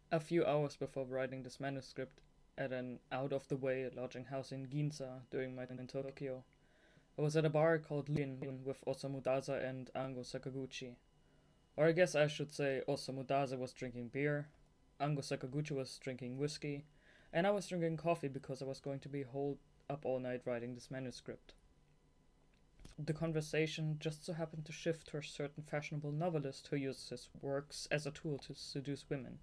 A few hours before writing this manuscript at an out-of-the-way lodging house in Ginza during my time in Tokyo, I was at a bar called Lin with Osamu Dazai and Ango Sakaguchi. Or I guess I should say Osamu Dazai was drinking beer, Ango Sakaguchi was drinking whiskey, and I was drinking coffee because I was going to be holed up all night writing this manuscript. The conversation just so happened to shift to a certain fashionable novelist who uses his works as a tool to seduce women.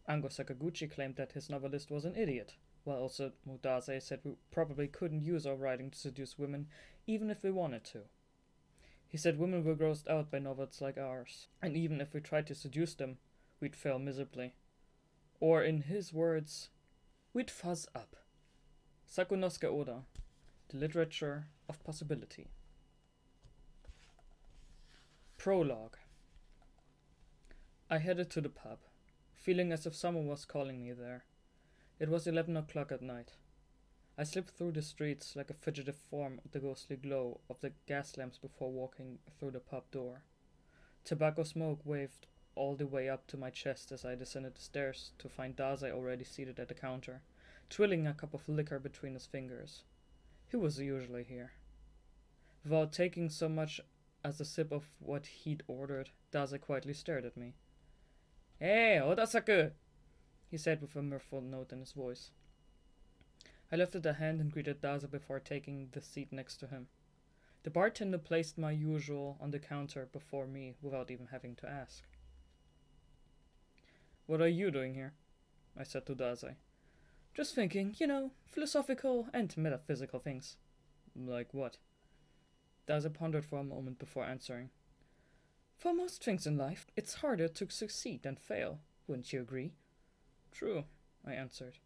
Ango Sakaguchi claimed that his novelist was an idiot, while also Mudase said we probably couldn't use our writing to seduce women even if we wanted to. He said women were grossed out by novels like ours, and even if we tried to seduce them, we'd fail miserably. Or in his words, we'd fuzz up. Sakunosuke Oda, The Literature of Possibility. Prologue. I headed to the pub, feeling as if someone was calling me there. It was 11 o'clock at night. I slipped through the streets like a fugitive form of the ghostly glow of the gas lamps before walking through the pub door. Tobacco smoke waved all the way up to my chest as I descended the stairs to find Dazai already seated at the counter, twirling a cup of liquor between his fingers. He was usually here. Without taking so much as a sip of what he'd ordered, Dazai quietly stared at me. "Hey, Oda-saku!" he said with a mirthful note in his voice. I lifted a hand and greeted Dazai before taking the seat next to him. The bartender placed my usual on the counter before me without even having to ask. "What are you doing here?" I said to Dazai. "Just thinking, philosophical and metaphysical things." "Like what?" Dazai pondered for a moment before answering. "For most things in life, it's harder to succeed than fail, wouldn't you agree?" "True," I answered.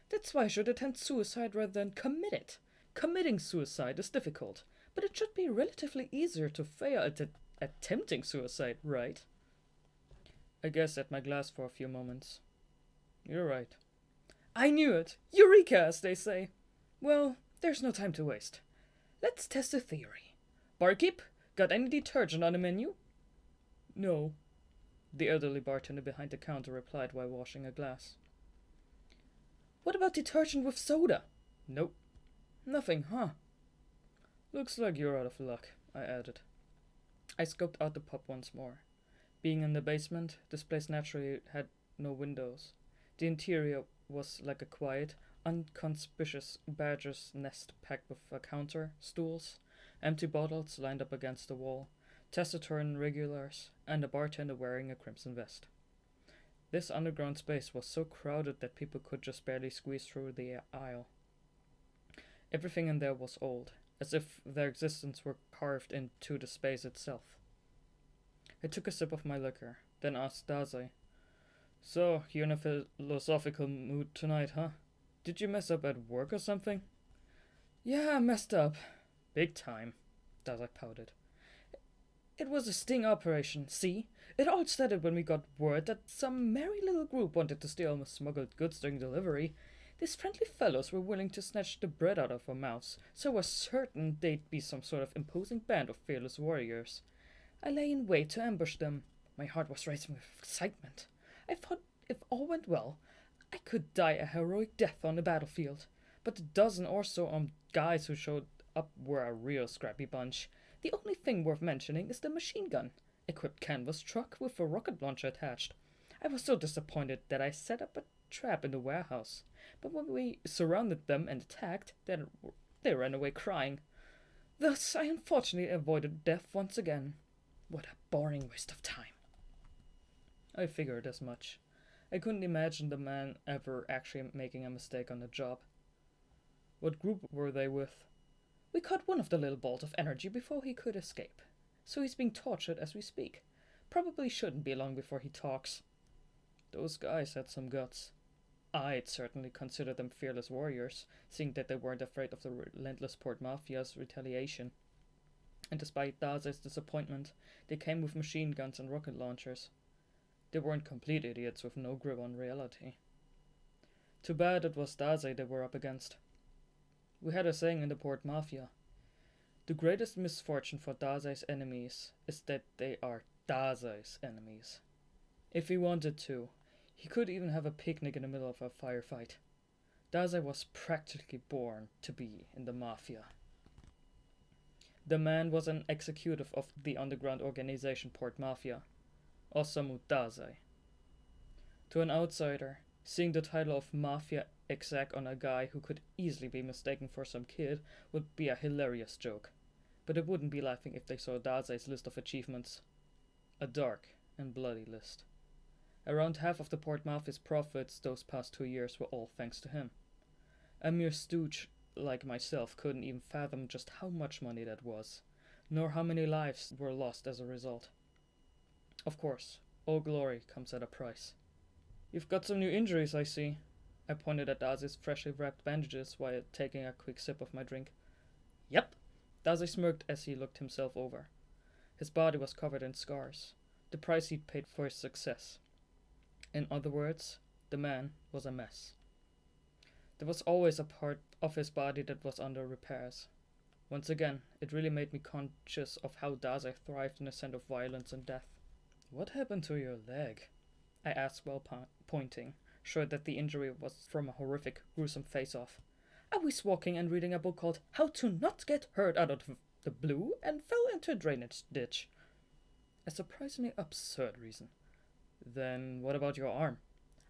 "That's why I should attempt suicide rather than commit it. Committing suicide is difficult, but it should be relatively easier to fail at attempting suicide, right?" I gazed at my glass for a few moments. "You're right." "I knew it! Eureka, as they say. Well, there's no time to waste. Let's test the theory. Barkeep, got any detergent on the menu?" "No," the elderly bartender behind the counter replied while washing a glass. "What about detergent with soda?" "Nope." "Nothing, huh?" "Looks like you're out of luck," I added. I scoped out the pub once more. Being in the basement, this place naturally had no windows. The interior was like a quiet, unconspicuous badger's nest packed with a counter, stools, empty bottles lined up against the wall, taciturn regulars, and a bartender wearing a crimson vest. This underground space was so crowded that people could just barely squeeze through the aisle. Everything in there was old, as if their existence were carved into the space itself. I took a sip of my liquor, then asked Dazai, "So, you're in a philosophical mood tonight, huh? Did you mess up at work or something?" "Yeah, I messed up. Big time," Dazai pouted. "It was a sting operation, see? It all started when we got word that some merry little group wanted to steal our smuggled goods during delivery. These friendly fellows were willing to snatch the bread out of our mouths, so I was certain they'd be some sort of imposing band of fearless warriors. I lay in wait to ambush them. My heart was racing with excitement. I thought if all went well, I could die a heroic death on the battlefield. But the dozen or so armed guys who showed up were a real scrappy bunch. The only thing worth mentioning is the machine gun, equipped canvas truck with a rocket launcher attached. I was so disappointed that I set up a trap in the warehouse. But when we surrounded them and attacked, they ran away crying. Thus, I unfortunately avoided death once again. What a boring waste of time." I figured as much. I couldn't imagine the man ever actually making a mistake on the job. "What group were they with?" "We caught one of the little balls of energy before he could escape. So he's being tortured as we speak. Probably shouldn't be long before he talks." "Those guys had some guts." I'd certainly consider them fearless warriors, seeing that they weren't afraid of the relentless Port Mafia's retaliation. And despite Dazai's disappointment, they came with machine guns and rocket launchers. They weren't complete idiots with no grip on reality. Too bad it was Dazai they were up against. We had a saying in the Port Mafia. The greatest misfortune for Dazai's enemies is that they are Dazai's enemies. If he wanted to, He could even have a picnic in the middle of a firefight. Dazai was practically born to be in the mafia. The man was an executive of the underground organization Port Mafia, Osamu Dazai. To an outsider, seeing the title of Mafia exec on a guy who could easily be mistaken for some kid would be a hilarious joke, but it wouldn't be laughing if they saw Dazai's list of achievements. A dark and bloody list. Around half of the Port Mafia's profits those past 2 years were all thanks to him. A mere stooge like myself couldn't even fathom just how much money that was, nor how many lives were lost as a result. Of course, all glory comes at a price. You've got some new injuries, I see. I pointed at Dazai's freshly wrapped bandages while taking a quick sip of my drink. Yep, Dazai smirked as he looked himself over. His body was covered in scars, the price he'd paid for his success. In other words, the man was a mess. There was always a part of his body that was under repairs. Once again, it really made me conscious of how Dazai thrived in a sense of violence and death. What happened to your leg? I asked while pointing, sure that the injury was from a horrific, gruesome face-off. I was walking and reading a book called How to Not Get Hurt Out of the Blue and fell into a drainage ditch. A surprisingly absurd reason. Then what about your arm?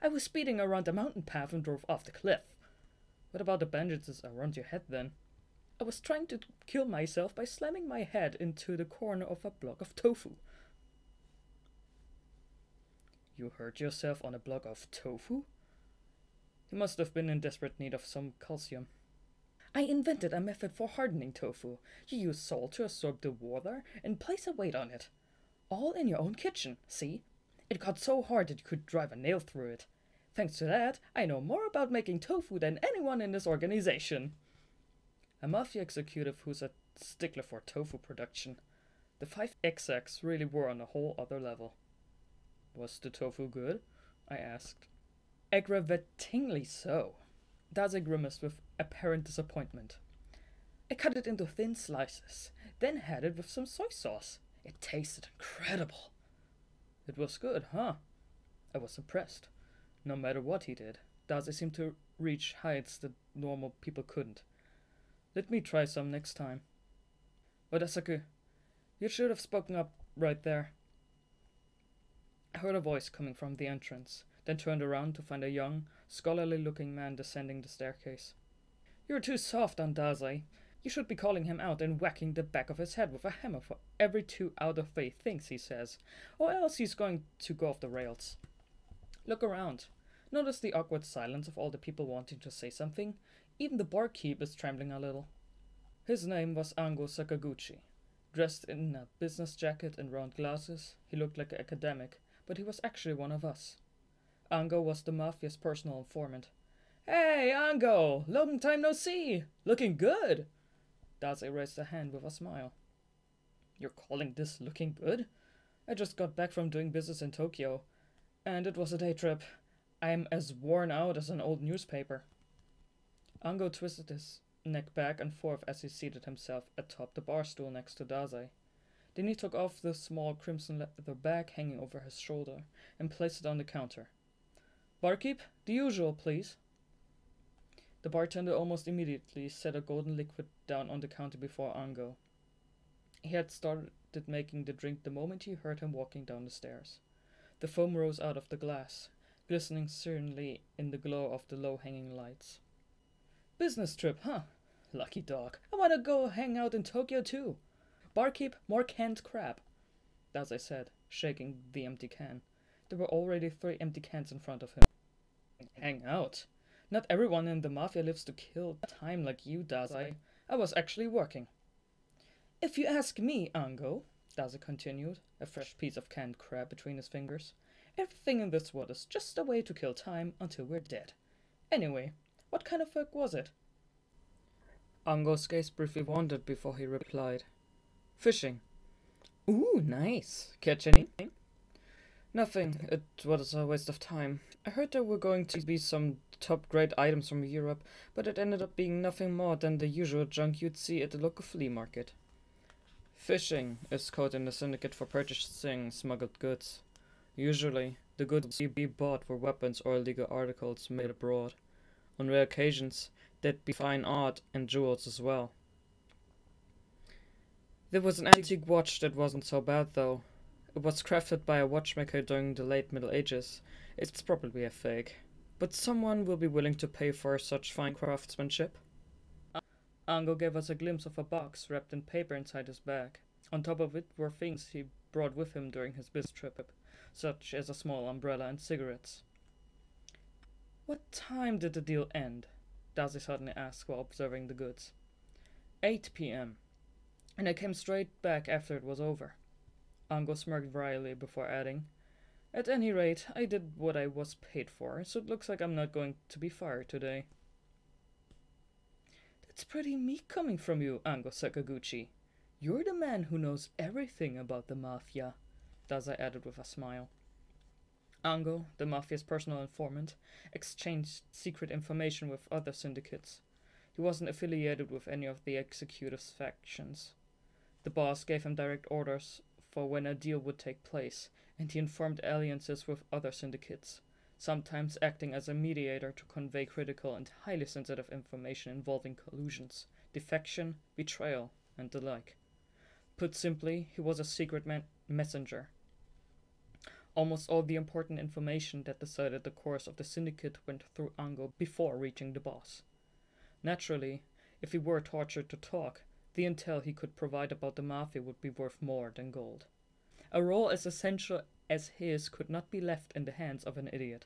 I was speeding around a mountain path and drove off the cliff. What about the bandages around your head then? I was trying to kill myself by slamming my head into the corner of a block of tofu. You hurt yourself on a block of tofu? You must have been in desperate need of some calcium. I invented a method for hardening tofu. You use salt to absorb the water and place a weight on it. All in your own kitchen, see? It got so hard that you could drive a nail through it. Thanks to that, I know more about making tofu than anyone in this organization. A mafia executive who's a stickler for tofu production. The 5 execs really were on a whole other level. Was the tofu good? I asked. Aggravatingly so. Dazai grimaced with apparent disappointment. I cut it into thin slices, then had it with some soy sauce. It tasted incredible. It was good, huh? I was impressed. No matter what he did, Dazai seemed to reach heights that normal people couldn't. Let me try some next time. Odasaku, you should have spoken up right there. I heard a voice coming from the entrance, then turned around to find a young, scholarly-looking man descending the staircase. You're too soft on Dazai. You should be calling him out and whacking the back of his head with a hammer for every 2 out-of-3 things he says, or else he's going to go off the rails. Look around. Notice the awkward silence of all the people wanting to say something. Even the barkeep is trembling a little. His name was Ango Sakaguchi. Dressed in a business jacket and round glasses, he looked like an academic, but he was actually one of us. Ango was the mafia's personal informant. Hey, Ango! Long time no see! Looking good! Dazai raised a hand with a smile. You're calling this looking good? I just got back from doing business in Tokyo, and it was a day trip. I'm as worn out as an old newspaper. Ango twisted his neck back and forth as he seated himself atop the bar stool next to Dazai. Then he took off the small crimson leather bag hanging over his shoulder and placed it on the counter. Barkeep, the usual, please. The bartender almost immediately set a golden liquid down on the counter before Ango. He had started making the drink the moment he heard him walking down the stairs. The foam rose out of the glass, glistening serenely in the glow of the low-hanging lights. Business trip, huh? Lucky dog. I want to go hang out in Tokyo too. Barkeep, more canned crab, Dazai said, shaking the empty can. There were already 3 empty cans in front of him. Hang out? Not everyone in the mafia lives to kill time like you, Dazai. I was actually working. If you ask me, Ango, Dazai continued, a fresh piece of canned crab between his fingers, everything in this world is just a way to kill time until we're dead. Anyway, what kind of work was it? Ango's gaze briefly wandered before he replied. Fishing. Ooh, nice. Catch anything? Nothing. It was a waste of time. I heard there were going to be some top-grade items from Europe, but it ended up being nothing more than the usual junk you'd see at the local flea market. Fishing is code in the syndicate for purchasing smuggled goods. Usually, The goods we bought were weapons or illegal articles made abroad. On rare occasions, there'd be fine art and jewels as well. There was an antique watch that wasn't so bad though. It was crafted by a watchmaker during the late Middle Ages. It's probably a fake, but someone will be willing to pay for such fine craftsmanship. Ango gave us a glimpse of a box wrapped in paper inside his bag. On top of it were things he brought with him during his business trip, such as a small umbrella and cigarettes. What time did the deal end? Dazai suddenly asked while observing the goods. 8 p.m. And I came straight back after it was over. Ango smirked wryly before adding, "At any rate, I did what I was paid for, so it looks like I'm not going to be fired today." "That's pretty meek coming from you, Ango Sakaguchi. You're the man who knows everything about the Mafia," Dazai added with a smile. Ango, the Mafia's personal informant, exchanged secret information with other syndicates. He wasn't affiliated with any of the executive's factions. The boss gave him direct orders for when a deal would take place, and he informed alliances with other syndicates, sometimes acting as a mediator to convey critical and highly sensitive information involving collusions, defection, betrayal, and the like. Put simply, he was a secret messenger. Almost all the important information that decided the course of the syndicate went through Ango before reaching the boss. Naturally, if he were tortured to talk, the intel he could provide about the Mafia would be worth more than gold. A role as essential as his could not be left in the hands of an idiot.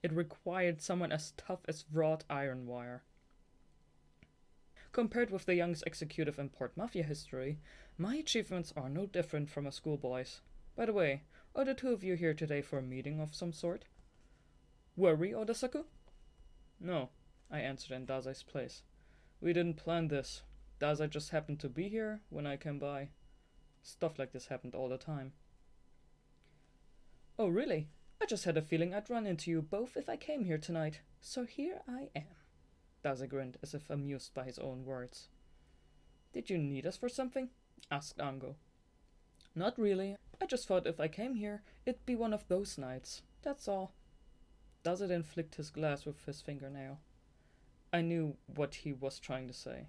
It required someone as tough as wrought iron wire. Compared with the young executive in Port Mafia history, my achievements are no different from a schoolboy's. By the way, are the two of you here today for a meeting of some sort? Were we, Odasaku? No, I answered in Dazai's place. We didn't plan this. Dazai just happened to be here when I came by. Stuff like this happened all the time. Oh, really? I just had a feeling I'd run into you both if I came here tonight, so here I am. Dazai grinned, as if amused by his own words. Did you need us for something? Asked Ango. Not really. I just thought if I came here, it'd be one of those nights. That's all. Dazai then flicked his glass with his fingernail. I knew what he was trying to say.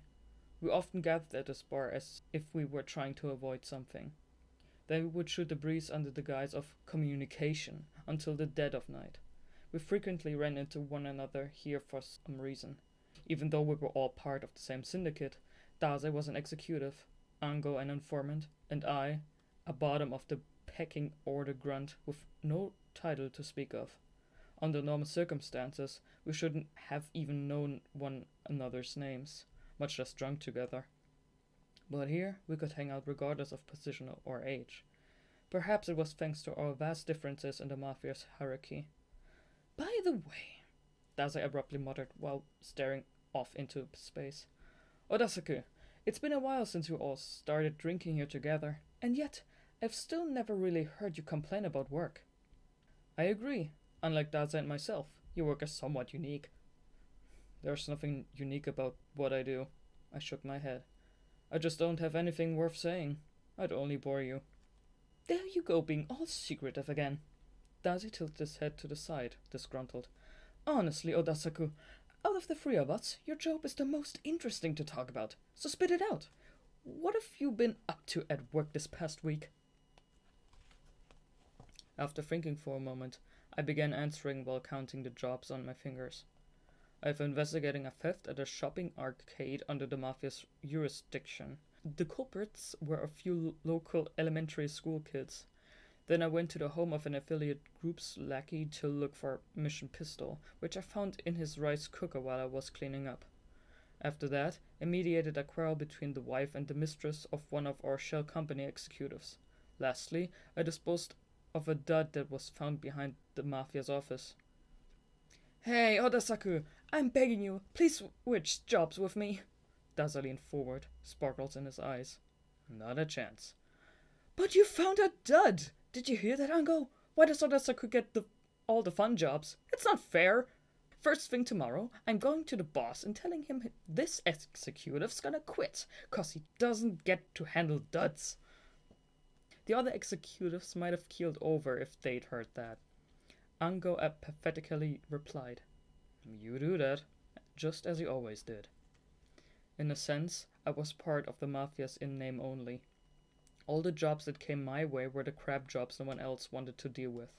We often gathered at this bar as if we were trying to avoid something. Then we would shoot the breeze under the guise of communication until the dead of night. We frequently ran into one another here for some reason. Even though we were all part of the same syndicate, Dazai was an executive, Ango an informant, and I, a bottom of the pecking order grunt with no title to speak of. Under normal circumstances, we shouldn't have even known one another's names, much less drunk together. But here we could hang out regardless of position or age. Perhaps it was thanks to our vast differences in the Mafia's hierarchy. By the way, Dazai abruptly muttered while staring off into space. Odasaku, it's been a while since we all started drinking here together, and yet I've still never really heard you complain about work. I agree. Unlike Dazai and myself, your work is somewhat unique. There's nothing unique about what I do. I shook my head. I just don't have anything worth saying. I'd only bore you. There you go, being all secretive again. Dazai tilted his head to the side, disgruntled. Honestly, Odasaku, out of the three of us, your job is the most interesting to talk about, so spit it out. What have you been up to at work this past week? After thinking for a moment, I began answering while counting the jobs on my fingers. I've investigating a theft at a shopping arcade under the Mafia's jurisdiction. The culprits were a few local elementary school kids. Then I went to the home of an affiliate group's lackey to look for a mission pistol, which I found in his rice cooker while I was cleaning up. After that, I mediated a quarrel between the wife and the mistress of one of our shell company executives. Lastly, I disposed of a dud that was found behind the Mafia's office. Hey, Odasaku, I'm begging you, please switch jobs with me. Dazai leaned forward, sparkles in his eyes. Not a chance. But you found a dud! Did you hear that, Ango? Why does Odasaku get all the fun jobs? It's not fair. First thing tomorrow, I'm going to the boss and telling him this executive's gonna quit, 'cause he doesn't get to handle duds. The other executives might have keeled over if they'd heard that. Ango apathetically replied, "You do that, just as you always did." In a sense, I was part of the mafias in name only. All the jobs that came my way were the crap jobs no one else wanted to deal with.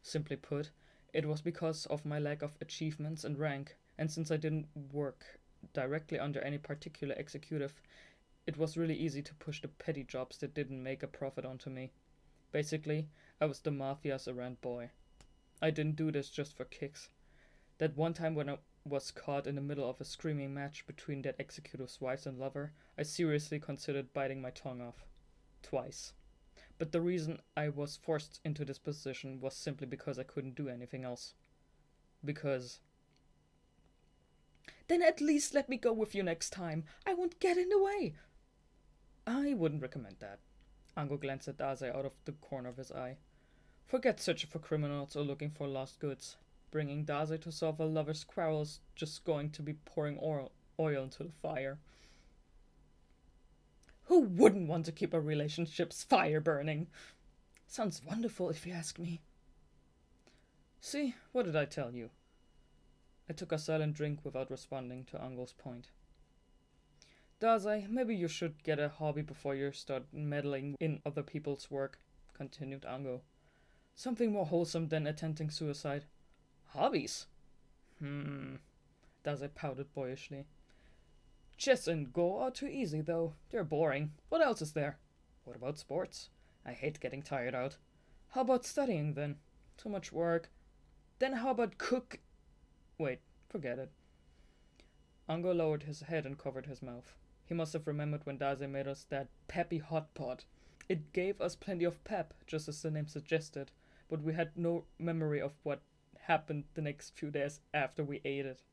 Simply put, it was because of my lack of achievements and rank, and since I didn't work directly under any particular executive, it was really easy to push the petty jobs that didn't make a profit onto me. Basically, I was the mafia's errand boy. I didn't do this just for kicks. That one time when I was caught in the middle of a screaming match between that executive's wife and lover, I seriously considered biting my tongue off. Twice. But the reason I was forced into this position was simply because I couldn't do anything else. Because... "Then at least let me go with you next time. I won't get in the way." "I wouldn't recommend that." Ango glanced at Dazai out of the corner of his eye. "Forget searching for criminals or looking for lost goods. Bringing Dazai to solve a lover's quarrel is just going to be pouring oil into the fire." "Who wouldn't want to keep a relationship's fire burning?" "Sounds wonderful if you ask me." "See, what did I tell you?" I took a silent drink without responding to Ango's point. "Dazai, maybe you should get a hobby before you start meddling in other people's work," continued Ango. "Something more wholesome than attempting suicide." "Hobbies?" Dazai pouted boyishly. "Chess and Go are too easy, though. They're boring. What else is there?" "What about sports?" "I hate getting tired out." "How about studying, then?" "Too much work." "Then how about Wait, forget it." Ango lowered his head and covered his mouth. He must have remembered when Dazai made us that peppy hot pot. It gave us plenty of pep, just as the name suggested, but we had no memory of what happened the next few days after we ate it.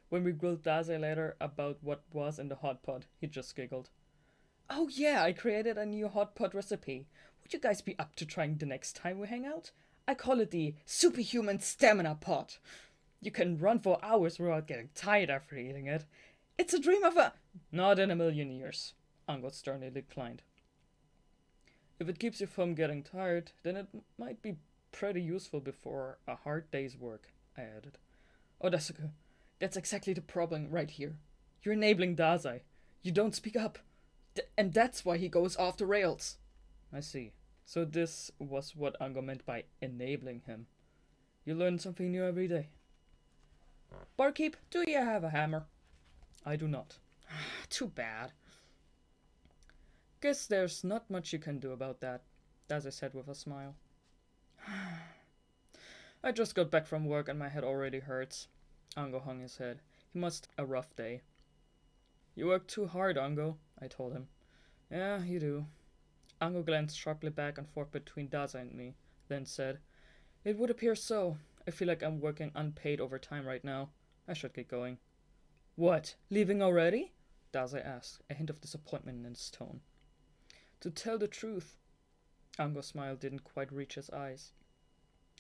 When we grilled Dazai later about what was in the hot pot, he just giggled. "Oh yeah, I created a new hot pot recipe. Would you guys be up to trying the next time we hang out? I call it the Superhuman Stamina Pot. You can run for hours without getting tired after eating it. It's a dream of a—" "Not in a million years," Ango sternly declined. "If it keeps you from getting tired, then it might be pretty useful before a hard day's work," I added. "Odasaku, that's exactly the problem right here. You're enabling Dazai. You don't speak up. And that's why he goes off the rails." "I see. So this was what Ango meant by enabling him. You learn something new every day." "Barkeep, do you have a hammer?" "I do not." "Too bad." "Guess there's not much you can do about that," Dazai said with a smile. "I just got back from work and my head already hurts." Ango hung his head. He must have a rough day. "You work too hard, Ango," I told him. "Yeah, you do." Ango glanced sharply back and forth between Dazai and me, then said, "It would appear so. I feel like I'm working unpaid overtime right now. I should get going." "What, leaving already?" Dazai asked, a hint of disappointment in his tone. "To tell the truth," Ango's smile didn't quite reach his eyes,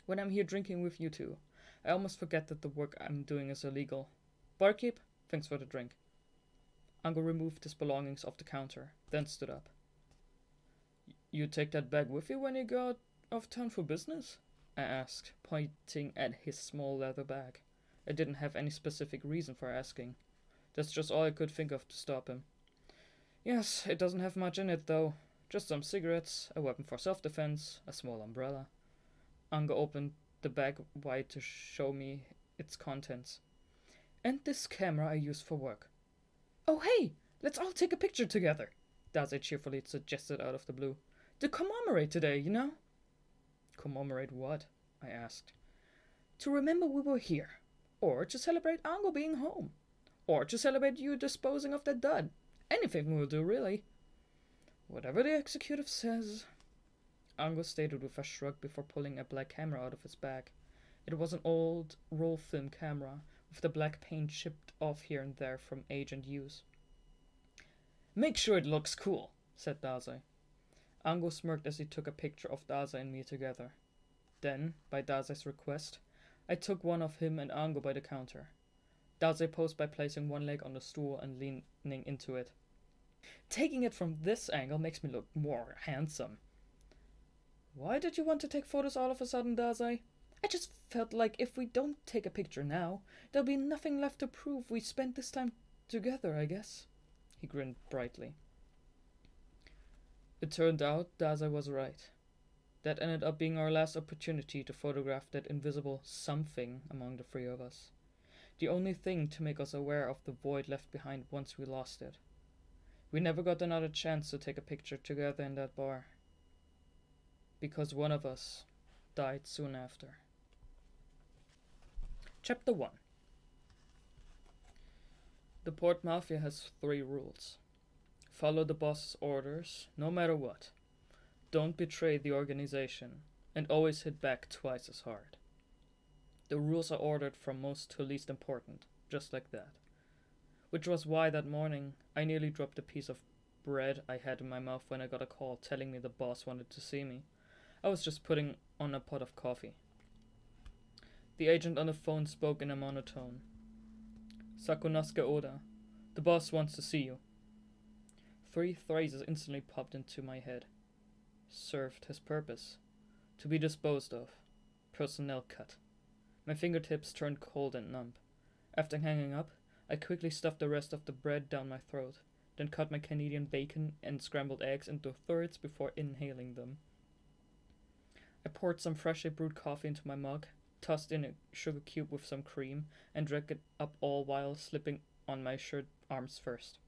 "when I'm here drinking with you two, I almost forget that the work I'm doing is illegal. Barkeep, thanks for the drink." Ango removed his belongings off the counter, then stood up. "You take that bag with you when you go out of town for business?" I asked, pointing at his small leather bag. I didn't have any specific reason for asking. That's just all I could think of to stop him. "Yes, it doesn't have much in it, though. Just some cigarettes, a weapon for self-defense, a small umbrella." Ango opened the bag wide to show me its contents. "And this camera I use for work." "Oh hey, let's all take a picture together," Dazai cheerfully suggested out of the blue. "To commemorate today, you know." "Commemorate what?" I asked. "To remember we were here. Or to celebrate Ango being home. Or to celebrate you disposing of that dud. Anything will do, really." "Whatever the executive says," Ango stated with a shrug before pulling a black camera out of his bag. It was an old roll film camera, with the black paint chipped off here and there from age and use. "Make sure it looks cool," said Dazai. Ango smirked as he took a picture of Dazai and me together. Then, by Dazai's request, I took one of him and Ango by the counter. Dazai posed by placing one leg on the stool and leaning into it. "Taking it from this angle makes me look more handsome." "Why did you want to take photos all of a sudden, Dazai?" I just felt like if we don't take a picture now, there'll be nothing left to prove we spent this time together, I guess. He grinned brightly. It turned out Dazai was right. That ended up being our last opportunity to photograph that invisible something among the three of us. The only thing to make us aware of the void left behind once we lost it. We never got another chance to take a picture together in that bar. Because one of us died soon after. Chapter 1. The Port Mafia has 3 rules. Follow the boss's orders, no matter what. Don't betray the organization, and always hit back twice as hard. The rules are ordered from most to least important, just like that. Which was why that morning I nearly dropped a piece of bread I had in my mouth when I got a call telling me the boss wanted to see me. I was just putting on a pot of coffee. The agent on the phone spoke in a monotone. Sakunosuke Oda, the boss wants to see you. 3 phrases instantly popped into my head. Served his purpose. To be disposed of. Personnel cut. My fingertips turned cold and numb. After hanging up, I quickly stuffed the rest of the bread down my throat, then cut my Canadian bacon and scrambled eggs into thirds before inhaling them. I poured some freshly brewed coffee into my mug, tossed in a sugar cube with some cream, and drank it up all while slipping on my shirt arms first.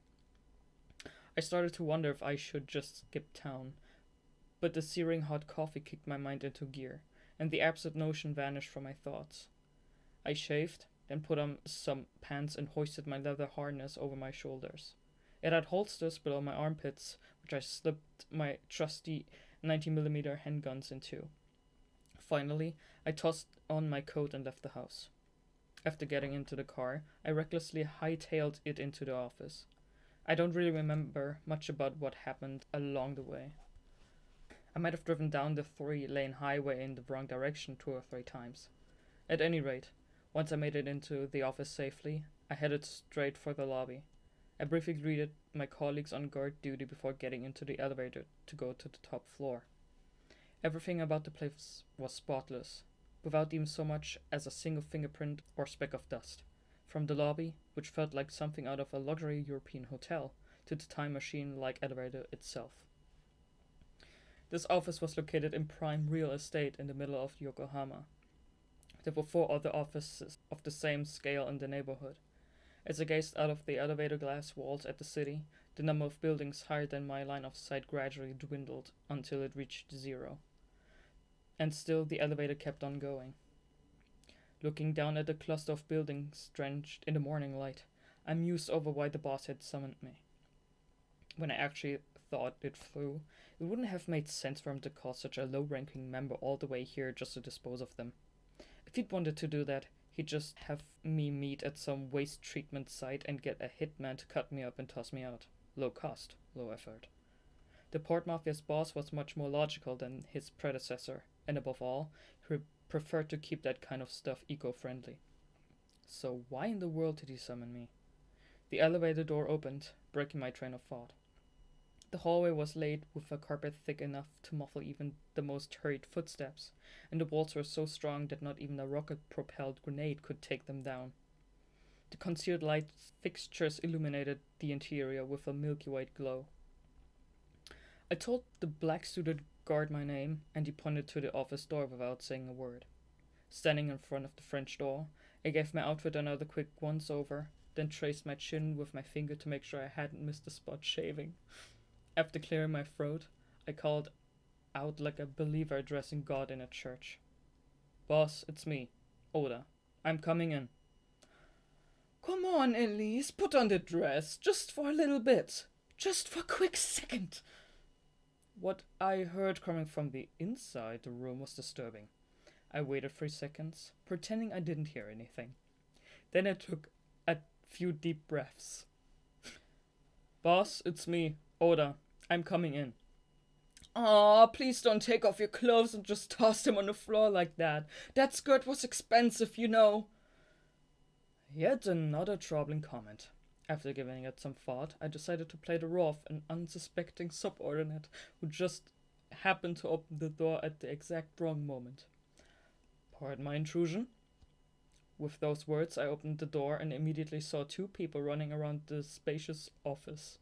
I started to wonder if I should just skip town, but the searing hot coffee kicked my mind into gear, and the absurd notion vanished from my thoughts. I shaved, then put on some pants and hoisted my leather harness over my shoulders. It had holsters below my armpits, which I slipped my trusty 90mm handguns into. Finally, I tossed on my coat and left the house. After getting into the car, I recklessly hightailed it into the office. I don't really remember much about what happened along the way. I might have driven down the 3-lane highway in the wrong direction 2 or 3 times. At any rate, once I made it into the office safely, I headed straight for the lobby. I briefly greeted my colleagues on guard duty before getting into the elevator to go to the top floor. Everything about the place was spotless, without even so much as a single fingerprint or speck of dust. From the lobby, which felt like something out of a luxury European hotel, to the time machine-like elevator itself. This office was located in prime real estate in the middle of Yokohama. There were 4 other offices of the same scale in the neighborhood. As I gazed out of the elevator glass walls at the city, the number of buildings higher than my line of sight gradually dwindled until it reached 0. And still the elevator kept on going. Looking down at the cluster of buildings drenched in the morning light, I mused over why the boss had summoned me. When I actually thought it through, it wouldn't have made sense for him to call such a low-ranking member all the way here just to dispose of them. If he'd wanted to do that, he'd just have me meet at some waste treatment site and get a hitman to cut me up and toss me out. Low cost, low effort. The Port Mafia's boss was much more logical than his predecessor, and above all, he preferred to keep that kind of stuff eco-friendly. So why in the world did he summon me? The elevator door opened, breaking my train of thought. The hallway was laid with a carpet thick enough to muffle even the most hurried footsteps, and the walls were so strong that not even a rocket-propelled grenade could take them down. The concealed light fixtures illuminated the interior with a milky white glow. I told the black-suited guard my name, and he pointed to the office door without saying a word. Standing in front of the French door, I gave my outfit another quick once-over, then traced my chin with my finger to make sure I hadn't missed a spot shaving. After clearing my throat, I called out like a believer addressing God in a church. "Boss, it's me, Oda. I'm coming in." "Come on, Elise, put on the dress, just for a little bit. Just for a quick second." What I heard coming from the inside the room was disturbing. I waited 3 seconds, pretending I didn't hear anything. Then I took a few deep breaths. "Boss, it's me, Oda. I'm coming in." "Aw, please don't take off your clothes and just toss them on the floor like that. That skirt was expensive, you know." Yet another troubling comment. After giving it some thought, I decided to play the role of an unsuspecting subordinate who just happened to open the door at the exact wrong moment. Pardon my intrusion. With those words, I opened the door and immediately saw two people running around the spacious office.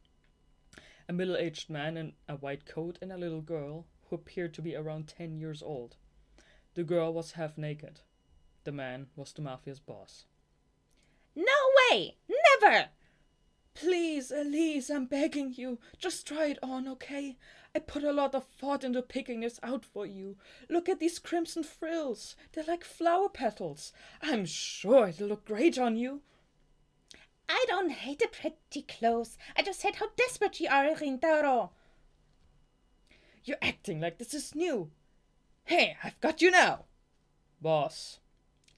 A middle-aged man in a white coat and a little girl who appeared to be around 10 years old. The girl was half naked. The man was the mafia's boss. No way! Never! Please, Elise, I'm begging you. Just try it on, okay? I put a lot of thought into picking this out for you. Look at these crimson frills. They're like flower petals. I'm sure it'll look great on you. I don't hate the pretty clothes. I just hate how desperate you are, Rintaro. You're acting like this is new. Hey, I've got you now. Boss.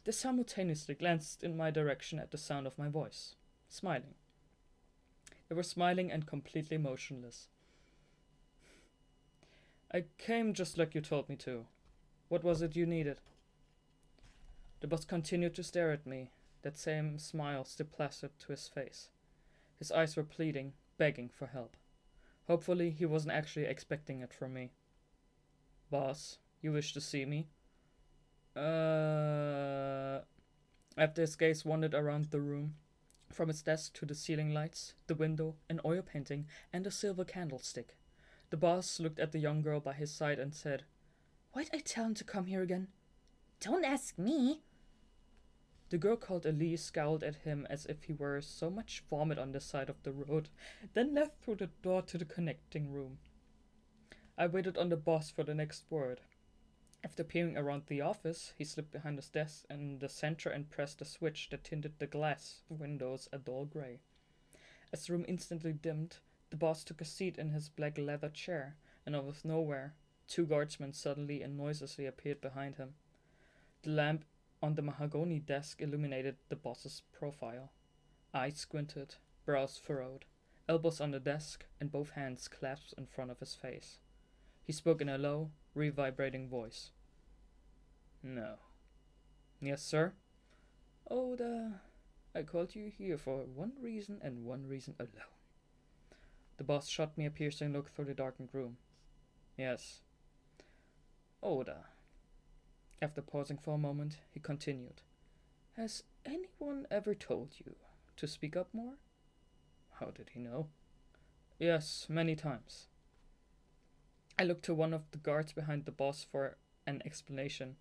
They simultaneously glanced in my direction at the sound of my voice, smiling. They were smiling and completely motionless. I came just like you told me to. What was it you needed? The boss continued to stare at me, that same smile still plastered to his face. His eyes were pleading, begging for help. Hopefully he wasn't actually expecting it from me. Boss, you wish to see me? After his gaze wandered around the room, from his desk to the ceiling lights, the window, an oil painting, and a silver candlestick. The boss looked at the young girl by his side and said, "Why'd I tell him to come here again?" Don't ask me. The girl called Elise scowled at him as if he were so much vomit on the side of the road, then left through the door to the connecting room. I waited on the boss for the next word. After peering around the office, he slipped behind his desk in the center and pressed a switch that tinted the glass windows a dull gray. As the room instantly dimmed, the boss took a seat in his black leather chair, and out of nowhere, two guardsmen suddenly and noiselessly appeared behind him. The lamp on the mahogany desk illuminated the boss's profile. Eyes squinted, brows furrowed, elbows on the desk, and both hands clasped in front of his face. He spoke in a low, revibrating voice. "No." "Yes, sir?" "Oda, I called you here for one reason and one reason alone." The boss shot me a piercing look through the darkened room. "Yes." "Oda." After pausing for a moment, he continued. "Has anyone ever told you to speak up more?" How did he know? "Yes, many times." I looked to one of the guards behind the boss for an explanation.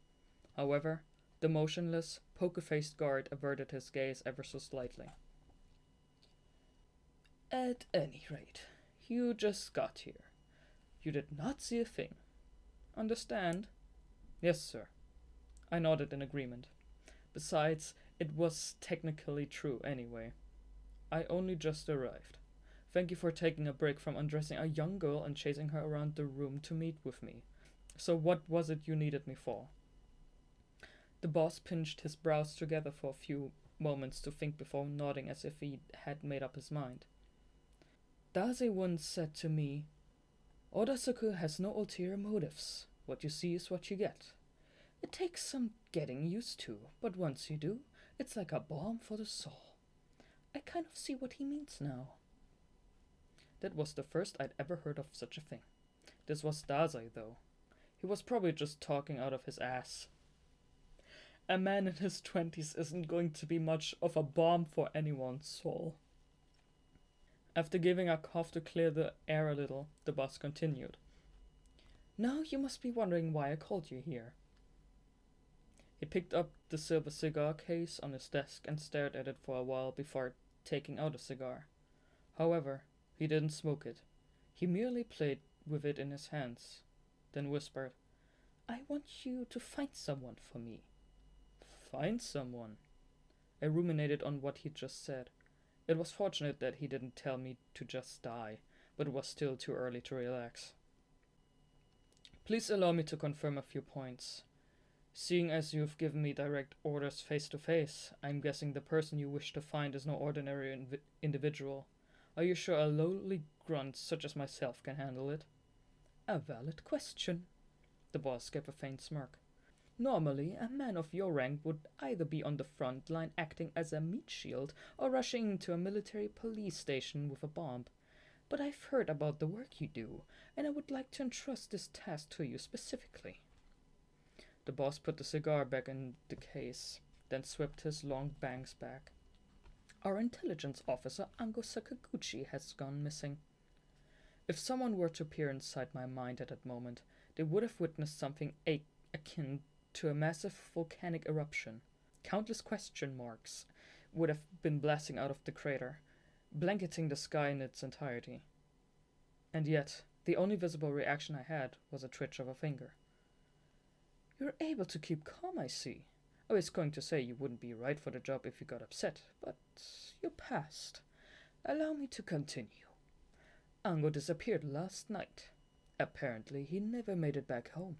However, the motionless, poker-faced guard averted his gaze ever so slightly. "At any rate, you just got here. You did not see a thing. Understand?" "Yes, sir." I nodded in agreement. Besides, it was technically true anyway. I only just arrived. Thank you for taking a break from undressing a young girl and chasing her around the room to meet with me. So what was it you needed me for? The boss pinched his brows together for a few moments to think before nodding as if he had made up his mind. "Dazai once said to me, 'Odasaku has no ulterior motives. What you see is what you get.' It takes some getting used to, but once you do, it's like a balm for the soul. I kind of see what he means now." That was the first I'd ever heard of such a thing. This was Dazai, though. He was probably just talking out of his ass. A man in his 20s isn't going to be much of a balm for anyone's soul. After giving a cough to clear the air a little, the boss continued. "Now you must be wondering why I called you here." He picked up the silver cigar case on his desk and stared at it for a while before taking out a cigar. However, he didn't smoke it. He merely played with it in his hands, then whispered, "I want you to find someone for me." "Find someone?" I ruminated on what he'd just said. It was fortunate that he didn't tell me to just die, but it was still too early to relax. "Please allow me to confirm a few points. Seeing as you've given me direct orders face to face, I'm guessing the person you wish to find is no ordinary individual. Are you sure a lowly grunt such as myself can handle it?" "A valid question." The boss gave a faint smirk. "Normally, a man of your rank would either be on the front line acting as a meat shield or rushing into a military police station with a bomb. But I've heard about the work you do, and I would like to entrust this task to you specifically." The boss put the cigar back in the case, then swept his long bangs back. Our intelligence officer, Ango Sakaguchi, has gone missing. If someone were to peer inside my mind at that moment, they would have witnessed something akin to a massive volcanic eruption. Countless question marks would have been blasting out of the crater, blanketing the sky in its entirety. And yet, the only visible reaction I had was a twitch of a finger. You're able to keep calm, I see. I was going to say you wouldn't be right for the job if you got upset, but you passed. Allow me to continue. Ango disappeared last night. Apparently, he never made it back home.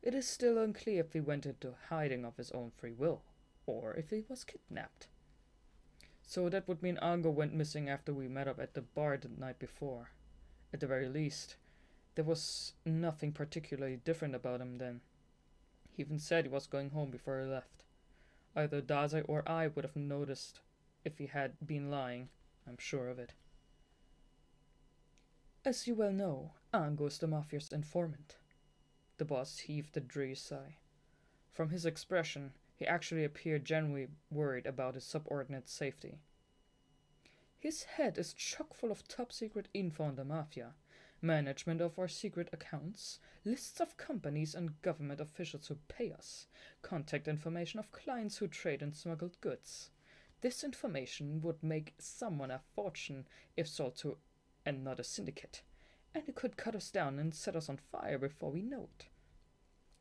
It is still unclear if he went into hiding of his own free will, or if he was kidnapped. So that would mean Ango went missing after we met up at the bar the night before. At the very least, there was nothing particularly different about him then. He even said he was going home before he left. Either Dazai or I would have noticed if he had been lying. I'm sure of it. As you well know, Ango is the Mafia's informant. The boss heaved a dreary sigh. From his expression, he actually appeared genuinely worried about his subordinate's safety. His head is chock full of top-secret info on the Mafia, management of our secret accounts, lists of companies and government officials who pay us, contact information of clients who trade in smuggled goods. This information would make someone a fortune if sold to another syndicate, and it could cut us down and set us on fire before we know it.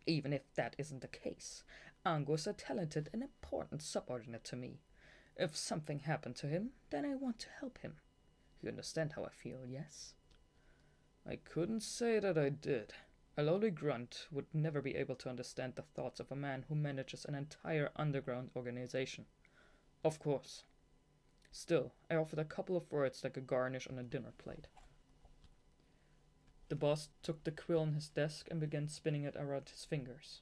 Even if that isn't the case, Ango is a talented and important subordinate to me. If something happened to him, then I want to help him. You understand how I feel, yes? I couldn't say that I did. A lowly grunt would never be able to understand the thoughts of a man who manages an entire underground organization. Of course. Still, I offered a couple of words like a garnish on a dinner plate. The boss took the quill on his desk and began spinning it around his fingers.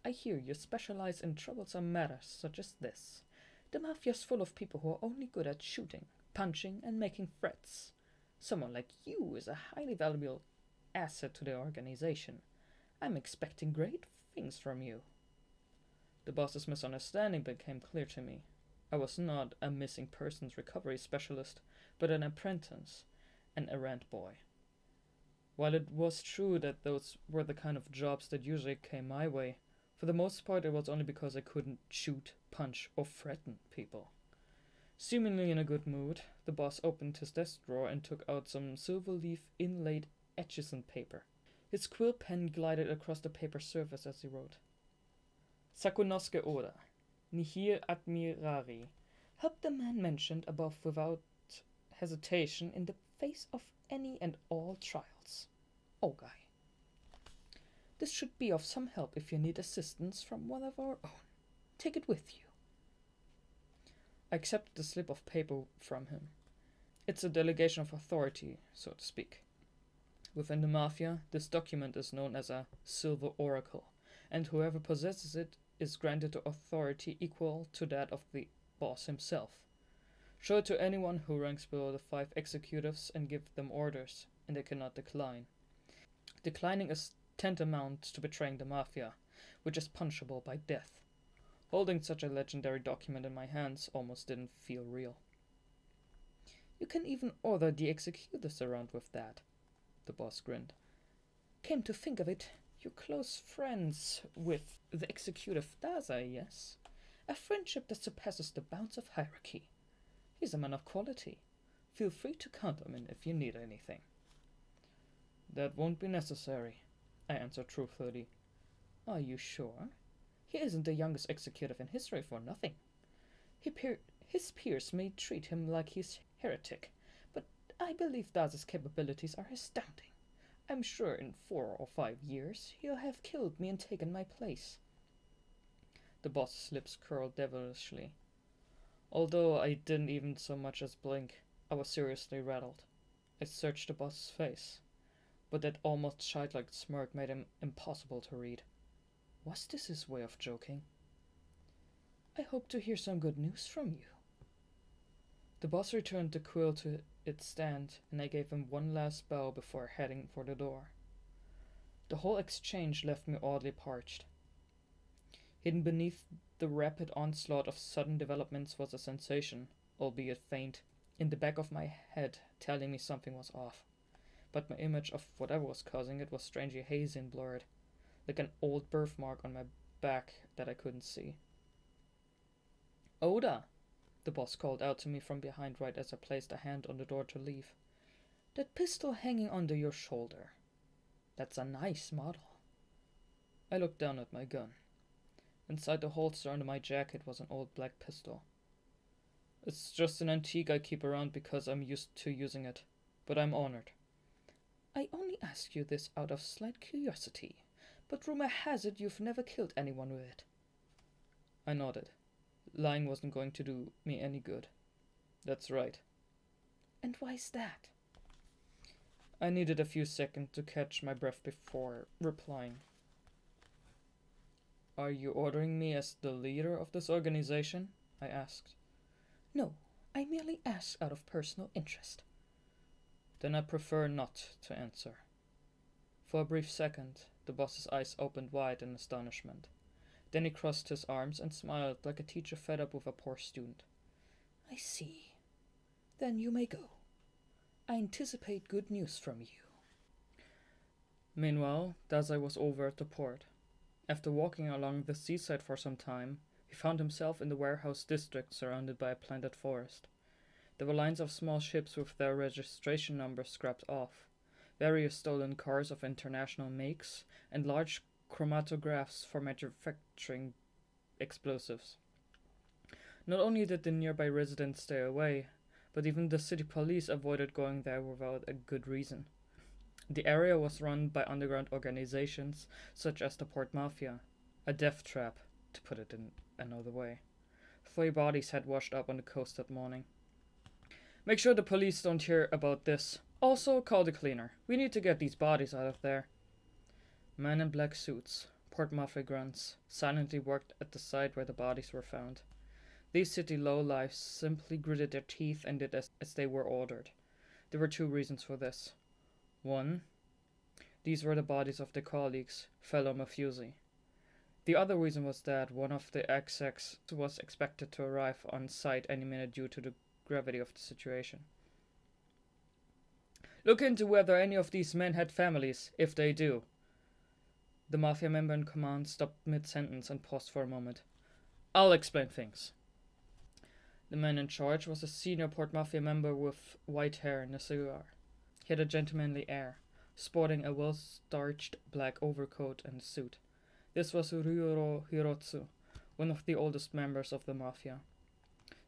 I hear you specialize in troublesome matters such as this. The Mafia's full of people who are only good at shooting, punching, and making threats. Someone like you is a highly valuable asset to the organization. I'm expecting great things from you. The boss's misunderstanding became clear to me. I was not a missing persons recovery specialist, but an apprentice, an errant boy. While it was true that those were the kind of jobs that usually came my way, for the most part it was only because I couldn't shoot, punch, or threaten people. Seemingly in a good mood, the boss opened his desk drawer and took out some silver leaf inlaid etches on paper. His quill pen glided across the paper surface as he wrote. Sakunosuke Oda, nihil admirari. Help the man mentioned above without hesitation in the face of any and all trials. Ogai. This should be of some help if you need assistance from one of our own. Take it with you. I accepted the slip of paper from him. It's a delegation of authority, so to speak. Within the Mafia, this document is known as a silver oracle, and whoever possesses it is granted the authority equal to that of the boss himself. Show it to anyone who ranks below the 5 executives and give them orders, and they cannot decline. Declining is tantamount to betraying the Mafia, which is punishable by death. Holding such a legendary document in my hands almost didn't feel real. You can even order the executives around with that, the boss grinned. Came to think of it, you're close friends with the executive Dazai, yes? A friendship that surpasses the bounds of hierarchy. He's a man of quality. Feel free to count on him if you need anything. That won't be necessary, I answered truthfully. Are you sure? He isn't the youngest executive in history for nothing. His peers may treat him like he's heretic, but I believe Daz's capabilities are astounding. I'm sure in 4 or 5 years he'll have killed me and taken my place. The boss's lips curled devilishly. Although I didn't even so much as blink, I was seriously rattled. I searched the boss's face, but that almost childlike smirk made him impossible to read. Was this his way of joking? I hope to hear some good news from you. The boss returned the quill to its stand, and I gave him one last bow before heading for the door. The whole exchange left me oddly parched. Hidden beneath the rapid onslaught of sudden developments was a sensation, albeit faint, in the back of my head telling me something was off. But my image of whatever was causing it was strangely hazy and blurred, like an old birthmark on my back that I couldn't see. "Oda!" the boss called out to me from behind right as I placed a hand on the door to leave. "That pistol hanging under your shoulder. That's a nice model." I looked down at my gun. Inside the holster under my jacket was an old black pistol. "It's just an antique I keep around because I'm used to using it, but I'm honored." "I only ask you this out of slight curiosity, but rumor has it you've never killed anyone with it." I nodded. Lying wasn't going to do me any good. "That's right." "And why's that?" I needed a few seconds to catch my breath before replying. "Are you ordering me as the leader of this organization?" I asked. "No, I merely ask out of personal interest." "Then I prefer not to answer." For a brief second, the boss's eyes opened wide in astonishment. Then he crossed his arms and smiled like a teacher fed up with a poor student. "I see. Then you may go. I anticipate good news from you." Meanwhile, Dazai was over at the port. After walking along the seaside for some time, he found himself in the warehouse district surrounded by a planted forest. There were lines of small ships with their registration numbers scrapped off, various stolen cars of international makes, and large chromatographs for manufacturing explosives. Not only did the nearby residents stay away, but even the city police avoided going there without a good reason. The area was run by underground organizations such as the Port Mafia, a death trap, to put it in another way. 3 bodies had washed up on the coast that morning. "Make sure the police don't hear about this. Also, call the cleaner. We need to get these bodies out of there." Men in black suits, Port Mafia grunts, silently worked at the site where the bodies were found. These city lowlifes simply gritted their teeth and did as they were ordered. There were 2 reasons for this. 1. These were the bodies of their colleagues, fellow mafiosi. The other reason was that one of the execs was expected to arrive on site any minute due to the gravity of the situation. "Look into whether any of these men had families, if they do." The mafia member in command stopped mid-sentence and paused for a moment. "I'll explain things." The man in charge was a senior Port Mafia member with white hair and a cigar. He had a gentlemanly air, sporting a well-starched black overcoat and suit. This was Ryuro Hirotsu, one of the oldest members of the Mafia.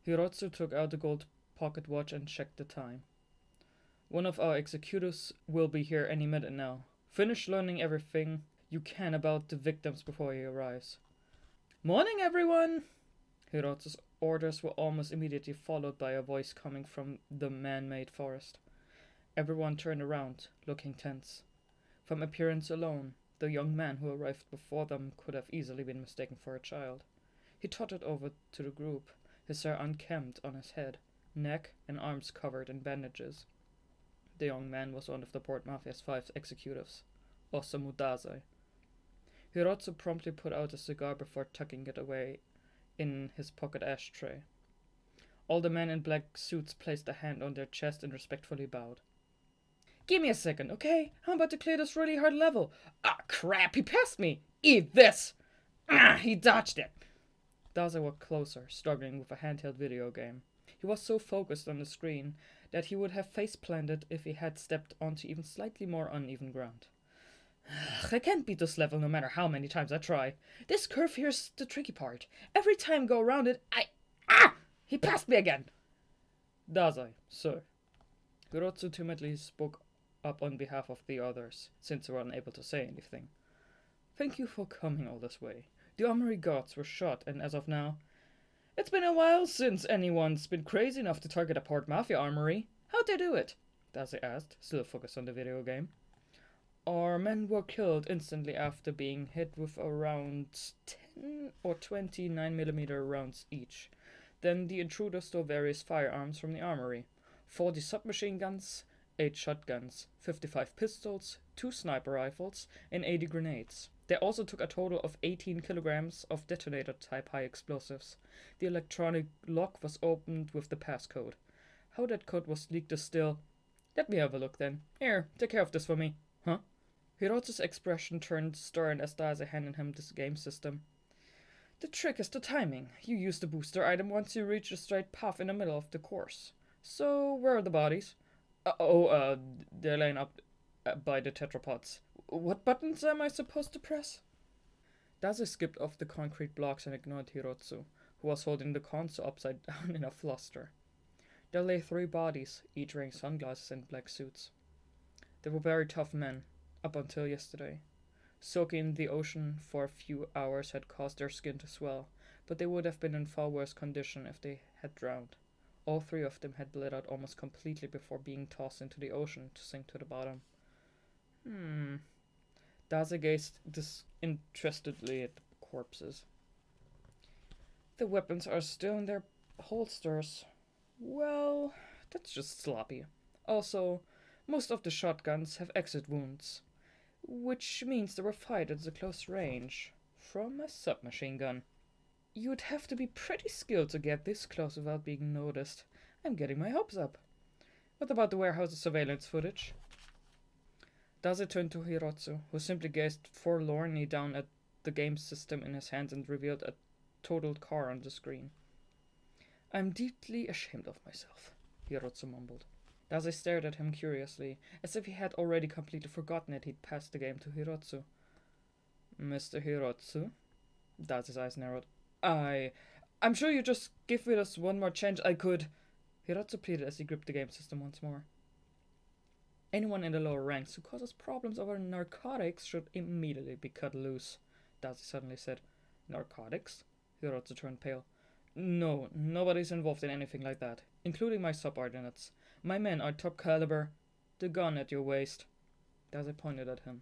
Hirotsu took out a gold pocket watch and checked the time. "One of our executives will be here any minute now. Finish learning everything you can about the victims before he arrives." "Morning, everyone!" Hirotsu's orders were almost immediately followed by a voice coming from the man-made forest. Everyone turned around, looking tense. From appearance alone, the young man who arrived before them could have easily been mistaken for a child. He tottered over to the group, his hair unkempt on his head, neck and arms covered in bandages. The young man was one of the Port Mafia's 5 executives, Osamu Dazai. Hirotsu promptly put out a cigar before tucking it away in his pocket ashtray. All the men in black suits placed a hand on their chest and respectfully bowed. "Give me a second, okay? I'm about to clear this really hard level." "Ah, crap, he passed me! Eat this!" "Ah, he dodged it!" Dazai walked closer, struggling with a handheld video game. He was so focused on the screen that he would have face-planted if he had stepped onto even slightly more uneven ground. "I can't beat this level no matter how many times I try. This curve here's the tricky part. Every time I go around it, he passed me again!" "Dazai, sir." Hirotsu timidly spoke up on behalf of the others, since they were unable to say anything. "Thank you for coming all this way. The armory guards were shot, and as of now, it's been a while since anyone's been crazy enough to target a Port Mafia armory. How'd they do it?" Dazai asked, still focused on the video game. "Our men were killed instantly after being hit with around 10 or 20 9mm rounds each. Then the intruders stole various firearms from the armory. 40 submachine guns, 8 shotguns, 55 pistols, 2 sniper rifles, and 80 grenades. They also took a total of 18 kilograms of detonator-type high explosives. The electronic lock was opened with the passcode. How that code was leaked is still... Let me have a look then. Here, take care of this for me. Huh? Hirotsu's expression turned stern as Daze handed him this game system. The trick is the timing. You use the booster item once you reach a straight path in the middle of the course. So, where are the bodies? They're laying up by the tetrapods. What buttons am I supposed to press? Daze skipped off the concrete blocks and ignored Hirotsu, who was holding the console upside down in a fluster. There lay 3 bodies, each wearing sunglasses and black suits. They were very tough men, up until yesterday. Soaking in the ocean for a few hours had caused their skin to swell, but they would have been in far worse condition if they had drowned. All 3 of them had bled out almost completely before being tossed into the ocean to sink to the bottom. Daze gazed disinterestedly at the corpses. The weapons are still in their holsters. Well, that's just sloppy. Also, most of the shotguns have exit wounds, which means they were fired at a close range from a submachine gun. You'd have to be pretty skilled to get this close without being noticed. I'm getting my hopes up. What about the warehouse's surveillance footage? Daze turned to Hirotsu, who simply gazed forlornly down at the game system in his hands and revealed a totaled car on the screen. I'm deeply ashamed of myself, Hirotsu mumbled. Daze stared at him curiously, as if he had already completely forgotten that he'd passed the game to Hirotsu. Mr. Hirotsu? Daze's eyes narrowed. I'm sure you just give me us one more chance. I could... Hirotsu pleaded as he gripped the game system once more. Anyone in the lower ranks who causes problems over narcotics should immediately be cut loose, Daze suddenly said. Narcotics? Hirotsu turned pale. No, nobody's involved in anything like that, including my subordinates. My men are top caliber. The gun at your waist. Daze pointed at him.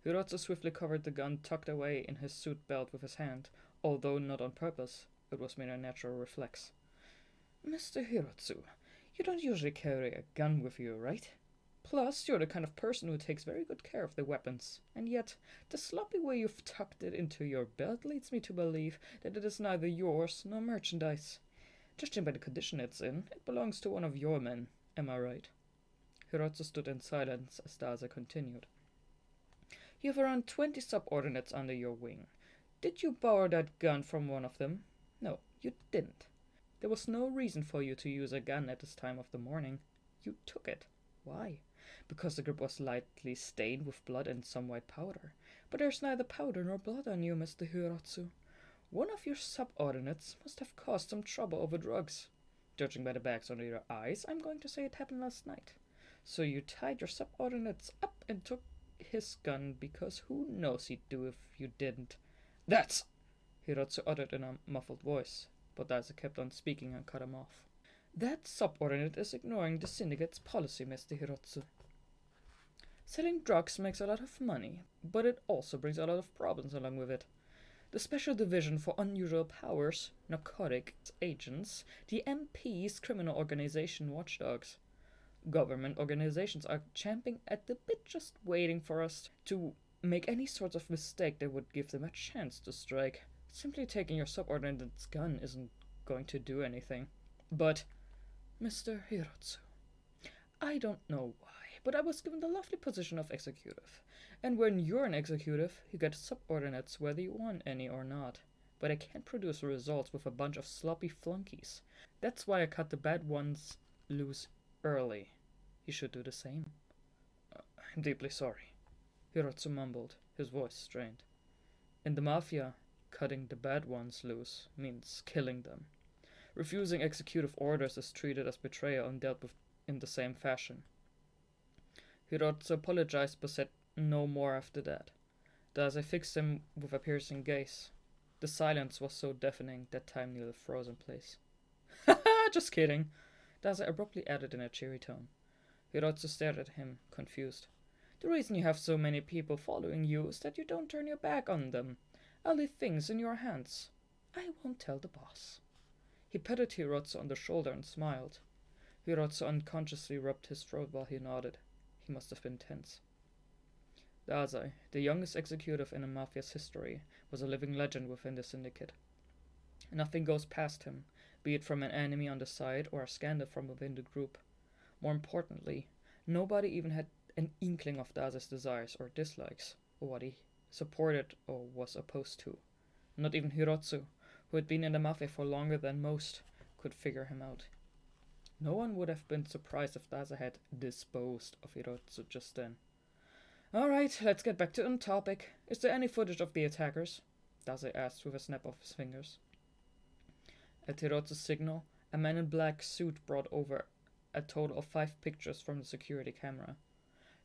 Hirotsu swiftly covered the gun tucked away in his suit belt with his hand, although not on purpose. It was mere natural reflex. Mr. Hirotsu, you don't usually carry a gun with you, right? Plus, you're the kind of person who takes very good care of the weapons, and yet the sloppy way you've tucked it into your belt leads me to believe that it is neither yours nor merchandise. Judging by the condition it's in, it belongs to one of your men, am I right? Hirotsu stood in silence as Daze continued. You have around 20 subordinates under your wing. Did you borrow that gun from one of them? No, you didn't. There was no reason for you to use a gun at this time of the morning. You took it. Why? Because the grip was lightly stained with blood and some white powder. But there's neither powder nor blood on you, Mr. Hirotsu. One of your subordinates must have caused some trouble over drugs. Judging by the bags under your eyes, I'm going to say it happened last night. So you tied your subordinates up and took his gun, because who knows he'd do if you didn't. That's... Hirotsu uttered in a muffled voice, but Daze kept on speaking and cut him off. That subordinate is ignoring the syndicate's policy, Mr. Hirotsu. Selling drugs makes a lot of money, but it also brings a lot of problems along with it. The Special Division for Unusual Powers, Narcotics Agents, the MP's criminal organization watchdogs. Government organizations are champing at the bit, just waiting for us to make any sort of mistake that would give them a chance to strike. Simply taking your subordinate's gun isn't going to do anything. But, Mr. Hirotsu, I don't know why, but I was given the lovely position of executive. And when you're an executive, you get subordinates whether you want any or not. But I can't produce results with a bunch of sloppy flunkies. That's why I cut the bad ones loose early. You should do the same. I'm deeply sorry, Hirotsu mumbled, his voice strained. In the Mafia, cutting the bad ones loose means killing them. Refusing executive orders is treated as betrayal and dealt with in the same fashion. Hirotsu apologized but said no more after that. Daze fixed him with a piercing gaze. The silence was so deafening that time nearly froze in place. Haha, just kidding, Daze abruptly added in a cheery tone. Hirotsu stared at him, confused. The reason you have so many people following you is that you don't turn your back on them. I'll leave things in your hands. I won't tell the boss. He patted Hirotsu on the shoulder and smiled. Hirotsu unconsciously rubbed his throat while he nodded. He must have been tense. Dazai, the youngest executive in the Mafia's history, was a living legend within the syndicate. Nothing goes past him, be it from an enemy on the side or a scandal from within the group. More importantly, nobody even had an inkling of Dazai's desires or dislikes, or what he supported or was opposed to. Not even Hirotsu, who had been in the Mafia for longer than most, could figure him out. No one would have been surprised if Dazai had disposed of Hirotsu just then. Alright, let's get back to the topic. Is there any footage of the attackers? Dazai asked with a snap of his fingers. At Hirotsu's signal, a man in black suit brought over a total of 5 pictures from the security camera.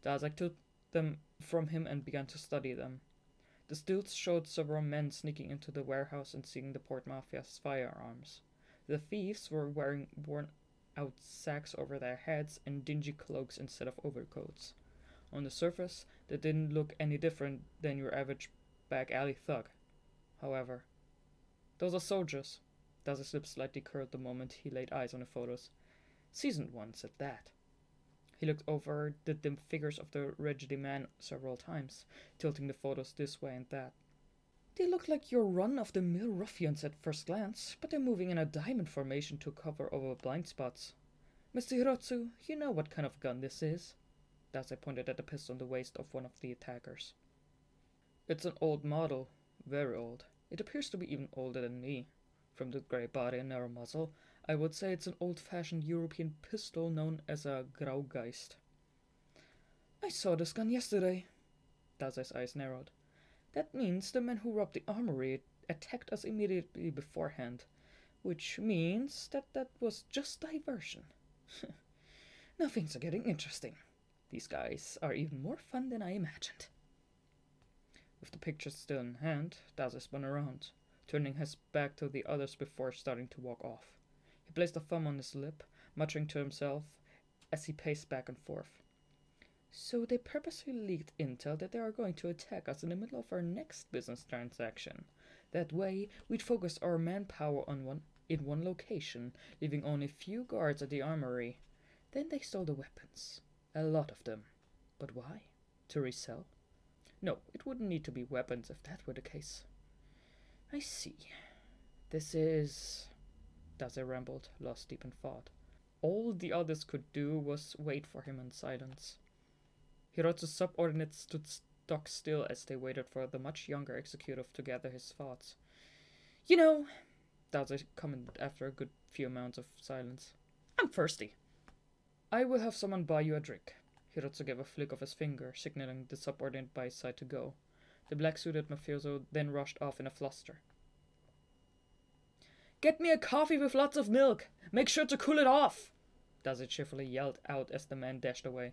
Dazai took them from him and began to study them. The stills showed several men sneaking into the warehouse and seeing the Port Mafia's firearms. The thieves were wearing worn-out sacks over their heads and dingy cloaks instead of overcoats. On the surface, they didn't look any different than your average back alley thug. However, those are soldiers. Dazai's lips slightly curled the moment he laid eyes on the photos. Seasoned ones at that. He looked over the dim figures of the raggedy man several times, tilting the photos this way and that. They look like your run-of-the-mill ruffians at first glance, but they're moving in a diamond formation to cover over blind spots. Mr. Hirotsu, you know what kind of gun this is? Dazai pointed at the pistol on the waist of one of the attackers. It's an old model. Very old. It appears to be even older than me. From the grey body and narrow muzzle, I would say it's an old-fashioned European pistol known as a Graugeist. I saw this gun yesterday. Dazai's eyes narrowed. That means the men who robbed the armory attacked us immediately beforehand, which means that was just diversion. Now things are getting interesting. These guys are even more fun than I imagined. With the pictures still in hand, Dazai spun around, turning his back to the others before starting to walk off. He placed a thumb on his lip, muttering to himself as he paced back and forth. So they purposely leaked intel that they are going to attack us in the middle of our next business transaction. That way, we'd focus our manpower in one location, leaving only few guards at the armory. Then they stole the weapons. A lot of them. But why? To resell? No, it wouldn't need to be weapons if that were the case. I see. This is... Dazai rambled, lost deep in thought. All the others could do was wait for him in silence. Hirotsu's subordinates stood stock still as they waited for the much younger executive to gather his thoughts. You know, Dazai commented after a good few amounts of silence, I'm thirsty. I will have someone buy you a drink. Hirotsu gave a flick of his finger, signaling the subordinate by his side to go. The black-suited mafioso then rushed off in a fluster. Get me a coffee with lots of milk! Make sure to cool it off! Dazai cheerfully yelled out as the man dashed away.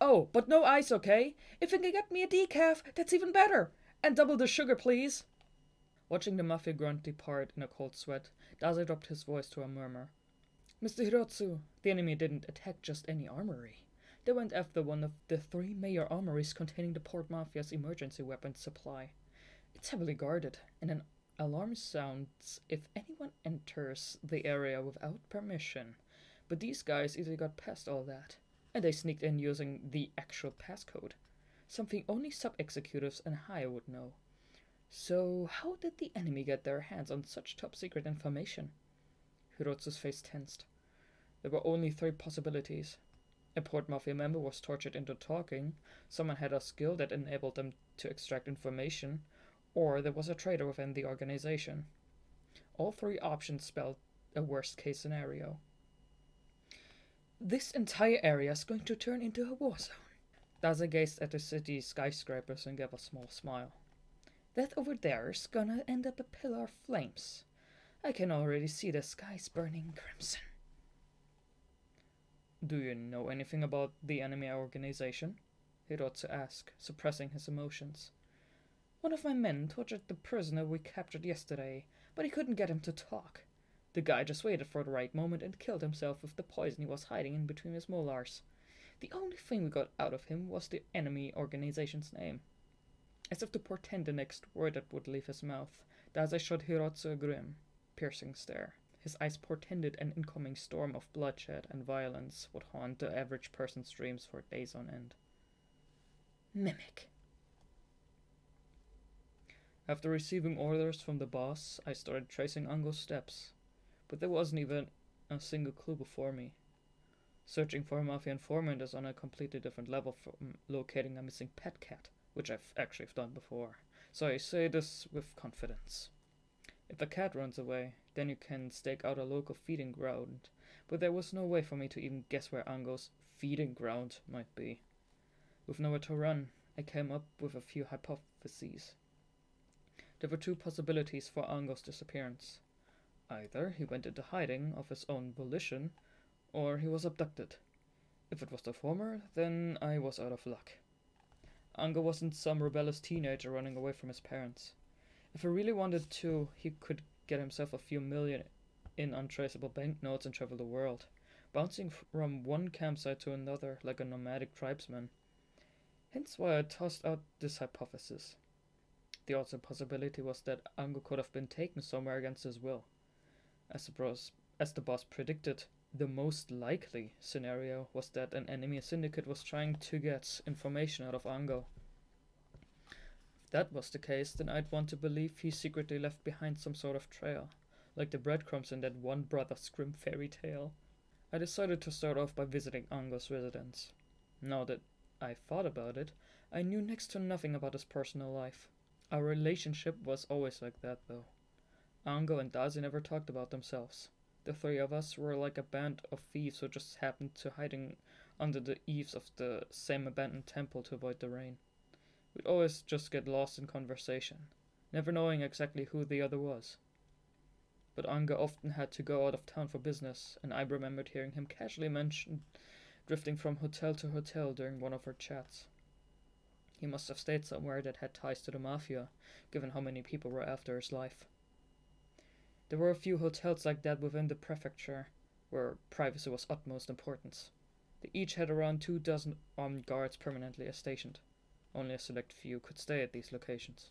Oh, but no ice, okay? If you can get me a decaf, that's even better! And double the sugar, please! Watching the mafia grunt depart in a cold sweat, Dazai dropped his voice to a murmur. Mr. Hirotsu, the enemy didn't attack just any armory. They went after one of the 3 major armories containing the Port Mafia's emergency weapons supply. It's heavily guarded, and an alarm sounds if anyone enters the area without permission. But these guys easily got past all that, and they sneaked in using the actual passcode. Something only sub-executives and higher would know. So how did the enemy get their hands on such top-secret information? Hirotsu's face tensed. There were only 3 possibilities. A Port Mafia member was tortured into talking, someone had a skill that enabled them to extract information, or there was a traitor within the organization. All 3 options spelled a worst-case scenario. This entire area is going to turn into a war zone. Dazai gazed at the city's skyscrapers and gave a small smile. That over there is gonna end up a pillar of flames. I can already see the skies burning crimson. Do you know anything about the enemy organization? Hirotsu asked, suppressing his emotions. One of my men tortured the prisoner we captured yesterday, but he couldn't get him to talk. The guy just waited for the right moment and killed himself with the poison he was hiding in between his molars. The only thing we got out of him was the enemy organization's name. As if to portend the next word that would leave his mouth, Dazai shot Hirotsu a grim, piercing stare. His eyes portended an incoming storm of bloodshed and violence would haunt the average person's dreams for days on end. Mimic. After receiving orders from the boss, I started tracing Ango's steps, but there wasn't even a single clue before me. Searching for a mafia informant is on a completely different level from locating a missing pet cat, which I've actually done before, so I say this with confidence. If a cat runs away, then you can stake out a local feeding ground, but there was no way for me to even guess where Ango's feeding ground might be. With nowhere to run, I came up with a few hypotheses. There were two possibilities for Ango's disappearance. Either he went into hiding of his own volition, or he was abducted. If it was the former, then I was out of luck. Ango wasn't some rebellious teenager running away from his parents. If he really wanted to, he could get himself a few million in untraceable banknotes and travel the world, bouncing from one campsite to another like a nomadic tribesman. Hence why I tossed out this hypothesis. The other possibility was that Ango could have been taken somewhere against his will. As the boss predicted, the most likely scenario was that an enemy syndicate was trying to get information out of Ango. If that was the case, then I'd want to believe he secretly left behind some sort of trail, like the breadcrumbs in that One Brothers Grimm fairy tale. I decided to start off by visiting Ango's residence. Now that I thought about it, I knew next to nothing about his personal life. Our relationship was always like that, though. Ango and Dazai never talked about themselves. The three of us were like a band of thieves who just happened to hiding under the eaves of the same abandoned temple to avoid the rain. We'd always just get lost in conversation, never knowing exactly who the other was. But Ango often had to go out of town for business, and I remembered hearing him casually mention drifting from hotel to hotel during one of our chats. He must have stayed somewhere that had ties to the mafia, given how many people were after his life. There were a few hotels like that within the prefecture, where privacy was utmost importance. They each had around 24 armed guards permanently stationed. Only a select few could stay at these locations.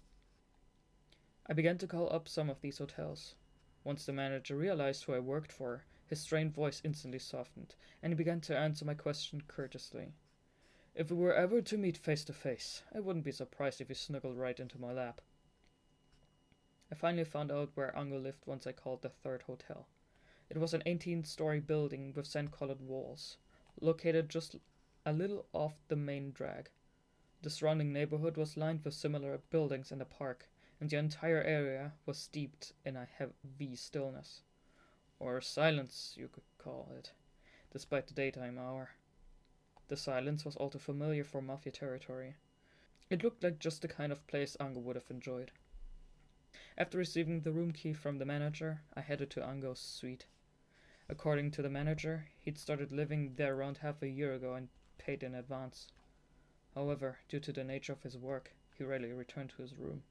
I began to call up some of these hotels. Once the manager realized who I worked for, his strained voice instantly softened, and he began to answer my question courteously. If we were ever to meet face to face, I wouldn't be surprised if he snuggled right into my lap. I finally found out where Ango lived once I called the third hotel. It was an 18-story building with sand-colored walls, located just a little off the main drag. The surrounding neighborhood was lined with similar buildings in the park, and the entire area was steeped in a heavy stillness. Or silence, you could call it, despite the daytime hour. The silence was all too familiar for mafia territory. It looked like just the kind of place Ango would have enjoyed. After receiving the room key from the manager, I headed to Ango's suite. According to the manager, he'd started living there around half a year ago and paid in advance. However, due to the nature of his work, he rarely returned to his room.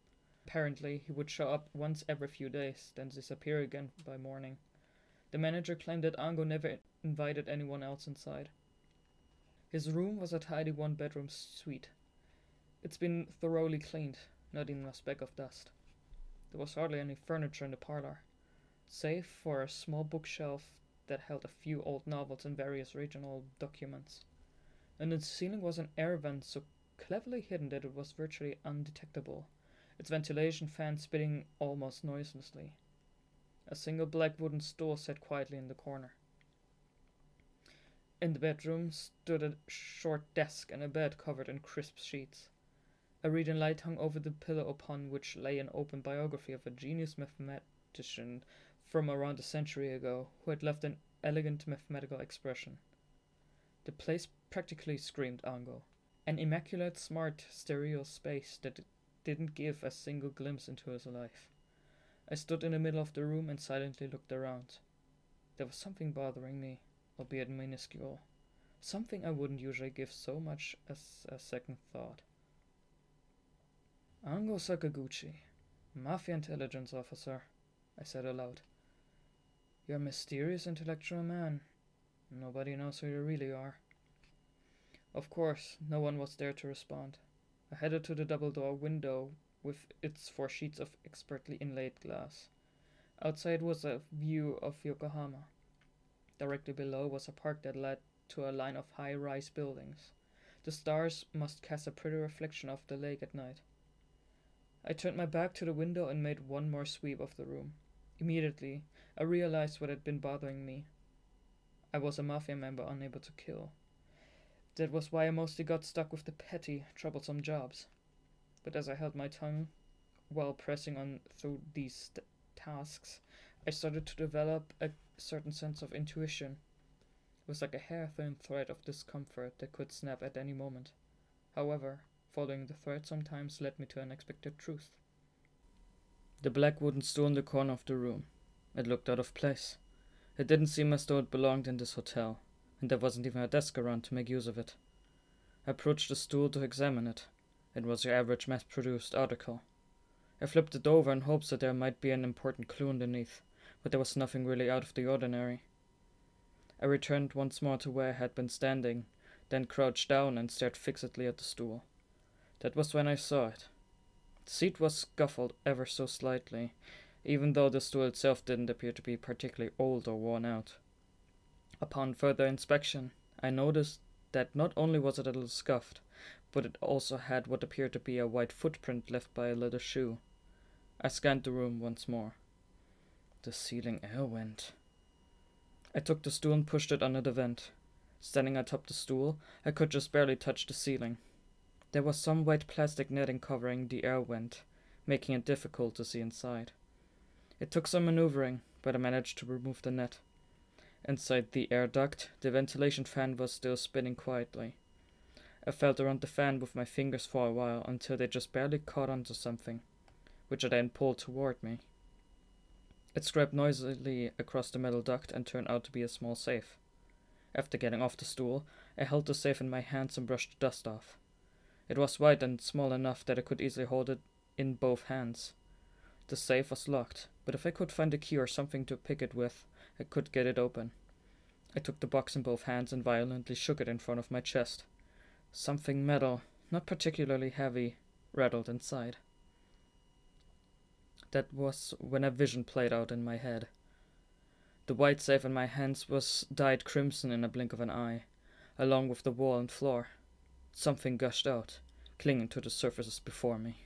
Apparently, he would show up once every few days, then disappear again by morning. The manager claimed that Ango never invited anyone else inside. His room was a tidy one-bedroom suite. It's been thoroughly cleaned, not even a speck of dust. There was hardly any furniture in the parlor, save for a small bookshelf that held a few old novels and various regional documents. And the ceiling was an air vent so cleverly hidden that it was virtually undetectable, its ventilation fan spitting almost noiselessly. A single black wooden stool sat quietly in the corner. In the bedroom stood a short desk and a bed covered in crisp sheets. A reading light hung over the pillow upon which lay an open biography of a genius mathematician from around a century ago who had left an elegant mathematical expression. The place practically screamed Ango, an immaculate smart stereo space that didn't give a single glimpse into his life. I stood in the middle of the room and silently looked around. There was something bothering me, albeit minuscule, something I wouldn't usually give so much as a second thought. Ango Sakaguchi, Mafia Intelligence Officer, I said aloud. You're a mysterious intellectual man. Nobody knows who you really are. Of course, no one was there to respond. I headed to the double-door window with its 4 sheets of expertly inlaid glass. Outside was a view of Yokohama. Directly below was a park that led to a line of high-rise buildings. The stars must cast a pretty reflection of the lake at night. I turned my back to the window and made one more sweep of the room. Immediately, I realized what had been bothering me. I was a mafia member unable to kill. That was why I mostly got stuck with the petty, troublesome jobs. But as I held my tongue while pressing on through these tasks, I started to develop a certain sense of intuition. It was like a hair-thin thread of discomfort that could snap at any moment. However, following the thread sometimes led me to unexpected truth. The black wooden stool in the corner of the room. It looked out of place. It didn't seem as though it belonged in this hotel, and there wasn't even a desk around to make use of it. I approached the stool to examine it. It was your average mass-produced article. I flipped it over in hopes that there might be an important clue underneath, but there was nothing really out of the ordinary. I returned once more to where I had been standing, then crouched down and stared fixedly at the stool. That was when I saw it. The seat was scuffled ever so slightly, even though the stool itself didn't appear to be particularly old or worn out. Upon further inspection, I noticed that not only was it a little scuffed, but it also had what appeared to be a white footprint left by a leather shoe. I scanned the room once more. The ceiling air vent. I took the stool and pushed it under the vent. Standing atop the stool, I could just barely touch the ceiling. There was some white plastic netting covering the air vent, making it difficult to see inside. It took some maneuvering, but I managed to remove the net. Inside the air duct, the ventilation fan was still spinning quietly. I felt around the fan with my fingers for a while until they just barely caught onto something, which I then pulled toward me. It scraped noisily across the metal duct and turned out to be a small safe. After getting off the stool, I held the safe in my hands and brushed the dust off. It was white and small enough that I could easily hold it in both hands. The safe was locked, but if I could find a key or something to pick it with, I could get it open. I took the box in both hands and violently shook it in front of my chest. Something metal, not particularly heavy, rattled inside. That was when a vision played out in my head. The white safe in my hands was dyed crimson in a blink of an eye, along with the wall and floor. Something gushed out, clinging to the surfaces before me.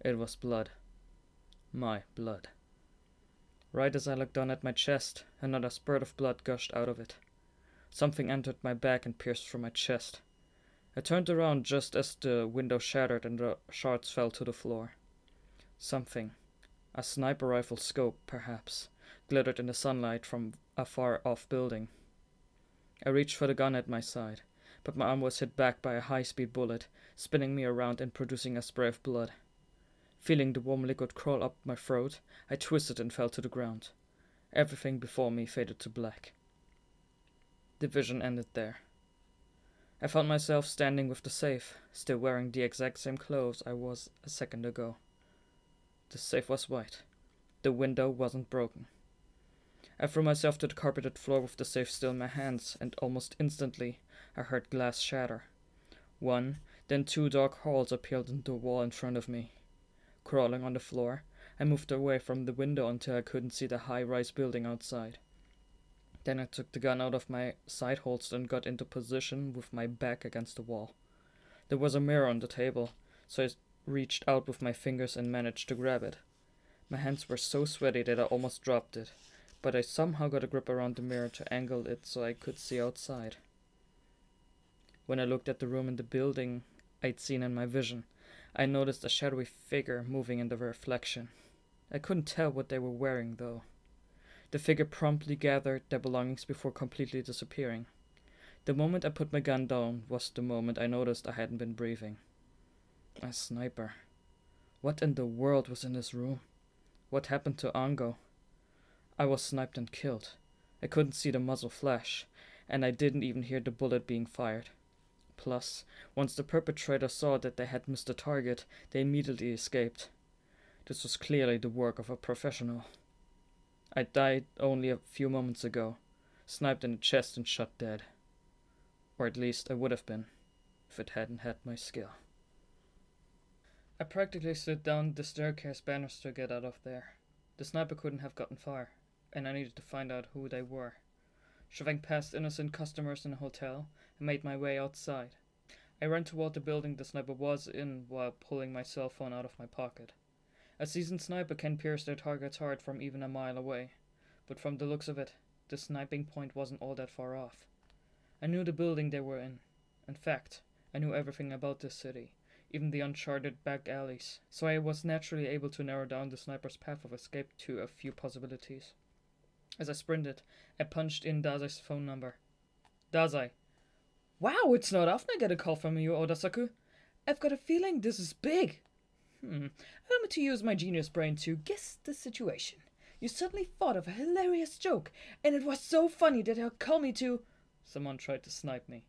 It was blood. My blood. Right as I looked down at my chest, another spurt of blood gushed out of it. Something entered my back and pierced through my chest. I turned around just as the window shattered and the shards fell to the floor. Something, a sniper rifle scope perhaps, glittered in the sunlight from a far-off building. I reached for the gun at my side, but my arm was hit back by a high-speed bullet, spinning me around and producing a spray of blood. Feeling the warm liquid crawl up my throat, I twisted and fell to the ground. Everything before me faded to black. The vision ended there. I found myself standing with the safe, still wearing the exact same clothes I was a second ago. The safe was white. The window wasn't broken. I threw myself to the carpeted floor with the safe still in my hands, and almost instantly I heard glass shatter. One, then two dark holes appeared in the wall in front of me. Crawling on the floor, I moved away from the window until I couldn't see the high-rise building outside. Then I took the gun out of my side holster and got into position with my back against the wall. There was a mirror on the table, so I reached out with my fingers and managed to grab it. My hands were so sweaty that I almost dropped it, but I somehow got a grip around the mirror to angle it so I could see outside. When I looked at the room in the building I'd seen in my vision, I noticed a shadowy figure moving in the reflection. I couldn't tell what they were wearing, though. The figure promptly gathered their belongings before completely disappearing. The moment I put my gun down was the moment I noticed I hadn't been breathing. A sniper. What in the world was in this room? What happened to Ango? I was sniped and killed. I couldn't see the muzzle flash, and I didn't even hear the bullet being fired. Plus, once the perpetrator saw that they had missed the target, they immediately escaped. This was clearly the work of a professional. I died only a few moments ago, sniped in the chest and shot dead. Or at least I would have been, if it hadn't had my skill. I practically slid down the staircase banister to get out of there. The sniper couldn't have gotten far, and I needed to find out who they were. Shoving past innocent customers in a hotel, I made my way outside. I ran toward the building the sniper was in while pulling my cell phone out of my pocket. A seasoned sniper can pierce their target's heart from even a mile away, but from the looks of it, the sniping point wasn't all that far off. I knew the building they were in. In fact, I knew everything about this city, even the uncharted back alleys, so I was naturally able to narrow down the sniper's path of escape to a few possibilities. As I sprinted, I punched in Dazai's phone number. Dazai. Wow, it's not often I get a call from you, Oda-saku. I've got a feeling this is big. Allow me to use my genius brain to guess the situation. You suddenly thought of a hilarious joke, and it was so funny that it'll call me to... Someone tried to snipe me.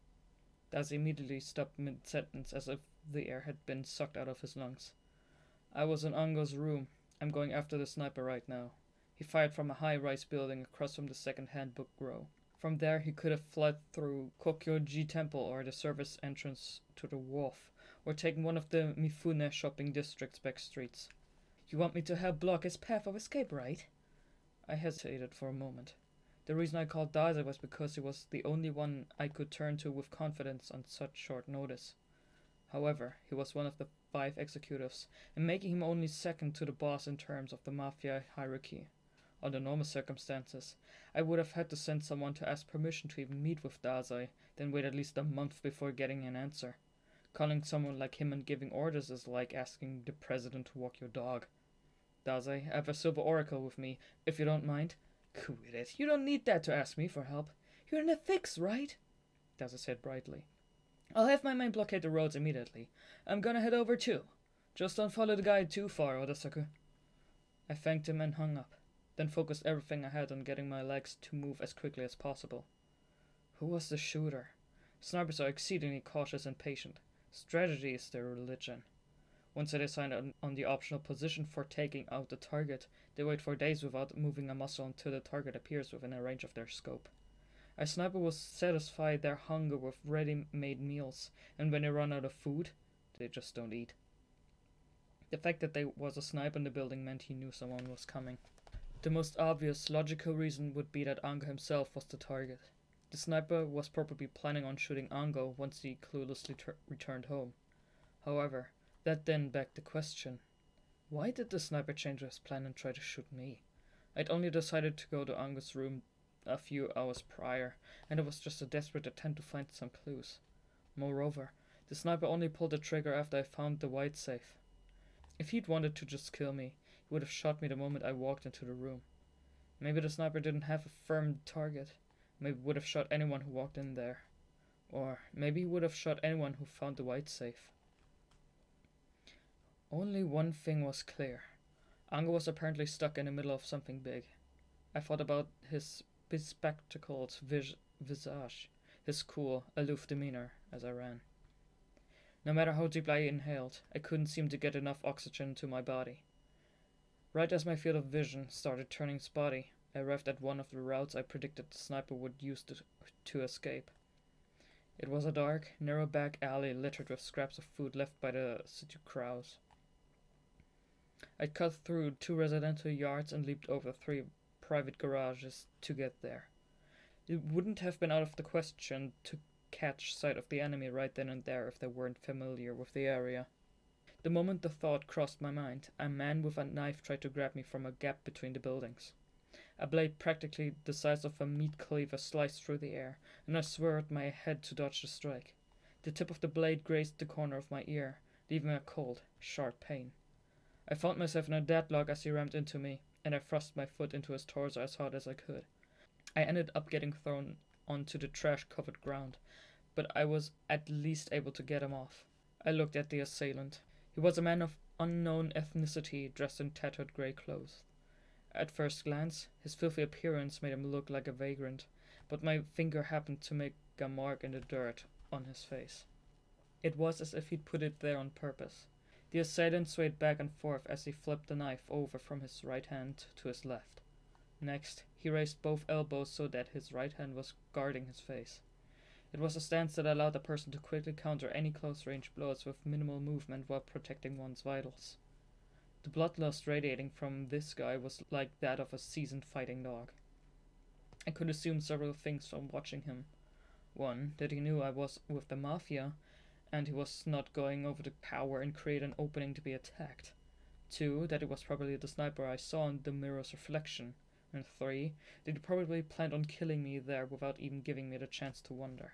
Dazai immediately stopped mid-sentence as if the air had been sucked out of his lungs. I was in Ango's room. I'm going after the sniper right now. He fired from a high-rise building across from the second-hand book row. From there, he could have fled through Kokyoji Temple or the service entrance to the wharf, or taken one of the Mifune shopping district's back streets. You want me to help block his path of escape, right? I hesitated for a moment. The reason I called Dazai was because he was the only one I could turn to with confidence on such short notice. However, he was one of the 5 executives, and making him only second to the boss in terms of the mafia hierarchy. Under normal circumstances, I would have had to send someone to ask permission to even meet with Dazai, then wait at least a month before getting an answer. Calling someone like him and giving orders is like asking the president to walk your dog. Dazai, I have a silver oracle with me, if you don't mind. Quit it, you don't need that to ask me for help. You're in a fix, right? Dazai said brightly. I'll have my men blockade the roads immediately. I'm gonna head over too. Just don't follow the guy too far, Oda-saku. I thanked him and hung up, then focused everything I had on getting my legs to move as quickly as possible. Who was the shooter? Snipers are exceedingly cautious and patient. Strategy is their religion. Once they decide on the optional position for taking out the target, they wait for days without moving a muscle until the target appears within a range of their scope. A sniper will satisfy their hunger with ready-made meals, and when they run out of food, they just don't eat. The fact that there was a sniper in the building meant he knew someone was coming. The most obvious, logical reason would be that Ango himself was the target. The sniper was probably planning on shooting Ango once he cluelessly returned home. However, that then begged the question, why did the sniper change his plan and try to shoot me? I'd only decided to go to Ango's room a few hours prior, and it was just a desperate attempt to find some clues. Moreover, the sniper only pulled the trigger after I found the white safe. If he'd wanted to just kill me, he would have shot me the moment I walked into the room. Maybe the sniper didn't have a firm target. Maybe he would have shot anyone who walked in there. Or maybe he would have shot anyone who found the white safe. Only one thing was clear. Ango was apparently stuck in the middle of something big. I thought about his bespectacled visage, his cool, aloof demeanor as I ran. No matter how deeply I inhaled, I couldn't seem to get enough oxygen to my body. Right as my field of vision started turning spotty, I arrived at one of the routes I predicted the sniper would use to escape. It was a dark, narrow back alley littered with scraps of food left by the city crows. I cut through 2 residential yards and leaped over 3 private garages to get there. It wouldn't have been out of the question to catch sight of the enemy right then and there if they weren't familiar with the area. The moment the thought crossed my mind, a man with a knife tried to grab me from a gap between the buildings. A blade practically the size of a meat cleaver sliced through the air, and I swerved my head to dodge the strike. The tip of the blade grazed the corner of my ear, leaving a cold, sharp pain. I found myself in a deadlock as he rammed into me, and I thrust my foot into his torso as hard as I could. I ended up getting thrown onto the trash-covered ground, but I was at least able to get him off. I looked at the assailant. He was a man of unknown ethnicity, dressed in tattered grey clothes. At first glance, his filthy appearance made him look like a vagrant, but my finger happened to make a mark in the dirt on his face. It was as if he'd put it there on purpose. The assailant swayed back and forth as he flipped the knife over from his right hand to his left. Next, he raised both elbows so that his right hand was guarding his face. It was a stance that allowed a person to quickly counter any close-range blows with minimal movement while protecting one's vitals. The bloodlust radiating from this guy was like that of a seasoned fighting dog. I could assume several things from watching him. One, that he knew I was with the Mafia, and he was not going over the tower and create an opening to be attacked. 2, that it was probably the sniper I saw in the mirror's reflection. And 3, that he probably planned on killing me there without even giving me the chance to wonder.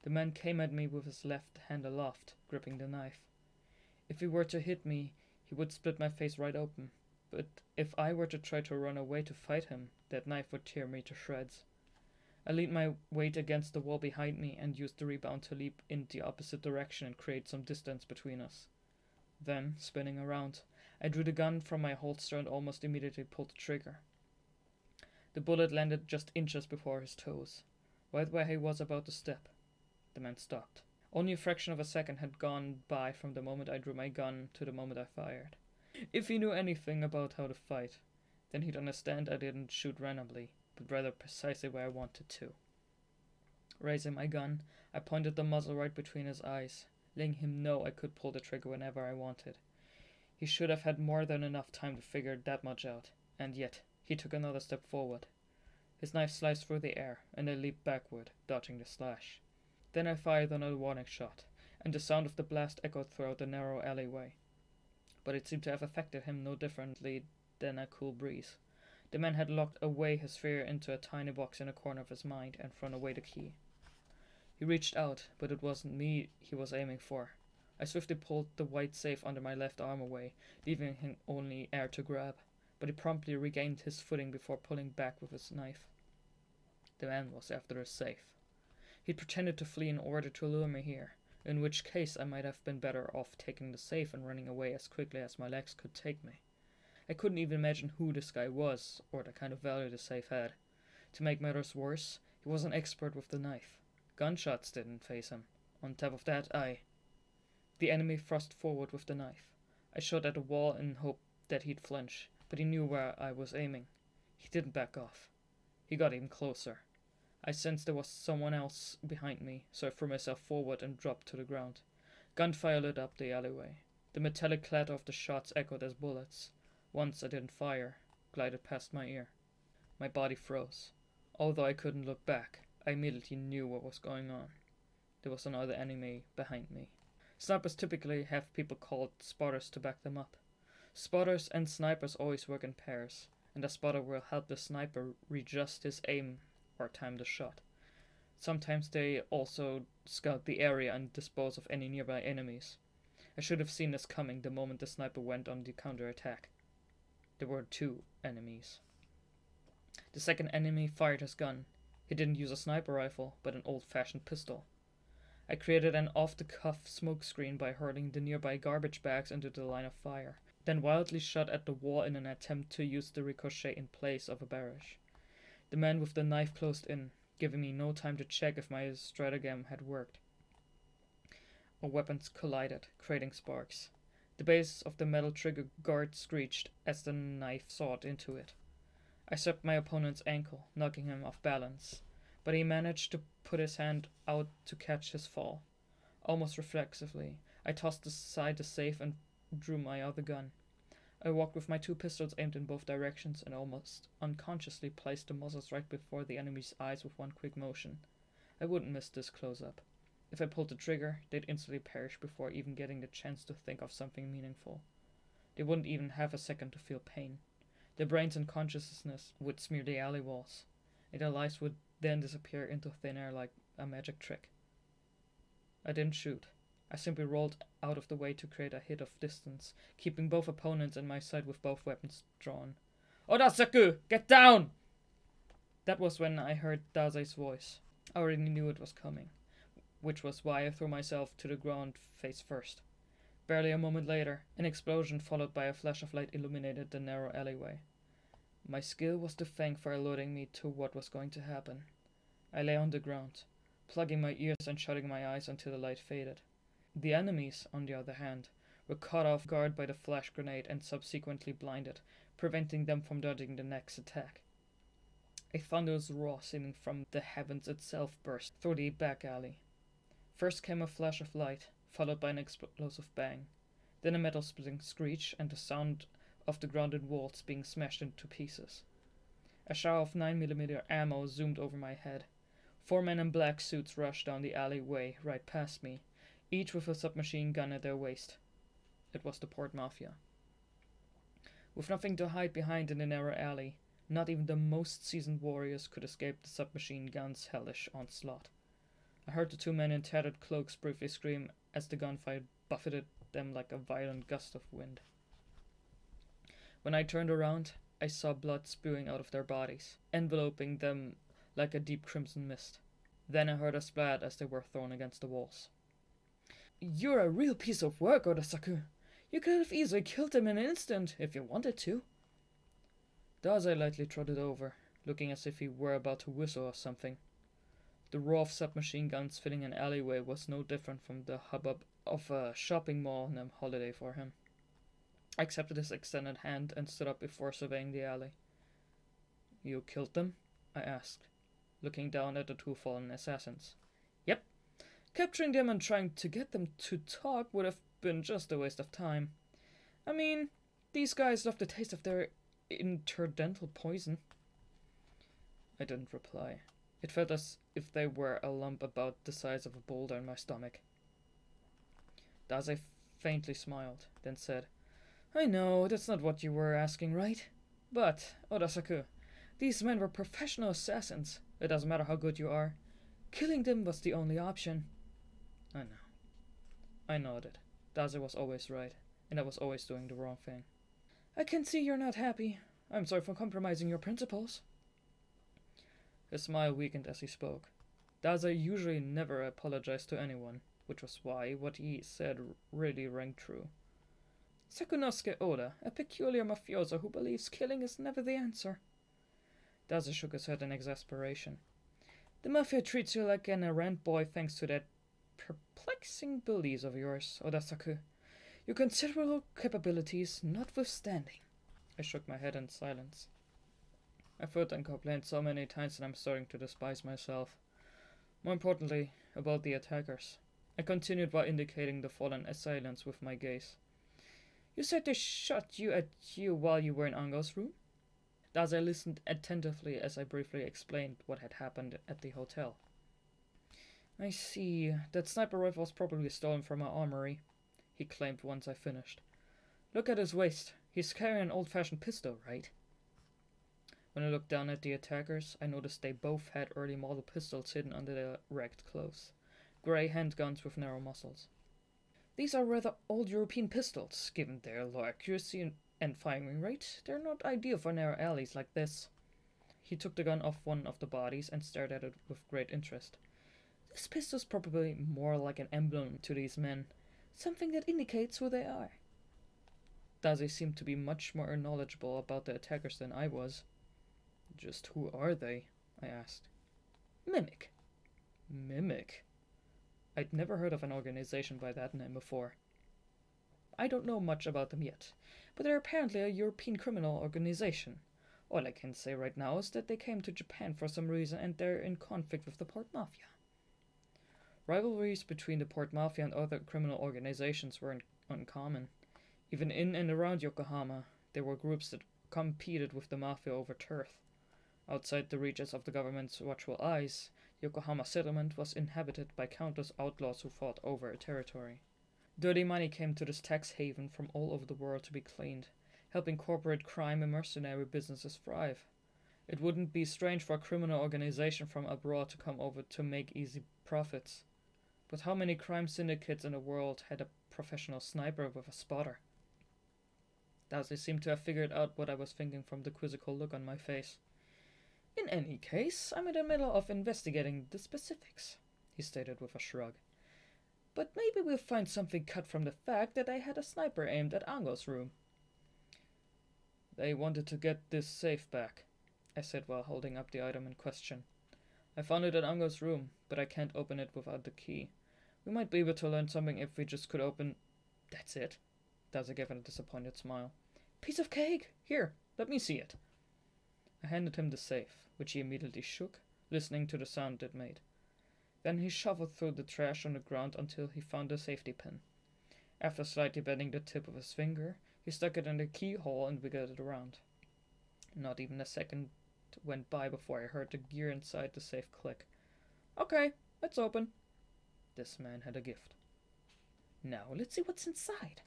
The man came at me with his left hand aloft, gripping the knife. If he were to hit me, he would split my face right open. But if I were to try to run away to fight him, that knife would tear me to shreds. I leaned my weight against the wall behind me and used the rebound to leap in the opposite direction and create some distance between us. Then, spinning around, I drew the gun from my holster and almost immediately pulled the trigger. The bullet landed just inches before his toes, right where he was about to step. The man stopped. Only a fraction of a second had gone by from the moment I drew my gun to the moment I fired. If he knew anything about how to fight, then he'd understand I didn't shoot randomly, but rather precisely where I wanted to. Raising my gun, I pointed the muzzle right between his eyes, letting him know I could pull the trigger whenever I wanted. He should have had more than enough time to figure that much out, and yet he took another step forward. His knife sliced through the air, and I leaped backward, dodging the slash. Then I fired another warning shot, and the sound of the blast echoed throughout the narrow alleyway. But it seemed to have affected him no differently than a cool breeze. The man had locked away his fear into a tiny box in a corner of his mind and thrown away the key. He reached out, but it wasn't me he was aiming for. I swiftly pulled the white safe under my left arm away, leaving him only air to grab, but he promptly regained his footing before pulling back with his knife. The man was after the safe. He'd pretended to flee in order to lure me here, in which case I might have been better off taking the safe and running away as quickly as my legs could take me. I couldn't even imagine who this guy was, or the kind of value the safe had. To make matters worse, he was an expert with the knife. Gunshots didn't faze him. On top of that, The enemy thrust forward with the knife. I shot at the wall in hope that he'd flinch, but he knew where I was aiming. He didn't back off. He got even closer. I sensed there was someone else behind me, so I threw myself forward and dropped to the ground. Gunfire lit up the alleyway. The metallic clatter of the shots echoed as bullets. Once I didn't fire, glided past my ear. My body froze. Although I couldn't look back, I immediately knew what was going on. There was another enemy behind me. Snipers typically have people called spotters to back them up. Spotters and snipers always work in pairs, and the spotter will help the sniper readjust his aim or time the shot. Sometimes they also scout the area and dispose of any nearby enemies. I should have seen this coming the moment the sniper went on the counterattack. There were 2 enemies. The second enemy fired his gun. He didn't use a sniper rifle, but an old-fashioned pistol. I created an off-the-cuff smoke screen by hurling the nearby garbage bags into the line of fire, then wildly shot at the wall in an attempt to use the ricochet in place of a barrage. The man with the knife closed in, giving me no time to check if my stratagem had worked. Our weapons collided, creating sparks. The base of the metal trigger guard screeched as the knife sawed into it. I swept my opponent's ankle, knocking him off balance, but he managed to put his hand out to catch his fall. Almost reflexively, I tossed aside the safe and drew my other gun. I walked with my 2 pistols aimed in both directions and almost unconsciously placed the muzzles right before the enemy's eyes with one quick motion. I wouldn't miss this close-up. If I pulled the trigger, they'd instantly perish before even getting the chance to think of something meaningful. They wouldn't even have a second to feel pain. Their brains and consciousness would smear the alley walls, and their lives would then disappear into thin air like a magic trick. I didn't shoot. I simply rolled out of the way to create a hit of distance, keeping both opponents in my sight with both weapons drawn. "Oda-saku, get down!" That was when I heard Dazai's voice. I already knew it was coming, which was why I threw myself to the ground face first. Barely a moment later, an explosion followed by a flash of light illuminated the narrow alleyway. My skill was to thank for alerting me to what was going to happen. I lay on the ground, plugging my ears and shutting my eyes until the light faded. The enemies, on the other hand, were caught off guard by the flash grenade and subsequently blinded, preventing them from dodging the next attack. A thunderous roar seeming from the heavens itself burst through the back alley. First came a flash of light, followed by an explosive bang. Then a metal-splitting screech and the sound of the grounded walls being smashed into pieces. A shower of 9mm ammo zoomed over my head. 4 men in black suits rushed down the alleyway right past me, each with a submachine gun at their waist. It was the Port Mafia. With nothing to hide behind in the narrow alley, not even the most seasoned warriors could escape the submachine gun's hellish onslaught. I heard the 2 men in tattered cloaks briefly scream as the gunfire buffeted them like a violent gust of wind. When I turned around, I saw blood spewing out of their bodies, enveloping them like a deep crimson mist. Then I heard a splat as they were thrown against the walls. "You're a real piece of work, Oda-saku. You could have easily killed them in an instant, if you wanted to." Dazai lightly trotted over, looking as if he were about to whistle or something. The roar of submachine guns filling an alleyway was no different from the hubbub of a shopping mall on a holiday for him. I accepted his extended hand and stood up before surveying the alley. "You killed them?" I asked, looking down at the 2 fallen assassins. "Yep. Capturing them and trying to get them to talk would have been just a waste of time. I mean, these guys love the taste of their interdental poison." I didn't reply. It felt as if they were a lump about the size of a boulder in my stomach. Dazai faintly smiled, then said, "I know, that's not what you were asking, right? But, Oda-saku, these men were professional assassins. It doesn't matter how good you are. Killing them was the only option." "I know." I nodded. Dazai was always right, and I was always doing the wrong thing. "I can see you're not happy. I'm sorry for compromising your principles." His smile weakened as he spoke. Dazai usually never apologized to anyone, which was why what he said really rang true. Sakunosuke Oda, a peculiar mafioso who believes killing is never the answer. Dazai shook his head in exasperation. "The mafia treats you like an errant boy thanks to that perplexing beliefs of yours, Oda-saku. Your considerable capabilities notwithstanding." I shook my head in silence. I've heard and complained so many times that I'm starting to despise myself. More importantly, about the attackers. I continued while indicating the fallen assailants with my gaze. "You said they shot you at you while you were in Ango's room?" Dazai listened attentively as I briefly explained what had happened at the hotel. "I see. That sniper rifle was probably stolen from our armory," he claimed once I finished. "Look at his waist. He's carrying an old-fashioned pistol, right?" When I looked down at the attackers, I noticed they both had early model pistols hidden under their ragged clothes. Grey handguns with narrow muzzles. "These are rather old European pistols. Given their low accuracy and firing rate, they're not ideal for narrow alleys like this." He took the gun off one of the bodies and stared at it with great interest. "This pistol's probably more like an emblem to these men, something that indicates who they are." Dazai seemed to be much more knowledgeable about the attackers than I was. "Just who are they?" I asked. "Mimic." "Mimic?" I'd never heard of an organization by that name before. "I don't know much about them yet, but they're apparently a European criminal organization. All I can say right now is that they came to Japan for some reason and they're in conflict with the Port Mafia." Rivalries between the Port Mafia and other criminal organizations were uncommon. Even in and around Yokohama, there were groups that competed with the Mafia over turf. Outside the reaches of the government's watchful eyes, Yokohama settlement was inhabited by countless outlaws who fought over a territory. Dirty money came to this tax haven from all over the world to be cleaned, helping corporate crime and mercenary businesses thrive. It wouldn't be strange for a criminal organization from abroad to come over to make easy profits. But how many crime syndicates in the world had a professional sniper with a spotter? Dazai seemed to have figured out what I was thinking from the quizzical look on my face. "In any case, I'm in the middle of investigating the specifics," he stated with a shrug. "But maybe we'll find something cut from the fact that I had a sniper aimed at Ango's room." "They wanted to get this safe back," I said while holding up the item in question. "I found it at Ango's room, but I can't open it without the key. We might be able to learn something if we just could open—" "That's it?" Dazai gave a disappointed smile. "Piece of cake! Here, let me see it." I handed him the safe, which he immediately shook, listening to the sound it made. Then he shuffled through the trash on the ground until he found a safety pin. After slightly bending the tip of his finger, he stuck it in the keyhole and wiggled it around. Not even a second went by before I heard the gear inside the safe click. Okay, it's open. This man had a gift. Now let's see what's inside.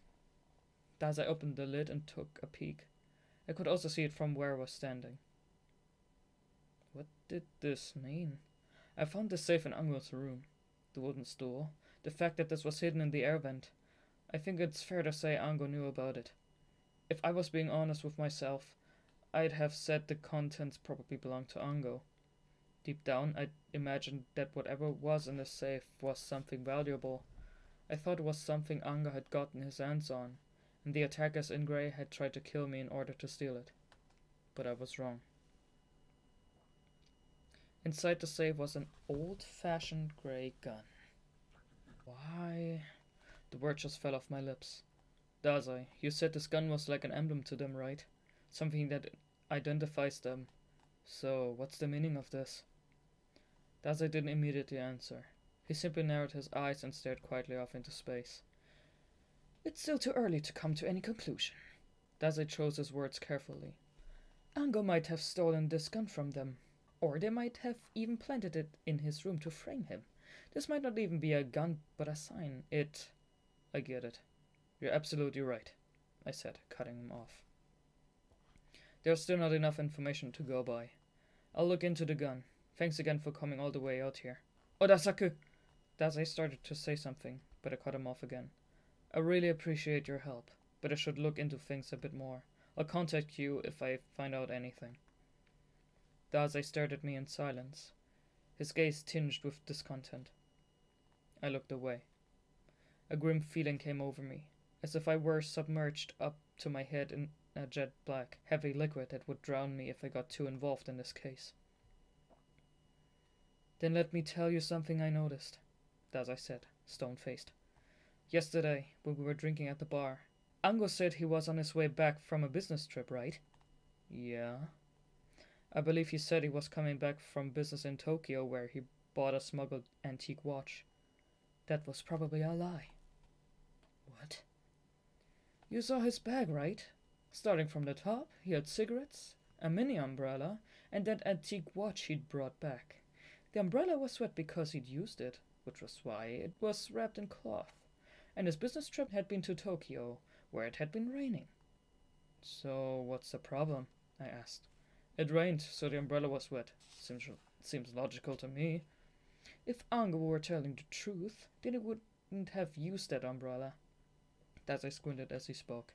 As I opened the lid and took a peek, I could also see it from where I was standing. What did this mean? I found the safe in Ango's room. The wooden stool, the fact that this was hidden in the air vent. I think it's fair to say Ango knew about it. If I was being honest with myself, I'd have said the contents probably belonged to Ango. Deep down, I imagined that whatever was in the safe was something valuable. I thought it was something Ango had gotten his hands on, and the attackers in grey had tried to kill me in order to steal it. But I was wrong. Inside the safe was an old-fashioned grey gun. Why? The word just fell off my lips. Dazai, you said this gun was like an emblem to them, right? Something that identifies them. So, what's the meaning of this? Dazai didn't immediately answer. He simply narrowed his eyes and stared quietly off into space. It's still too early to come to any conclusion. Dazai chose his words carefully. Ango might have stolen this gun from them, or they might have even planted it in his room to frame him. This might not even be a gun, but a sign. I get it. You're absolutely right, I said, cutting him off. There's still not enough information to go by. I'll look into the gun. Thanks again for coming all the way out here. Oda-saku! Dazai started to say something, but I cut him off again. I really appreciate your help, but I should look into things a bit more. I'll contact you if I find out anything. Dazai stared at me in silence, his gaze tinged with discontent. I looked away. A grim feeling came over me, as if I were submerged up to my head in a jet black, heavy liquid that would drown me if I got too involved in this case. Then let me tell you something I noticed, Dazai said, stone-faced. Yesterday, when we were drinking at the bar, Ango said he was on his way back from a business trip, right? Yeah. I believe he said he was coming back from business in Tokyo where he bought a smuggled antique watch. That was probably a lie. What? You saw his bag, right? Starting from the top, he had cigarettes, a mini umbrella, and that antique watch he'd brought back. The umbrella was wet because he'd used it, which was why it was wrapped in cloth. And his business trip had been to Tokyo, where it had been raining. So, what's the problem? I asked. It rained, so the umbrella was wet. Seems logical to me. If Ango were telling the truth, then he wouldn't have used that umbrella. Dazai squinted as he spoke.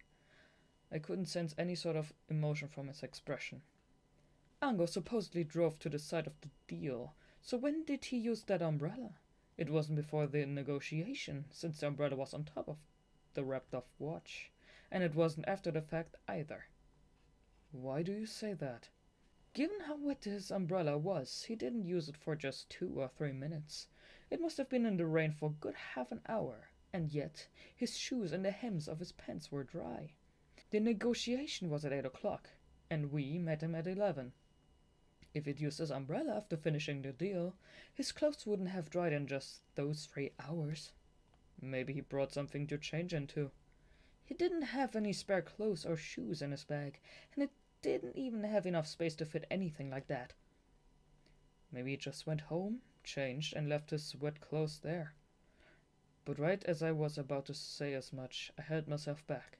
I couldn't sense any sort of emotion from his expression. Ango supposedly drove to the site of the deal, so when did he use that umbrella? It wasn't before the negotiation, since the umbrella was on top of the wrapped-off watch, and it wasn't after the fact either. Why do you say that? Given how wet his umbrella was, he didn't use it for just 2 or 3 minutes. It must have been in the rain for a good half an hour, and yet his shoes and the hems of his pants were dry. The negotiation was at 8 o'clock, and we met him at 11. If he'd used his umbrella after finishing the deal, his clothes wouldn't have dried in just those 3 hours. Maybe he brought something to change into. He didn't have any spare clothes or shoes in his bag, and it didn't even have enough space to fit anything like that. Maybe he just went home, changed, and left his wet clothes there. But right as I was about to say as much, I held myself back.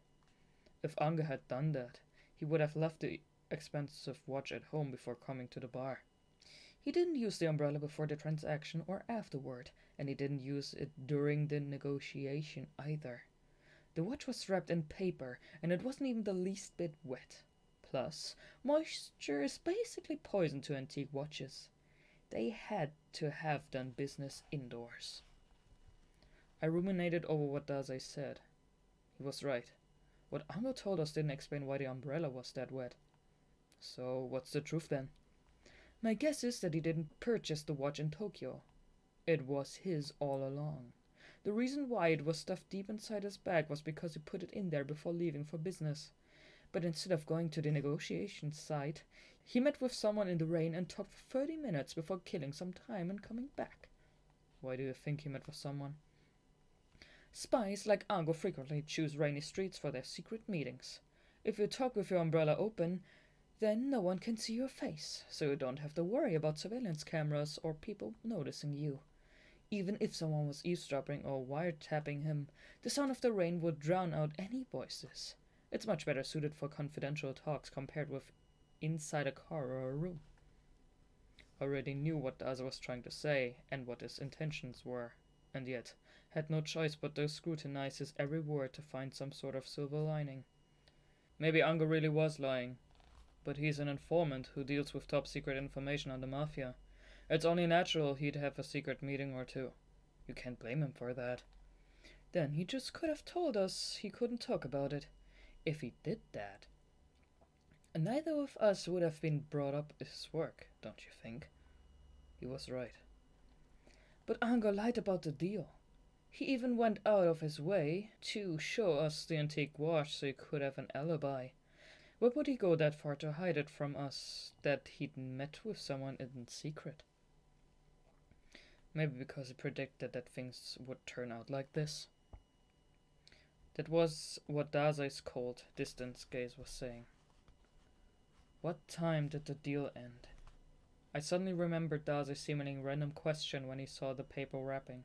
If Ango had done that, he would have left the expensive watch at home before coming to the bar. He didn't use the umbrella before the transaction or afterward, and he didn't use it during the negotiation either. The watch was wrapped in paper, and it wasn't even the least bit wet. Plus, moisture is basically poison to antique watches. They had to have done business indoors. I ruminated over what Dazai said. He was right. What Ango told us didn't explain why the umbrella was that wet. So, what's the truth then? My guess is that he didn't purchase the watch in Tokyo. It was his all along. The reason why it was stuffed deep inside his bag was because he put it in there before leaving for business. But instead of going to the negotiation site, he met with someone in the rain and talked for 30 minutes before killing some time and coming back. Why do you think he met with someone? Spies like Ango frequently choose rainy streets for their secret meetings. If you talk with your umbrella open, then no one can see your face, so you don't have to worry about surveillance cameras or people noticing you. Even if someone was eavesdropping or wiretapping him, the sound of the rain would drown out any voices. It's much better suited for confidential talks compared with inside a car or a room. I already knew what Dazai was trying to say and what his intentions were, and yet had no choice but to scrutinize his every word to find some sort of silver lining. Maybe Ango really was lying, but he's an informant who deals with top secret information on the Mafia. It's only natural he'd have a secret meeting or two. You can't blame him for that. Then he just could have told us he couldn't talk about it. If he did that, neither of us would have been brought up his work, don't you think? He was right. But Ango lied about the deal. He even went out of his way to show us the antique watch so he could have an alibi. Why would he go that far to hide it from us, that he'd met with someone in secret? Maybe because he predicted that things would turn out like this. That was what Dazai's cold, distant gaze was saying. What time did the deal end? I suddenly remembered Dazai's seemingly random question when he saw the paper wrapping.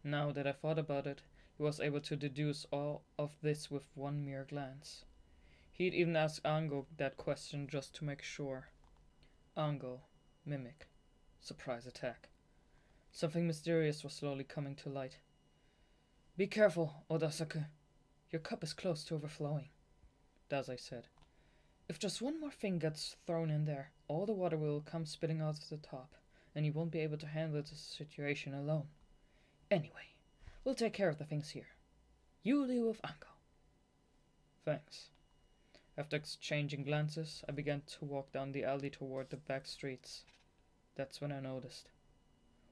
Now that I thought about it, he was able to deduce all of this with one mere glance. He'd even asked Ango that question just to make sure. Ango, mimic, surprise attack. Something mysterious was slowly coming to light. Be careful, Odasaku. Your cup is close to overflowing, Dazai said. If just one more thing gets thrown in there, all the water will come spitting out of the top, and you won't be able to handle the situation alone. Anyway, we'll take care of the things here. You deal with Ango. Thanks. After exchanging glances, I began to walk down the alley toward the back streets. That's when I noticed.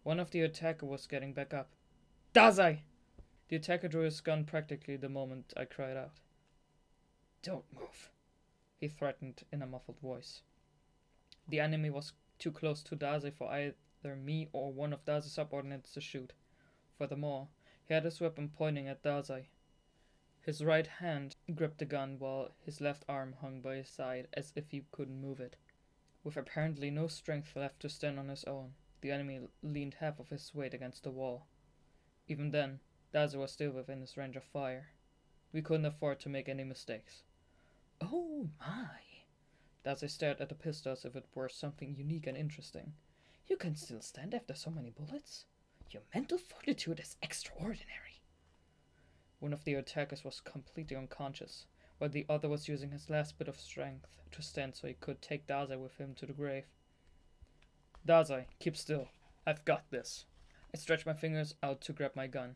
One of the attackers was getting back up. Dazai! The attacker drew his gun practically the moment I cried out. Don't move, he threatened in a muffled voice. The enemy was too close to Dazai for either me or one of Dazai's subordinates to shoot. Furthermore, he had his weapon pointing at Dazai. His right hand gripped the gun while his left arm hung by his side as if he couldn't move it. With apparently no strength left to stand on his own, the enemy leaned half of his weight against the wall. Even then, Dazai was still within his range of fire. We couldn't afford to make any mistakes. Oh my! Dazai stared at the pistol as if it were something unique and interesting. You can still stand after so many bullets? Your mental fortitude is extraordinary. One of the attackers was completely unconscious, while the other was using his last bit of strength to stand so he could take Dazai with him to the grave. Dazai, keep still. I've got this. I stretched my fingers out to grab my gun.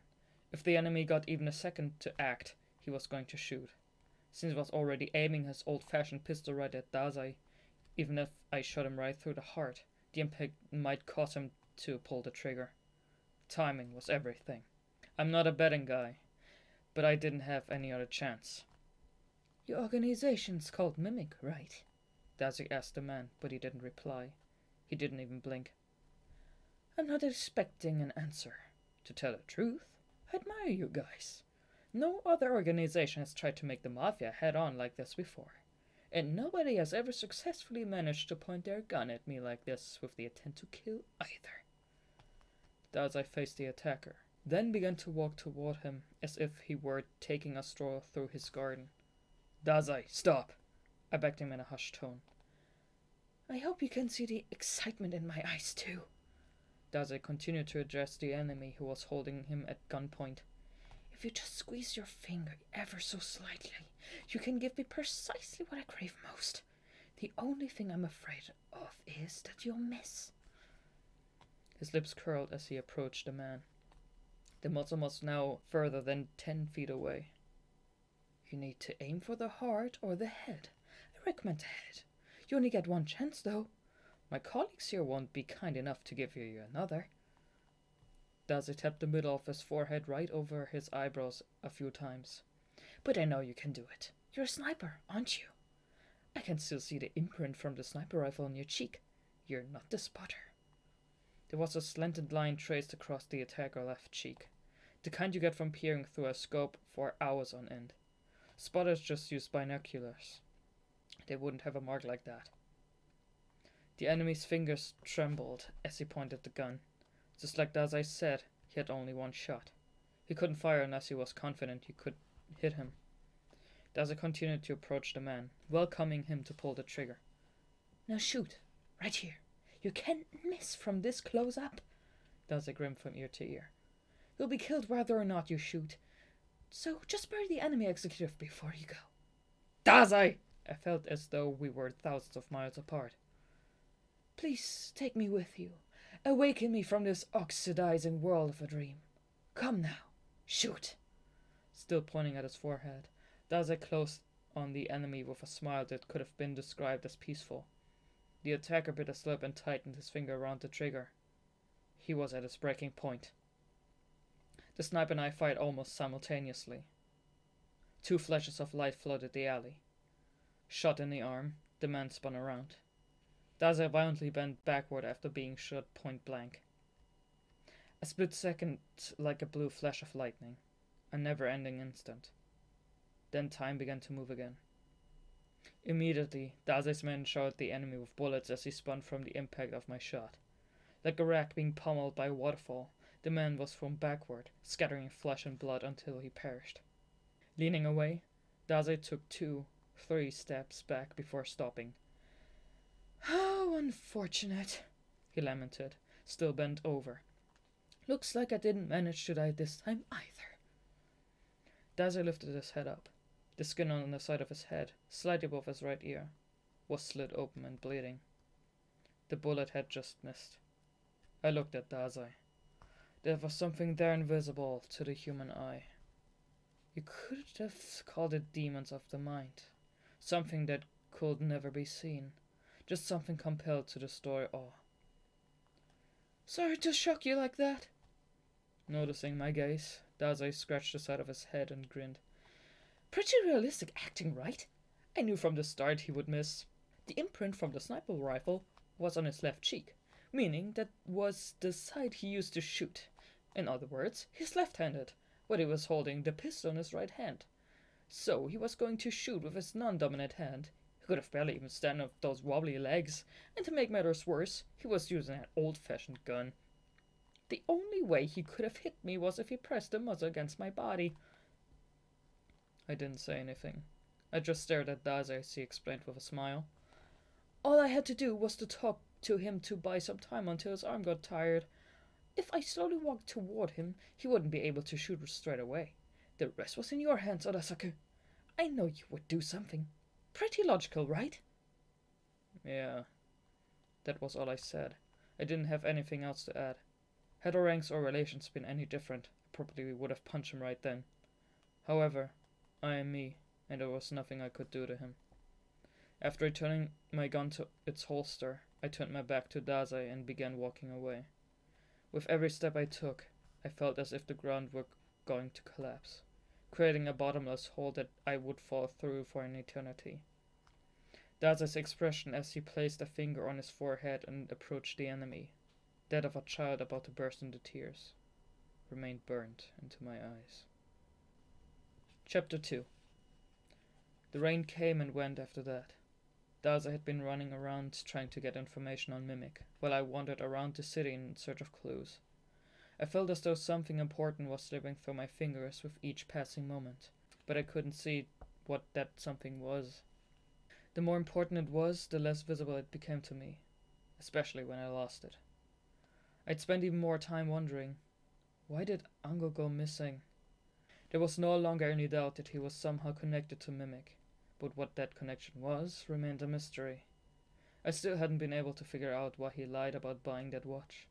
If the enemy got even a second to act, he was going to shoot. Since he was already aiming his old-fashioned pistol right at Dazai, even if I shot him right through the heart, the impact might cause him to pull the trigger. Timing was everything. I'm not a betting guy, but I didn't have any other chance. Your organization's called Mimic, right? Dazai asked the man, but he didn't reply. He didn't even blink. I'm not expecting an answer. To tell the truth, I admire you guys. No other organization has tried to make the Mafia head-on like this before, and nobody has ever successfully managed to point their gun at me like this with the intent to kill either. Dazai faced the attacker, then began to walk toward him as if he were taking a stroll through his garden. Dazai, stop! I begged him in a hushed tone. I hope you can see the excitement in my eyes too. Dazai continued to address the enemy who was holding him at gunpoint. If you just squeeze your finger ever so slightly, you can give me precisely what I crave most. The only thing I'm afraid of is that you'll miss. His lips curled as he approached the man. The Muslim was now further than 10 feet away. You need to aim for the heart or the head. I recommend the head. You only get one chance, though. My colleagues here won't be kind enough to give you another. Dazai tapped the middle of his forehead right over his eyebrows a few times. But I know you can do it. You're a sniper, aren't you? I can still see the imprint from the sniper rifle on your cheek. You're not the spotter. There was a slanted line traced across the attacker's left cheek. The kind you get from peering through a scope for hours on end. Spotters just use binoculars. They wouldn't have a mark like that. The enemy's fingers trembled as he pointed the gun. Just like Dazai said, he had only one shot. He couldn't fire unless he was confident you could hit him. Dazai continued to approach the man, welcoming him to pull the trigger. Now shoot, right here. You can't miss from this close up. Dazai grinned from ear to ear. You'll be killed whether or not you shoot. So just bury the enemy executive before you go. Dazai! I felt as though we were thousands of miles apart. Please take me with you. Awaken me from this oxidizing world of a dream. Come now, shoot. Still pointing at his forehead, Dazai closed on the enemy with a smile that could have been described as peaceful. The attacker bit his lip and tightened his finger around the trigger. He was at his breaking point. The sniper and I fired almost simultaneously. 2 flashes of light flooded the alley. Shot in the arm, the man spun around. Dazai violently bent backward after being shot point blank. A split second like a blue flash of lightning. A never-ending instant. Then time began to move again. Immediately, Dazai's men shot the enemy with bullets as he spun from the impact of my shot. Like a rat being pummeled by a waterfall, the man was thrown backward, scattering flesh and blood until he perished. Leaning away, Dazai took 2, 3 steps back before stopping. How unfortunate, he lamented, still bent over. Looks like I didn't manage to die this time either. Dazai lifted his head up. The skin on the side of his head, slightly above his right ear, was slit open and bleeding. The bullet had just missed. I looked at Dazai. There was something there invisible to the human eye. You could have called it demons of the mind. Something that could never be seen. Just something compelled to destroy awe. Sorry to shock you like that. Noticing my gaze, Dazai scratched the side of his head and grinned. Pretty realistic acting, right? I knew from the start he would miss. The imprint from the sniper rifle was on his left cheek, meaning that was the side he used to shoot. In other words, he's left-handed, but he was holding the pistol in his right hand. So he was going to shoot with his non-dominant hand. He could have barely even stand up those wobbly legs, and to make matters worse, he was using an old-fashioned gun. The only way he could have hit me was if he pressed the muzzle against my body. I didn't say anything. I just stared at Dazai as he explained with a smile. All I had to do was to talk to him to buy some time until his arm got tired. If I slowly walked toward him, he wouldn't be able to shoot straight away. The rest was in your hands, Odasaku. I know you would do something. Pretty logical, right? Yeah. That was all I said. I didn't have anything else to add. Had our ranks or relations been any different, I probably would have punched him right then. However, I am me, and there was nothing I could do to him. After returning my gun to its holster, I turned my back to Dazai and began walking away. With every step I took, I felt as if the ground were going to collapse, creating a bottomless hole that I would fall through for an eternity. Dazai's expression as he placed a finger on his forehead and approached the enemy, that of a child about to burst into tears, remained burnt into my eyes. Chapter 2. The rain came and went after that. Dazai had been running around trying to get information on Mimic, while I wandered around the city in search of clues. I felt as though something important was slipping through my fingers with each passing moment, but I couldn't see what that something was. The more important it was, the less visible it became to me, especially when I lost it. I'd spent even more time wondering, why did Ango go missing? There was no longer any doubt that he was somehow connected to Mimic, but what that connection was remained a mystery. I still hadn't been able to figure out why he lied about buying that watch.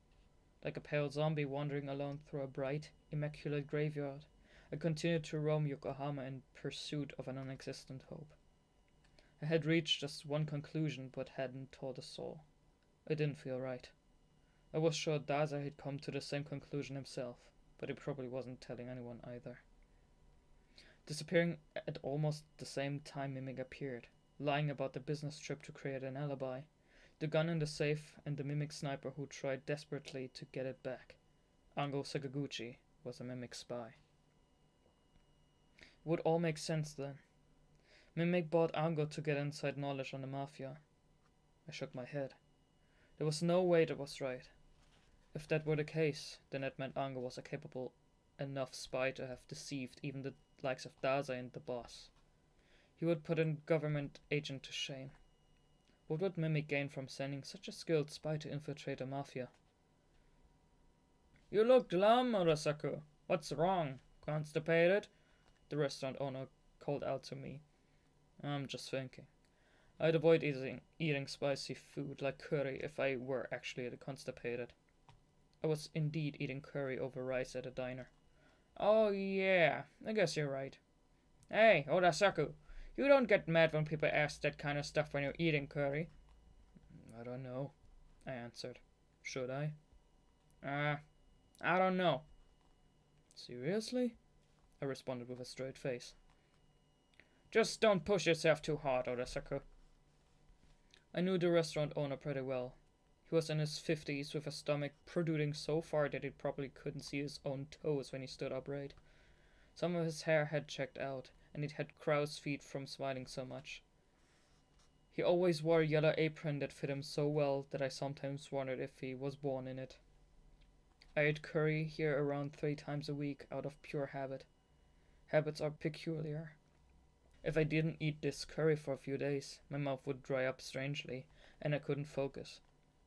Like a pale zombie wandering alone through a bright, immaculate graveyard, I continued to roam Yokohama in pursuit of an non-existent hope. I had reached just one conclusion, but hadn't told a soul. It didn't feel right. I was sure Dazai had come to the same conclusion himself, but he probably wasn't telling anyone either. Disappearing at almost the same time Mimic appeared, lying about the business trip to create an alibi, the gun in the safe, and the Mimic sniper who tried desperately to get it back, Ango Sakaguchi, was a mimic spy. It would all make sense then. Mimic bought Ango to get inside knowledge on the Mafia. I shook my head. There was no way that was right. If that were the case, then it meant Ango was a capable enough spy to have deceived even the likes of Dazai and the boss. He would put a government agent to shame. What would Mimic gain from sending such a skilled spy to infiltrate the Mafia? You look glum, Urasaku. What's wrong? Constipated? The restaurant owner called out to me. I'm just thinking. I'd avoid eating spicy food like curry if I were actually constipated. I was indeed eating curry over rice at a diner. Oh yeah, I guess you're right. Hey, Urasaku, you don't get mad when people ask that kind of stuff when you're eating curry. I don't know, I answered. Should I? I don't know. Seriously? I responded with a straight face. Just don't push yourself too hard, Urasaku. I knew the restaurant owner pretty well. He was in his 50s with a stomach protruding so far that he probably couldn't see his own toes when he stood upright. Some of his hair had checked out, and it had crow's feet from smiling so much. He always wore a yellow apron that fit him so well that I sometimes wondered if he was born in it. I ate curry here around 3 times a week out of pure habit. Habits are peculiar. If I didn't eat this curry for a few days, my mouth would dry up strangely, and I couldn't focus.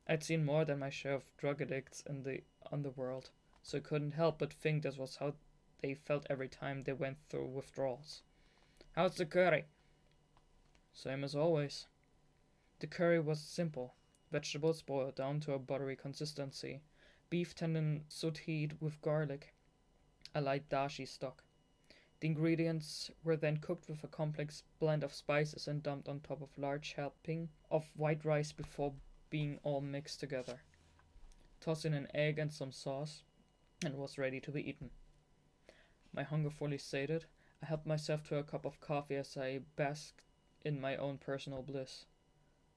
I'd seen more than my share of drug addicts in the underworld, so I couldn't help but think this was how they felt every time they went through withdrawals. How's the curry? Same as always. The curry was simple. Vegetables boiled down to a buttery consistency, beef tendon sautéed with garlic, a light dashi stock. The ingredients were then cooked with a complex blend of spices and dumped on top of large helping of white rice before being all mixed together. Toss in an egg and some sauce, and was ready to be eaten. My hunger fully sated, I helped myself to a cup of coffee as I basked in my own personal bliss.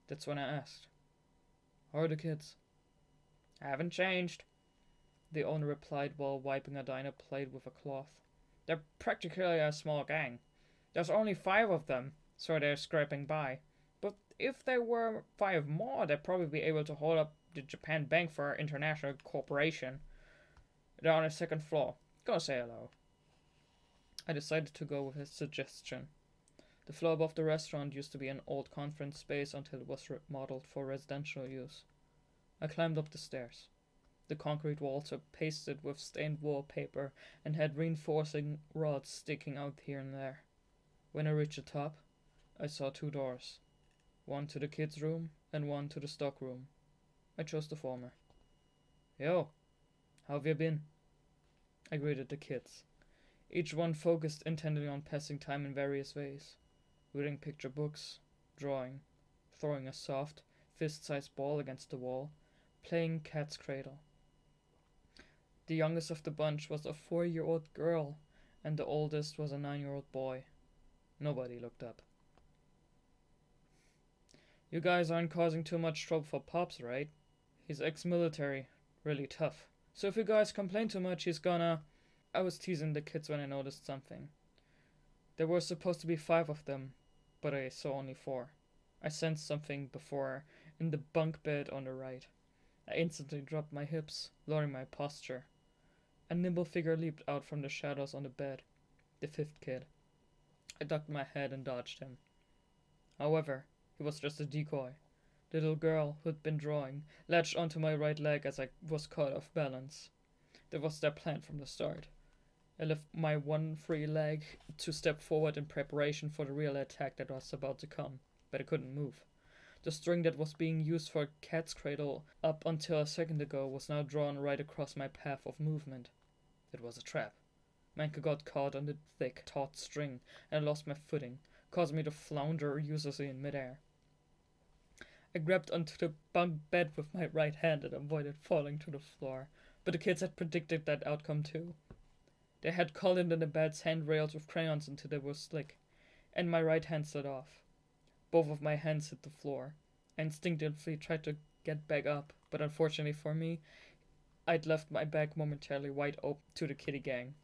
That's when I asked, "How are the kids?" "Haven't changed," the owner replied while wiping a diner plate with a cloth. "They're practically a small gang. There's only 5 of them, so they're scraping by. But if there were 5 more, they'd probably be able to hold up the Japan Bank for our international corporation. They're on the 2nd floor. Go say hello." I decided to go with his suggestion. The floor above the restaurant used to be an old conference space until it was remodeled for residential use. I climbed up the stairs. The concrete walls were pasted with stained wallpaper and had reinforcing rods sticking out here and there. When I reached the top, I saw 2 doors. One to the kids' room and one to the stock room. I chose the former. "Yo, how have you been?" I greeted the kids. Each one focused intently on passing time in various ways. Reading picture books, drawing, throwing a soft, fist-sized ball against the wall, playing cat's cradle. The youngest of the bunch was a 4-year-old girl, and the oldest was a 9-year-old boy. Nobody looked up. "You guys aren't causing too much trouble for Pops, right? He's ex-military, really tough. So if you guys complain too much, he's gonna..." I was teasing the kids when I noticed something. There were supposed to be 5 of them, but I saw only 4. I sensed something before in the bunk bed on the right. I instantly dropped my hips, lowering my posture. A nimble figure leaped out from the shadows on the bed. The 5th kid. I ducked my head and dodged him. However, he was just a decoy. The little girl, who'd been drawing, latched onto my right leg as I was caught off balance. That was their plan from the start. I left my one free leg to step forward in preparation for the real attack that was about to come, but I couldn't move. The string that was being used for a cat's cradle up until a second ago was now drawn right across my path of movement. It was a trap. Manka got caught on the thick, taut string and lost my footing, causing me to flounder uselessly in midair. I grabbed onto the bunk bed with my right hand and avoided falling to the floor, but the kids had predicted that outcome too. They had colored in the bed's handrails with crayons until they were slick, and my right hand slid off. Both of my hands hit the floor. I instinctively tried to get back up, but unfortunately for me, I'd left my bag momentarily wide open to the kitty gang.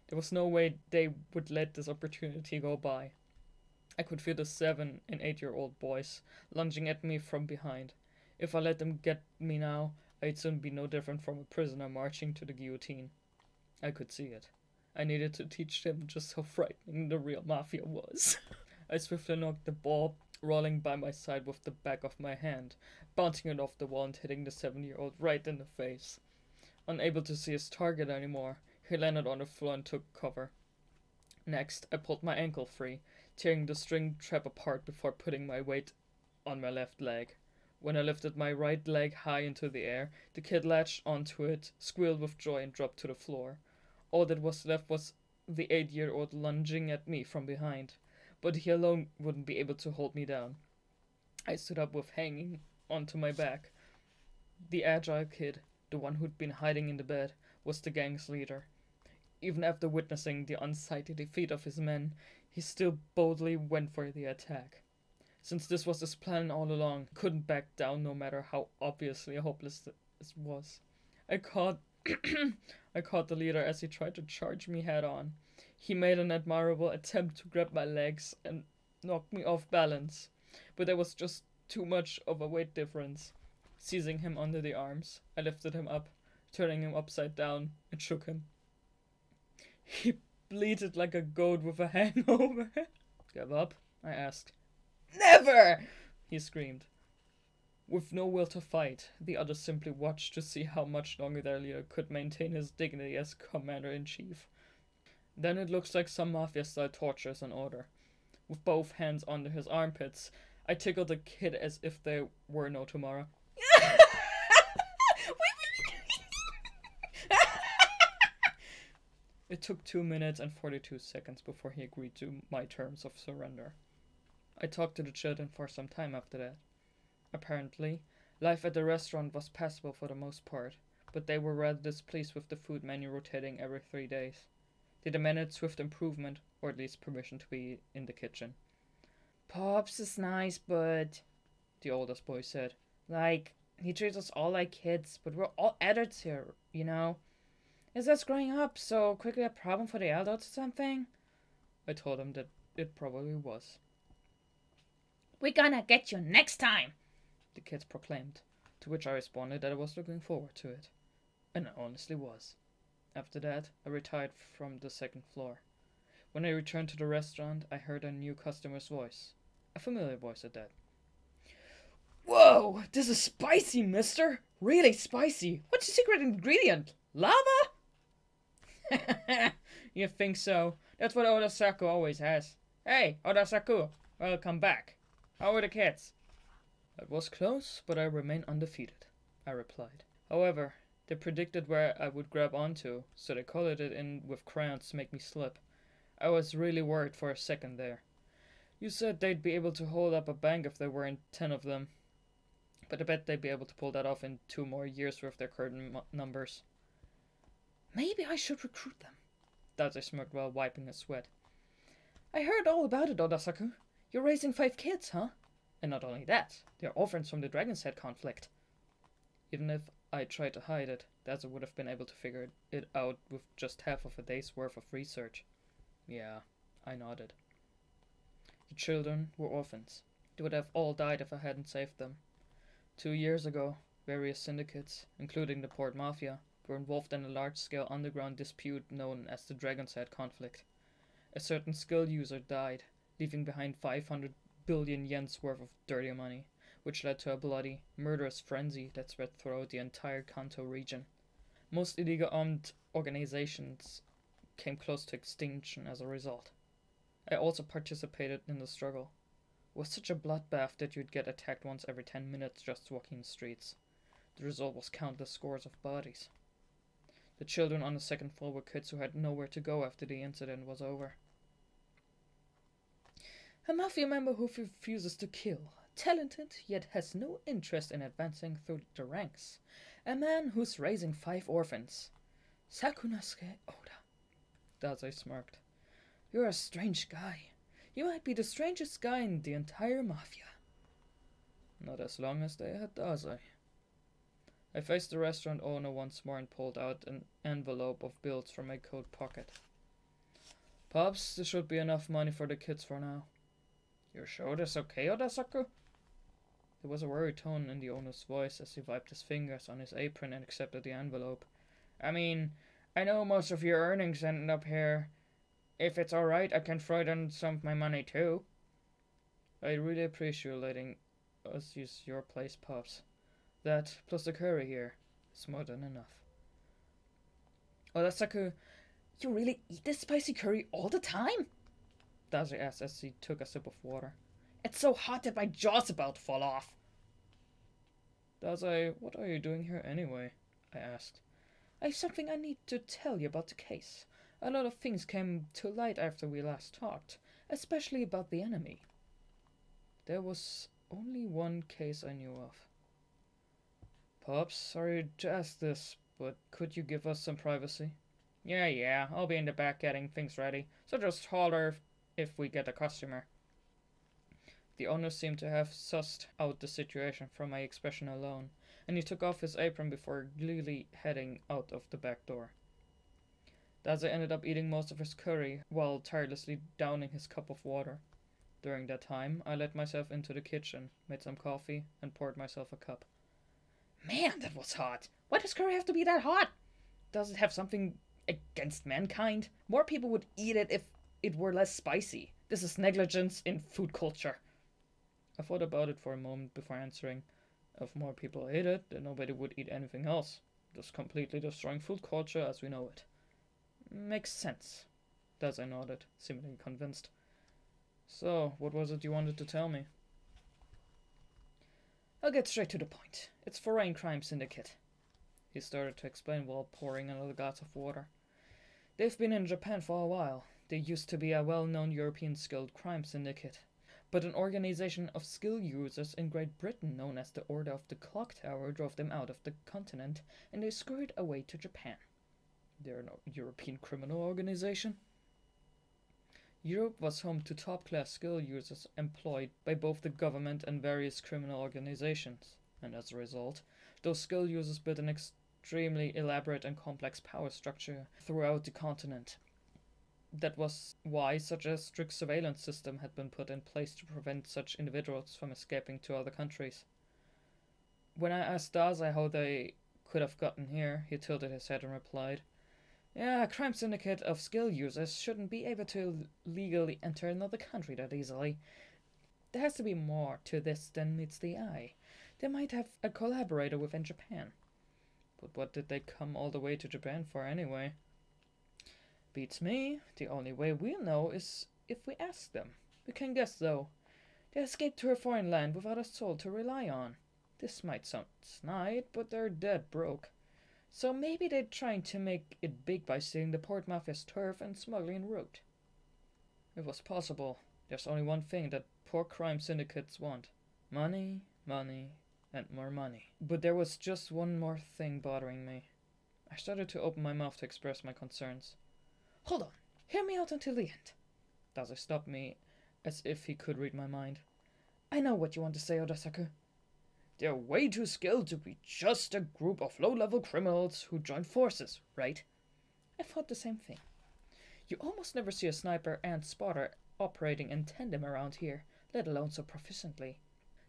There was no way they would let this opportunity go by. I could feel the 7- and 8-year-old boys lunging at me from behind. If I let them get me now, I'd soon be no different from a prisoner marching to the guillotine. I could see it. I needed to teach them just how frightening the real mafia was. I swiftly knocked the ball rolling by my side with the back of my hand, bouncing it off the wall and hitting the 7-year-old right in the face. Unable to see his target anymore, he landed on the floor and took cover. Next, I pulled my ankle free, tearing the string trap apart before putting my weight on my left leg. When I lifted my right leg high into the air, the kid latched onto it, squealed with joy, and dropped to the floor. All that was left was the 8-year-old lunging at me from behind, but he alone wouldn't be able to hold me down. I stood up with hanging onto my back. The agile kid, the one who'd been hiding in the bed, was the gang's leader. Even after witnessing the unsightly defeat of his men, he still boldly went for the attack. Since this was his plan all along, he couldn't back down no matter how obviously hopeless this was. I caught the leader as he tried to charge me head on. He made an admirable attempt to grab my legs and knock me off balance, but there was just too much of a weight difference. Seizing him under the arms, I lifted him up, turning him upside down, and shook him. He bleated like a goat with a hangover. Give up? I asked. Never! He screamed. With no will to fight, the others simply watched to see how much longer their leader could maintain his dignity as commander-in-chief. Then it looks like some mafia-style torture is in order. With both hands under his armpits, I tickled the kid as if there were no tomorrow. It took 2 minutes and 42 seconds before he agreed to my terms of surrender. I talked to the children for some time after that. Apparently, life at the restaurant was passable for the most part, but they were rather displeased with the food menu rotating every 3 days. They demanded swift improvement, or at least permission to be in the kitchen. Pops is nice, but... the oldest boy said. Like, he treats us all like kids, but we're all adults here, you know? Is us growing up so quickly a problem for the adults or something? I told him that it probably was. We're gonna get you next time, the kids proclaimed, to which I responded that I was looking forward to it. And I honestly was. After that, I retired from the second floor. When I returned to the restaurant, I heard a new customer's voice. A familiar voice at that. Whoa, this is spicy, mister! Really spicy! What's your secret ingredient? Lava? You think so? That's what Odasaku always has. Hey, Odasaku, welcome back. How are the kids? It was close, but I remain undefeated, I replied. However, they predicted where I would grab onto, so they colored it in with crayons to make me slip. I was really worried for a second there. You said they'd be able to hold up a bank if there weren't 10 of them. But I bet they'd be able to pull that off in 2 more years with their current numbers. Maybe I should recruit them, Dazai smirked while wiping his sweat. I heard all about it, Odasaku. You're raising 5 kids, huh? And not only that, they're orphans from the Dragon's Head conflict. Even if I tried to hide it, Dazai would have been able to figure it out with just half of a day's worth of research. Yeah, I nodded. The children were orphans. They would have all died if I hadn't saved them. 2 years ago, various syndicates, including the Port Mafia, were involved in a large-scale underground dispute known as the Dragon's Head conflict. A certain skill user died, leaving behind 500 billion yen's worth of dirty money, which led to a bloody, murderous frenzy that spread throughout the entire Kanto region. Most illegal armed organizations came close to extinction as a result. I also participated in the struggle. It was such a bloodbath that you'd get attacked once every 10 minutes just walking the streets. The result was countless scores of bodies. The children on the second floor were kids who had nowhere to go after the incident was over. A mafia member who refuses to kill. Talented, yet has no interest in advancing through the ranks. A man who's raising 5 orphans. Sakunosuke Oda. Dazai smirked. You're a strange guy. You might be the strangest guy in the entire mafia. Not as long as they had Dazai. I faced the restaurant owner once more and pulled out an envelope of bills from my coat pocket. Pops, this should be enough money for the kids for now. You're sure this okay, Odasaku? There was a worried tone in the owner's voice as he wiped his fingers on his apron and accepted the envelope. I mean, I know most of your earnings ended up here. If it's alright, I can throw it on some of my money too. I really appreciate you letting us use your place, Pops. That, plus the curry here, is more than enough. Odasaku, you really eat this spicy curry all the time? Dazai asked as he took a sip of water. It's so hot that my jaw's about to fall off. Dazai, what are you doing here anyway? I asked. I have something I need to tell you about the case. A lot of things came to light after we last talked, especially about the enemy. There was only one case I knew of. Pops, sorry to ask this, but could you give us some privacy? Yeah, I'll be in the back getting things ready, so just holler if we get a customer. The owner seemed to have sussed out the situation from my expression alone, and he took off his apron before gleefully heading out of the back door. Dazai ended up eating most of his curry while tirelessly downing his cup of water. During that time, I let myself into the kitchen, made some coffee, and poured myself a cup. Man, that was hot! Why does curry have to be that hot? Does it have something against mankind? More people would eat it if it were less spicy. This is negligence in food culture. I thought about it for a moment before answering. If more people ate it, then nobody would eat anything else, thus completely destroying food culture as we know it. Makes sense. Dazai nodded, seemingly convinced. So, what was it you wanted to tell me? I'll get straight to the point. It's Foreign Crime Syndicate. He started to explain while pouring another glass of water. They've been in Japan for a while. They used to be a well-known European skilled crime syndicate, but an organization of skill users in Great Britain known as the Order of the Clock Tower drove them out of the continent, and they scurried away to Japan. They're an European criminal organization? Europe was home to top-class skill users employed by both the government and various criminal organizations, and as a result, those skill users built an extremely elaborate and complex power structure throughout the continent. That was why such a strict surveillance system had been put in place to prevent such individuals from escaping to other countries. When I asked Dazai how they could have gotten here, he tilted his head and replied, "Yeah, a crime syndicate of skill users shouldn't be able to legally enter another country that easily. There has to be more to this than meets the eye. They might have a collaborator within Japan. But what did they come all the way to Japan for anyway?" "Beats me. The only way we'll know is if we ask them. We can guess, though. They escaped to a foreign land without a soul to rely on. This might sound snide, but they're dead broke. So maybe they're trying to make it big by stealing the Port Mafia's turf and smuggling route." It was possible. There's only one thing that poor crime syndicates want. Money, money, and more money. But there was just one more thing bothering me. I started to open my mouth to express my concerns. "Hold on. Hear me out until the end." Dazai stopped me as if he could read my mind. "I know what you want to say, Odasaku. They're way too skilled to be just a group of low-level criminals who join forces, right?" I thought the same thing. You almost never see a sniper and spotter operating in tandem around here, let alone so proficiently.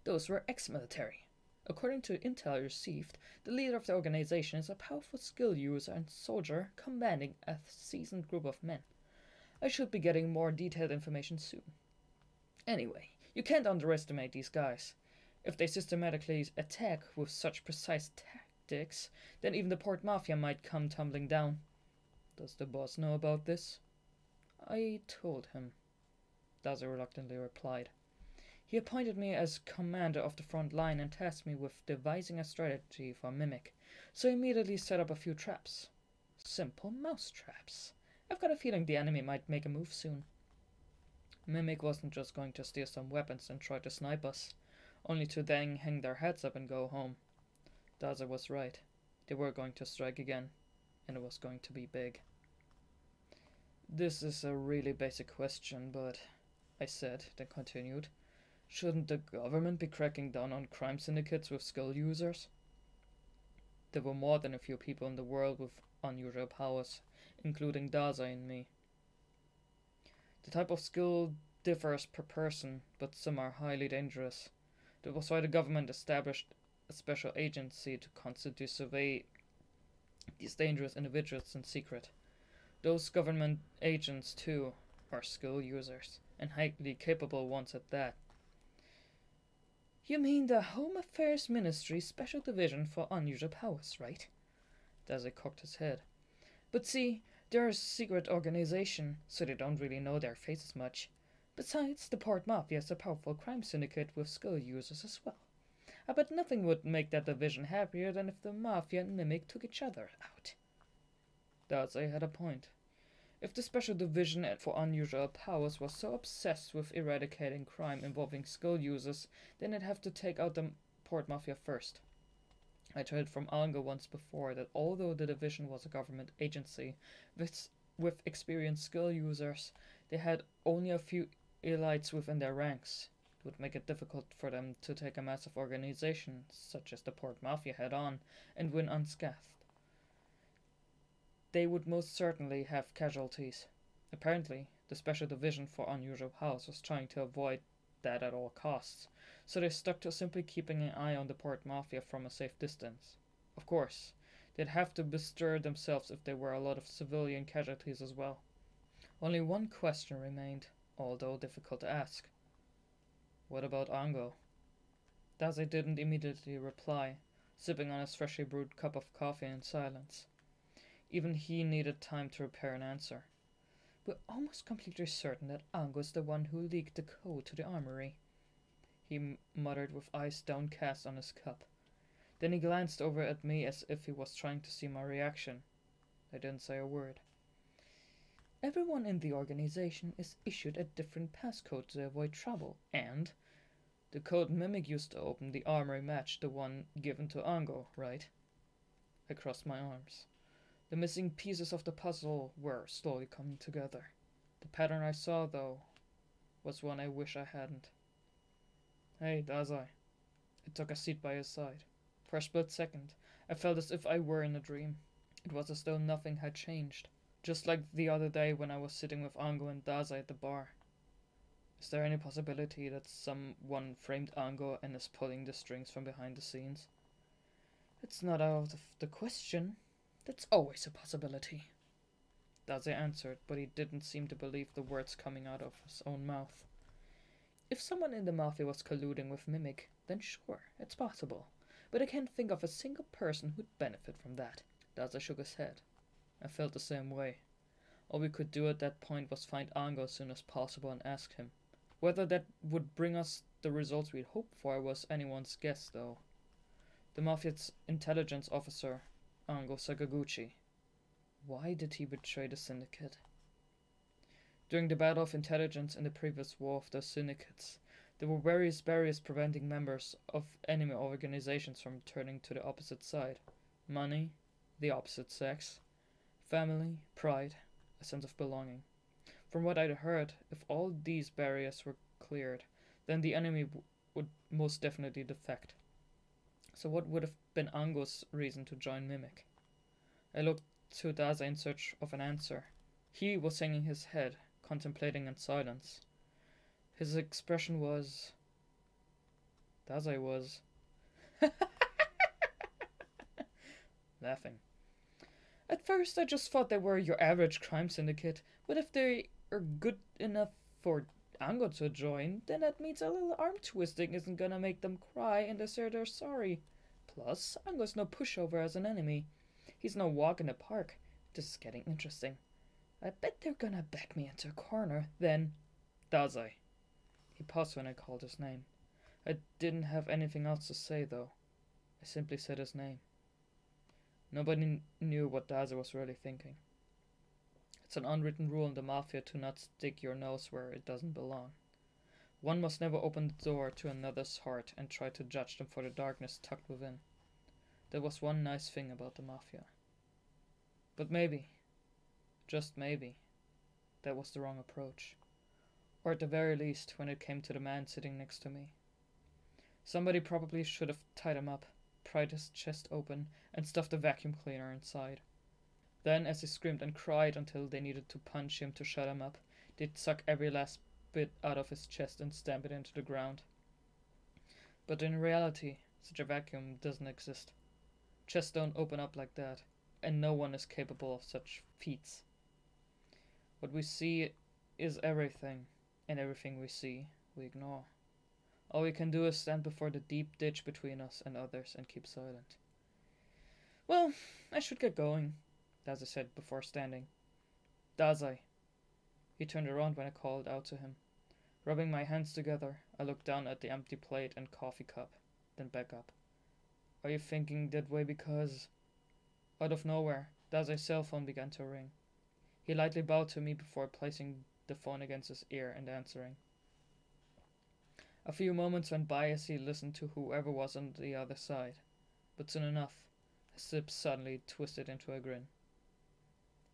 Those were ex-military. According to intel received, the leader of the organization is a powerful skill user and soldier commanding a seasoned group of men. I should be getting more detailed information soon. Anyway, you can't underestimate these guys. If they systematically attack with such precise tactics, then even the Port Mafia might come tumbling down. Does the boss know about this? I told him, Dazai reluctantly replied. He appointed me as commander of the front line and tasked me with devising a strategy for Mimic, so I immediately set up a few traps. Simple mouse traps. I've got a feeling the enemy might make a move soon. Mimic wasn't just going to steal some weapons and try to snipe us, only to then hang their heads up and go home. Dazai was right. They were going to strike again, and it was going to be big. This is a really basic question, but, I said, then continued, shouldn't the government be cracking down on crime syndicates with skill users? There were more than a few people in the world with unusual powers, including Dazai and me. The type of skill differs per person, but some are highly dangerous. That was why the government established a special agency to constantly survey these dangerous individuals in secret. Those government agents, too, are skill users, and highly capable ones at that. You mean the Home Affairs Ministry's Special Division for Unusual Powers, right? Dazai cocked his head. But see, they're a secret organization, so they don't really know their faces much. Besides, the Port Mafia is a powerful crime syndicate with skill users as well. I bet nothing would make that division happier than if the Mafia and Mimic took each other out. Dazai had a point. If the Special Division for Unusual Powers was so obsessed with eradicating crime involving skill users, then they'd have to take out the Port Mafia first. I'd heard from Ango once before that although the division was a government agency with experienced skill users, they had only a few elites within their ranks. It would make it difficult for them to take a massive organization, such as the Port Mafia, head on and win unscathed. They would most certainly have casualties. Apparently, the Special Division for Unusual Powers was trying to avoid that at all costs, so they stuck to simply keeping an eye on the Port Mafia from a safe distance. Of course, they'd have to bestir themselves if there were a lot of civilian casualties as well. Only one question remained, although difficult to ask. What about Ango? Dazai didn't immediately reply, sipping on his freshly brewed cup of coffee in silence. Even he needed time to prepare an answer. We're almost completely certain that Ango is the one who leaked the code to the armory, he muttered with eyes downcast on his cup. Then he glanced over at me as if he was trying to see my reaction. I didn't say a word. Everyone in the organization is issued a different passcode to avoid trouble, and the code Mimic used to open the armory matched the one given to Ango, right? I crossed my arms. The missing pieces of the puzzle were slowly coming together. The pattern I saw, though, was one I wish I hadn't. Hey, Dazai. I took a seat by his side. For a split second, I felt as if I were in a dream. It was as though nothing had changed, just like the other day when I was sitting with Ango and Dazai at the bar. Is there any possibility that someone framed Ango and is pulling the strings from behind the scenes? It's not out of the question. That's always a possibility. Dazai answered, but he didn't seem to believe the words coming out of his own mouth. If someone in the Mafia was colluding with Mimic, then sure, it's possible. But I can't think of a single person who'd benefit from that. Dazai shook his head. I felt the same way. All we could do at that point was find Ango as soon as possible and ask him. Whether that would bring us the results we'd hoped for was anyone's guess, though. The Mafia's intelligence officer, Ango Sakaguchi. Why did he betray the syndicate? During the battle of intelligence in the previous war of the syndicates, there were various barriers preventing members of enemy organizations from turning to the opposite side. Money, the opposite sex, family, pride, a sense of belonging. From what I'd heard, if all these barriers were cleared, then the enemy would most definitely defect. So what would have been Ango's reason to join Mimic? I looked to Dazai in search of an answer. He was hanging his head, contemplating in silence. His expression was... Dazai was... laughing. At first I just thought they were your average crime syndicate, but if they are good enough for Ango to join, then that means a little arm twisting isn't gonna make them cry and they say they're sorry. Plus, Ango's no pushover as an enemy. He's no walk in the park. This is getting interesting. I bet they're gonna back me into a corner, then... Dazai. He paused when I called his name. I didn't have anything else to say, though. I simply said his name. Nobody knew what Dazai was really thinking. It's an unwritten rule in the Mafia to not stick your nose where it doesn't belong. One must never open the door to another's heart and try to judge them for the darkness tucked within. That was one nice thing about the Mafia. But maybe, just maybe, that was the wrong approach. Or at the very least, when it came to the man sitting next to me. Somebody probably should have tied him up. pried his chest open and stuffed a vacuum cleaner inside. Then, as he screamed and cried until they needed to punch him to shut him up, they'd suck every last bit out of his chest and stamp it into the ground. But in reality, such a vacuum doesn't exist. Chests don't open up like that, and no one is capable of such feats. What we see is everything, and everything we see, we ignore. All we can do is stand before the deep ditch between us and others and keep silent. Well, I should get going, Dazai said before standing. Dazai. He turned around when I called out to him. Rubbing my hands together, I looked down at the empty plate and coffee cup, then back up. Are you thinking that way because... Out of nowhere, Dazai's cell phone began to ring. He lightly bowed to me before placing the phone against his ear and answering. A few moments went by as he listened to whoever was on the other side, but soon enough, his lips suddenly twisted into a grin.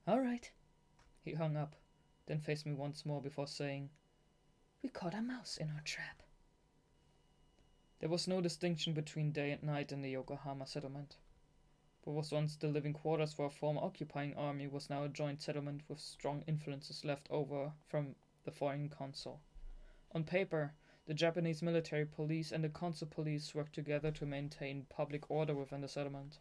All right. He hung up, then faced me once more before saying, We caught a mouse in our trap. There was no distinction between day and night in the Yokohama settlement. What was once the living quarters for a former occupying army was now a joint settlement with strong influences left over from the foreign consul. On paper, the Japanese military police and the consul police worked together to maintain public order within the settlement.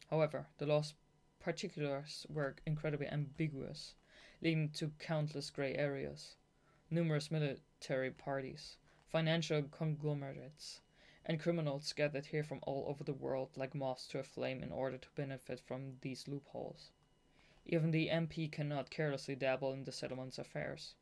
However, the law's particulars were incredibly ambiguous, leading to countless gray areas. Numerous military parties, financial conglomerates, and criminals gathered here from all over the world like moths to a flame in order to benefit from these loopholes. Even the MP cannot carelessly dabble in the settlement's affairs.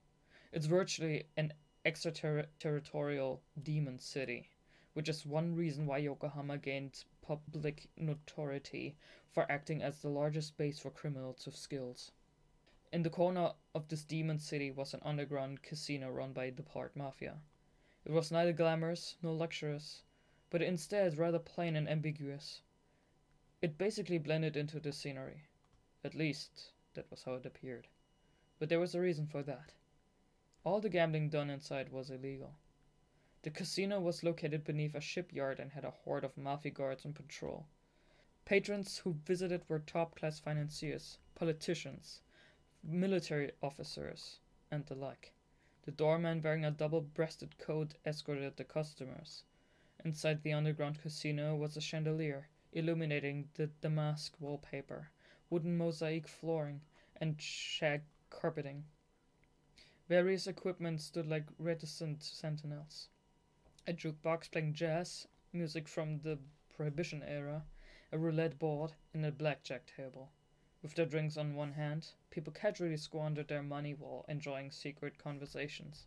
It's virtually an extraterritorial demon city, which is one reason why Yokohama gained public notoriety for acting as the largest base for criminals with skills. In the corner of this demon city was an underground casino run by the part mafia. It was neither glamorous nor luxurious, but instead rather plain and ambiguous. It basically blended into the scenery. At least, that was how it appeared. But there was a reason for that. All the gambling done inside was illegal. The casino was located beneath a shipyard and had a horde of mafia guards on patrol. Patrons who visited were top-class financiers, politicians, military officers, and the like. The doorman wearing a double-breasted coat escorted the customers. Inside the underground casino was a chandelier, illuminating the damask wallpaper, wooden mosaic flooring, and shag carpeting. Various equipment stood like reticent sentinels. A jukebox playing jazz, music from the Prohibition era, a roulette board, and a blackjack table. With their drinks on one hand, people casually squandered their money while enjoying secret conversations.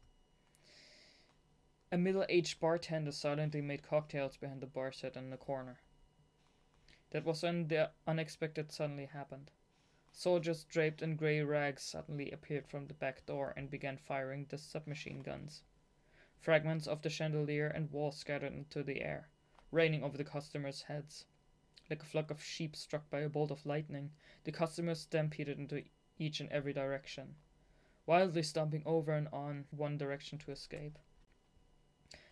A middle-aged bartender silently made cocktails behind the bar set in the corner. That was when the unexpected suddenly happened. Soldiers draped in grey rags suddenly appeared from the back door and began firing the submachine guns. Fragments of the chandelier and wall scattered into the air, raining over the customers' heads. Like a flock of sheep struck by a bolt of lightning, the customers stampeded into each and every direction, wildly stomping over and on one direction to escape.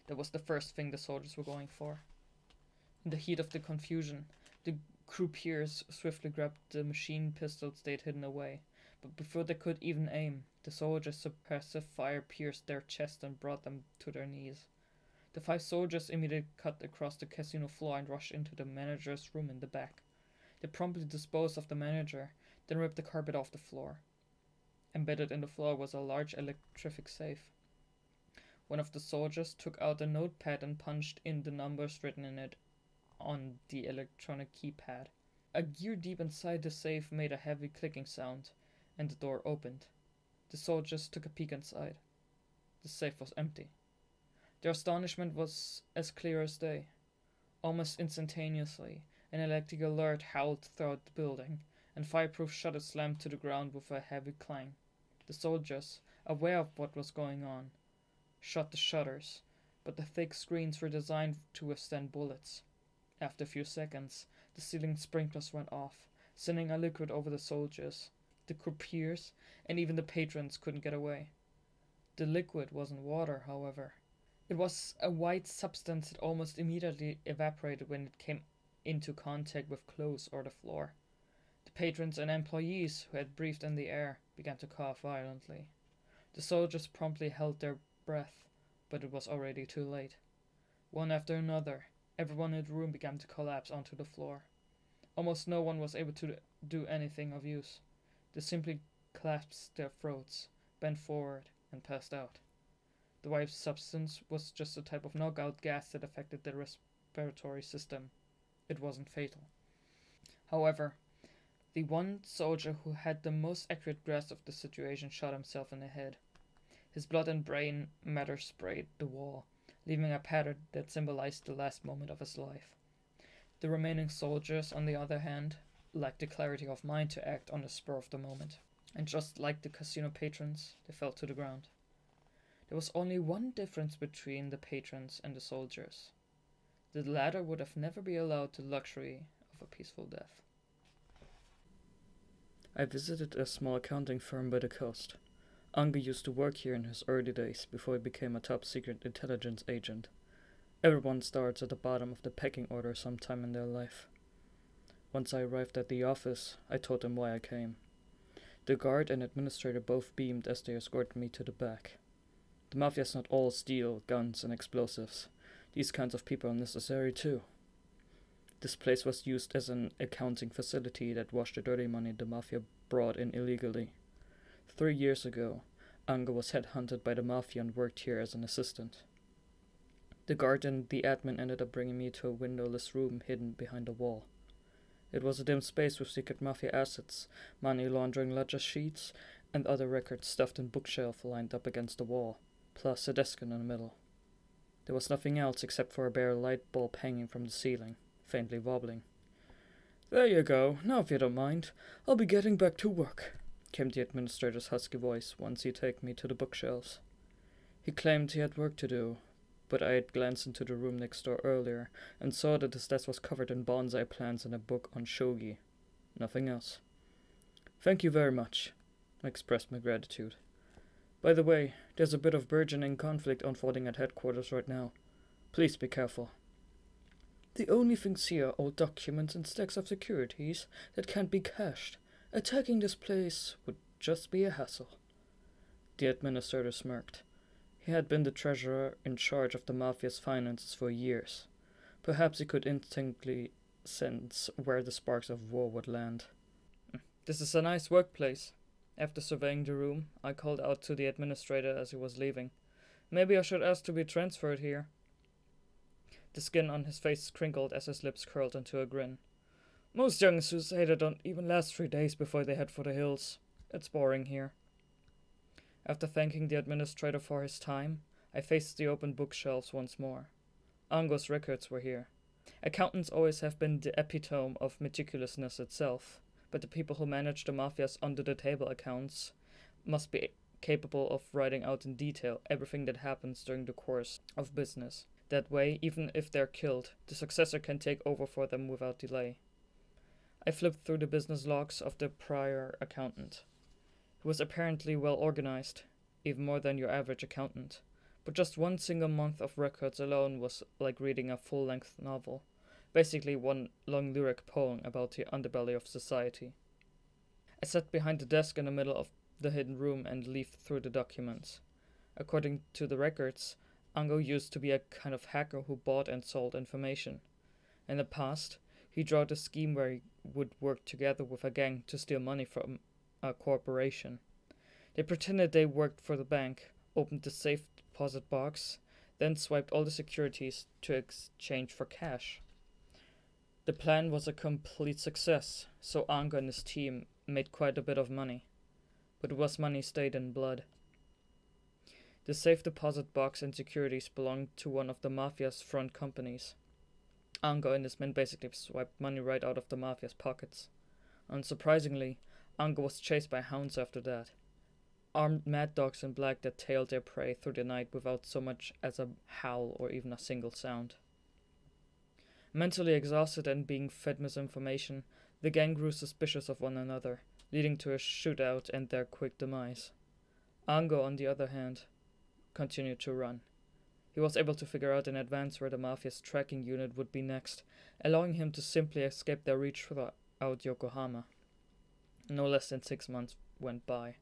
That was the first thing the soldiers were going for. In the heat of the confusion, the croupiers swiftly grabbed the machine pistols they'd hidden away, but before they could even aim, the soldiers' suppressive fire pierced their chest and brought them to their knees. The 5 soldiers immediately cut across the casino floor and rushed into the manager's room in the back. They promptly disposed of the manager, then ripped the carpet off the floor. Embedded in the floor was a large electric safe. One of the soldiers took out a notepad and punched in the numbers written in it on the electronic keypad. A gear deep inside the safe made a heavy clicking sound, and the door opened. The soldiers took a peek inside. The safe was empty. Their astonishment was as clear as day. Almost instantaneously, an electric alert howled throughout the building, and fireproof shutters slammed to the ground with a heavy clang. The soldiers, aware of what was going on, shut the shutters, but the thick screens were designed to withstand bullets. After a few seconds, the ceiling sprinklers went off, sending a liquid over the soldiers. The croupiers and even the patrons couldn't get away. The liquid wasn't water, however. It was a white substance that almost immediately evaporated when it came into contact with clothes or the floor. The patrons and employees who had breathed in the air began to cough violently. The soldiers promptly held their breath, but it was already too late. One after another, everyone in the room began to collapse onto the floor. Almost no one was able to do anything of use. They simply clasped their throats, bent forward, and passed out. The white substance was just a type of knockout gas that affected the respiratory system. It wasn't fatal. However, the one soldier who had the most accurate grasp of the situation shot himself in the head. His blood and brain matter sprayed the wall, leaving a pattern that symbolized the last moment of his life. The remaining soldiers, on the other hand, lacked the clarity of mind to act on the spur of the moment, and just like the casino patrons, they fell to the ground. There was only one difference between the patrons and the soldiers. The latter would have never been allowed the luxury of a peaceful death. I visited a small accounting firm by the coast. Ange used to work here in his early days before he became a top-secret intelligence agent. Everyone starts at the bottom of the pecking order sometime in their life. Once I arrived at the office, I told them why I came. The guard and administrator both beamed as they escorted me to the back. The mafia is not all steel, guns, and explosives. These kinds of people are necessary too. This place was used as an accounting facility that washed the dirty money the mafia brought in illegally. 3 years ago, Ange was headhunted by the mafia and worked here as an assistant. The guard and the admin ended up bringing me to a windowless room hidden behind a wall. It was a dim space with secret mafia assets, money laundering ledger sheets, and other records stuffed in bookshelves lined up against the wall, plus a desk in the middle. There was nothing else except for a bare light bulb hanging from the ceiling, faintly wobbling. "There you go. Now if you don't mind, I'll be getting back to work," came the administrator's husky voice once he'd taken me to the bookshelves. He claimed he had work to do, but I had glanced into the room next door earlier and saw that his desk was covered in bonsai plants and a book on shogi. Nothing else. "Thank you very much," I expressed my gratitude. "By the way, there's a bit of burgeoning conflict unfolding at headquarters right now. Please be careful. The only things here are old documents and stacks of securities that can't be cashed. Attacking this place would just be a hassle." The administrator smirked. He had been the treasurer in charge of the mafia's finances for years. Perhaps he could instinctively sense where the sparks of war would land. "This is a nice workplace." After surveying the room, I called out to the administrator as he was leaving. "Maybe I should ask to be transferred here." The skin on his face crinkled as his lips curled into a grin. "Most youngsters say they don't even last 3 days before they head for the hills. It's boring here." After thanking the administrator for his time, I faced the open bookshelves once more. Ange's records were here. Accountants always have been the epitome of meticulousness itself, but the people who manage the mafia's under-the-table accounts must be capable of writing out in detail everything that happens during the course of business. That way, even if they're killed, the successor can take over for them without delay. I flipped through the business logs of the prior accountant. He was apparently well organized, even more than your average accountant, but just one single month of records alone was like reading a full-length novel, basically one long lyric poem about the underbelly of society. I sat behind the desk in the middle of the hidden room and leafed through the documents. According to the records, Ango used to be a kind of hacker who bought and sold information. In the past, he drew out a scheme where he would work together with a gang to steal money from a corporation. They pretended they worked for the bank, opened the safe deposit box, then swiped all the securities to exchange for cash. The plan was a complete success, so Ango and his team made quite a bit of money. But it was money stained in blood. The safe deposit box and securities belonged to one of the mafia's front companies. Ango and his men basically swiped money right out of the mafia's pockets. Unsurprisingly, Ango was chased by hounds after that. Armed mad dogs in black that tailed their prey through the night without so much as a howl or even a single sound. Mentally exhausted and being fed misinformation, the gang grew suspicious of one another, leading to a shootout and their quick demise. Ango, on the other hand, continued to run. He was able to figure out in advance where the Mafia's tracking unit would be next, allowing him to simply escape their reach throughout Yokohama. No less than 6 months went by.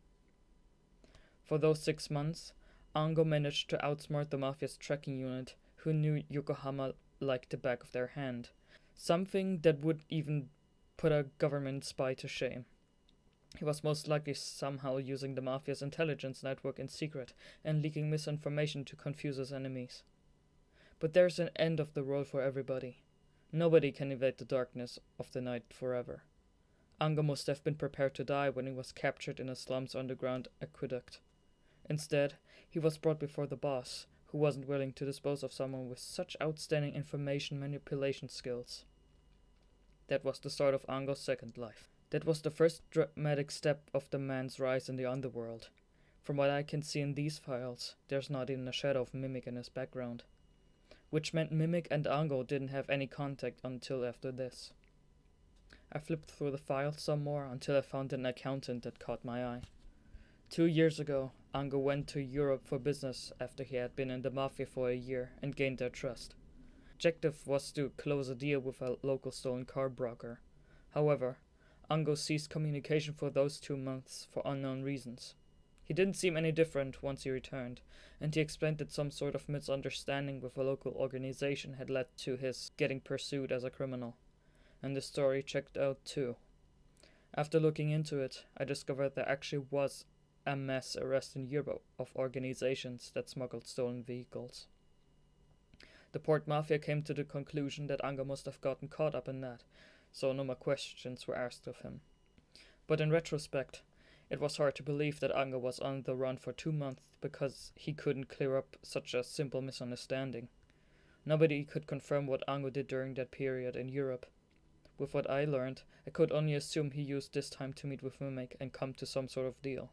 For those 6 months, Ango managed to outsmart the Mafia's tracking unit, who knew Yokohama like the back of their hand, something that would even put a government spy to shame. He was most likely somehow using the Mafia's intelligence network in secret and leaking misinformation to confuse his enemies. But there's an end of the road for everybody. Nobody can evade the darkness of the night forever. Ango must have been prepared to die when he was captured in a slum's underground aqueduct. Instead, he was brought before the boss, who wasn't willing to dispose of someone with such outstanding information manipulation skills. That was the start of Ango's second life. That was the first dramatic step of the man's rise in the underworld. From what I can see in these files, there's not even a shadow of Mimic in his background. Which meant Mimic and Ango didn't have any contact until after this. I flipped through the files some more until I found an accountant that caught my eye. 2 years ago, Ango went to Europe for business after he had been in the Mafia for a year and gained their trust. Objective was to close a deal with a local stolen car broker. However, Ango ceased communication for those 2 months for unknown reasons. He didn't seem any different once he returned, and he explained that some sort of misunderstanding with a local organization had led to his getting pursued as a criminal. And the story checked out too. After looking into it, I discovered there actually was a mass arrest in Europe of organizations that smuggled stolen vehicles. The Port Mafia came to the conclusion that Ango must have gotten caught up in that, so no more questions were asked of him. But in retrospect, it was hard to believe that Ango was on the run for 2 months because he couldn't clear up such a simple misunderstanding. Nobody could confirm what Ango did during that period in Europe. With what I learned, I could only assume he used this time to meet with Mimic and come to some sort of deal.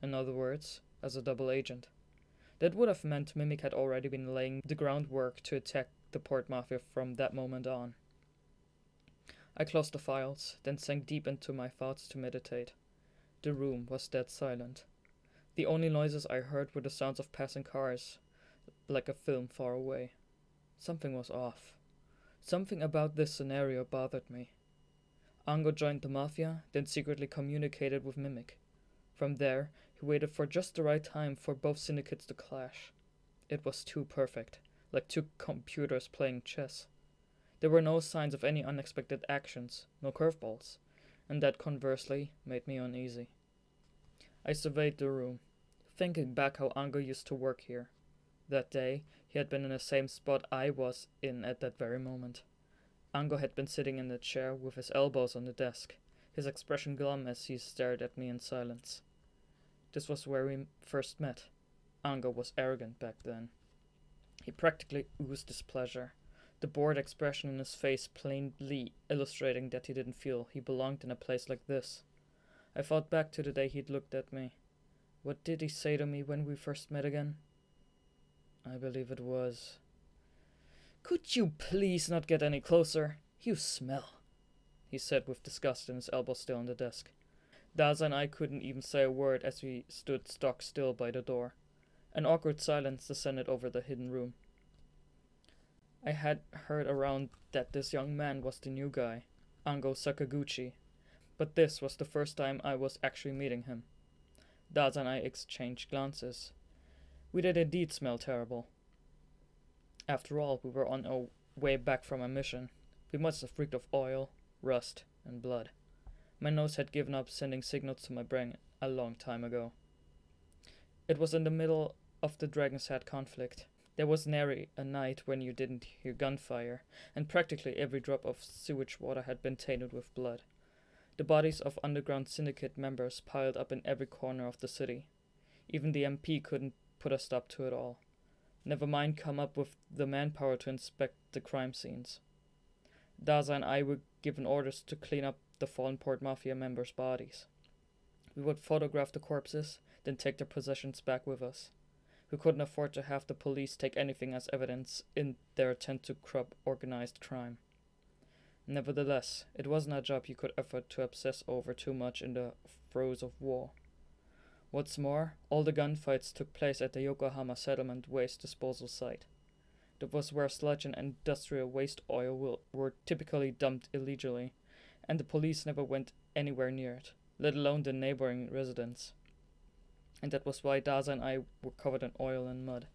In other words, as a double agent. That would have meant Mimic had already been laying the groundwork to attack the Port Mafia from that moment on. I closed the files, then sank deep into my thoughts to meditate. The room was dead silent. The only noises I heard were the sounds of passing cars, like a film far away. Something was off. Something about this scenario bothered me. Ango joined the Mafia, then secretly communicated with Mimic. From there, he waited for just the right time for both syndicates to clash. It was too perfect, like 2 computers playing chess. There were no signs of any unexpected actions, no curveballs, and that conversely made me uneasy. I surveyed the room, thinking back how Ango used to work here. That day, he had been in the same spot I was in at that very moment. Ango had been sitting in the chair with his elbows on the desk, his expression glum as he stared at me in silence. This was where we first met. Ango was arrogant back then. He practically oozed displeasure, the bored expression in his face plainly illustrating that he didn't feel he belonged in a place like this. I thought back to the day he'd looked at me. What did he say to me when we first met again? I believe it was, "Could you please not get any closer? You smell," he said with disgust and his elbow still on the desk. Dazai and I couldn't even say a word as we stood stock still by the door. An awkward silence descended over the hidden room. I had heard around that this young man was the new guy, Ango Sakaguchi, but this was the first time I was actually meeting him. Dazai and I exchanged glances. We did indeed smell terrible. After all, we were on our way back from a mission. We must have reeked of oil, rust, and blood. My nose had given up sending signals to my brain a long time ago. It was in the middle of the Dragon's Head conflict. There was nary a night when you didn't hear gunfire, and practically every drop of sewage water had been tainted with blood. The bodies of underground syndicate members piled up in every corner of the city. Even the MP couldn't put a stop to it all. Never mind come up with the manpower to inspect the crime scenes. Dazai and I were given orders to clean up the fallen Port Mafia members' bodies. We would photograph the corpses, then take their possessions back with us. We couldn't afford to have the police take anything as evidence in their attempt to curb organized crime. Nevertheless, it wasn't a job you could afford to obsess over too much in the throes of war. What's more, all the gunfights took place at the Yokohama Settlement Waste Disposal Site. That was where sludge and industrial waste oil were typically dumped illegally, and the police never went anywhere near it, let alone the neighboring residents. And that was why Daza and I were covered in oil and mud.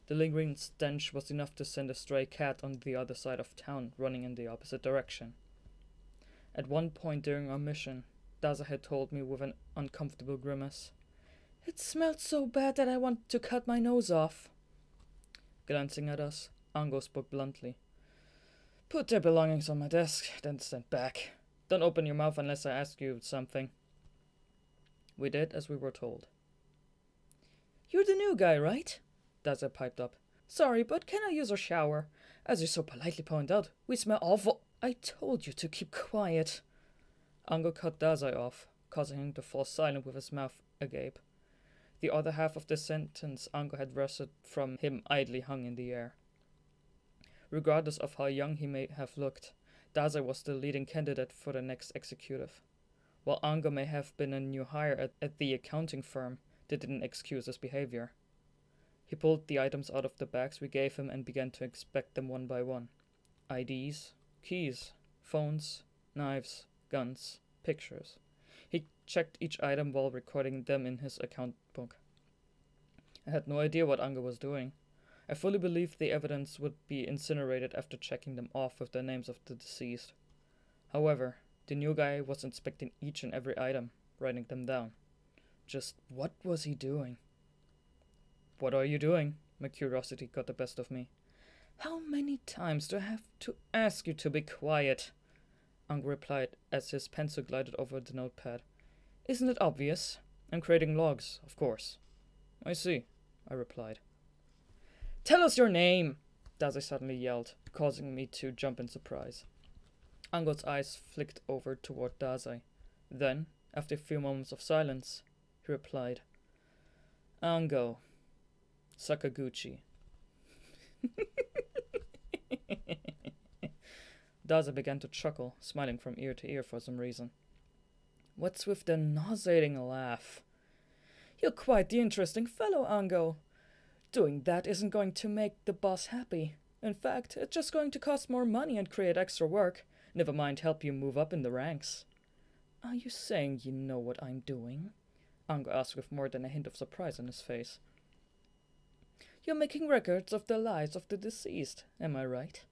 The lingering stench was enough to send a stray cat on the other side of town running in the opposite direction. At one point during our mission, Daza had told me with an uncomfortable grimace, "It smelled so bad that I want to cut my nose off." Glancing at us, Ango spoke bluntly. "Put their belongings on my desk, then stand back. Don't open your mouth unless I ask you something." We did as we were told. "You're the new guy, right?" Daza piped up. "Sorry, but can I use a shower? As you so politely pointed out, we smell awful." "I told you to keep quiet." Ango cut Dazai off, causing him to fall silent with his mouth agape. The other half of the sentence Ango had wrested from him idly hung in the air. Regardless of how young he may have looked, Dazai was the leading candidate for the next executive. While Ango may have been a new hire at the accounting firm, that didn't excuse his behavior. He pulled the items out of the bags we gave him and began to inspect them one by one. IDs, keys, phones, knives, guns, pictures. He checked each item while recording them in his account book. I had no idea what Ango was doing. I fully believed the evidence would be incinerated after checking them off with the names of the deceased. However, the new guy was inspecting each and every item, writing them down. Just what was he doing? "What are you doing?" My curiosity got the best of me. "How many times do I have to ask you to be quiet?" Ango replied as his pencil glided over the notepad. "Isn't it obvious? I'm creating logs, of course." "I see," I replied. "Tell us your name!" Dazai suddenly yelled, causing me to jump in surprise. Ango's eyes flicked over toward Dazai. Then, after a few moments of silence, he replied, "Ango Sakaguchi." Daza began to chuckle, smiling from ear to ear for some reason. "What's with the nauseating laugh?" "You're quite the interesting fellow, Ango. Doing that isn't going to make the boss happy. In fact, it's just going to cost more money and create extra work, never mind help you move up in the ranks." "Are you saying you know what I'm doing?" Ango asked with more than a hint of surprise on his face. "You're making records of the lives of the deceased, am I right?"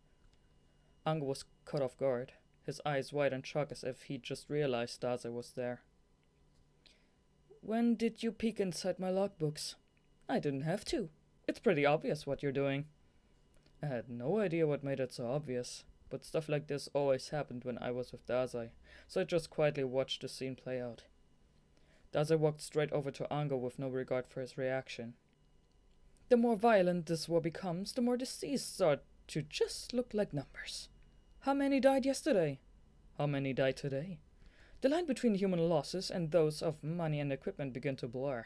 Ango was caught off guard, his eyes wide and shocked as if he just realized Dazai was there. "When did you peek inside my logbooks?" "I didn't have to. It's pretty obvious what you're doing." I had no idea what made it so obvious, but stuff like this always happened when I was with Dazai, so I just quietly watched the scene play out. Dazai walked straight over to Ango with no regard for his reaction. "The more violent this war becomes, the more deceased start to just look like numbers. How many died yesterday? How many died today? The line between human losses and those of money and equipment begin to blur.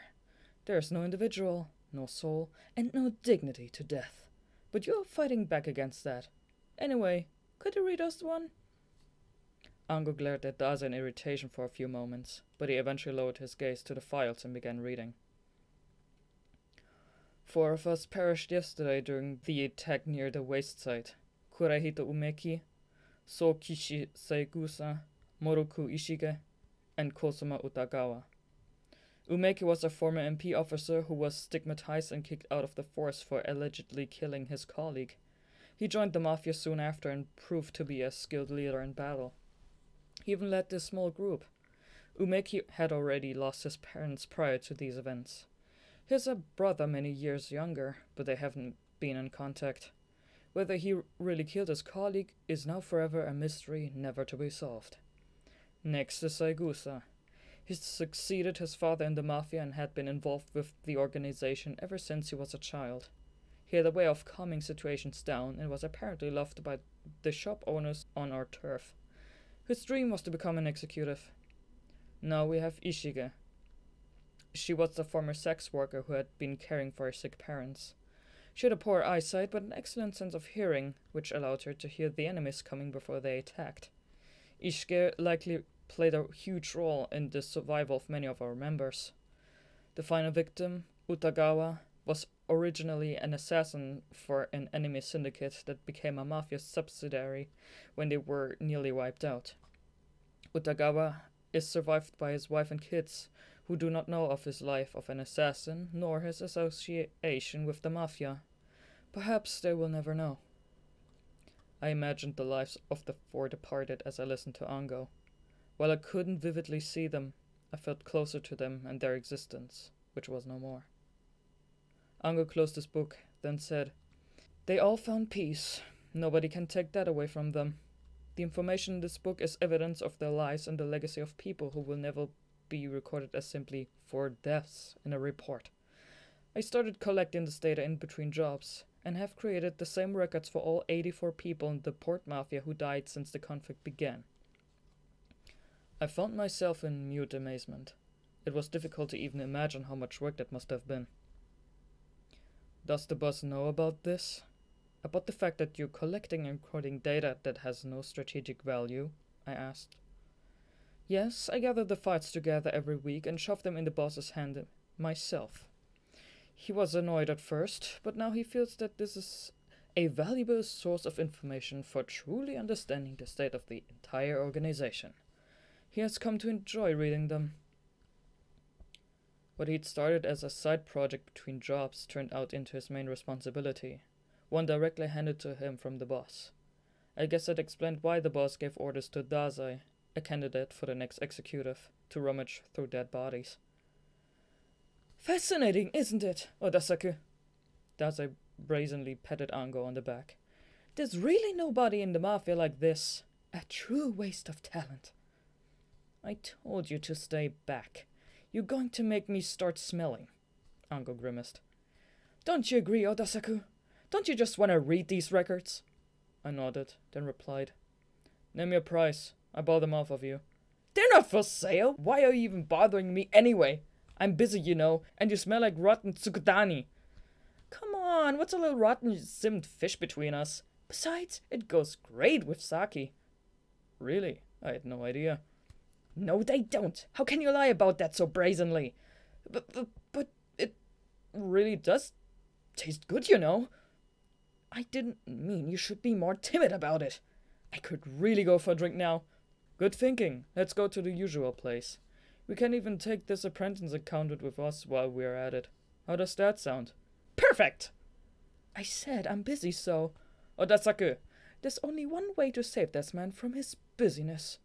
There's no individual, no soul, and no dignity to death. But you're fighting back against that. Anyway, could you read us one?" Ango glared at Daza in irritation for a few moments, but he eventually lowered his gaze to the files and began reading. "4 of us perished yesterday during the attack near the waste site. Kurahito Umeki, Sokishi Saigusa, Moroku Ishige, and Kosama Utagawa. Umeki was a former MP officer who was stigmatized and kicked out of the force for allegedly killing his colleague. He joined the mafia soon after and proved to be a skilled leader in battle. He even led this small group. Umeki had already lost his parents prior to these events. He has a brother many years younger, but they haven't been in contact. Whether he really killed his colleague is now forever a mystery never to be solved. Next is Saigusa. He succeeded his father in the mafia and had been involved with the organization ever since he was a child. He had a way of calming situations down and was apparently loved by the shop owners on our turf. His dream was to become an executive. Now we have Ishige. She was the former sex worker who had been caring for her sick parents. She had a poor eyesight but an excellent sense of hearing, which allowed her to hear the enemies coming before they attacked. Ishige likely played a huge role in the survival of many of our members. The final victim, Utagawa, was originally an assassin for an enemy syndicate that became a mafia subsidiary when they were nearly wiped out. Utagawa is survived by his wife and kids, who do not know of his life of an assassin nor his association with the mafia. Perhaps they will never know. I imagined the lives of the four departed as I listened to Ango. While I couldn't vividly see them, I felt closer to them and their existence, which was no more. Ango closed his book, then said, "They all found peace. Nobody can take that away from them. The information in this book is evidence of their lives and the legacy of people who will never be recorded as simply 4 deaths in a report. I started collecting this data in between jobs, and have created the same records for all 84 people in the Port Mafia who died since the conflict began." I found myself in mute amazement. It was difficult to even imagine how much work that must have been. "Does the boss know about this? About the fact that you're collecting and recording data that has no strategic value?" I asked. "Yes, I gather the files together every week and shove them in the boss's hand myself. He was annoyed at first, but now he feels that this is a valuable source of information for truly understanding the state of the entire organization. He has come to enjoy reading them." What he'd started as a side project between jobs turned out into his main responsibility, one directly handed to him from the boss. I guess that explained why the boss gave orders to Dazai, a candidate for the next executive, to rummage through dead bodies. "Fascinating, isn't it, Odasaku?" Dazai brazenly patted Ango on the back. "There's really nobody in the mafia like this. A true waste of talent." "I told you to stay back. You're going to make me start smelling," Ango grimaced. "Don't you agree, Odasaku? Don't you just want to read these records?" I nodded, then replied, "Name your price. I bought them off of you." "They're not for sale. Why are you even bothering me anyway? I'm busy, you know, and you smell like rotten tsukudani." "Come on, what's a little rotten simmed fish between us? Besides, it goes great with sake." "Really? I had no idea." "No, they don't. How can you lie about that so brazenly?" But it really does taste good, you know." "I didn't mean you should be more timid about it." "I could really go for a drink now." "Good thinking. Let's go to the usual place. We can even take this apprentice accountant with us while we're at it. How does that sound?" "Perfect!" "I said I'm busy, so..." "Odasaku, there's only one way to save this man from his busyness.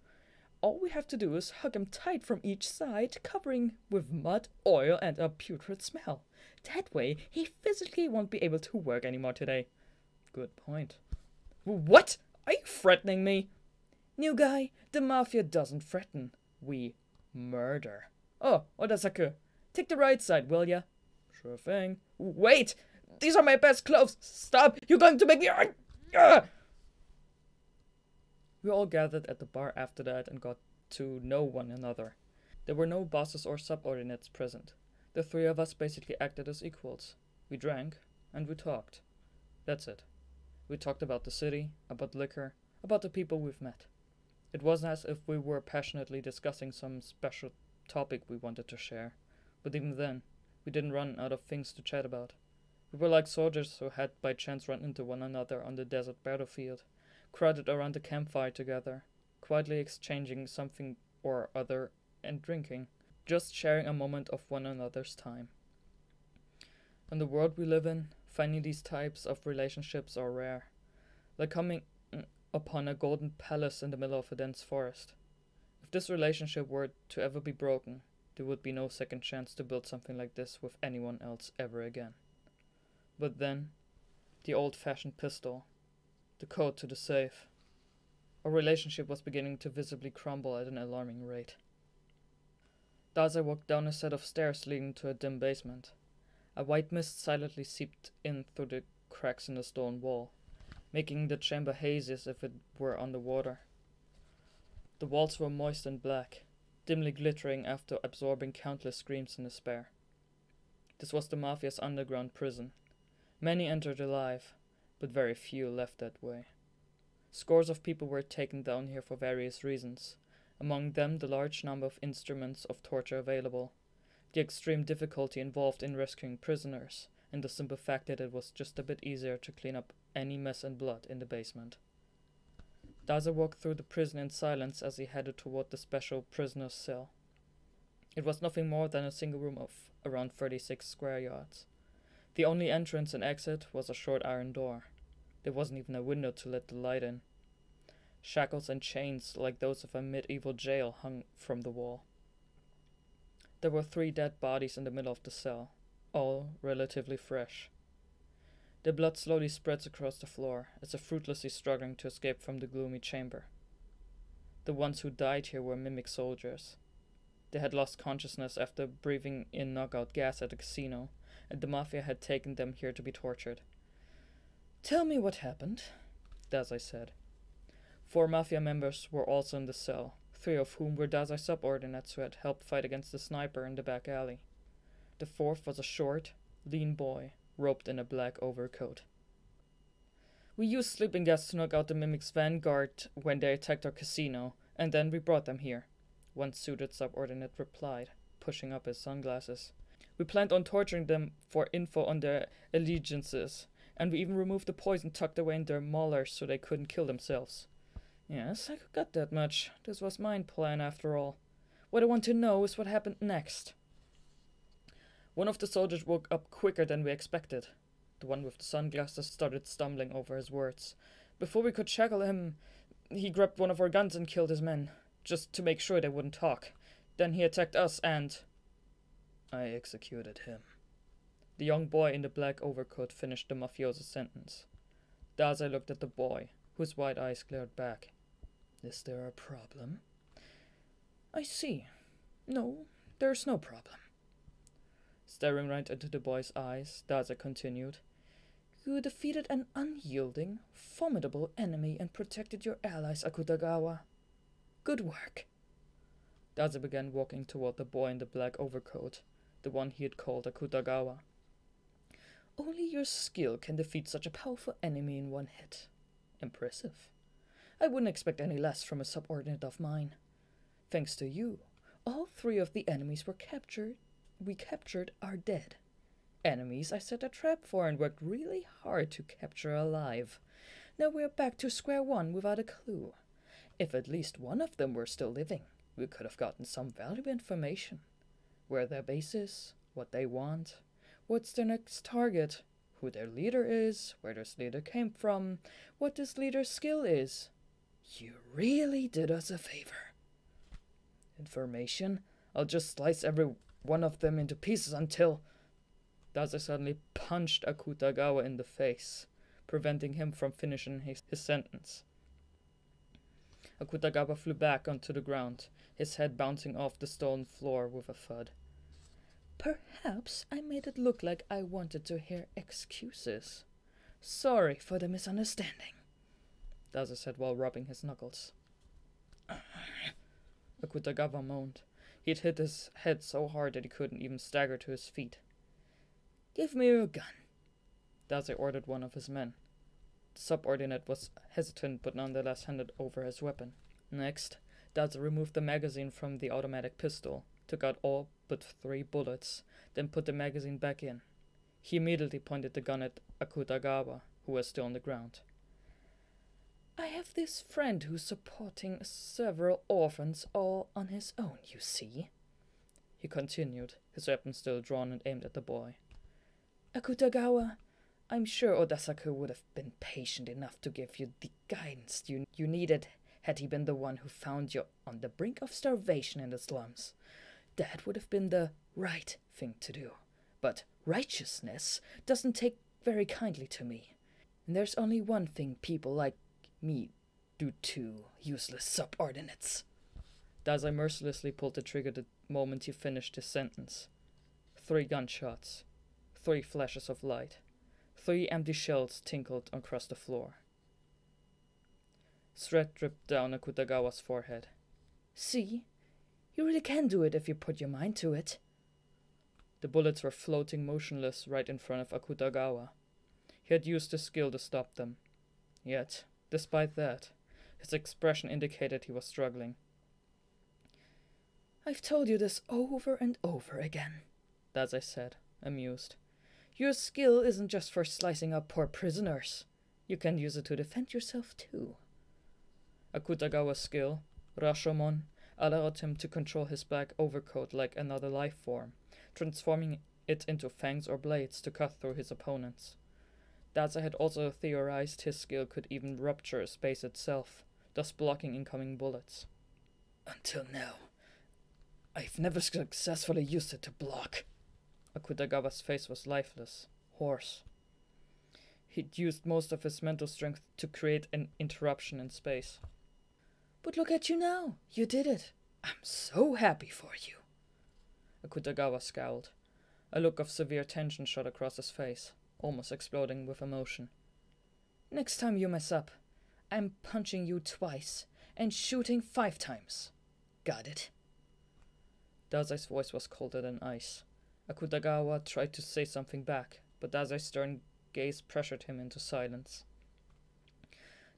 All we have to do is hug him tight from each side, covering with mud, oil, and a putrid smell. That way, he physically won't be able to work anymore today." "Good point." "What? Are you threatening me?" "New guy, the mafia doesn't threaten. We murder." "Oh, Odasaku, take the right side, will ya?" "Sure thing." "Wait! These are my best clothes! Stop! You're going to make me..." We all gathered at the bar after that and got to know one another. There were no bosses or subordinates present. The 3 of us basically acted as equals. We drank, and we talked. That's it. We talked about the city, about liquor, about the people we've met. It wasn't as if we were passionately discussing some special topic we wanted to share, but even then, we didn't run out of things to chat about. We were like soldiers who had by chance run into one another on the desert battlefield, crowded around the campfire together, quietly exchanging something or other and drinking, just sharing a moment of one another's time. In the world we live in, finding these types of relationships are rare, like coming upon a golden palace in the middle of a dense forest. If this relationship were to ever be broken, there would be no second chance to build something like this with anyone else ever again. But then, the old-fashioned pistol, the code to the safe. Our relationship was beginning to visibly crumble at an alarming rate. Dazai walked down a set of stairs leading to a dim basement. A white mist silently seeped in through the cracks in the stone wall, making the chamber hazy as if it were underwater. The walls were moist and black, dimly glittering after absorbing countless screams in despair. This was the Mafia's underground prison. Many entered alive, but very few left that way. Scores of people were taken down here for various reasons, among them the large number of instruments of torture available, the extreme difficulty involved in rescuing prisoners, and the simple fact that it was just a bit easier to clean up any mess and blood in the basement. Dazai walked through the prison in silence as he headed toward the special prisoner's cell. It was nothing more than a single room of around 36 square yards. The only entrance and exit was a short iron door. There wasn't even a window to let the light in. Shackles and chains like those of a medieval jail hung from the wall. There were 3 dead bodies in the middle of the cell, all relatively fresh. The blood slowly spreads across the floor, as if fruitlessly struggling to escape from the gloomy chamber. The ones who died here were mimic soldiers. They had lost consciousness after breathing in knockout gas at the casino, and the Mafia had taken them here to be tortured. "Tell me what happened," Dazai said. 4 Mafia members were also in the cell, 3 of whom were Dazai subordinates who had helped fight against the sniper in the back alley. The 4th was a short, lean boy, robed in a black overcoat. "We used sleeping gas to knock out the Mimic's vanguard when they attacked our casino, and then we brought them here," one suited subordinate replied, pushing up his sunglasses. "We planned on torturing them for info on their allegiances, and we even removed the poison tucked away in their molars so they couldn't kill themselves." "Yes, I got that much. This was my plan after all. What I want to know is what happened next." One of the soldiers woke up quicker than we expected. The one with the sunglasses started stumbling over his words. "Before we could shackle him, he grabbed one of our guns and killed his men, just to make sure they wouldn't talk. Then he attacked us and I executed him." The young boy in the black overcoat finished the mafioso's sentence. Dazai looked at the boy, whose wide eyes glared back. "Is there a problem?" "I see. No, there's no problem." Staring right into the boy's eyes, Dazai continued. "You defeated an unyielding, formidable enemy and protected your allies, Akutagawa. Good work." Dazai began walking toward the boy in the black overcoat, the one he had called Akutagawa. "Only your skill can defeat such a powerful enemy in one hit. Impressive. I wouldn't expect any less from a subordinate of mine. Thanks to you, all 3 of the enemies we captured are dead. Enemies I set a trap for and worked really hard to capture alive. Now we're back to square one without a clue. If at least one of them were still living, we could have gotten some valuable information. Where their base is, what they want, what's their next target, who their leader is, where this leader came from, what this leader's skill is. You really did us a favor. Information? I'll just slice every one of them into pieces until..." Dazai suddenly punched Akutagawa in the face, preventing him from finishing his sentence. Akutagawa flew back onto the ground, his head bouncing off the stone floor with a thud. "Perhaps I made it look like I wanted to hear excuses. Sorry for the misunderstanding," Dazai said while rubbing his knuckles. Akutagawa moaned. He'd hit his head so hard that he couldn't even stagger to his feet. "Give me your gun," Dazai ordered one of his men. The subordinate was hesitant but nonetheless handed over his weapon. Next, Dazai removed the magazine from the automatic pistol, took out all but 3 bullets, then put the magazine back in. He immediately pointed the gun at Akutagawa, who was still on the ground. "I have this friend who's supporting several orphans all on his own, you see," he continued, his weapon still drawn and aimed at the boy. "Akutagawa, I'm sure Odasaku would have been patient enough to give you the guidance you needed had he been the one who found you on the brink of starvation in the slums. That would have been the right thing to do. But righteousness doesn't take very kindly to me. And there's only one thing people like me do to useless subordinates." Dazai mercilessly pulled the trigger the moment he finished his sentence. 3 gunshots, 3 flashes of light, 3 empty shells tinkled across the floor. Sweat dripped down Akutagawa's forehead. "See? You really can do it if you put your mind to it." The bullets were floating motionless right in front of Akutagawa. He had used his skill to stop them. Yet, despite that, his expression indicated he was struggling. "I've told you this over and over again," Dazai said, amused. Your skill isn't just for slicing up poor prisoners. You can use it to defend yourself too. Akutagawa's skill, Rashomon, allowed him to control his black overcoat like another life form, transforming it into fangs or blades to cut through his opponents. Dazai had also theorized his skill could even rupture space itself, thus blocking incoming bullets. Until now, I've never successfully used it to block. Akutagawa's face was lifeless, hoarse. He'd used most of his mental strength to create an interruption in space. But look at you now! You did it! I'm so happy for you! Akutagawa scowled. A look of severe tension shot across his face, almost exploding with emotion. Next time you mess up, I'm punching you twice and shooting 5 times. Got it? Dazai's voice was colder than ice. Akutagawa tried to say something back, but Dazai's stern gaze pressured him into silence.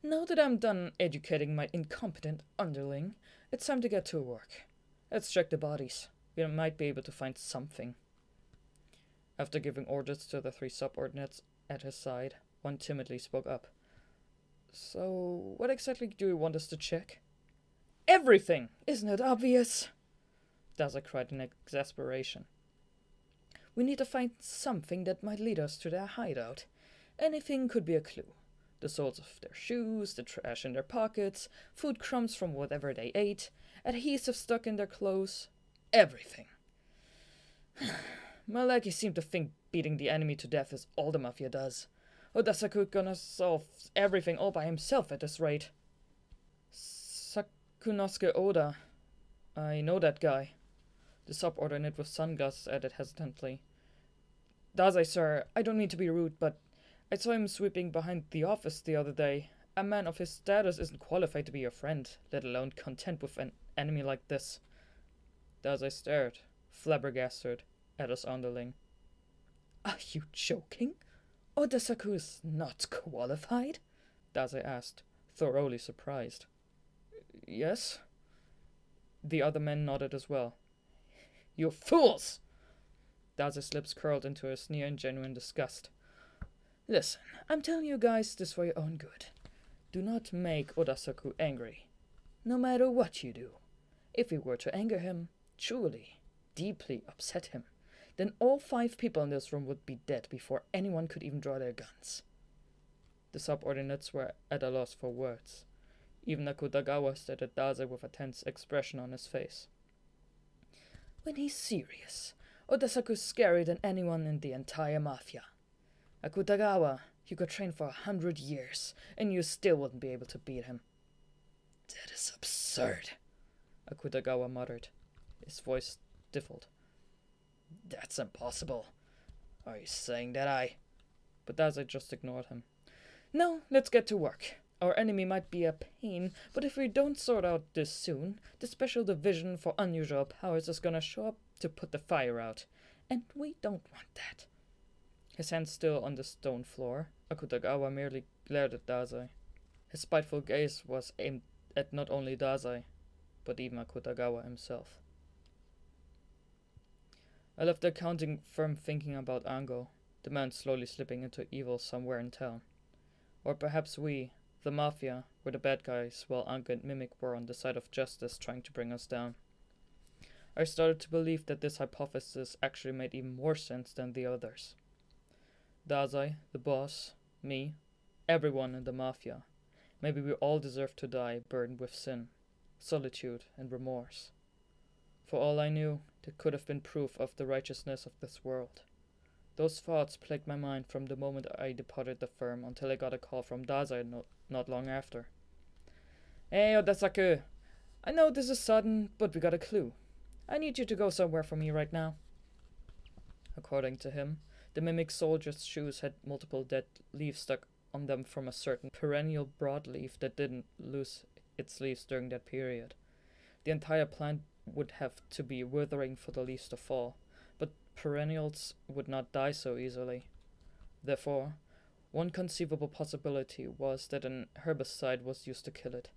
Now that I'm done educating my incompetent underling, it's time to get to work. Let's check the bodies. We might be able to find something. After giving orders to the 3 subordinates at his side, one timidly spoke up. So, what exactly do you want us to check? Everything! Isn't it obvious? Dazai cried in exasperation. We need to find something that might lead us to their hideout. Anything could be a clue. The soles of their shoes, the trash in their pockets, food crumbs from whatever they ate, adhesive stuck in their clothes. Everything. Malaki seemed to think beating the enemy to death is all the Mafia does. Odasaku gonna solve everything all by himself at this rate. Sakunosuke Oda. I know that guy. The subordinate with sunglasses added hesitantly. Dazai, sir, I don't mean to be rude, but I saw him sweeping behind the office the other day. A man of his status isn't qualified to be your friend, let alone content with an enemy like this. Dazai stared, flabbergasted, at his underling. Are you joking? Odasaku is not qualified? Dazai asked, thoroughly surprised. Yes? The other men nodded as well. You fools! Dazai's lips curled into a sneer in genuine disgust. Listen, I'm telling you guys this for your own good. Do not make Odasaku angry, no matter what you do. If we were to anger him, truly, deeply upset him, then all 5 people in this room would be dead before anyone could even draw their guns. The subordinates were at a loss for words. Even Akutagawa stared at Dazai with a tense expression on his face. When he's serious, Odasaku's scarier than anyone in the entire Mafia. Akutagawa, you could train for 100 years, and you still wouldn't be able to beat him. That is absurd, Akutagawa muttered. His voice stifled. That's impossible. Are you saying that But Dazai just ignored him. No, let's get to work. Our enemy might be a pain, but if we don't sort out this soon, the Special Division for Unusual Powers is gonna show up to put the fire out. And we don't want that. His hands still on the stone floor, Akutagawa merely glared at Dazai. His spiteful gaze was aimed at not only Dazai, but even Akutagawa himself. I left the accounting firm thinking about Ango, the man slowly slipping into evil somewhere in town. Or perhaps we, the Mafia, were the bad guys, while Ango and Mimic were on the side of justice trying to bring us down. I started to believe that this hypothesis actually made even more sense than the others. Dazai, the boss, me, everyone in the Mafia. Maybe we all deserved to die burdened with sin, solitude, and remorse. For all I knew, that could have been proof of the righteousness of this world. Those thoughts plagued my mind from the moment I departed the firm until I got a call from Dazai not long after. Hey, Odasaku! I know this is sudden, but we got a clue. I need you to go somewhere for me right now. According to him, the mimic soldier's shoes had multiple dead leaves stuck on them from a certain perennial broadleaf that didn't lose its leaves during that period. The entire plant would have to be withering for the leaves to fall, but perennials would not die so easily. Therefore, one conceivable possibility was that an herbicide was used to kill it.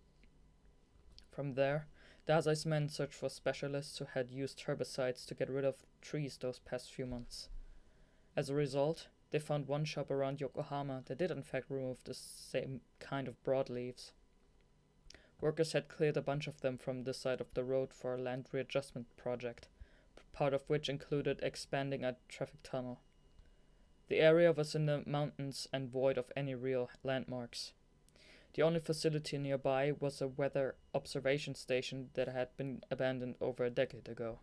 From there, Dazai's men searched for specialists who had used herbicides to get rid of trees those past few months. As a result, They found one shop around Yokohama that did in fact remove the same kind of broadleaves. Workers had cleared a bunch of them from the side of the road for a land readjustment project, part of which included expanding a traffic tunnel. The area was in the mountains and void of any real landmarks. The only facility nearby was a weather observation station that had been abandoned over a decade ago.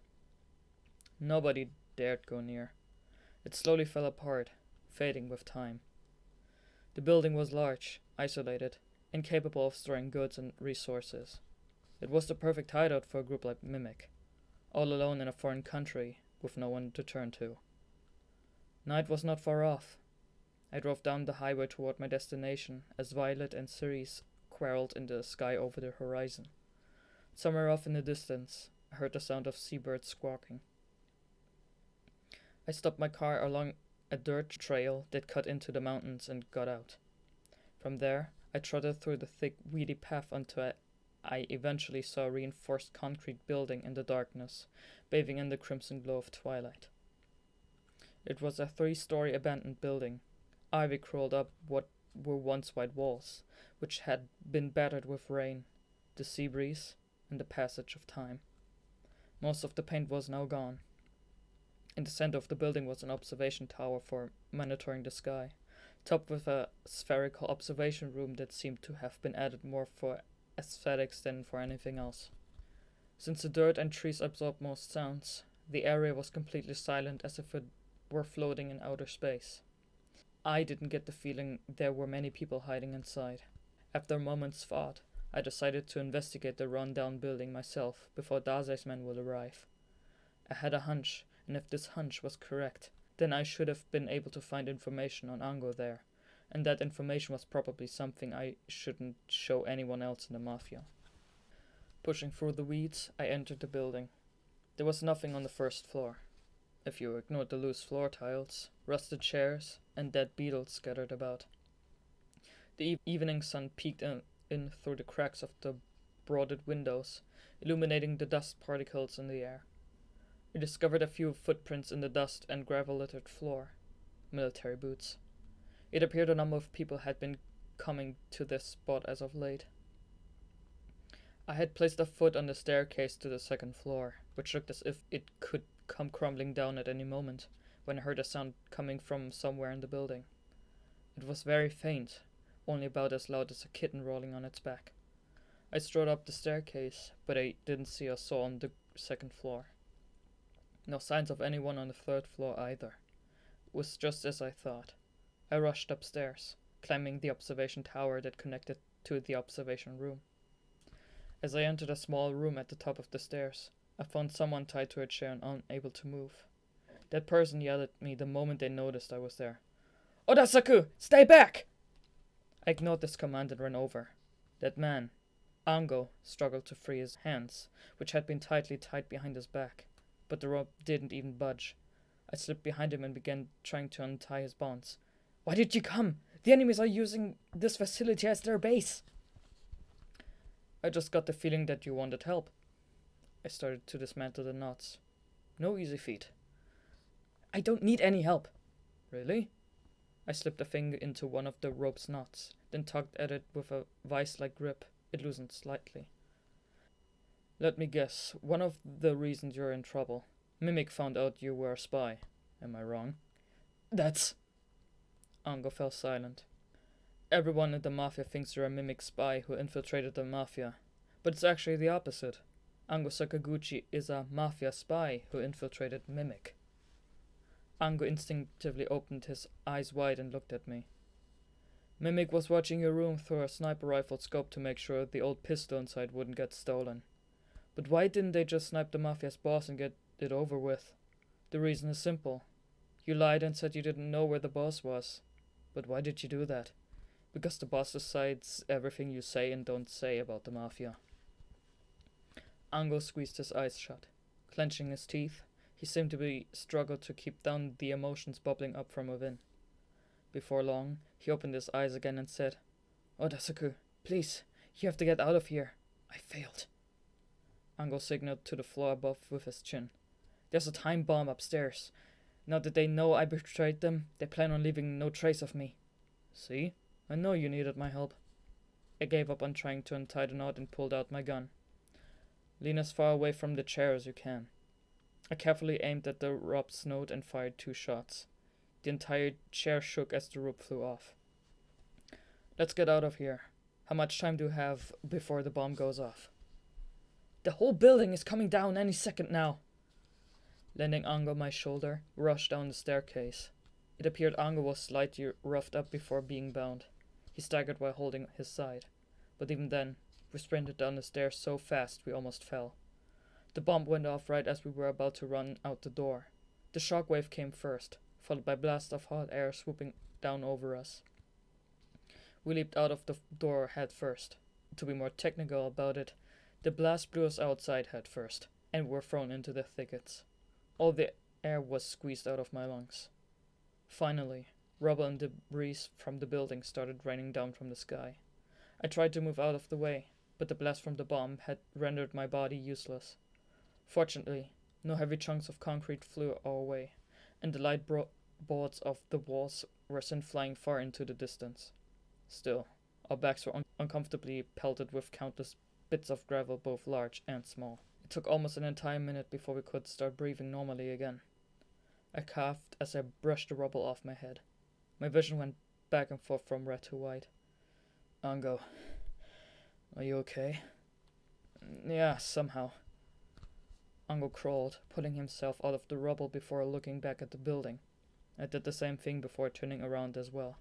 Nobody dared go near. It slowly fell apart, fading with time. The building was large, isolated, incapable of storing goods and resources. It was the perfect hideout for a group like Mimic, all alone in a foreign country with no one to turn to. Night was not far off. I drove down the highway toward my destination as Violet and Ceres quarreled in the sky over the horizon. Somewhere off in the distance, I heard the sound of seabirds squawking. I stopped my car along a dirt trail that cut into the mountains and got out. From there, I trotted through the thick, weedy path until I eventually saw a reinforced concrete building in the darkness, bathing in the crimson glow of twilight. It was a 3-story abandoned building. Ivy crawled up what were once white walls, which had been battered with rain, the sea breeze, and the passage of time. Most of the paint was now gone. In the center of the building was an observation tower for monitoring the sky, topped with a spherical observation room that seemed to have been added more for aesthetics than for anything else. Since the dirt and trees absorbed most sounds, the area was completely silent, as if it were floating in outer space. I didn't get the feeling there were many people hiding inside. After a moment's thought, I decided to investigate the run-down building myself before Dazai's men would arrive. I had a hunch, and if this hunch was correct, then I should have been able to find information on Ango there, and that information was probably something I shouldn't show anyone else in the Mafia. Pushing through the weeds, I entered the building. There was nothing on the first floor, if you ignored the loose floor tiles, rusted chairs, and dead beetles scattered about. The evening sun peeked in through the cracks of the boarded windows, illuminating the dust particles in the air. I discovered a few footprints in the dust and gravel-littered floor. Military boots. It appeared a number of people had been coming to this spot as of late. I had placed a foot on the staircase to the second floor, which looked as if it could come crumbling down at any moment, when I heard a sound coming from somewhere in the building. It was very faint, only about as loud as a kitten rolling on its back. I strode up the staircase, but I didn't see or saw on the second floor. No signs of anyone on the third floor either. It was just as I thought. I rushed upstairs, climbing the observation tower that connected to the observation room. As I entered a small room at the top of the stairs, I found someone tied to a chair and unable to move. That person yelled at me the moment they noticed I was there. "Oda-saku, stay back!" I ignored this command and ran over. That man, Ango, struggled to free his hands, which had been tightly tied behind his back, but the rope didn't even budge. I slipped behind him and began trying to untie his bonds. "Why did you come? The enemies are using this facility as their base." "I just got the feeling that you wanted help." I started to dismantle the knots. No easy feat. "I don't need any help." "Really?" I slipped a finger into one of the rope's knots, then tugged at it with a vice-like grip. It loosened slightly. "Let me guess, one of the reasons you're in trouble. Mimic found out you were a spy. Am I wrong?" "That's..." Ango fell silent. "Everyone in the Mafia thinks you're a Mimic spy who infiltrated the Mafia, but it's actually the opposite. Ango Sakaguchi is a Mafia spy who infiltrated Mimic." Ango instinctively opened his eyes wide and looked at me. "Mimic was watching your room through a sniper rifle scope to make sure the old pistol inside wouldn't get stolen. But why didn't they just snipe the Mafia's boss and get it over with? The reason is simple. You lied and said you didn't know where the boss was. But why did you do that? Because the boss decides everything you say and don't say about the Mafia." Ango squeezed his eyes shut. Clenching his teeth, he seemed to be struggled to keep down the emotions bubbling up from within. Before long, he opened his eyes again and said, "Oda-saku, please, you have to get out of here. I failed." Ango signaled to the floor above with his chin. "There's a time bomb upstairs. Now that they know I betrayed them, they plan on leaving no trace of me. See? I know you needed my help. I gave up on trying to untie the knot and pulled out my gun. Lean as far away from the chair as you can. I carefully aimed at the rope's note and fired 2 shots. The entire chair shook as the rope flew off. Let's get out of here. How much time do you have before the bomb goes off? The whole building is coming down any second now. Landing Ango on my shoulder, we rushed down the staircase. It appeared Ango was slightly roughed up before being bound. He staggered while holding his side, but even then, we sprinted down the stairs so fast we almost fell. The bomb went off right as we were about to run out the door. The shockwave came first, followed by blasts of hot air swooping down over us. We leaped out of the door head first. To be more technical about it, the blast blew us outside head first, and we were thrown into the thickets. All the air was squeezed out of my lungs. Finally, rubble and debris from the building started raining down from the sky. I tried to move out of the way, but the blast from the bomb had rendered my body useless. Fortunately, no heavy chunks of concrete flew our way, and the light boards of the walls were sent flying far into the distance. Still, our backs were uncomfortably pelted with countless bits of gravel, both large and small. It took almost an entire minute before we could start breathing normally again. I coughed as I brushed the rubble off my head. My vision went back and forth from red to white. Ango, are you okay? Yeah, somehow. Ango crawled, pulling himself out of the rubble before looking back at the building. I did the same thing before turning around as well.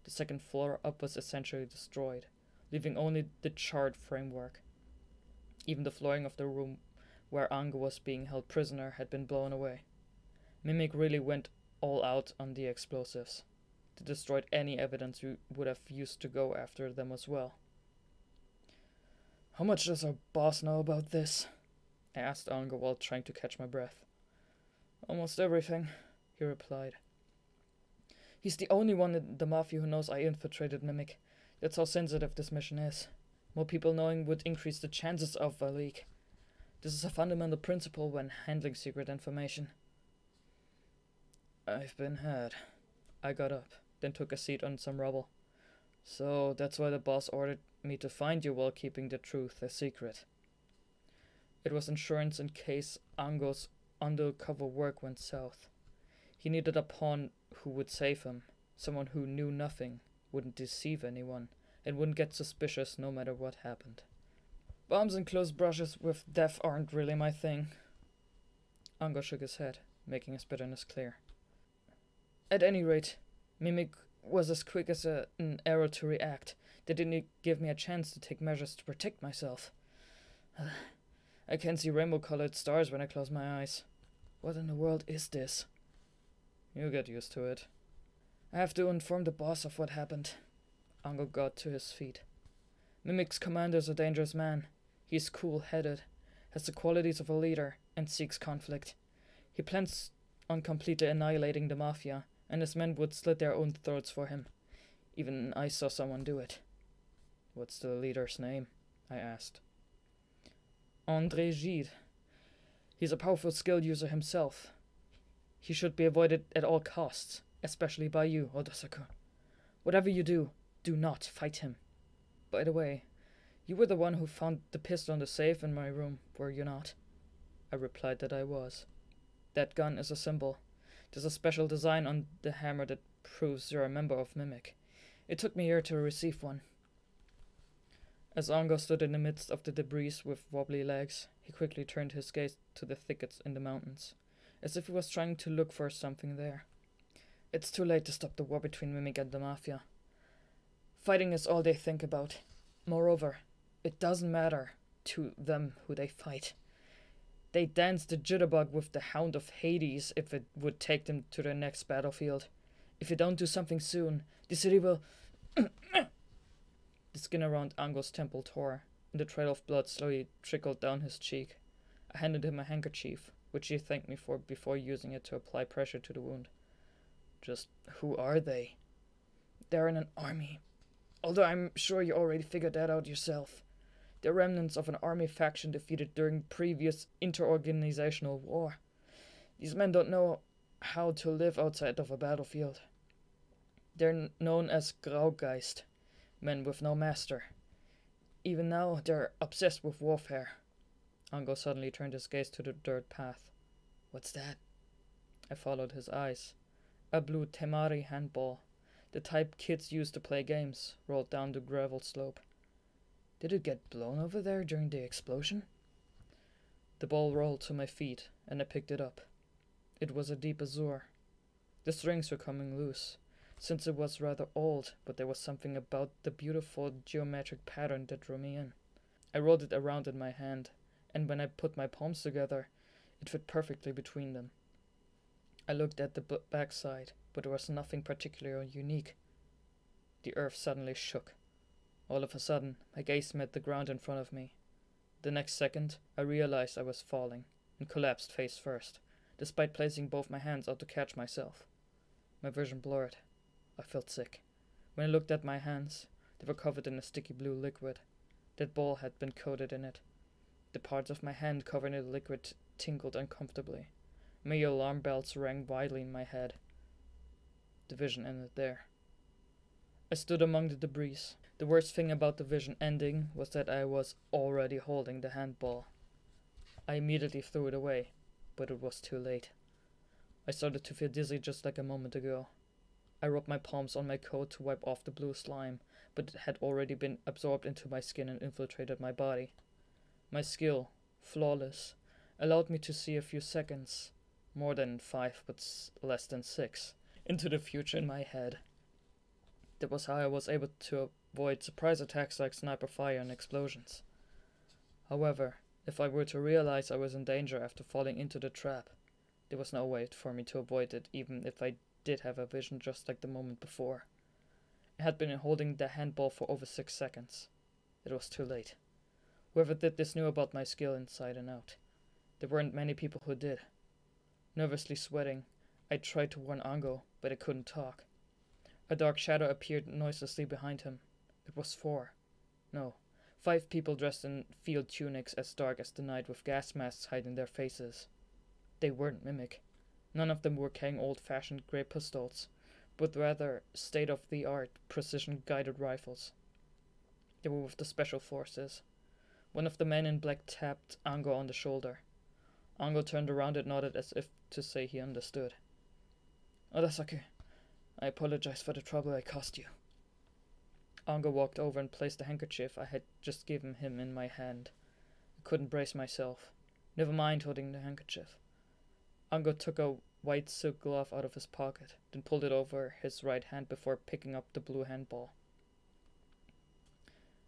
The second floor up was essentially destroyed, leaving only the charred framework. Even the flooring of the room where Ango was being held prisoner had been blown away. Mimic really went all out on the explosives. They destroyed any evidence we would have used to go after them as well. How much does our boss know about this? I asked Ango while trying to catch my breath. Almost everything, he replied. He's the only one in the Mafia who knows I infiltrated Mimic. That's how sensitive this mission is. More people knowing would increase the chances of a leak. This is a fundamental principle when handling secret information. I've been had. I got up, then took a seat on some rubble. So that's why the boss ordered me to find you while keeping the truth a secret. It was insurance in case Ango's undercover work went south. He needed a pawn who would save him, someone who knew nothing, wouldn't deceive anyone, and wouldn't get suspicious no matter what happened. Bombs and close brushes with death aren't really my thing. Ango shook his head, making his bitterness clear. At any rate, Mimic was as quick as an arrow to react. They didn't give me a chance to take measures to protect myself. I can see rainbow-colored stars when I close my eyes. What in the world is this? You'll get used to it. I have to inform the boss of what happened. Ango got to his feet. Mimic's commander is a dangerous man. He's cool-headed, has the qualities of a leader, and seeks conflict. He plans on completely annihilating the Mafia, and his men would slit their own throats for him. Even I saw someone do it. What's the leader's name? I asked. André Gide. He's a powerful skill user himself. He should be avoided at all costs, especially by you, Oda-saku. Whatever you do, do not fight him. By the way, you were the one who found the pistol in the safe in my room, were you not? I replied that I was. That gun is a symbol. There's a special design on the hammer that proves you're a member of Mimic. It took me here to receive one. As Ango stood in the midst of the debris with wobbly legs, he quickly turned his gaze to the thickets in the mountains, as if he was trying to look for something there. It's too late to stop the war between Mimic and the Mafia. Fighting is all they think about. Moreover, it doesn't matter to them who they fight. They dance the jitterbug with the Hound of Hades if it would take them to their next battlefield. If you don't do something soon, the city will... The skin around Ango's temple tore, and the trail of blood slowly trickled down his cheek. I handed him a handkerchief, which he thanked me for before using it to apply pressure to the wound. Just who are they? They're in an army. Although I'm sure you already figured that out yourself. They're remnants of an army faction defeated during previous interorganizational war. These men don't know how to live outside of a battlefield. They're known as Graugeist, men with no master. Even now, they're obsessed with warfare. Ango suddenly turned his gaze to the dirt path. What's that? I followed his eyes. A blue Temari handball, the type kids use to play games, rolled down the gravel slope. Did it get blown over there during the explosion? The ball rolled to my feet, and I picked it up. It was a deep azure. The strings were coming loose, since it was rather old, but there was something about the beautiful geometric pattern that drew me in. I rolled it around in my hand, and when I put my palms together, it fit perfectly between them. I looked at the backside, but there was nothing particularly unique. The earth suddenly shook. All of a sudden, my gaze met the ground in front of me. The next second, I realized I was falling, and collapsed face first, despite placing both my hands out to catch myself. My vision blurred. I felt sick. When I looked at my hands, they were covered in a sticky blue liquid. That ball had been coated in it. The parts of my hand covered in the liquid tingled uncomfortably. My alarm bells rang wildly in my head. The vision ended there. I stood among the debris. The worst thing about the vision ending was that I was already holding the handball. I immediately threw it away, but it was too late. I started to feel dizzy just like a moment ago. I rubbed my palms on my coat to wipe off the blue slime, but it had already been absorbed into my skin and infiltrated my body. My skill, flawless, allowed me to see a few seconds, more than 5 but less than 6, into the future in my head. That was how I was able to avoid surprise attacks like sniper fire and explosions. However, if I were to realize I was in danger after falling into the trap, there was no way for me to avoid it, even if I did have a vision just like the moment before. I had been holding the handball for over 6 seconds. It was too late. Whoever did this knew about my skill inside and out. There weren't many people who did. Nervously sweating, I tried to warn Ango, but I couldn't talk. A dark shadow appeared noiselessly behind him. It was 5 people dressed in field tunics as dark as the night with gas masks hiding their faces. They weren't Mimic. None of them were carrying old-fashioned grey pistols, but rather state-of-the-art precision-guided rifles. They were with the Special Forces. One of the men in black tapped Ango on the shoulder. Ango turned around and nodded as if to say he understood. Odasake, I apologize for the trouble I caused you. Ango walked over and placed the handkerchief I had just given him in my hand. I couldn't brace myself. Never mind holding the handkerchief. Ango took a white silk glove out of his pocket, then pulled it over his right hand before picking up the blue handball.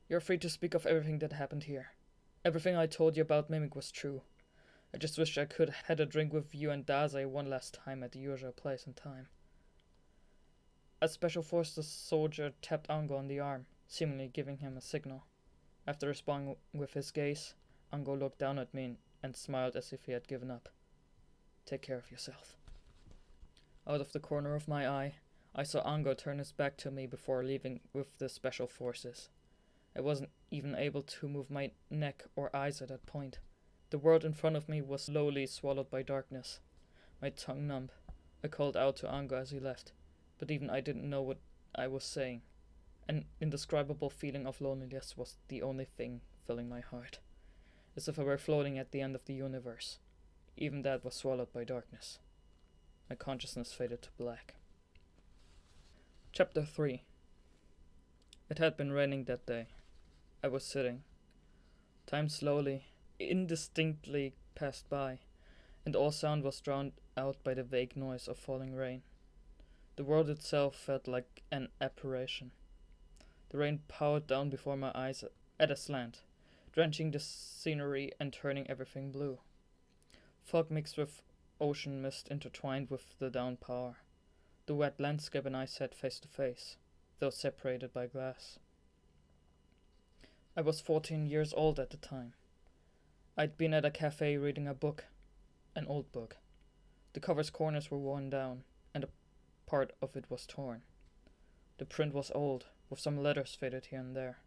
You're free to speak of everything that happened here. Everything I told you about Mimic was true. I just wish I could have had a drink with you and Dazai one last time at the usual place and time. A Special Forces soldier tapped Ango on the arm, seemingly giving him a signal. After responding with his gaze, Ango looked down at me and smiled as if he had given up. Take care of yourself. Out of the corner of my eye, I saw Ango turn his back to me before leaving with the Special Forces. I wasn't even able to move my neck or eyes at that point. The world in front of me was slowly swallowed by darkness. My tongue numb, I called out to Ango as he left, but even I didn't know what I was saying. An indescribable feeling of loneliness was the only thing filling my heart, as if I were floating at the end of the universe. Even that was swallowed by darkness. My consciousness faded to black. Chapter 3. It had been raining that day. I was sitting. Time slowly, indistinctly passed by, and all sound was drowned out by the vague noise of falling rain. The world itself felt like an apparition. The rain poured down before my eyes at a slant, drenching the scenery and turning everything blue. Fog mixed with ocean mist intertwined with the downpour. The wet landscape and I sat face to face, though separated by glass. I was 14 years old at the time. I'd been at a cafe reading a book, an old book. The cover's corners were worn down, and a part of it was torn. The print was old, with some letters faded here and there.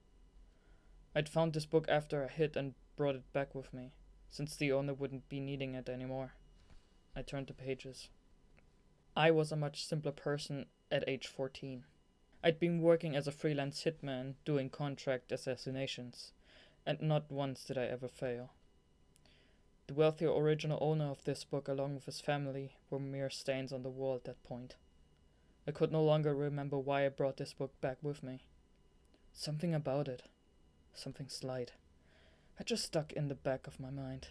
I'd found this book after a hit and brought it back with me, since the owner wouldn't be needing it anymore. I turned the pages. I was a much simpler person at age 14. I'd been working as a freelance hitman doing contract assassinations, and not once did I ever fail. The wealthy original owner of this book, along with his family, were mere stains on the wall at that point. I could no longer remember why I brought this book back with me. Something about it, something slight, had just stuck in the back of my mind.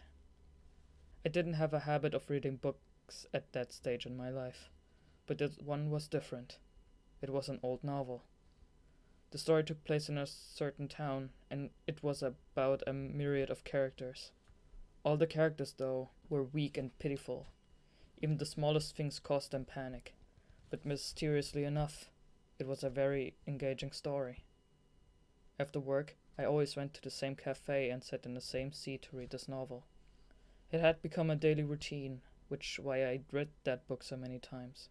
I didn't have a habit of reading books at that stage in my life, but this one was different. It was an old novel. The story took place in a certain town, and it was about a myriad of characters. All the characters, though, were weak and pitiful. Even the smallest things caused them panic. But mysteriously enough, it was a very engaging story. After work, I always went to the same cafe and sat in the same seat to read this novel. It had become a daily routine, which is why I'd read that book so many times.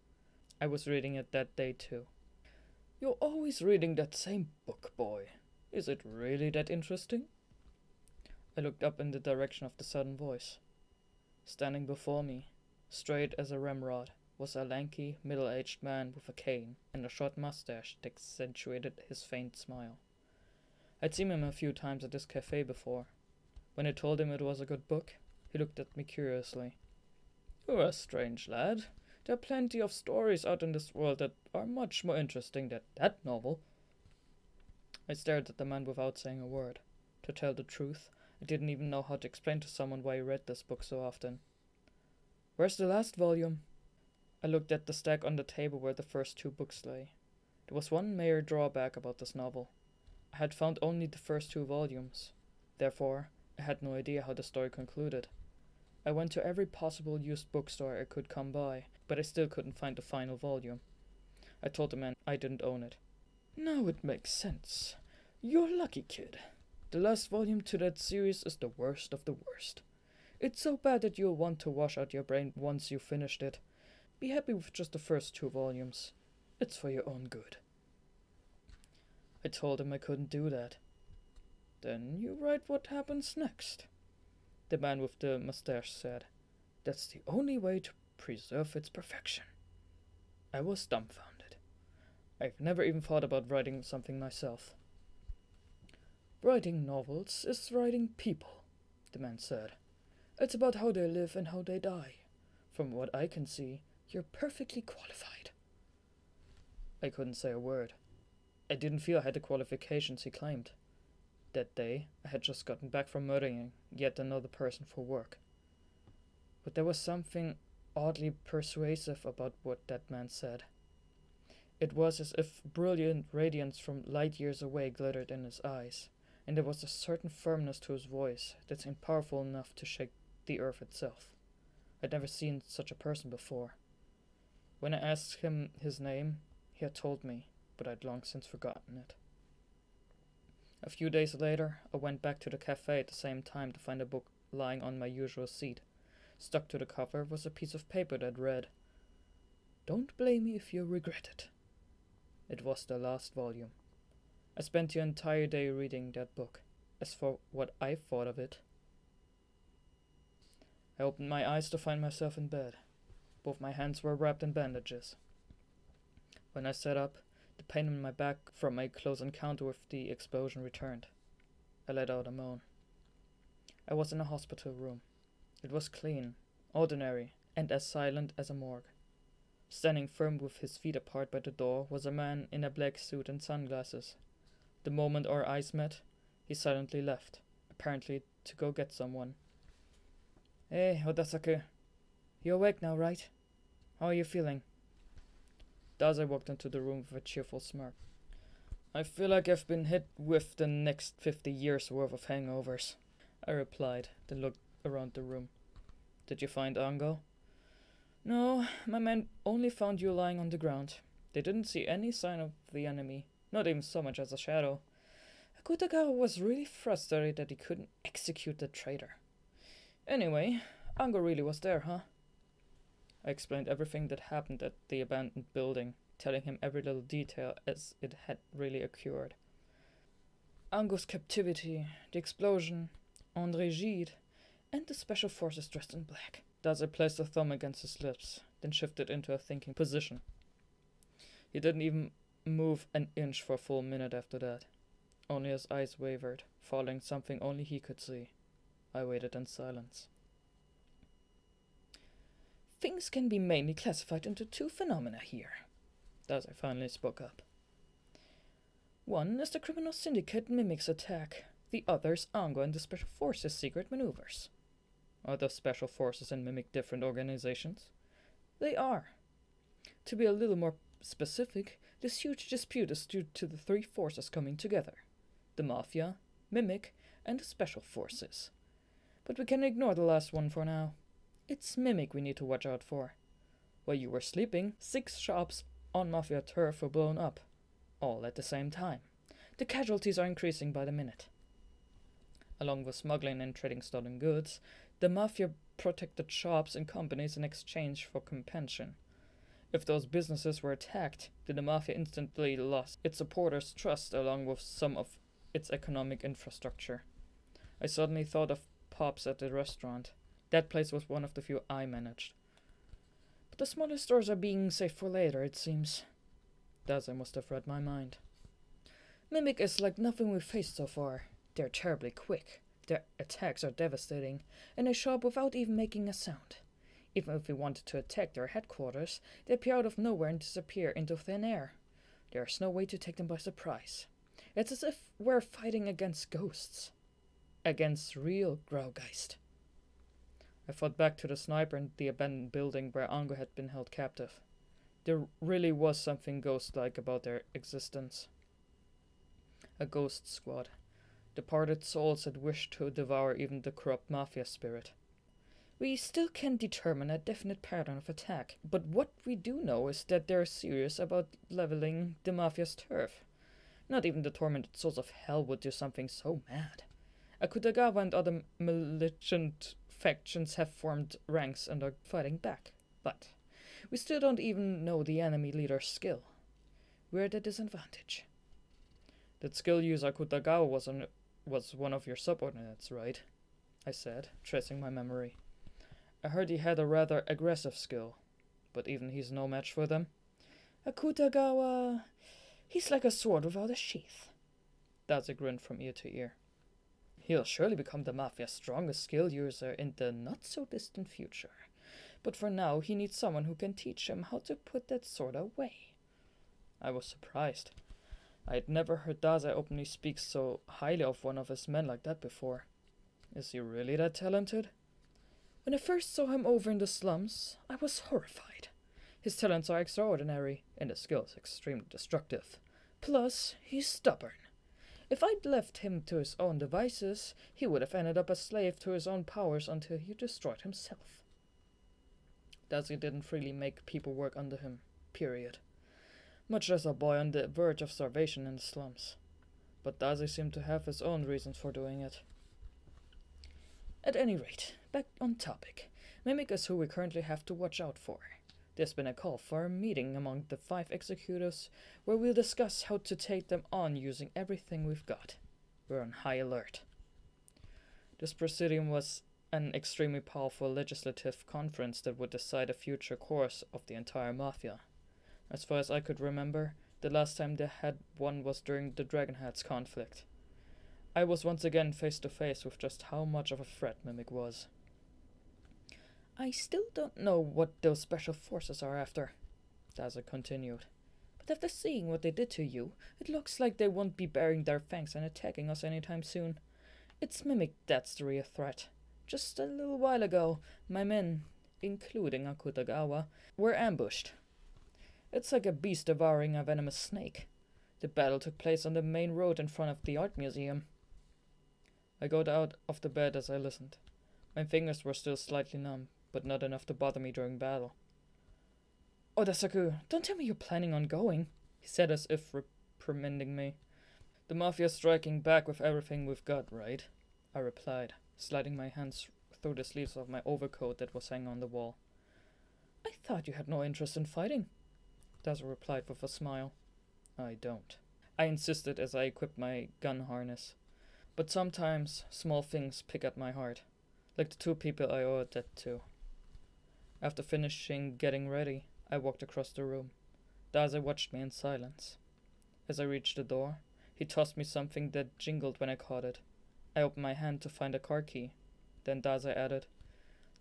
I was reading it that day too. "You're always reading that same book, boy. Is it really that interesting?" I looked up in the direction of the sudden voice. Standing before me, straight as a ramrod, was a lanky, middle-aged man with a cane and a short mustache that accentuated his faint smile. I'd seen him a few times at this cafe before. When I told him it was a good book, he looked at me curiously. "You're a strange lad. There are plenty of stories out in this world that are much more interesting than that novel." I stared at the man without saying a word. To tell the truth, I didn't even know how to explain to someone why I read this book so often. "Where's the last volume?" I looked at the stack on the table where the first two books lay. There was one major drawback about this novel. I had found only the first two volumes. Therefore, I had no idea how the story concluded. I went to every possible used bookstore I could come by, but I still couldn't find the final volume. I told the man I didn't own it. "Now it makes sense. You're lucky, kid. The last volume to that series is the worst of the worst. It's so bad that you'll want to wash out your brain once you've finished it. Be happy with just the first two volumes. It's for your own good." I told him I couldn't do that. "Then you write what happens next," the man with the mustache said. "That's the only way to preserve its perfection." I was dumbfounded. I've never even thought about writing something myself. "Writing novels is writing people," the man said. "It's about how they live and how they die. From what I can see, you're perfectly qualified." I couldn't say a word. I didn't feel I had the qualifications he claimed. That day, I had just gotten back from murdering yet another person for work. But there was something oddly persuasive about what that man said. It was as if brilliant radiance from light years away glittered in his eyes, and there was a certain firmness to his voice that seemed powerful enough to shake the earth itself. I'd never seen such a person before. When I asked him his name, he had told me, but I'd long since forgotten it. A few days later, I went back to the cafe at the same time to find a book lying on my usual seat. Stuck to the cover was a piece of paper that read, "Don't blame me if you regret it." It was the last volume. I spent the entire day reading that book. As for what I thought of it, I opened my eyes to find myself in bed. Both my hands were wrapped in bandages. When I sat up, the pain in my back from my close encounter with the explosion returned. I let out a moan. I was in a hospital room. It was clean, ordinary, and as silent as a morgue. Standing firm with his feet apart by the door was a man in a black suit and sunglasses. The moment our eyes met, he silently left, apparently to go get someone. "Hey, Odasake. You awake now, right? How are you feeling?" Dazai walked into the room with a cheerful smirk. "I feel like I've been hit with the next 50 years worth of hangovers," I replied, then looked around the room. "Did you find Ango?" "No, my men only found you lying on the ground. They didn't see any sign of the enemy, not even so much as a shadow. Akutagawa was really frustrated that he couldn't execute the traitor. Anyway, Ango really was there, huh?" I explained everything that happened at the abandoned building, telling him every little detail as it had really occurred. Ango's captivity, the explosion, André Gide, and the special forces dressed in black. Daza placed a thumb against his lips, then shifted into a thinking position. He didn't even move an inch for a full minute after that. Only his eyes wavered, following something only he could see. I waited in silence. Things can be mainly classified into two phenomena here. Daza finally spoke up. One is the criminal syndicate Mimic's attack. The other is Ango and the Special Forces' secret maneuvers. Are the Special Forces and Mimic different organizations? They are. To be a little more specific, this huge dispute is due to the three forces coming together. The Mafia, Mimic, and the Special Forces. But we can ignore the last one for now. It's Mimic we need to watch out for. While you were sleeping, 6 shops on Mafia turf were blown up. All at the same time. The casualties are increasing by the minute. Along with smuggling and trading stolen goods, the Mafia protected shops and companies in exchange for compensation. If those businesses were attacked, then the Mafia instantly lost its supporters' trust along with some of its economic infrastructure. I suddenly thought of Pops at the restaurant. That place was one of the few I managed. But the smaller stores are being saved for later, it seems. Dazai must have read my mind. Mimic is like nothing we've faced so far. They're terribly quick. Their attacks are devastating, and they show up without even making a sound. Even if we wanted to attack their headquarters, they appear out of nowhere and disappear into thin air. There's no way to take them by surprise. It's as if we're fighting against ghosts. Against real Graugeist. I thought back to the sniper and the abandoned building where Ango had been held captive. There really was something ghost-like about their existence. A ghost squad. Departed souls had wished to devour even the corrupt Mafia spirit. We still can't determine a definite pattern of attack, but what we do know is that they're serious about leveling the Mafia's turf. Not even the tormented souls of hell would do something so mad. Akutagawa and other malignant factions have formed ranks and are fighting back, but we still don't even know the enemy leader's skill. We're at a disadvantage. That skill user Akutagawa was one of your subordinates, right? I said, tracing my memory. I heard he had a rather aggressive skill, but even he's no match for them. Akutagawa... he's like a sword without a sheath. That's a grin from ear to ear. He'll surely become the Mafia's strongest skill user in the not-so-distant future. But for now, he needs someone who can teach him how to put that sword away. I was surprised. I had never heard Dazai openly speak so highly of one of his men like that before. Is he really that talented? When I first saw him over in the slums, I was horrified. His talents are extraordinary, and his skill is extremely destructive. Plus, he's stubborn. If I'd left him to his own devices, he would have ended up a slave to his own powers until he destroyed himself. Dazai didn't freely make people work under him, period. Much less a boy on the verge of starvation in the slums. But Dazai seemed to have his own reasons for doing it. At any rate, back on topic. Mimic is who we currently have to watch out for. There's been a call for a meeting among the 5 executives where we'll discuss how to take them on using everything we've got. We're on high alert. This presidium was an extremely powerful legislative conference that would decide the future course of the entire Mafia. As far as I could remember, the last time they had one was during the Dragonheads conflict. I was once again face to face with just how much of a threat Mimic was. I still don't know what those special forces are after, Dazai continued. But after seeing what they did to you, it looks like they won't be baring their fangs and attacking us anytime soon. It's Mimic that's the real threat. Just a little while ago, my men, including Akutagawa, were ambushed. It's like a beast devouring a venomous snake. The battle took place on the main road in front of the art museum. I got out of the bed as I listened. My fingers were still slightly numb, but not enough to bother me during battle. Oda-saku, don't tell me you're planning on going, he said as if reprimanding me. The Mafia's striking back with everything we've got, right? I replied, sliding my hands through the sleeves of my overcoat that was hanging on the wall. I thought you had no interest in fighting, Dazai replied with a smile. I don't. I insisted as I equipped my gun harness. But sometimes small things pick at my heart, like the 2 people I owe a debt to. After finishing getting ready, I walked across the room. Dazai watched me in silence. As I reached the door, he tossed me something that jingled when I caught it. I opened my hand to find a car key. Then Dazai added,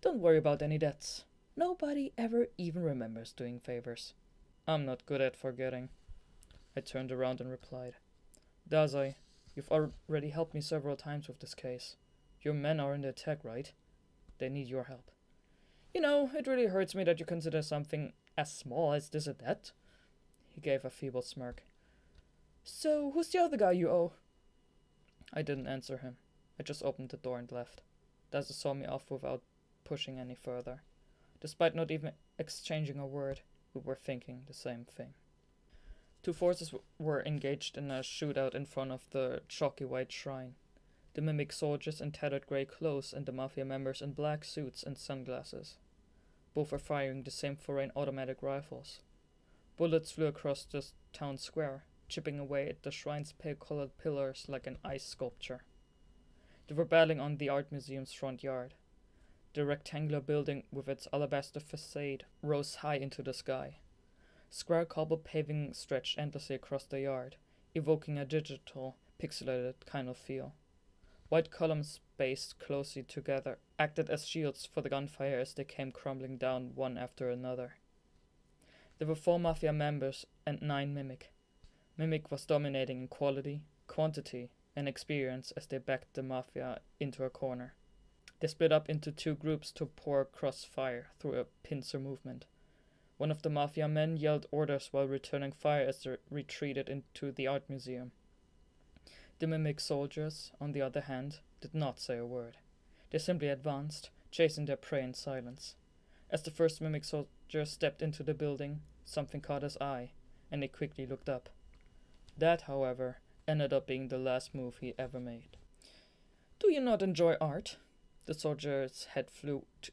"Don't worry about any debts. Nobody ever even remembers doing favors." "I'm not good at forgetting." I turned around and replied, "Dazai, you've already helped me several times with this case. Your men are in the attack, right? They need your help." "You know, it really hurts me that you consider something as small as this a debt." He gave a feeble smirk. "So, who's the other guy you owe?" I didn't answer him. I just opened the door and left. Dazai saw me off without pushing any further. Despite not even exchanging a word, we were thinking the same thing. Two forces were engaged in a shootout in front of the chalky white shrine. The mimic soldiers in tattered grey clothes and the mafia members in black suits and sunglasses. Both were firing the same foreign automatic rifles. Bullets flew across the town square, chipping away at the shrine's pale-colored pillars like an ice sculpture. They were battling on the art museum's front yard. The rectangular building with its alabaster facade rose high into the sky. Square cobbled paving stretched endlessly across the yard, evoking a digital, pixelated kind of feel. White columns spaced closely together acted as shields for the gunfire as they came crumbling down one after another. There were 4 mafia members and 9 mimic. Mimic was dominating in quality, quantity, and experience as they backed the mafia into a corner. They split up into 2 groups to pour crossfire through a pincer movement. One of the mafia men yelled orders while returning fire as they retreated into the art museum. The mimic soldiers, on the other hand, did not say a word. They simply advanced, chasing their prey in silence. As the first mimic soldier stepped into the building, something caught his eye, and he quickly looked up. That, however, ended up being the last move he ever made. "Do you not enjoy art?" The soldier's head flew to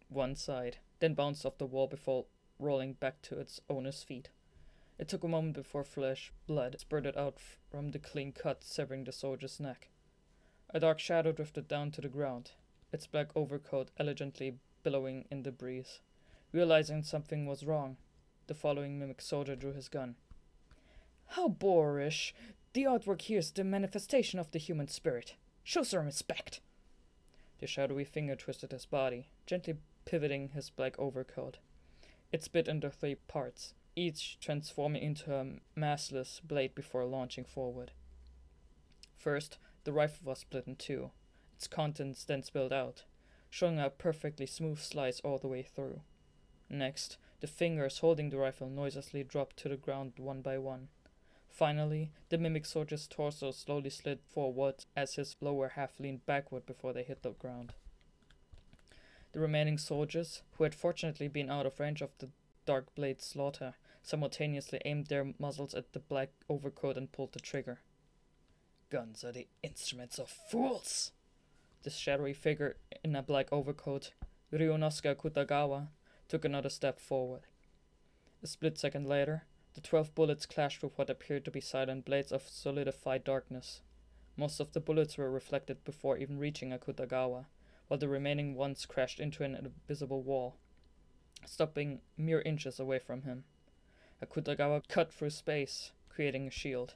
one side, then bounced off the wall before rolling back to its owner's feet. It took a moment before fresh blood spurted out from the clean cut, severing the soldier's neck. A dark shadow drifted down to the ground, its black overcoat elegantly billowing in the breeze. Realizing something was wrong, the following mimic soldier drew his gun. "How boorish! The artwork here is the manifestation of the human spirit. Show some respect." The shadowy finger twisted his body, gently pivoting his black overcoat. It split into 3 parts, each transforming into a massless blade before launching forward. First, the rifle was split in 2. Its contents then spilled out, showing a perfectly smooth slice all the way through. Next, the fingers holding the rifle noiselessly dropped to the ground one by one. Finally, the mimic soldier's torso slowly slid forward as his lower half leaned backward before they hit the ground. The remaining soldiers, who had fortunately been out of range of the dark blade's slaughter, simultaneously aimed their muzzles at the black overcoat and pulled the trigger. "Guns are the instruments of fools!" The shadowy figure in a black overcoat, Ryunosuke Akutagawa, took another step forward. A split second later, the 12 bullets clashed with what appeared to be silent blades of solidified darkness. Most of the bullets were reflected before even reaching Akutagawa, while the remaining ones crashed into an invisible wall, stopping mere inches away from him. Akutagawa cut through space, creating a shield.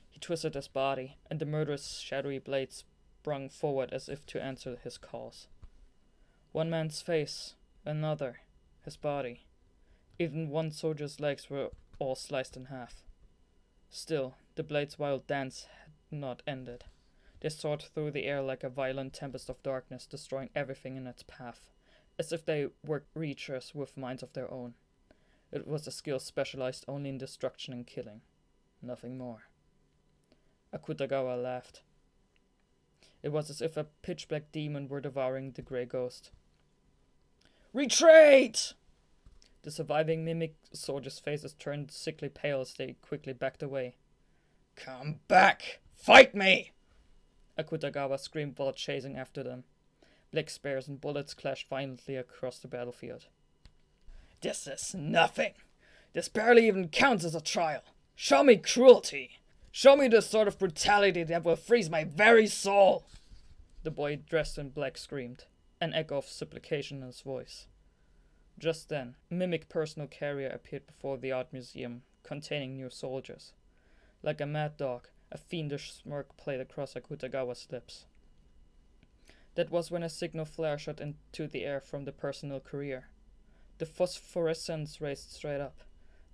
He twisted his body, and the murderous shadowy blades sprung forward as if to answer his calls. One man's face, another, his body. Even one soldier's legs were all sliced in half. Still, the blade's wild dance had not ended. They soared through the air like a violent tempest of darkness, destroying everything in its path, as if they were creatures with minds of their own. It was a skill specialized only in destruction and killing. Nothing more. Akutagawa laughed. It was as if a pitch-black demon were devouring the grey ghost. "Retreat!" The surviving mimic soldiers' faces turned sickly pale as they quickly backed away. "Come back! Fight me!" Akutagawa screamed while chasing after them. Black spears and bullets clashed violently across the battlefield. "This is nothing! This barely even counts as a trial! Show me cruelty! Show me the sort of brutality that will freeze my very soul!" The boy dressed in black screamed, an echo of supplication in his voice. Just then, a mimic personal carrier appeared before the art museum, containing new soldiers. Like a mad dog, a fiendish smirk played across Akutagawa's lips. That was when a signal flare shot into the air from the personal courier. The phosphorescence raced straight up,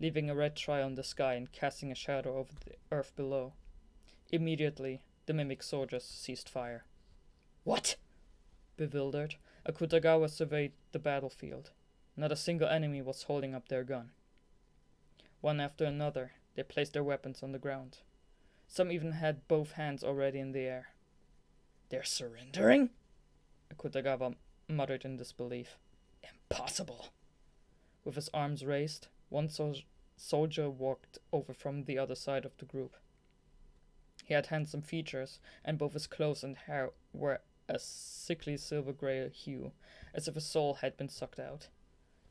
leaving a red trail in the sky and casting a shadow over the earth below. Immediately, the mimic soldiers ceased fire. What? Bewildered, Akutagawa surveyed the battlefield. Not a single enemy was holding up their gun. One after another, they placed their weapons on the ground. Some even had both hands already in the air. They're surrendering? Akutagawa muttered in disbelief. Impossible! With his arms raised, one soldier walked over from the other side of the group. He had handsome features, and both his clothes and hair were a sickly silver-grey hue, as if his soul had been sucked out.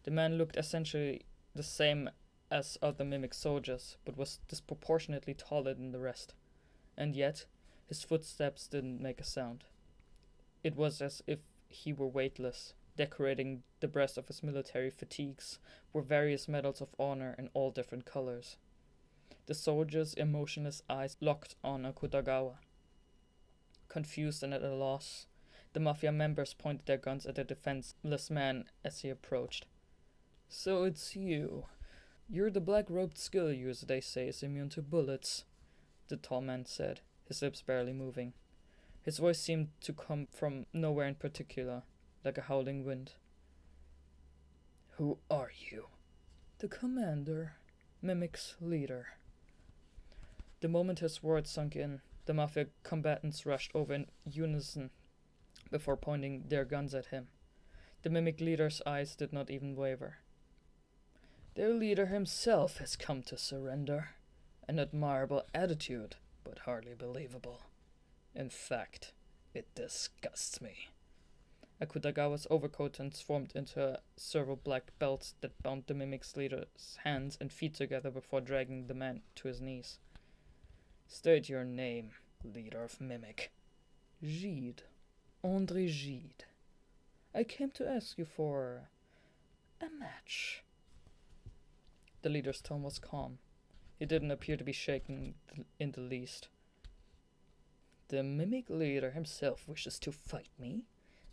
The man looked essentially the same as other mimic soldiers, but was disproportionately taller than the rest. And yet, his footsteps didn't make a sound. It was as if he were weightless. Decorating the breast of his military fatigues were various medals of honor in all different colors. The soldier's emotionless eyes locked on Akutagawa. Confused and at a loss, the mafia members pointed their guns at the defenseless man as he approached. So it's you. You're the black-robed skill user they say is immune to bullets, the tall man said, his lips barely moving. His voice seemed to come from nowhere in particular, like a howling wind. Who are you? The commander, Mimic's leader. The moment his words sunk in, the mafia combatants rushed over in unison before pointing their guns at him. The Mimic leader's eyes did not even waver. Their leader himself has come to surrender. An admirable attitude, but hardly believable. In fact, it disgusts me. Akutagawa's overcoat transformed into several black belts that bound the Mimic's leader's hands and feet together before dragging the man to his knees. State your name, leader of Mimic. Gide. André Gide. I came to ask you for a match. The leader's tone was calm. He didn't appear to be shaken in the least. The Mimic leader himself wishes to fight me?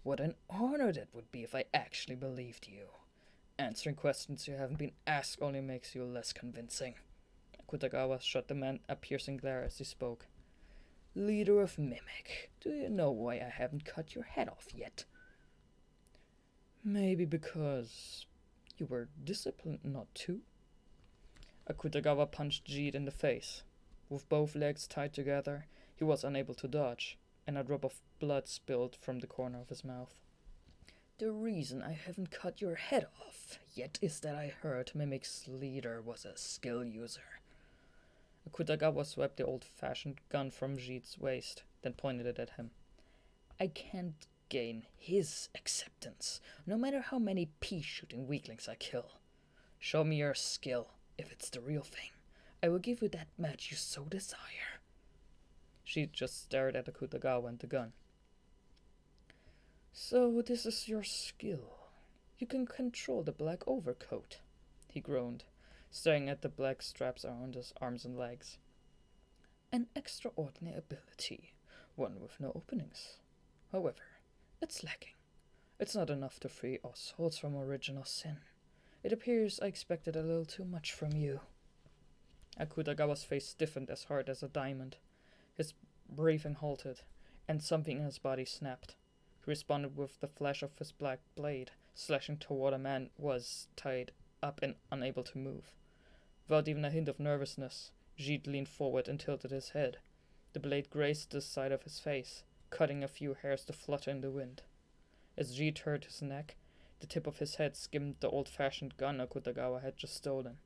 What an honor that would be if I actually believed you. Answering questions you haven't been asked only makes you less convincing. Akutagawa shot the man a piercing glare as he spoke. Leader of Mimic, do you know why I haven't cut your head off yet? Maybe because you were disciplined not to? Akutagawa punched Gide in the face. With both legs tied together, he was unable to dodge, and a drop of blood spilled from the corner of his mouth. The reason I haven't cut your head off yet is that I heard Mimic's leader was a skill user. Akutagawa swept the old-fashioned gun from Gide's waist, then pointed it at him. I can't gain his acceptance, no matter how many pea-shooting weaklings I kill. Show me your skill, if it's the real thing. I will give you that match you so desire. Gide just stared at Akutagawa and the gun. So this is your skill. You can control the black overcoat, he groaned, staring at the black straps around his arms and legs. An extraordinary ability, one with no openings. However, it's lacking. It's not enough to free our souls from original sin. It appears I expected a little too much from you. Akutagawa's face stiffened as hard as a diamond. His breathing halted, and something in his body snapped. He responded with the flash of his black blade, slashing toward a man who was tied up and unable to move. Without even a hint of nervousness, Gide leaned forward and tilted his head. The blade grazed the side of his face, cutting a few hairs to flutter in the wind. As Gide hurt his neck, the tip of his head skimmed the old-fashioned gun Akutagawa had just stolen.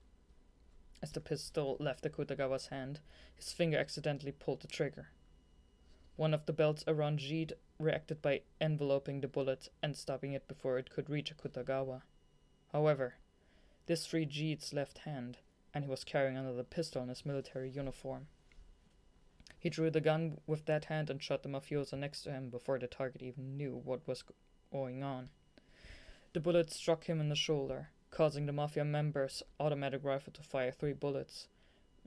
As the pistol left Akutagawa's hand, his finger accidentally pulled the trigger. One of the belts around Gide reacted by enveloping the bullet and stopping it before it could reach Akutagawa. However, this freed Gide's left hand, and he was carrying another pistol in his military uniform. He drew the gun with that hand and shot the mafioso next to him before the target even knew what was going on. The bullet struck him in the shoulder, causing the Mafia member's automatic rifle to fire 3 bullets,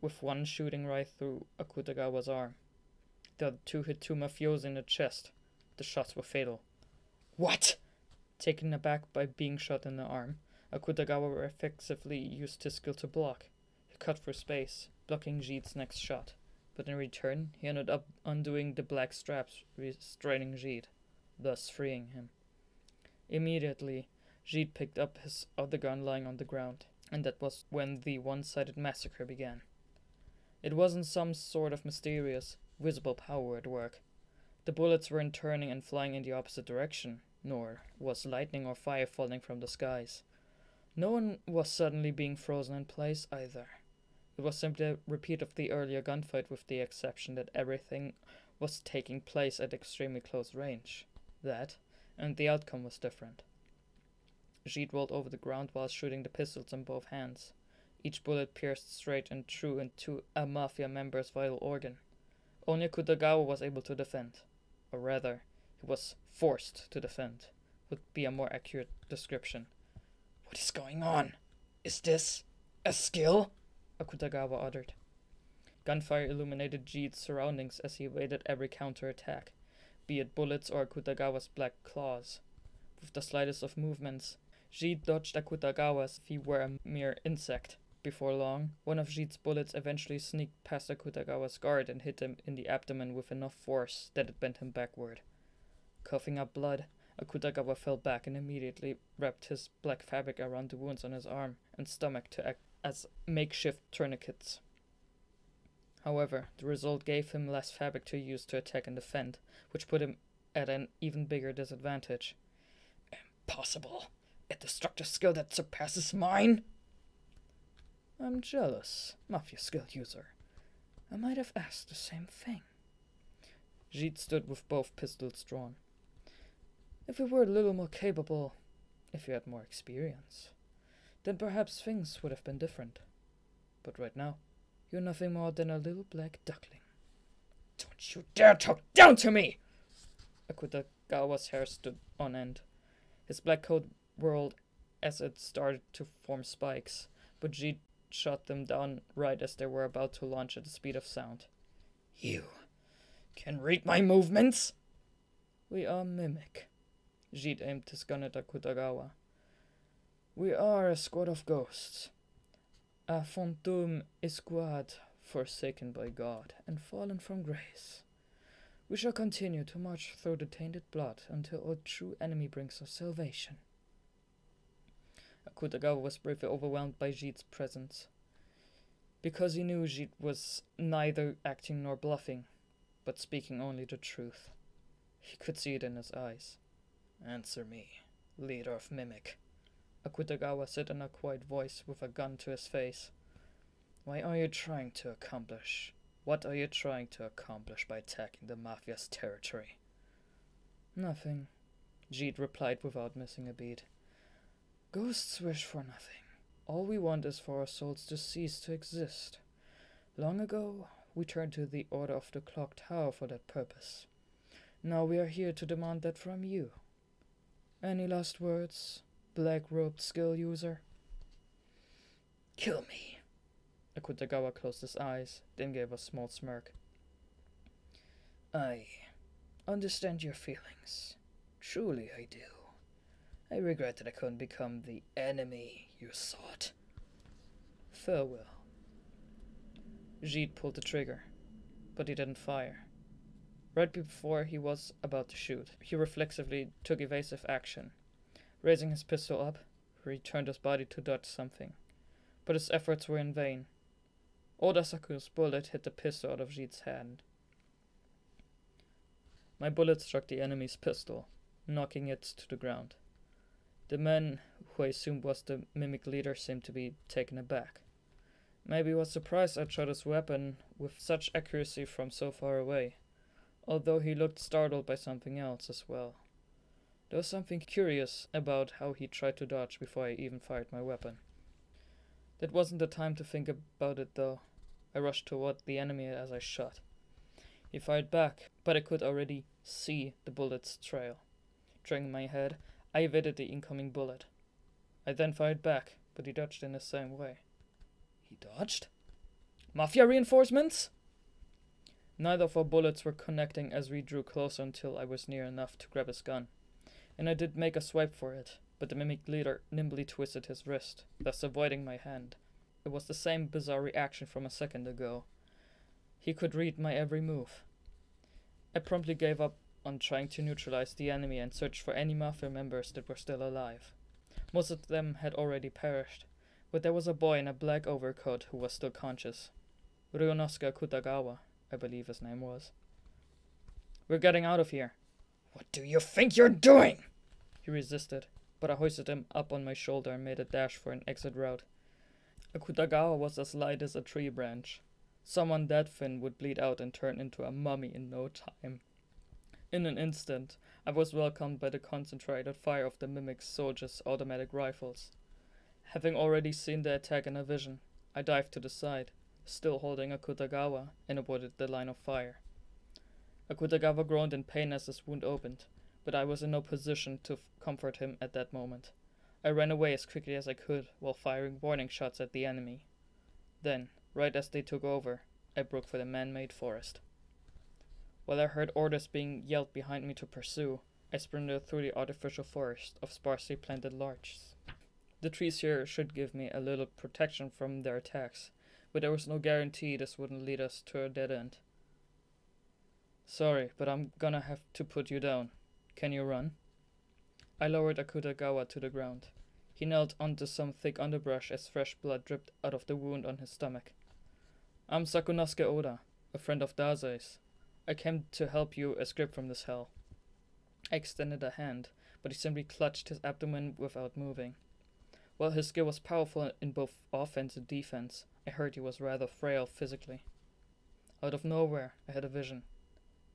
with one shooting right through Akutagawa's arm. The other 2 hit 2 mafiosi in the chest. The shots were fatal. What? Taken aback by being shot in the arm, Akutagawa effectively used his skill to block. He cut through space, blocking Jeet's next shot, but in return he ended up undoing the black straps restraining Jeet, thus freeing him. Immediately, Jeet picked up his other gun lying on the ground, and that was when the one-sided massacre began. It wasn't some sort of mysterious, visible power at work. The bullets weren't turning and flying in the opposite direction, nor was lightning or fire falling from the skies. No one was suddenly being frozen in place either. It was simply a repeat of the earlier gunfight, with the exception that everything was taking place at extremely close range. That, and the outcome was different. Jeet rolled over the ground while shooting the pistols in both hands. Each bullet pierced straight and true into a Mafia member's vital organ. Only Akutagawa was able to defend. Or rather, he was forced to defend, would be a more accurate description. What is going on? Is this a skill? Akutagawa uttered. Gunfire illuminated Jeet's surroundings as he evaded every counterattack, be it bullets or Akutagawa's black claws. With the slightest of movements, Jeet dodged Akutagawa as if he were a mere insect. Before long, one of Jeet's bullets eventually sneaked past Akutagawa's guard and hit him in the abdomen with enough force that it bent him backward. Coughing up blood, Akutagawa fell back and immediately wrapped his black fabric around the wounds on his arm and stomach to act as makeshift tourniquets. However, the result gave him less fabric to use to attack and defend, which put him at an even bigger disadvantage. Impossible! A destructive skill that surpasses mine? I'm jealous, Mafia skill user. I might have asked the same thing. Jeet stood with both pistols drawn. If you were a little more capable, if you had more experience, then perhaps things would have been different. But right now, you're nothing more than a little black duckling. Don't you dare talk down to me! Akutagawa's hair stood on end. His black coat whirled as it started to form spikes, but Jeet shot them down right as they were about to launch at the speed of sound. You can read my movements? We are mimic. Jeet aimed his gun at Akutagawa. We are a squad of ghosts. A fantôme escouade forsaken by God and fallen from grace. We shall continue to march through the tainted blood until our true enemy brings us salvation. Akutagawa was briefly overwhelmed by Jeet's presence, because he knew Jeet was neither acting nor bluffing, but speaking only the truth. He could see it in his eyes. Answer me, leader of Mimic. Akutagawa said in a quiet voice with a gun to his face. What are you trying to accomplish by attacking the Mafia's territory? Nothing, Jeet replied without missing a beat. Ghosts wish for nothing. All we want is for our souls to cease to exist. Long ago, we turned to the Order of the Clock Tower for that purpose. Now we are here to demand that from you. Any last words, black-robed skill user? Kill me. Akutagawa closed his eyes, then gave a small smirk. I understand your feelings. Truly I do. I regret that I couldn't become the enemy you sought. Farewell. Jeet pulled the trigger, but he didn't fire. Right before he was about to shoot, he reflexively took evasive action. Raising his pistol up, he turned his body to dodge something, but his efforts were in vain. Odasaku's bullet hit the pistol out of Jeet's hand. My bullet struck the enemy's pistol, knocking it to the ground. The man, who I assumed was the mimic leader, seemed to be taken aback. Maybe he was surprised I'd shot his weapon with such accuracy from so far away, although he looked startled by something else as well. There was something curious about how he tried to dodge before I even fired my weapon. That wasn't the time to think about it, though. I rushed toward the enemy as I shot. He fired back, but I could already see the bullet's trail. Turning my head, I evaded the incoming bullet. I then fired back, but he dodged in the same way. He dodged? Mafia reinforcements? Neither of our bullets were connecting as we drew closer until I was near enough to grab his gun, and I did make a swipe for it, but the mimic leader nimbly twisted his wrist, thus avoiding my hand. It was the same bizarre reaction from a second ago. He could read my every move. I promptly gave up on trying to neutralize the enemy and searched for any Mafia members that were still alive. Most of them had already perished, but there was a boy in a black overcoat who was still conscious. Ryonosuke Kutagawa, I believe his name was. We're getting out of here. What do you think you're doing? He resisted, but I hoisted him up on my shoulder and made a dash for an exit route. Akutagawa was as light as a tree branch. Someone that thin would bleed out and turn into a mummy in no time. In an instant, I was welcomed by the concentrated fire of the mimic soldiers' automatic rifles. Having already seen the attack in a vision, I dived to the side, still holding Akutagawa, and avoided the line of fire. Akutagawa groaned in pain as his wound opened, but I was in no position to comfort him at that moment. I ran away as quickly as I could while firing warning shots at the enemy. Then, right as they took over, I broke for the man-made forest. While I heard orders being yelled behind me to pursue, I sprinted through the artificial forest of sparsely planted larches. The trees here should give me a little protection from their attacks, but there was no guarantee this wouldn't lead us to a dead end. Sorry, but I'm gonna have to put you down. Can you run? I lowered Akutagawa to the ground. He knelt onto some thick underbrush as fresh blood dripped out of the wound on his stomach. I'm Sakunosuke Oda, a friend of Dazai's. I came to help you escape from this hell. I extended a hand, but he simply clutched his abdomen without moving. While his skill was powerful in both offense and defense, I heard he was rather frail physically. Out of nowhere, I had a vision.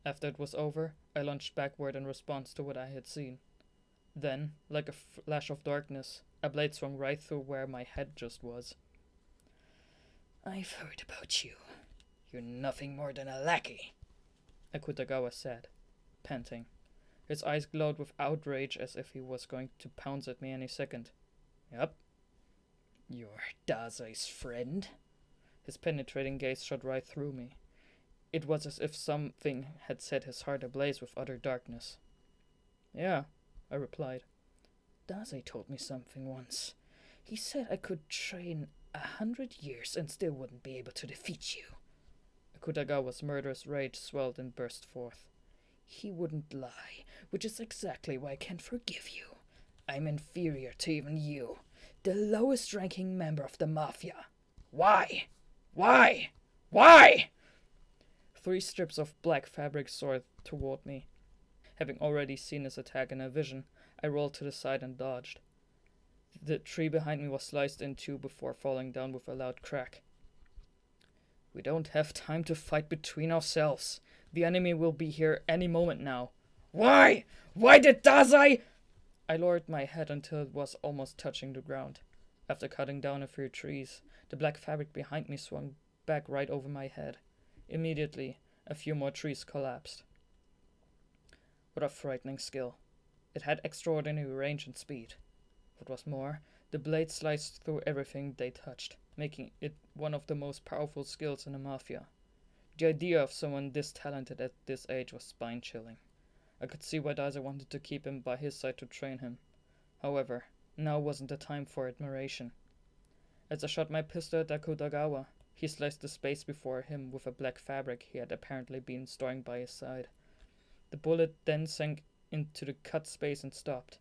After it was over, I lunged backward in response to what I had seen. Then, like a flash of darkness, a blade swung right through where my head just was. I've heard about you. You're nothing more than a lackey, Akutagawa said, panting. His eyes glowed with outrage as if he was going to pounce at me any second. Yup. You're Dazai's friend? His penetrating gaze shot right through me. It was as if something had set his heart ablaze with utter darkness. Yeah, I replied. Dazai told me something once. He said I could train 100 years and still wouldn't be able to defeat you. Akutagawa's murderous rage swelled and burst forth. He wouldn't lie, which is exactly why I can't forgive you. I'm inferior to even you, the lowest-ranking member of the Mafia. Why? Why? Why? 3 strips of black fabric soared toward me. Having already seen his attack in a vision, I rolled to the side and dodged. The tree behind me was sliced in two before falling down with a loud crack. We don't have time to fight between ourselves. The enemy will be here any moment now. Why? Why did Dazai? I lowered my head until it was almost touching the ground. After cutting down a few trees, the black fabric behind me swung back right over my head. Immediately, a few more trees collapsed. What a frightening skill. It had extraordinary range and speed. What was more, the blade sliced through everything they touched, making it one of the most powerful skills in the Mafia. The idea of someone this talented at this age was spine-chilling. I could see why Dazai wanted to keep him by his side to train him. However, now wasn't the time for admiration. As I shot my pistol at Akutagawa, he sliced the space before him with a black fabric he had apparently been storing by his side. The bullet then sank into the cut space and stopped.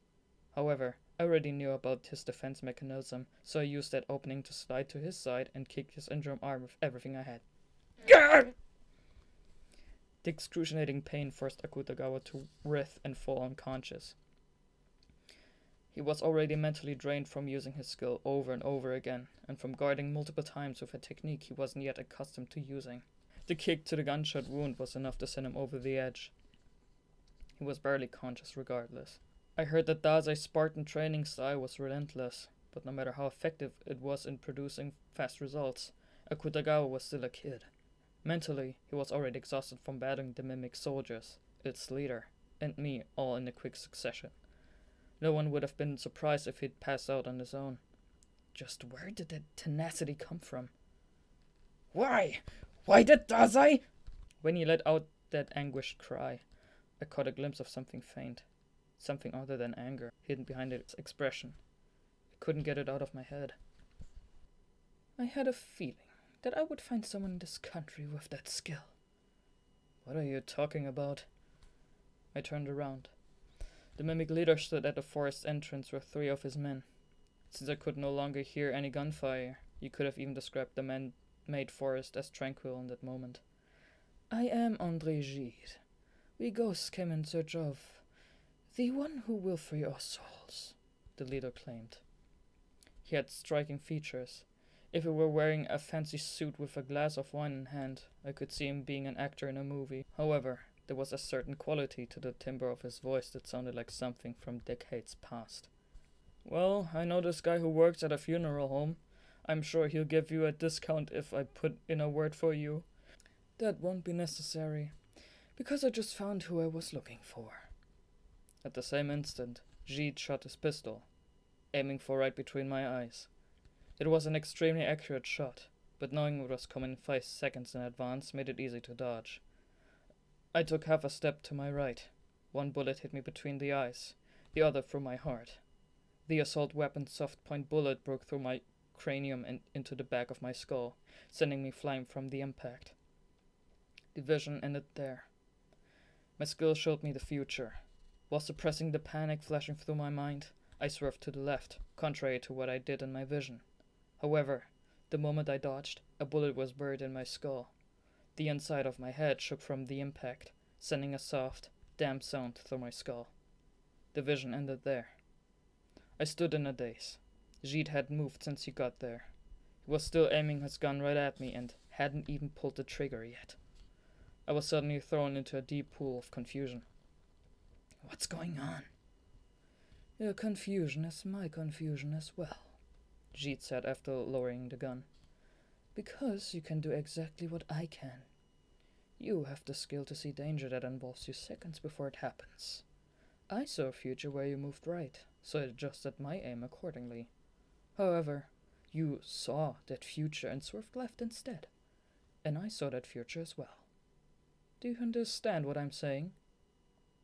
However, I already knew about his defense mechanism, so I used that opening to slide to his side and kick his injured arm with everything I had. Gah! The excruciating pain forced Akutagawa to writhe and fall unconscious. He was already mentally drained from using his skill over and over again, and from guarding multiple times with a technique he wasn't yet accustomed to using. The kick to the gunshot wound was enough to send him over the edge. He was barely conscious regardless. I heard that Dazai's Spartan training style was relentless, but no matter how effective it was in producing fast results, Akutagawa was still a kid. Mentally, he was already exhausted from battling the mimic soldiers, its leader, and me all in a quick succession. No one would have been surprised if he'd passed out on his own. Just where did that tenacity come from? Why? Why did Dazai? When he let out that anguished cry, I caught a glimpse of something faint, something other than anger, hidden behind its expression. I couldn't get it out of my head. I had a feeling that I would find someone in this country with that skill. What are you talking about? I turned around. The mimic leader stood at the forest entrance with 3 of his men. Since I could no longer hear any gunfire, you could have even described the man-made forest as tranquil in that moment. I am André Gide. We ghosts came in search of the one who will free our souls, the leader claimed. He had striking features. If he were wearing a fancy suit with a glass of wine in hand, I could see him being an actor in a movie. However, there was a certain quality to the timbre of his voice that sounded like something from decades past. Well, I know this guy who works at a funeral home. I'm sure he'll give you a discount if I put in a word for you. That won't be necessary, because I just found who I was looking for. At the same instant, Gide shot his pistol, aiming for right between my eyes. It was an extremely accurate shot, but knowing it was coming 5 seconds in advance made it easy to dodge. I took half a step to my right. One bullet hit me between the eyes, the other through my heart. The assault weapon's soft-point bullet broke through my cranium and into the back of my skull, sending me flying from the impact. The vision ended there. My skill showed me the future. While suppressing the panic flashing through my mind, I swerved to the left, contrary to what I did in my vision. However, the moment I dodged, a bullet was buried in my skull. The inside of my head shook from the impact, sending a soft, damp sound through my skull. The vision ended there. I stood in a daze. Gide had moved since he got there. He was still aiming his gun right at me and hadn't even pulled the trigger yet. I was suddenly thrown into a deep pool of confusion. What's going on? Your confusion is my confusion as well, Gide said after lowering the gun. Because you can do exactly what I can. You have the skill to see danger that involves you seconds before it happens. I saw a future where you moved right, so I adjusted my aim accordingly. However, you saw that future and swerved left instead, and I saw that future as well. Do you understand what I'm saying?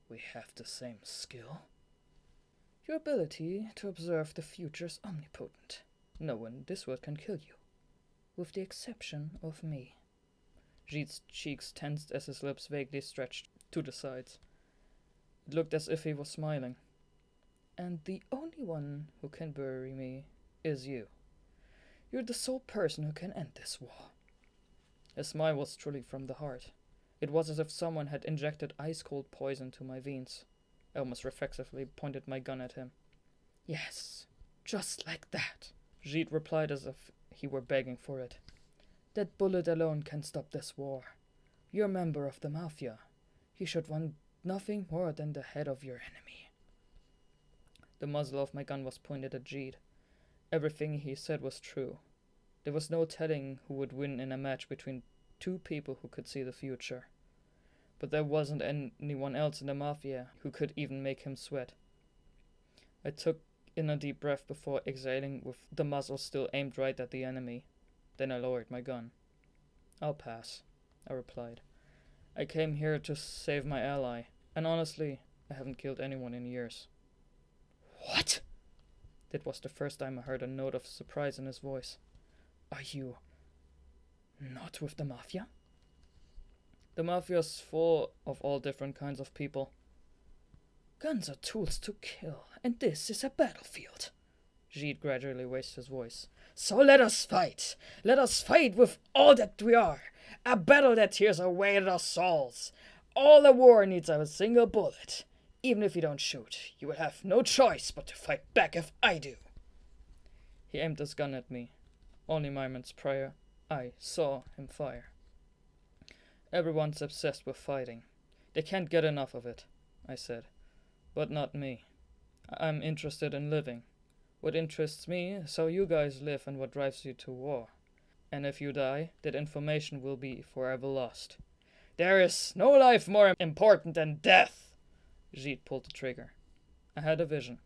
We have the same skill. Your ability to observe the future is omnipotent. No one in this world can kill you, with the exception of me. Gide's cheeks tensed as his lips vaguely stretched to the sides. It looked as if he was smiling. And the only one who can bury me is you. You're the sole person who can end this war. His smile was truly from the heart. It was as if someone had injected ice-cold poison to my veins. I almost reflexively pointed my gun at him. Yes, just like that, Gide replied as if he were begging for it. That bullet alone can stop this war. You're a member of the Mafia. You should want nothing more than the head of your enemy. The muzzle of my gun was pointed at Gide. Everything he said was true. There was no telling who would win in a match between 2 people who could see the future. But there wasn't anyone else in the Mafia who could even make him sweat. I took in a deep breath before exhaling with the muzzle still aimed right at the enemy. Then I lowered my gun. I'll pass, I replied. I came here to save my ally, and honestly, I haven't killed anyone in years. What? That was the first time I heard a note of surprise in his voice. Are you not with the Mafia? The Mafia's full of all different kinds of people. Guns are tools to kill, and this is a battlefield. Gide gradually raised his voice. So let us fight! Let us fight with all that we are! A battle that tears away at our souls! All a war needs a single bullet. Even if you don't shoot, you will have no choice but to fight back if I do. He aimed his gun at me. Only moments prior, I saw him fire. Everyone's obsessed with fighting. They can't get enough of it, I said. But not me. I'm interested in living. What interests me is how you guys live and what drives you to war. And if you die, that information will be forever lost. There is no life more important than death! Gide pulled the trigger. I had a vision.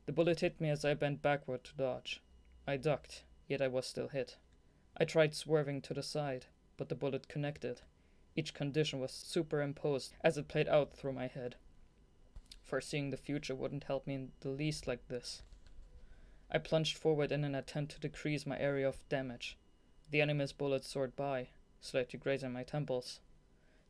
The bullet hit me as I bent backward to dodge. I ducked, yet I was still hit. I tried swerving to the side, but the bullet connected. Each condition was superimposed as it played out through my head. Foreseeing the future wouldn't help me in the least like this. I plunged forward in an attempt to decrease my area of damage. The enemy's bullets soared by, slightly grazing my temples.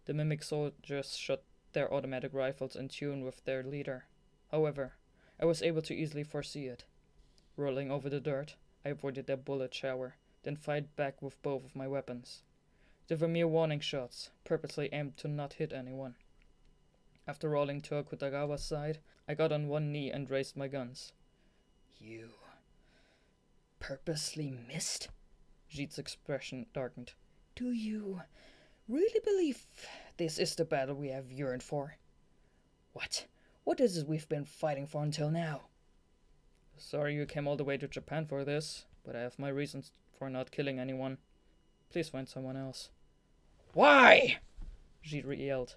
The mimic soldiers shot their automatic rifles in tune with their leader. However, I was able to easily foresee it. Rolling over the dirt, I avoided their bullet shower, then fired back with both of my weapons. They were mere warning shots, purposely aimed to not hit anyone. After rolling to Akutagawa's side, I got on one knee and raised my guns. You purposely missed? Jeet's expression darkened. Do you really believe this is the battle we have yearned for? What is it we've been fighting for until now? Sorry you came all the way to Japan for this, but I have my reasons for not killing anyone. Please find someone else. Why? Jeet yelled.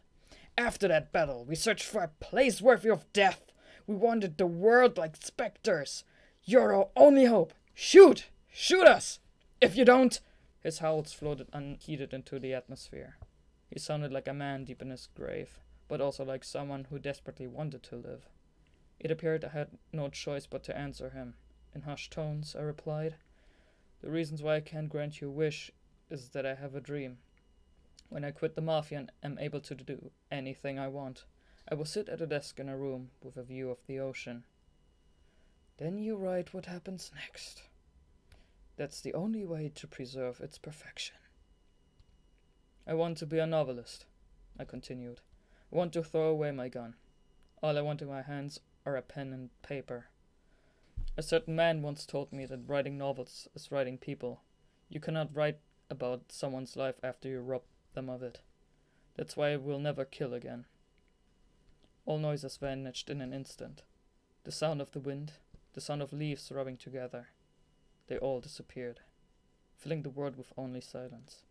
After that battle, we searched for a place worthy of death. We wandered the world like specters. You're our only hope. Shoot! Shoot us! If you don't... His howls floated unheeded into the atmosphere. He sounded like a man deep in his grave, but also like someone who desperately wanted to live. It appeared I had no choice but to answer him. In hushed tones, I replied, "The reasons why I can't grant you a wish is that I have a dream. When I quit the Mafia and am able to do anything I want, I will sit at a desk in a room with a view of the ocean. Then you write what happens next. That's the only way to preserve its perfection." "I want to be a novelist," I continued. "I want to throw away my gun. All I want in my hands are a pen and paper. A certain man once told me that writing novels is writing people. You cannot write about someone's life after you rob them of it. That's why I will never kill again." All noises vanished in an instant. The sound of the wind, the sound of leaves rubbing together. They all disappeared, filling the world with only silence.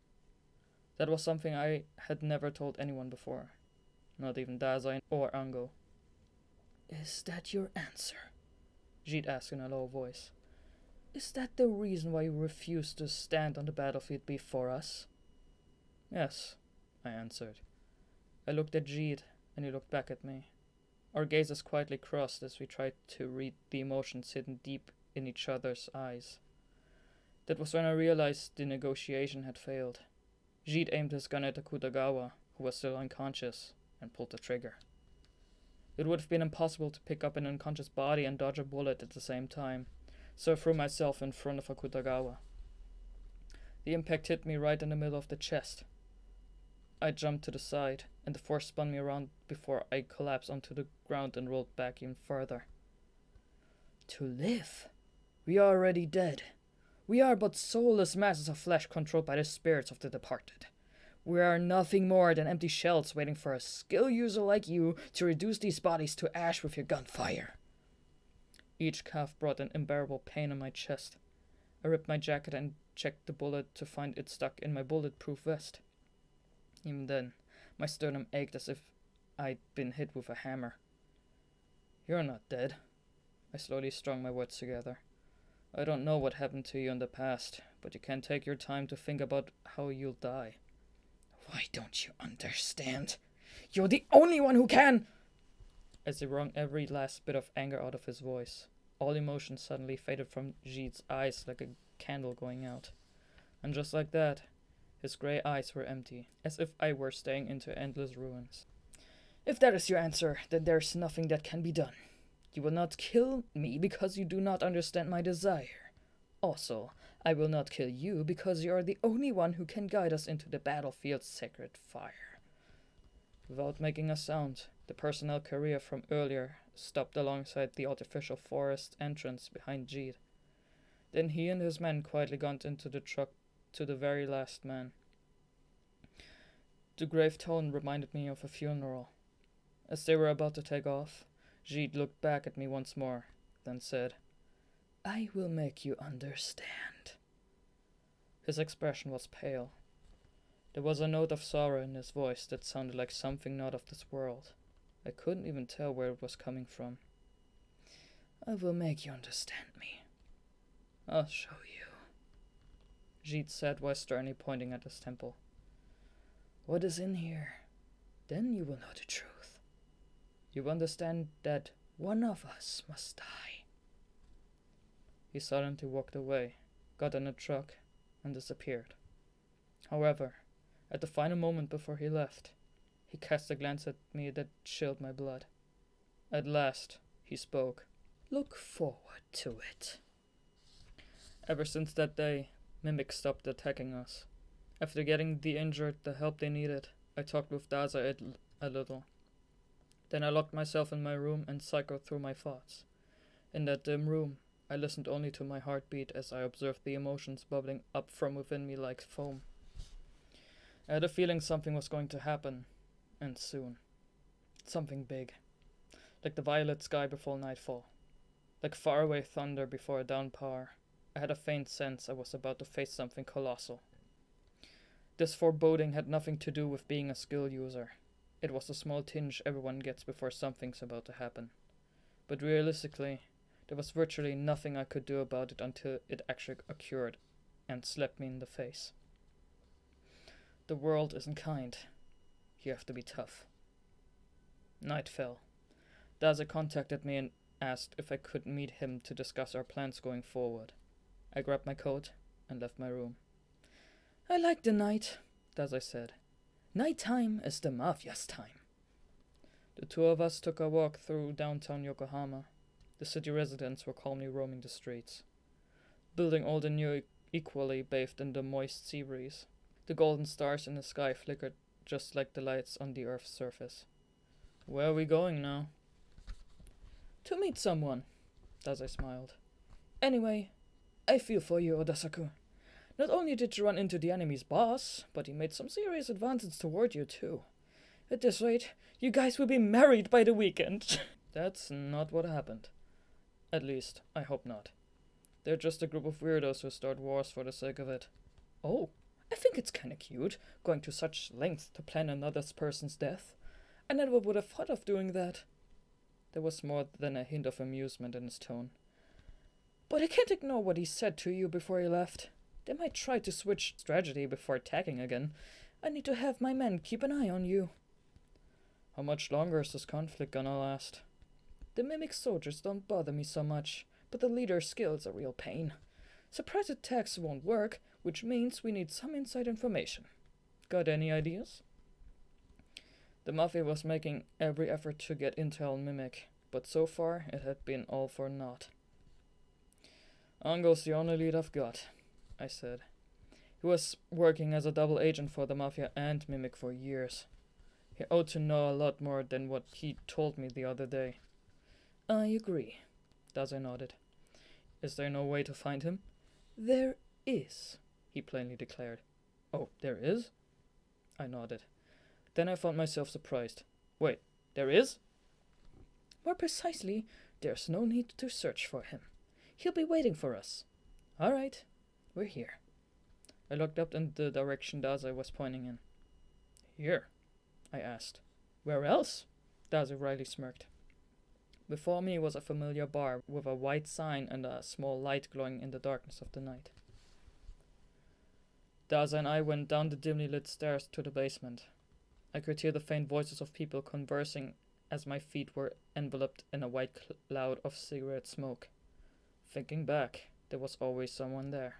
That was something I had never told anyone before, not even Dazai or Ango. "Is that your answer?" Jeet asked in a low voice. "Is that the reason why you refused to stand on the battlefield before us?" "Yes," I answered. I looked at Jeet, and he looked back at me. Our gazes quietly crossed as we tried to read the emotions hidden deep in each other's eyes. That was when I realized the negotiation had failed. Jeet aimed his gun at Akutagawa, who was still unconscious, and pulled the trigger. It would have been impossible to pick up an unconscious body and dodge a bullet at the same time, so I threw myself in front of Akutagawa. The impact hit me right in the middle of the chest. I jumped to the side, and the force spun me around before I collapsed onto the ground and rolled back even further. "To live? We are already dead. We are but soulless masses of flesh controlled by the spirits of the departed. We are nothing more than empty shells waiting for a skill user like you to reduce these bodies to ash with your gunfire." Each cough brought an unbearable pain in my chest. I ripped my jacket and checked the bullet to find it stuck in my bulletproof vest. Even then, my sternum ached as if I'd been hit with a hammer. "You're not dead." I slowly strung my words together. "I don't know what happened to you in the past, but you can take your time to think about how you'll die." "Why don't you understand? You're the only one who can!" As he wrung every last bit of anger out of his voice, all emotion suddenly faded from Jeet's eyes like a candle going out. And just like that, his grey eyes were empty, as if I were staring into endless ruins. "If that is your answer, then there's nothing that can be done. You will not kill me because you do not understand my desire. Also, I will not kill you because you are the only one who can guide us into the battlefield's sacred fire." Without making a sound, the personnel carrier from earlier stopped alongside the artificial forest entrance behind Jeet. Then he and his men quietly got into the truck to the very last man. The grave tone reminded me of a funeral. As they were about to take off, Jeet looked back at me once more, then said, "I will make you understand." His expression was pale. There was a note of sorrow in his voice that sounded like something not of this world. I couldn't even tell where it was coming from. I will make you understand me. I'll show you, Jeet said while sternly pointing at his temple. What is in here? Then you will know the truth. You understand that one of us must die. He silently walked away, got in a truck, and disappeared. However, at the final moment before he left, he cast a glance at me that chilled my blood. At last, he spoke. Look forward to it. Ever since that day, mimics stopped attacking us. After getting the injured the help they needed, I talked with Dazai a little. Then I locked myself in my room and cycled through my thoughts. In that dim room, I listened only to my heartbeat as I observed the emotions bubbling up from within me like foam. I had a feeling something was going to happen, and soon. Something big. Like the violet sky before nightfall. Like faraway thunder before a downpour. I had a faint sense I was about to face something colossal. This foreboding had nothing to do with being a skill user. It was the small tinge everyone gets before something's about to happen. But realistically, there was virtually nothing I could do about it until it actually occurred and slapped me in the face. The world isn't kind. You have to be tough. Night fell. Dazai contacted me and asked if I could meet him to discuss our plans going forward. I grabbed my coat and left my room. I like the night, Dazai said. Nighttime is the mafia's time. The two of us took a walk through downtown Yokohama. The city residents were calmly roaming the streets. Building old and new equally bathed in the moist sea breeze. The golden stars in the sky flickered just like the lights on the Earth's surface. Where are we going now? To meet someone, Dazai smiled. Anyway, I feel for you, Odasaku. Not only did you run into the enemy's boss, but he made some serious advances toward you too. At this rate, you guys will be married by the weekend. That's not what happened. At least, I hope not. They're just a group of weirdos who start wars for the sake of it. Oh, I think it's kinda cute, going to such lengths to plan another person's death. I never would have thought of doing that. There was more than a hint of amusement in his tone. But I can't ignore what he said to you before he left. They might try to switch strategy before attacking again. I need to have my men keep an eye on you. How much longer is this conflict gonna last? The mimic soldiers don't bother me so much, but the leader's skill is a real pain. Surprise attacks won't work, which means we need some inside information. Got any ideas? The Mafia was making every effort to get intel on Mimic, but so far it had been all for naught. Ango's the only lead I've got, I said. He was working as a double agent for the Mafia and Mimic for years. He ought to know a lot more than what he told me the other day. I agree, Dazai nodded. Is there no way to find him? There is, he plainly declared. Oh, there is? I nodded. Then I found myself surprised. Wait, there is? More precisely, there's no need to search for him. He'll be waiting for us. All right, we're here. I looked up in the direction Dazai was pointing in. Here? I asked. Where else? Dazai wryly smirked. Before me was a familiar bar with a white sign and a small light glowing in the darkness of the night. Dazai and I went down the dimly lit stairs to the basement. I could hear the faint voices of people conversing as my feet were enveloped in a white cloud of cigarette smoke. Thinking back, there was always someone there.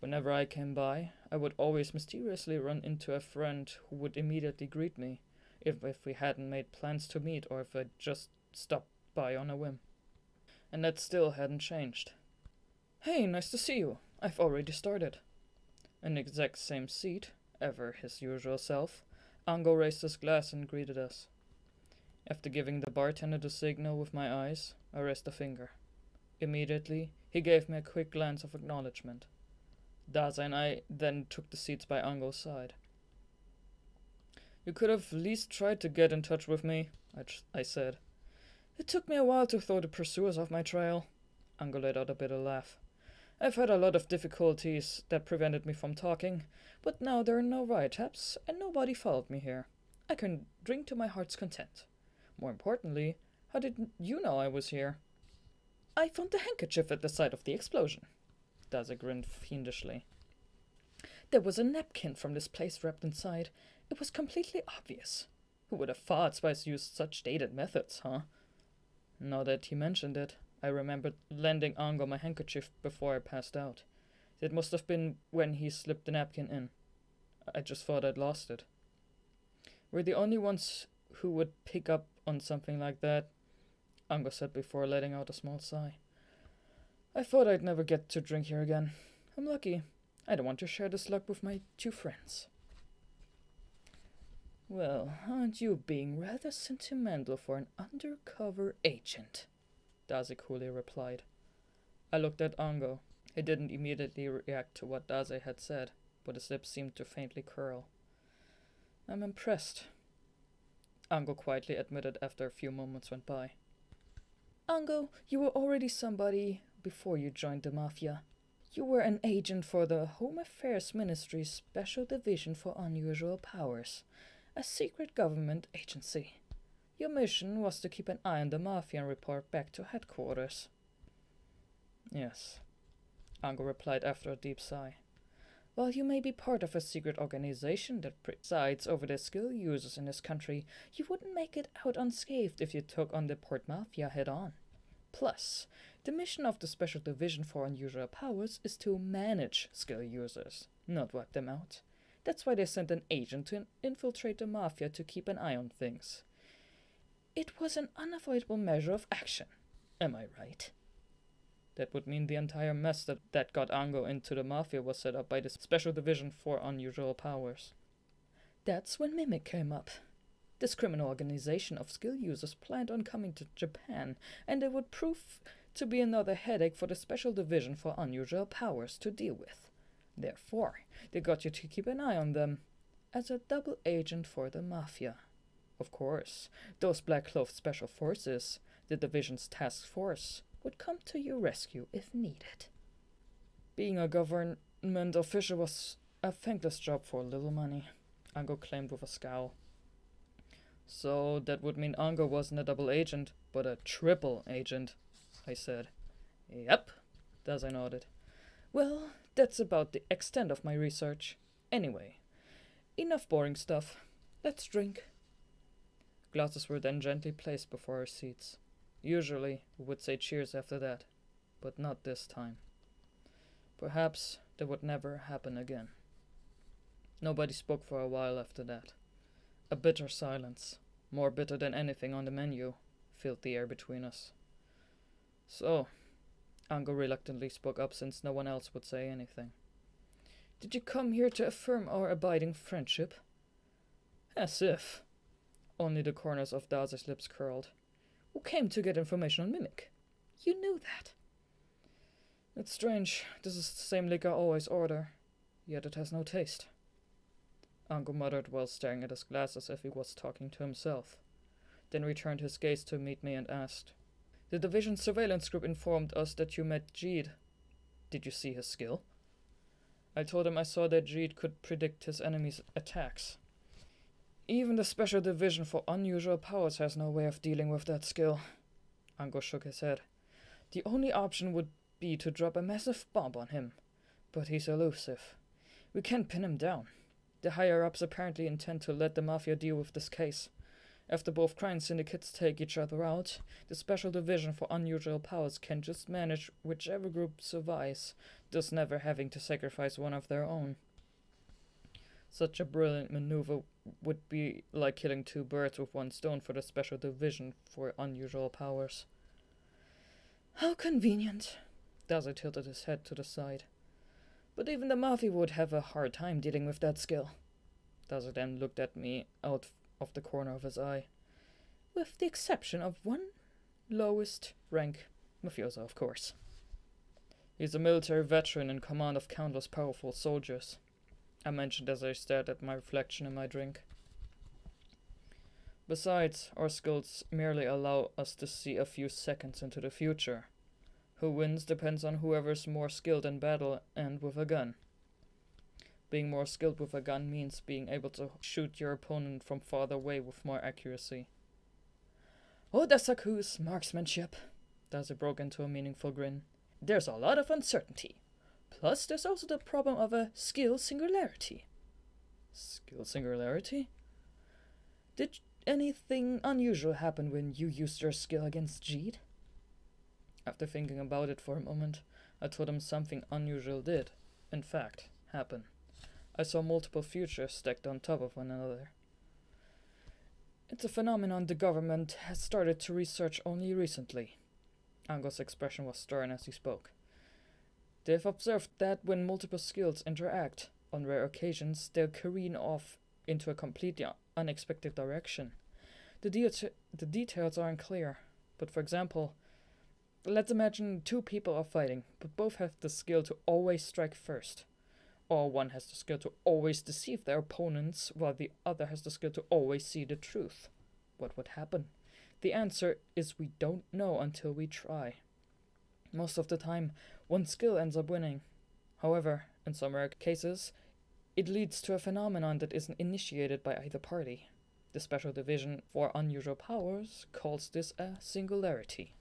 Whenever I came by, I would always mysteriously run into a friend who would immediately greet me, if we hadn't made plans to meet or if I'd just stopped by on a whim. And that still hadn't changed. Hey, nice to see you. I've already started. In the exact same seat, ever his usual self, Ango raised his glass and greeted us. After giving the bartender the signal with my eyes, I raised a finger. Immediately, he gave me a quick glance of acknowledgement. Dazai and I then took the seats by Ango's side. You could have at least tried to get in touch with me, I said. It took me a while to throw the pursuers off my trail. Ango let out a bitter laugh. I've had a lot of difficulties that prevented me from talking, but now there are no wiretaps and nobody followed me here. I can drink to my heart's content. More importantly, how did you know I was here? I found the handkerchief at the site of the explosion. Dazai grinned fiendishly. There was a napkin from this place wrapped inside. It was completely obvious. Who would have thought spies used such dated methods, huh? Now that he mentioned it, I remembered lending Ango my handkerchief before I passed out. It must have been when he slipped the napkin in. I just thought I'd lost it. We're the only ones who would pick up on something like that, Ango said before letting out a small sigh. I thought I'd never get to drink here again. I'm lucky. I don't want to share this luck with my two friends. Well, aren't you being rather sentimental for an undercover agent? Dazai coolly replied. I looked at Ango. He didn't immediately react to what Dazai had said, but his lips seemed to faintly curl. I'm impressed, Ango quietly admitted after a few moments went by. Ango, you were already somebody before you joined the Mafia. You were an agent for the Home Affairs Ministry's Special Division for Unusual Powers, a secret government agency. Your mission was to keep an eye on the Mafia and report back to headquarters. Yes, Ango replied after a deep sigh. While you may be part of a secret organization that presides over the skill users in this country, you wouldn't make it out unscathed if you took on the Port Mafia head-on. Plus, the mission of the Special Division for Unusual Powers is to manage skill users, not wipe them out. That's why they sent an agent to infiltrate the Mafia to keep an eye on things. It was an unavoidable measure of action. Am I right? That would mean the entire mess that got Ango into the Mafia was set up by the Special Division for Unusual Powers. That's when Mimic came up. This criminal organization of skill users planned on coming to Japan, and it would prove to be another headache for the Special Division for Unusual Powers to deal with. Therefore, they got you to keep an eye on them, as a double agent for the Mafia. Of course, those black-clothed special forces, the division's task force, would come to your rescue if needed. Being a government official was a thankless job for little money, Ango claimed with a scowl. So that would mean Ango wasn't a double agent, but a triple agent, I said. Yep, Dazai nodded. Well, that's about the extent of my research. Anyway, enough boring stuff. Let's drink. Glasses were then gently placed before our seats. Usually, we would say cheers after that, but not this time. Perhaps that would never happen again. Nobody spoke for a while after that. A bitter silence, more bitter than anything on the menu, filled the air between us. So, Ango reluctantly spoke up since no one else would say anything. Did you come here to affirm our abiding friendship? As if. Only the corners of Dazai's lips curled. Who came to get information on Mimic? You knew that. It's strange. This is the same liquor I always order, yet it has no taste. Ango muttered while staring at his glass as if he was talking to himself, then returned his gaze to meet me and asked, The division's surveillance group informed us that you met Jeed. Did you see his skill? I told him I saw that Jeed could predict his enemies' attacks. Even the Special Division for Unusual Powers has no way of dealing with that skill. Ango shook his head. The only option would be to drop a massive bomb on him, but he's elusive. We can't pin him down. The higher-ups apparently intend to let the Mafia deal with this case. After both crime syndicates take each other out, the Special Division for Unusual Powers can just manage whichever group survives, thus never having to sacrifice one of their own. Such a brilliant maneuver would be like killing two birds with one stone for the Special Division for Unusual Powers. How convenient. Dazai tilted his head to the side. But even the Mafia would have a hard time dealing with that skill. Dazai then looked at me out of the corner of his eye. With the exception of one lowest rank mafioso, of course. He's a military veteran in command of countless powerful soldiers, I mentioned as I stared at my reflection in my drink. Besides, our skills merely allow us to see a few seconds into the future. Who wins depends on whoever's more skilled in battle and with a gun. Being more skilled with a gun means being able to shoot your opponent from farther away with more accuracy. Oda-saku's marksmanship, Dazi broke into a meaningful grin. There's a lot of uncertainty. Plus, there's also the problem of a skill singularity. Skill singularity? Did anything unusual happen when you used your skill against Jeet? After thinking about it for a moment, I told him something unusual did, in fact, happen. I saw multiple futures stacked on top of one another. It's a phenomenon the government has started to research only recently. Ango's expression was stern as he spoke. They've observed that when multiple skills interact, on rare occasions, they'll careen off into a completely unexpected direction. The details are unclear, but for example, let's imagine two people are fighting, but both have the skill to always strike first. Or one has the skill to always deceive their opponents, while the other has the skill to always see the truth. What would happen? The answer is we don't know until we try. Most of the time, one skill ends up winning. However, in some rare cases, it leads to a phenomenon that isn't initiated by either party. The Special Division for Unusual Powers calls this a singularity.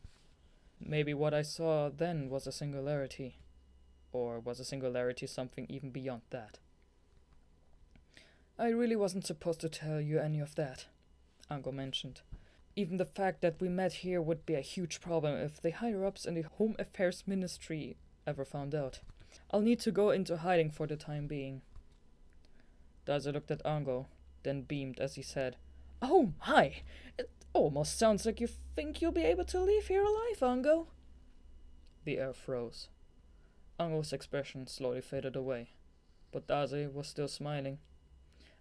Maybe what I saw then was a singularity. Or was a singularity something even beyond that? I really wasn't supposed to tell you any of that, Ango mentioned. Even the fact that we met here would be a huge problem if the higher-ups in the Home Affairs Ministry ever found out. I'll need to go into hiding for the time being. Dazi looked at Ango, then beamed as he said, "Oh my! It almost sounds like you think you'll be able to leave here alive, Ango." The air froze. Ango's expression slowly faded away, but Dazi was still smiling.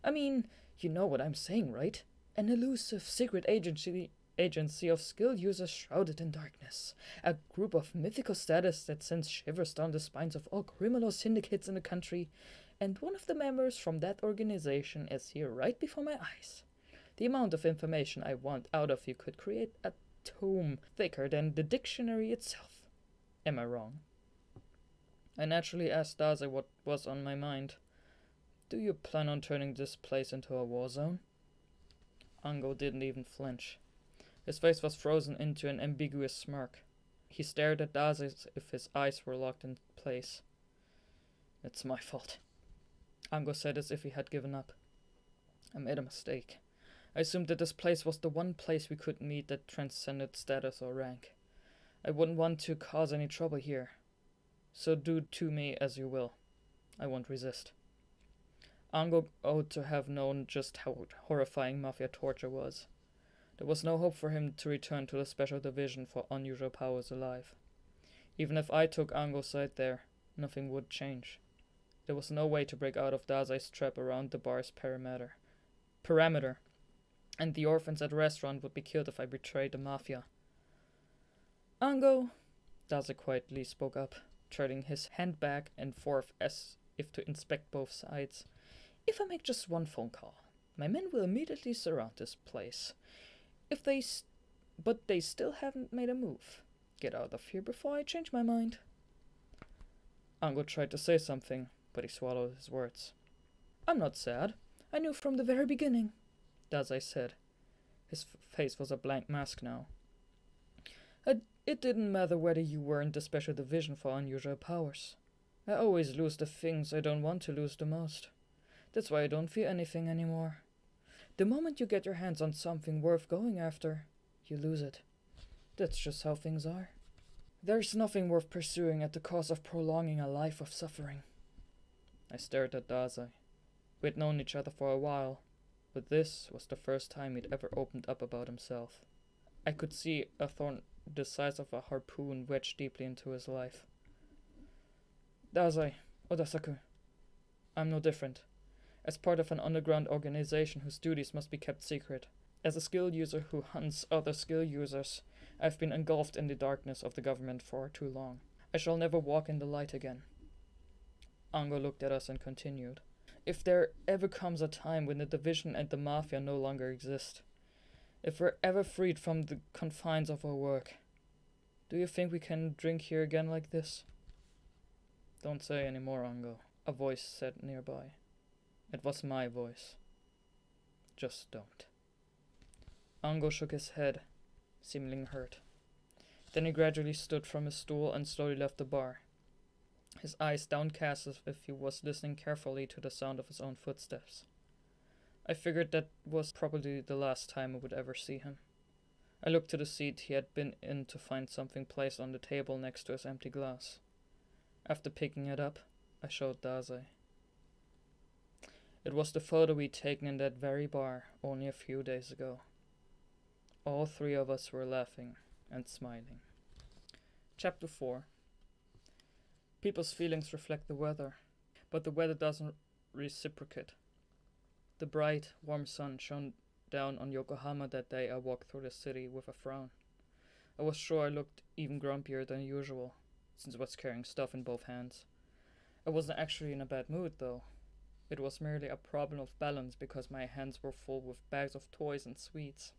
"I mean, you know what I'm saying, right? An elusive secret agency of skill users shrouded in darkness. A group of mythical status that sends shivers down the spines of all criminal syndicates in the country, and one of the members from that organization is here right before my eyes. The amount of information I want out of you could create a tome thicker than the dictionary itself. Am I wrong?" I naturally asked Dazi what was on my mind. "Do you plan on turning this place into a war zone?" Ango didn't even flinch. His face was frozen into an ambiguous smirk. He stared at Dazi as if his eyes were locked in place. "It's my fault," Ango said as if he had given up. "I made a mistake. I assumed that this place was the one place we could meet that transcended status or rank. I wouldn't want to cause any trouble here. So do to me as you will. I won't resist." Ango ought to have known just how horrifying Mafia torture was. There was no hope for him to return to the Special Division for Unusual Powers alive. Even if I took Ango's side there, nothing would change. There was no way to break out of Dazai's trap around the bar's perimeter, and the orphans at the restaurant would be killed if I betrayed the Mafia. "Ango," Dazi quietly spoke up, treading his hand back and forth as if to inspect both sides. "If I make just one phone call, my men will immediately surround this place. But they still haven't made a move. Get out of here before I change my mind." Ango tried to say something, but he swallowed his words. "I'm not sad. I knew from the very beginning," Dazai said. His face was a blank mask now. It didn't matter whether you were in the Special Division for Unusual Powers. I always lose the things I don't want to lose the most. That's why I don't fear anything anymore. The moment you get your hands on something worth going after, you lose it. That's just how things are. There's nothing worth pursuing at the cost of prolonging a life of suffering." I stared at Dazai. We had known each other for a while, but this was the first time he'd ever opened up about himself. I could see a thorn the size of a harpoon wedged deeply into his life. "Dazai, Oda-saku, I'm no different. As part of an underground organization whose duties must be kept secret, as a skill user who hunts other skill users, I've been engulfed in the darkness of the government for too long. I shall never walk in the light again." Ango looked at us and continued. "If there ever comes a time when the division and the Mafia no longer exist, if we're ever freed from the confines of our work, do you think we can drink here again like this?" "Don't say any more, Ango," a voice said nearby. It was my voice. "Just don't." Ango shook his head, seemingly hurt. Then he gradually stood from his stool and slowly left the bar, his eyes downcast as if he was listening carefully to the sound of his own footsteps. I figured that was probably the last time I would ever see him. I looked to the seat he had been in to find something placed on the table next to his empty glass. After picking it up, I showed Dazai. It was the photo we'd taken in that very bar only a few days ago. All three of us were laughing and smiling. Chapter 4. People's feelings reflect the weather, but the weather doesn't reciprocate. The bright, warm sun shone down on Yokohama that day I walked through the city with a frown. I was sure I looked even grumpier than usual, since I was carrying stuff in both hands. I wasn't actually in a bad mood, though. It was merely a problem of balance because my hands were full with bags of toys and sweets.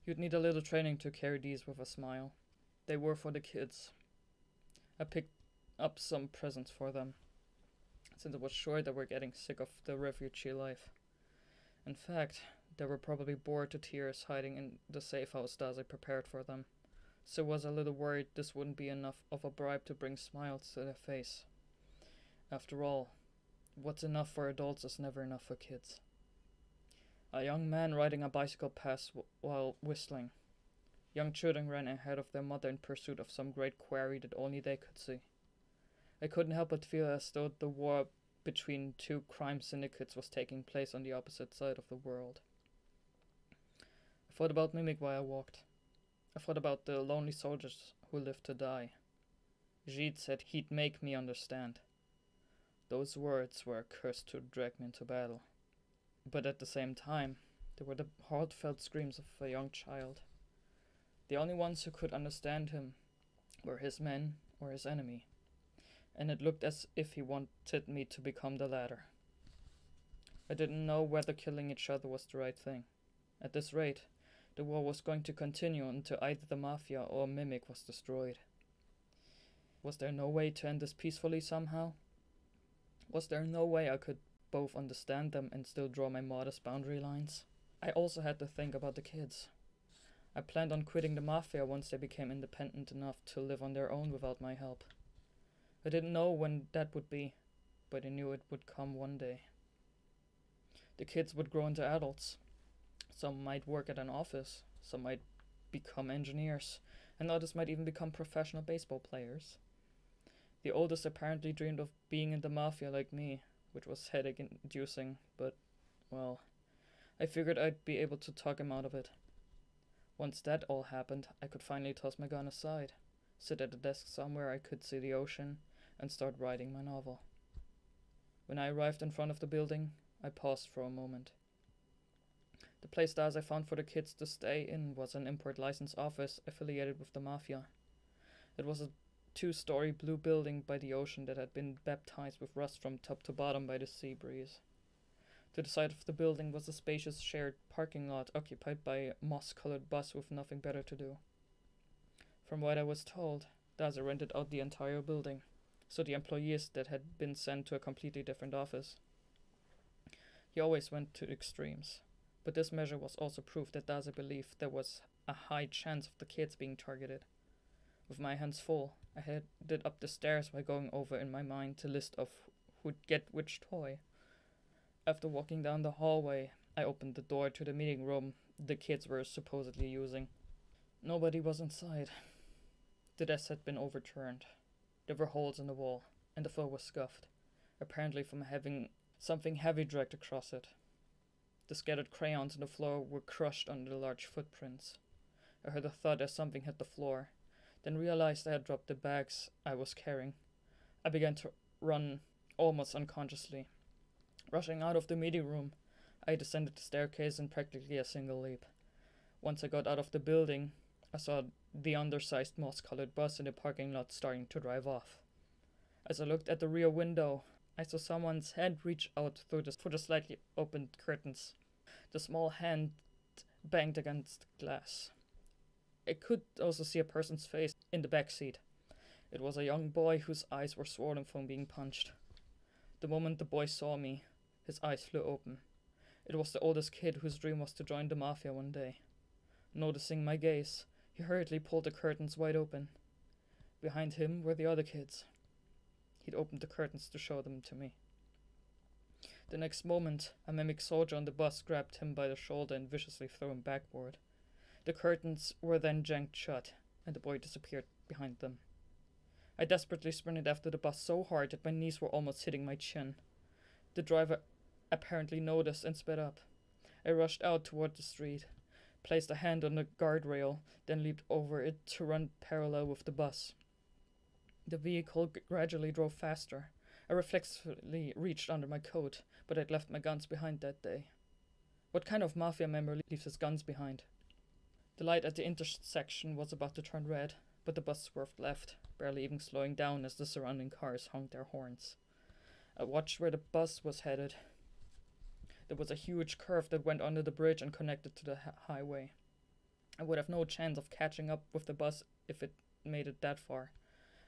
You'd need a little training to carry these with a smile. They were for the kids. I picked up some presents for them, since I was sure they were getting sick of the refugee life. In fact, they were probably bored to tears hiding in the safe house Dazai prepared for them, so I was a little worried this wouldn't be enough of a bribe to bring smiles to their face. After all, what's enough for adults is never enough for kids. A young man riding a bicycle passed while whistling. Young children ran ahead of their mother in pursuit of some great quarry that only they could see. I couldn't help but feel as though the war between two crime syndicates was taking place on the opposite side of the world. I thought about Mimic while I walked. I thought about the lonely soldiers who lived to die. Gide said he'd make me understand. Those words were a curse to drag me into battle. But at the same time, they were the heartfelt screams of a young child. The only ones who could understand him were his men or his enemy, and it looked as if he wanted me to become the latter. I didn't know whether killing each other was the right thing. At this rate, the war was going to continue until either the Mafia or Mimic was destroyed. Was there no way to end this peacefully somehow? Was there no way I could both understand them and still draw my modest boundary lines? I also had to think about the kids. I planned on quitting the Mafia once they became independent enough to live on their own without my help. I didn't know when that would be, but I knew it would come one day. The kids would grow into adults. Some might work at an office, some might become engineers, and others might even become professional baseball players. The oldest apparently dreamed of being in the Mafia like me, which was headache-inducing, but, well, I figured I'd be able to talk him out of it. Once that all happened, I could finally toss my gun aside, sit at a desk somewhere I could see the ocean, and start writing my novel. When I arrived in front of the building, I paused for a moment. The place Dazai found for the kids to stay in was an import license office affiliated with the Mafia. It was a 2-story blue building by the ocean that had been baptized with rust from top to bottom by the sea breeze. To the side of the building was a spacious shared parking lot occupied by a moss-colored bus with nothing better to do. From what I was told, Dazai rented out the entire building, so the employees that had been sent to a completely different office. He always went to extremes, but this measure was also proof that Dazai believed there was a high chance of the kids being targeted. With my hands full, I headed up the stairs while going over in my mind the list of who'd get which toy. After walking down the hallway, I opened the door to the meeting room the kids were supposedly using. Nobody was inside. The desk had been overturned. There were holes in the wall, and the floor was scuffed, apparently from having something heavy dragged across it. The scattered crayons on the floor were crushed under the large footprints. I heard a thud as something hit the floor, then realized I had dropped the bags I was carrying. I began to run, almost unconsciously. Rushing out of the meeting room, I descended the staircase in practically a single leap. Once I got out of the building, I saw the undersized moss-colored bus in the parking lot starting to drive off. As I looked at the rear window, I saw someone's hand reach out through the slightly opened curtains. The small hand banged against glass. I could also see a person's face in the back seat. It was a young boy whose eyes were swollen from being punched. The moment the boy saw me, his eyes flew open. It was the oldest kid whose dream was to join the Mafia one day. Noticing my gaze, He hurriedly pulled the curtains wide open. Behind him were the other kids. He'd opened the curtains to show them to me. The next moment, a mimic soldier on the bus grabbed him by the shoulder and viciously threw him backward. The curtains were then janked shut, and the boy disappeared behind them. I desperately sprinted after the bus so hard that my knees were almost hitting my chin. The driver apparently noticed and sped up. I rushed out toward the street, placed a hand on the guardrail, then leaped over it to run parallel with the bus. The vehicle gradually drove faster. I reflexively reached under my coat, but I'd left my guns behind that day. What kind of mafia member leaves his guns behind? The light at the intersection was about to turn red, but the bus swerved left, barely even slowing down as the surrounding cars honked their horns. I watched where the bus was headed. There was a huge curve that went under the bridge and connected to the highway. I would have no chance of catching up with the bus if it made it that far.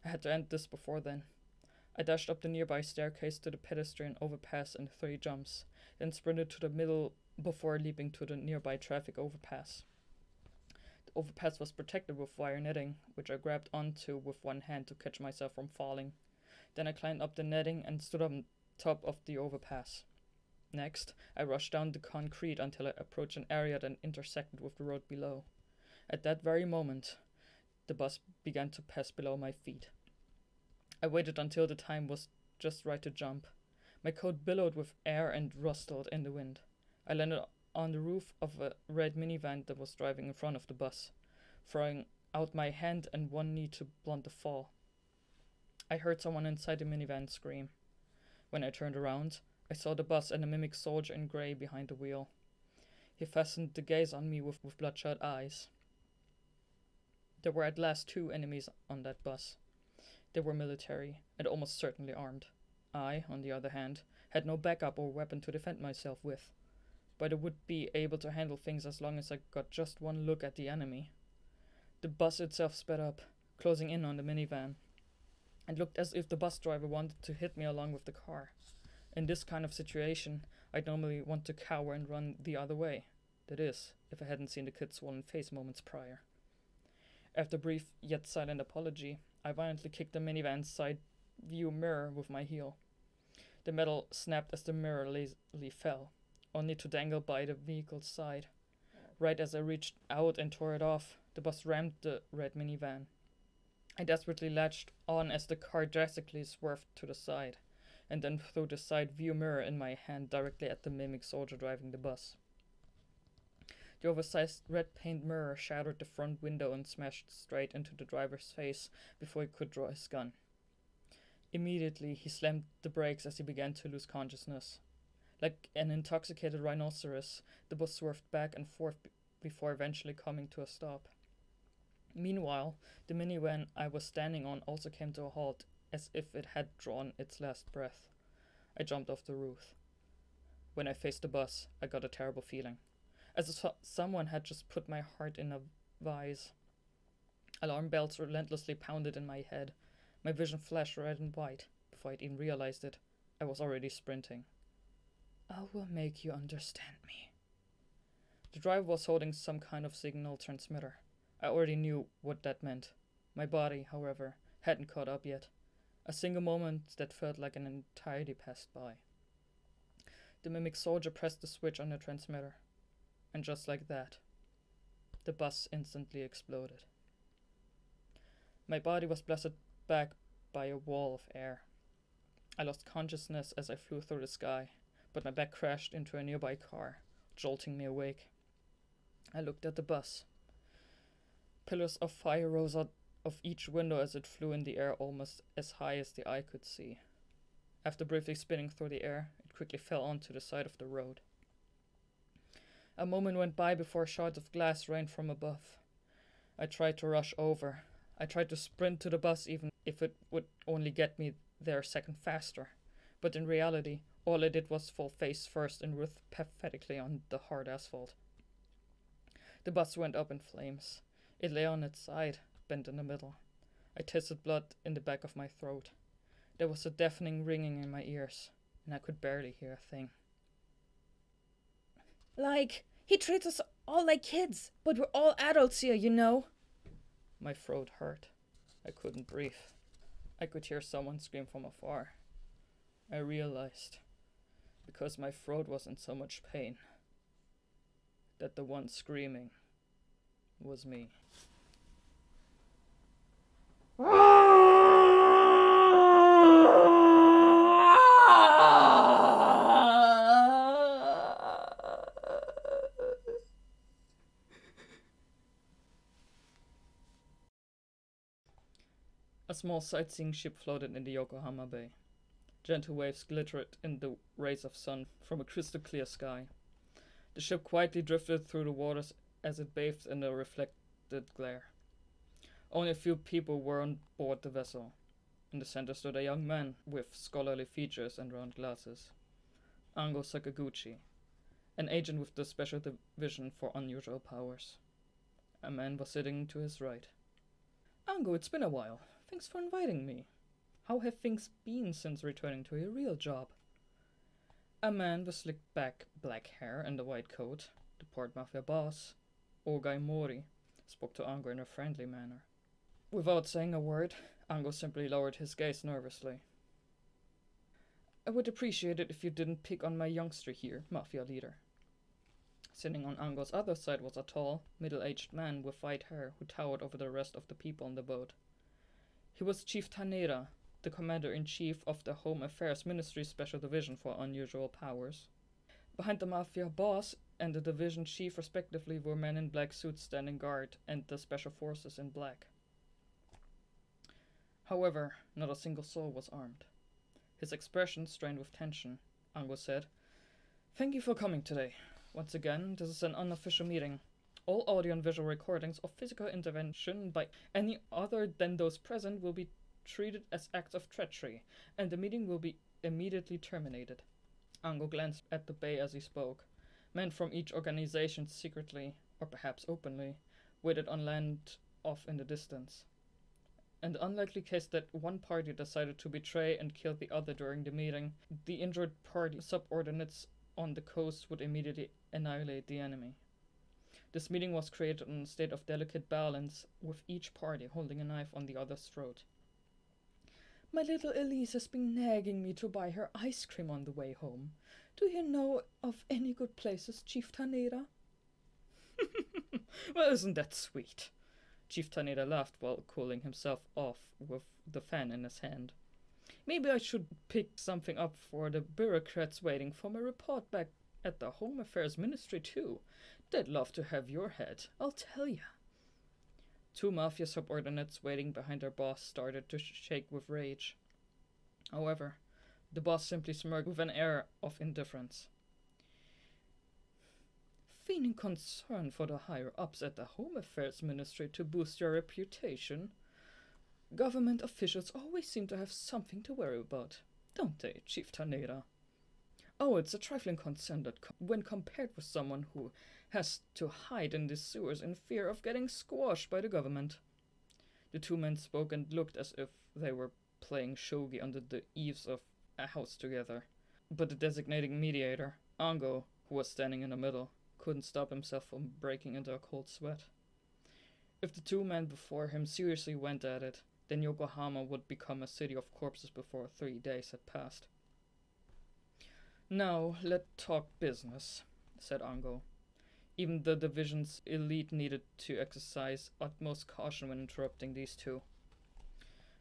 I had to end this before then. I dashed up the nearby staircase to the pedestrian overpass in 3 jumps, then sprinted to the middle before leaping to the nearby traffic overpass. The overpass was protected with wire netting, which I grabbed onto with one hand to catch myself from falling. Then I climbed up the netting and stood on top of the overpass. Next, I rushed down the concrete until I approached an area that intersected with the road below. At that very moment, the bus began to pass below my feet. I waited until the time was just right to jump. My coat billowed with air and rustled in the wind. I landed on the roof of a red minivan that was driving in front of the bus, throwing out my hand and one knee to blunt the fall. I heard someone inside the minivan scream. When I turned around, I saw the bus and a mimic soldier in grey behind the wheel. He fastened the gaze on me with bloodshot eyes. There were at last 2 enemies on that bus. They were military, and almost certainly armed. I, on the other hand, had no backup or weapon to defend myself with, but I would be able to handle things as long as I got just one look at the enemy. The bus itself sped up, closing in on the minivan. It looked as if the bus driver wanted to hit me along with the car. In this kind of situation, I'd normally want to cower and run the other way. That is, if I hadn't seen the kid's swollen face moments prior. After a brief yet silent apology, I violently kicked the minivan's side view mirror with my heel. The metal snapped as the mirror lazily fell, only to dangle by the vehicle's side. Right as I reached out and tore it off, the bus rammed the red minivan. I desperately latched on as the car drastically swerved to the side, and then threw the side view mirror in my hand directly at the mimic soldier driving the bus. The oversized red paint mirror shattered the front window and smashed straight into the driver's face before he could draw his gun. Immediately, he slammed the brakes as he began to lose consciousness. Like an intoxicated rhinoceros, the bus swerved back and forth before eventually coming to a stop. Meanwhile, the minivan I was standing on also came to a halt, as if it had drawn its last breath. I jumped off the roof. When I faced the bus, I got a terrible feeling, as if someone had just put my heart in a vise. Alarm bells relentlessly pounded in my head. My vision flashed red and white. Before I'd even realized it, I was already sprinting. I will make you understand me. The driver was holding some kind of signal transmitter. I already knew what that meant. My body, however, hadn't caught up yet. A single moment that felt like an entirety passed by. The mimic soldier pressed the switch on the transmitter. And just like that, the bus instantly exploded. My body was blasted back by a wall of air. I lost consciousness as I flew through the sky, but my back crashed into a nearby car, jolting me awake. I looked at the bus. Pillars of fire rose out of each window as it flew in the air almost as high as the eye could see. After briefly spinning through the air, it quickly fell onto the side of the road. A moment went by before shards of glass rained from above. I tried to rush over. I tried to sprint to the bus even if it would only get me there a second faster. But in reality, all I did was fall face first and writhe pathetically on the hard asphalt. The bus went up in flames. It lay on its side, bent in the middle. I tasted blood in the back of my throat. There was a deafening ringing in my ears, and I could barely hear a thing. Like, he treats us all like kids, but we're all adults here, you know. My throat hurt. I couldn't breathe. I could hear someone scream from afar. I realized, because my throat was in so much pain, that the one screaming was me. A small sightseeing ship floated in the Yokohama Bay. Gentle waves glittered in the rays of sun from a crystal clear sky. The ship quietly drifted through the waters as it bathed in the reflected glare. Only a few people were on board the vessel. In the center stood a young man with scholarly features and round glasses. Ango Sakaguchi, an agent with the Special Division for Unusual Powers. A man was sitting to his right. Ango, it's been a while. Thanks for inviting me. How have things been since returning to your real job? A man with slicked back black hair and a white coat, the Port Mafia boss, Ogai Mori, spoke to Ango in a friendly manner. Without saying a word, Ango simply lowered his gaze nervously. I would appreciate it if you didn't pick on my youngster here, Mafia leader. Sitting on Ango's other side was a tall, middle-aged man with white hair who towered over the rest of the people on the boat. He was Chief Taneda, the Commander-in-Chief of the Home Affairs Ministry's Special Division for Unusual Powers. Behind the Mafia boss and the division chief respectively were men in black suits standing guard and the Special Forces in black. However, not a single soul was armed. His expression strained with tension. Ango said, "Thank you for coming today. Once again, this is an unofficial meeting. All audio and visual recordings of physical intervention by any other than those present will be treated as acts of treachery, and the meeting will be immediately terminated." Ango glanced at the bay as he spoke. Men from each organization secretly, or perhaps openly, waited on land off in the distance. In the unlikely case that one party decided to betray and kill the other during the meeting, the injured party subordinates on the coast would immediately annihilate the enemy. This meeting was created in a state of delicate balance, with each party holding a knife on the other's throat. My little Elise has been nagging me to buy her ice cream on the way home. Do you know of any good places, Chief Taneda? Well, isn't that sweet? Chief Taneda laughed while cooling himself off with the fan in his hand. Maybe I should pick something up for the bureaucrats waiting for my report back at the Home Affairs Ministry too. They'd love to have your head, I'll tell ya. Two Mafia subordinates waiting behind their boss started to shake with rage. However, the boss simply smirked with an air of indifference. Feigning concern for the higher-ups at the Home Affairs Ministry to boost your reputation. Government officials always seem to have something to worry about, don't they, Chief Taneda? Oh, it's a trifling concern that when compared with someone who has to hide in the sewers in fear of getting squashed by the government. The two men spoke and looked as if they were playing shogi under the eaves of a house together. But the designating mediator, Ango, who was standing in the middle, couldn't stop himself from breaking into a cold sweat. If the two men before him seriously went at it, then Yokohama would become a city of corpses before 3 days had passed. Now, let's talk business, said Ango. Even the division's elite needed to exercise utmost caution when interrupting these two.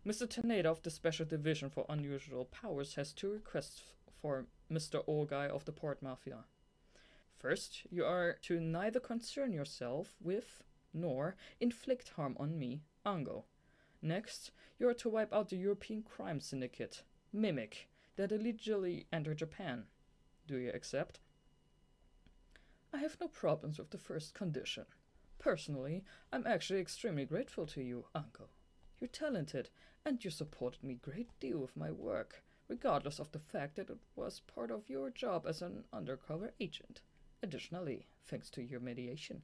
Mr. Taneda of the Special Division for Unusual Powers has two requests for Mr. Ogai of the Port Mafia. First, you are to neither concern yourself with nor inflict harm on me, Ango. Next, you are to wipe out the European crime syndicate, Mimic, that illegally entered Japan. Do you accept? I have no problems with the first condition. Personally, I'm actually extremely grateful to you, Ango. You're talented, and you supported me a great deal with my work, regardless of the fact that it was part of your job as an undercover agent. Additionally, thanks to your mediation,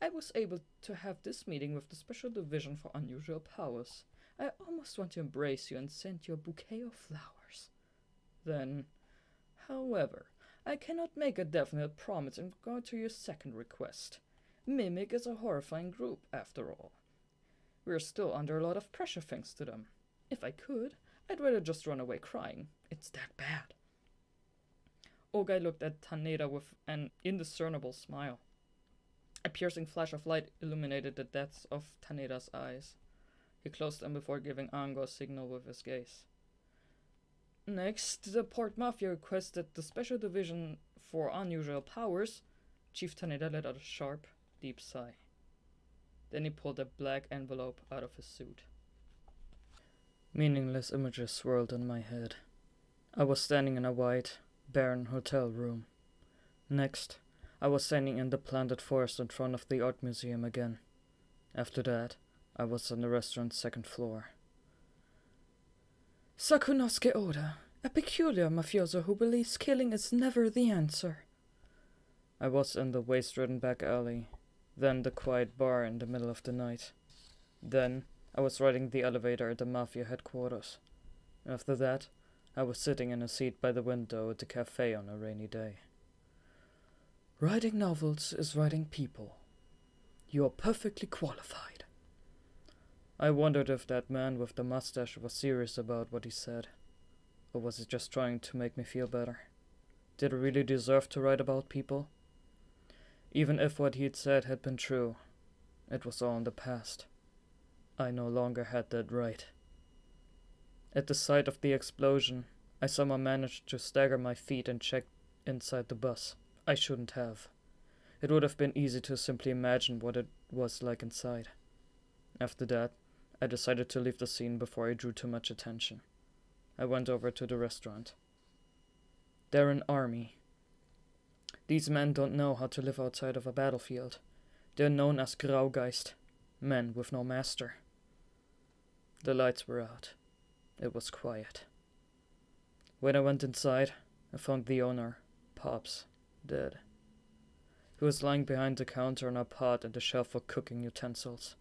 I was able to have this meeting with the Special Division for Unusual Powers. I almost want to embrace you and send you a bouquet of flowers. Then, however, I cannot make a definite promise in regard to your second request. Mimic is a horrifying group, after all. We're still under a lot of pressure thanks to them. If I could, I'd rather just run away crying. It's that bad. Ogai looked at Taneda with an indiscernible smile. A piercing flash of light illuminated the depths of Taneda's eyes. He closed them before giving Ango a signal with his gaze. Next, the Port Mafia requested the Special Division for Unusual Powers. Chief Taneda let out a sharp, deep sigh. Then he pulled a black envelope out of his suit. Meaningless images swirled in my head. I was standing in a white, barren hotel room. Next, I was standing in the planted forest in front of the art museum again. After that, I was on the restaurant's second floor. Sakunosuke Oda, a peculiar mafioso who believes killing is never the answer. I was in the waste-ridden back alley, then the quiet bar in the middle of the night. Then, I was riding the elevator at the Mafia headquarters. After that, I was sitting in a seat by the window at the cafe on a rainy day. Writing novels is writing people. You are perfectly qualified. I wondered if that man with the mustache was serious about what he said, or was he just trying to make me feel better? Did I really deserve to write about people? Even if what he'd said had been true, it was all in the past. I no longer had that right. At the sight of the explosion, I somehow managed to stagger my feet and check inside the bus. I shouldn't have. It would have been easy to simply imagine what it was like inside. After that, I decided to leave the scene before I drew too much attention. I went over to the restaurant. They're an army. These men don't know how to live outside of a battlefield. They're known as Graugeist, men with no master. The lights were out. It was quiet. When I went inside, I found the owner, Pops, dead. He was lying behind the counter on a pot and a shelf for cooking utensils.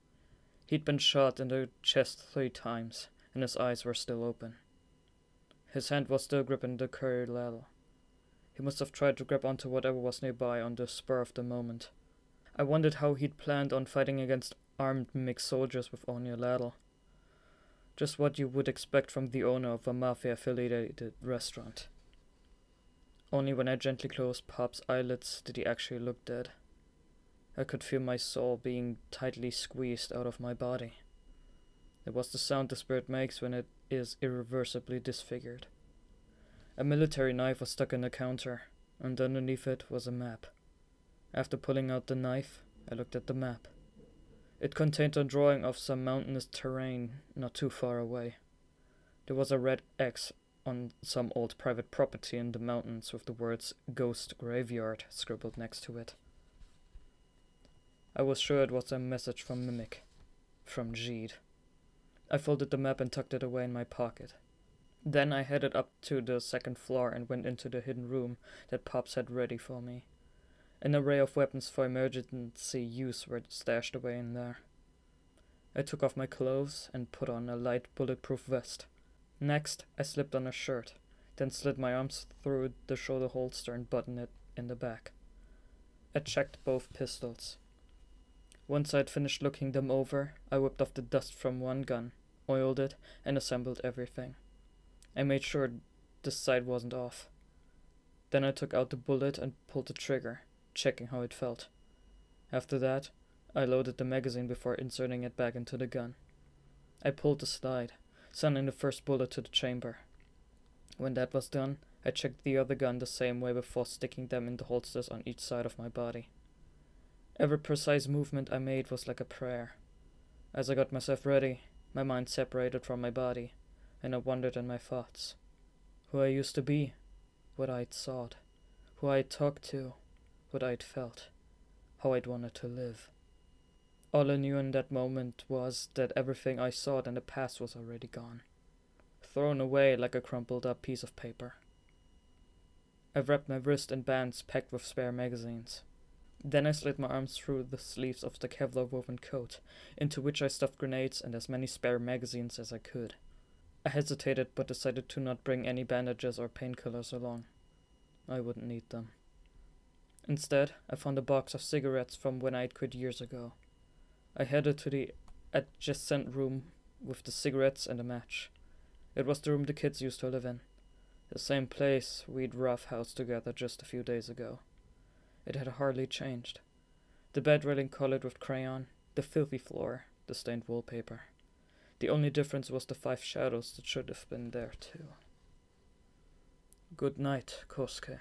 He'd been shot in the chest 3 times, and his eyes were still open. His hand was still gripping the curry ladle. He must have tried to grab onto whatever was nearby on the spur of the moment. I wondered how he'd planned on fighting against armed mixed soldiers with only a ladle. Just what you would expect from the owner of a mafia-affiliated restaurant. Only when I gently closed Pop's eyelids did he actually look dead. I could feel my soul being tightly squeezed out of my body. It was the sound the spirit makes when it is irreversibly disfigured. A military knife was stuck in the counter, and underneath it was a map. After pulling out the knife, I looked at the map. It contained a drawing of some mountainous terrain not too far away. There was a red X on some old private property in the mountains with the words Ghost Graveyard scribbled next to it. I was sure it was a message from Mimic, from Jeed. I folded the map and tucked it away in my pocket. Then I headed up to the second floor and went into the hidden room that Pops had ready for me. An array of weapons for emergency use were stashed away in there. I took off my clothes and put on a light bulletproof vest. Next, I slipped on a shirt, then slid my arms through the shoulder holster and buttoned it in the back. I checked both pistols. Once I'd finished looking them over, I whipped off the dust from one gun, oiled it, and assembled everything. I made sure the sight wasn't off. Then I took out the bullet and pulled the trigger, checking how it felt. After that, I loaded the magazine before inserting it back into the gun. I pulled the slide, sending the first bullet to the chamber. When that was done, I checked the other gun the same way before sticking them in the holsters on each side of my body. Every precise movement I made was like a prayer. As I got myself ready, my mind separated from my body, and I wandered in my thoughts. Who I used to be, what I'd sought, who I'd talked to, what I'd felt, how I'd wanted to live. All I knew in that moment was that everything I sought in the past was already gone, thrown away like a crumpled up piece of paper. I wrapped my wrist in bands packed with spare magazines. Then I slid my arms through the sleeves of the Kevlar woven coat, into which I stuffed grenades and as many spare magazines as I could. I hesitated but decided to not bring any bandages or painkillers along. I wouldn't need them. Instead, I found a box of cigarettes from when I'd quit years ago. I headed to the adjacent room with the cigarettes and a match. It was the room the kids used to live in. The same place we'd roughhoused together just a few days ago. It had hardly changed. The bed railing colored with crayon, the filthy floor, the stained wallpaper. The only difference was the 5 shadows that should have been there too. "Good night, Kosuke,"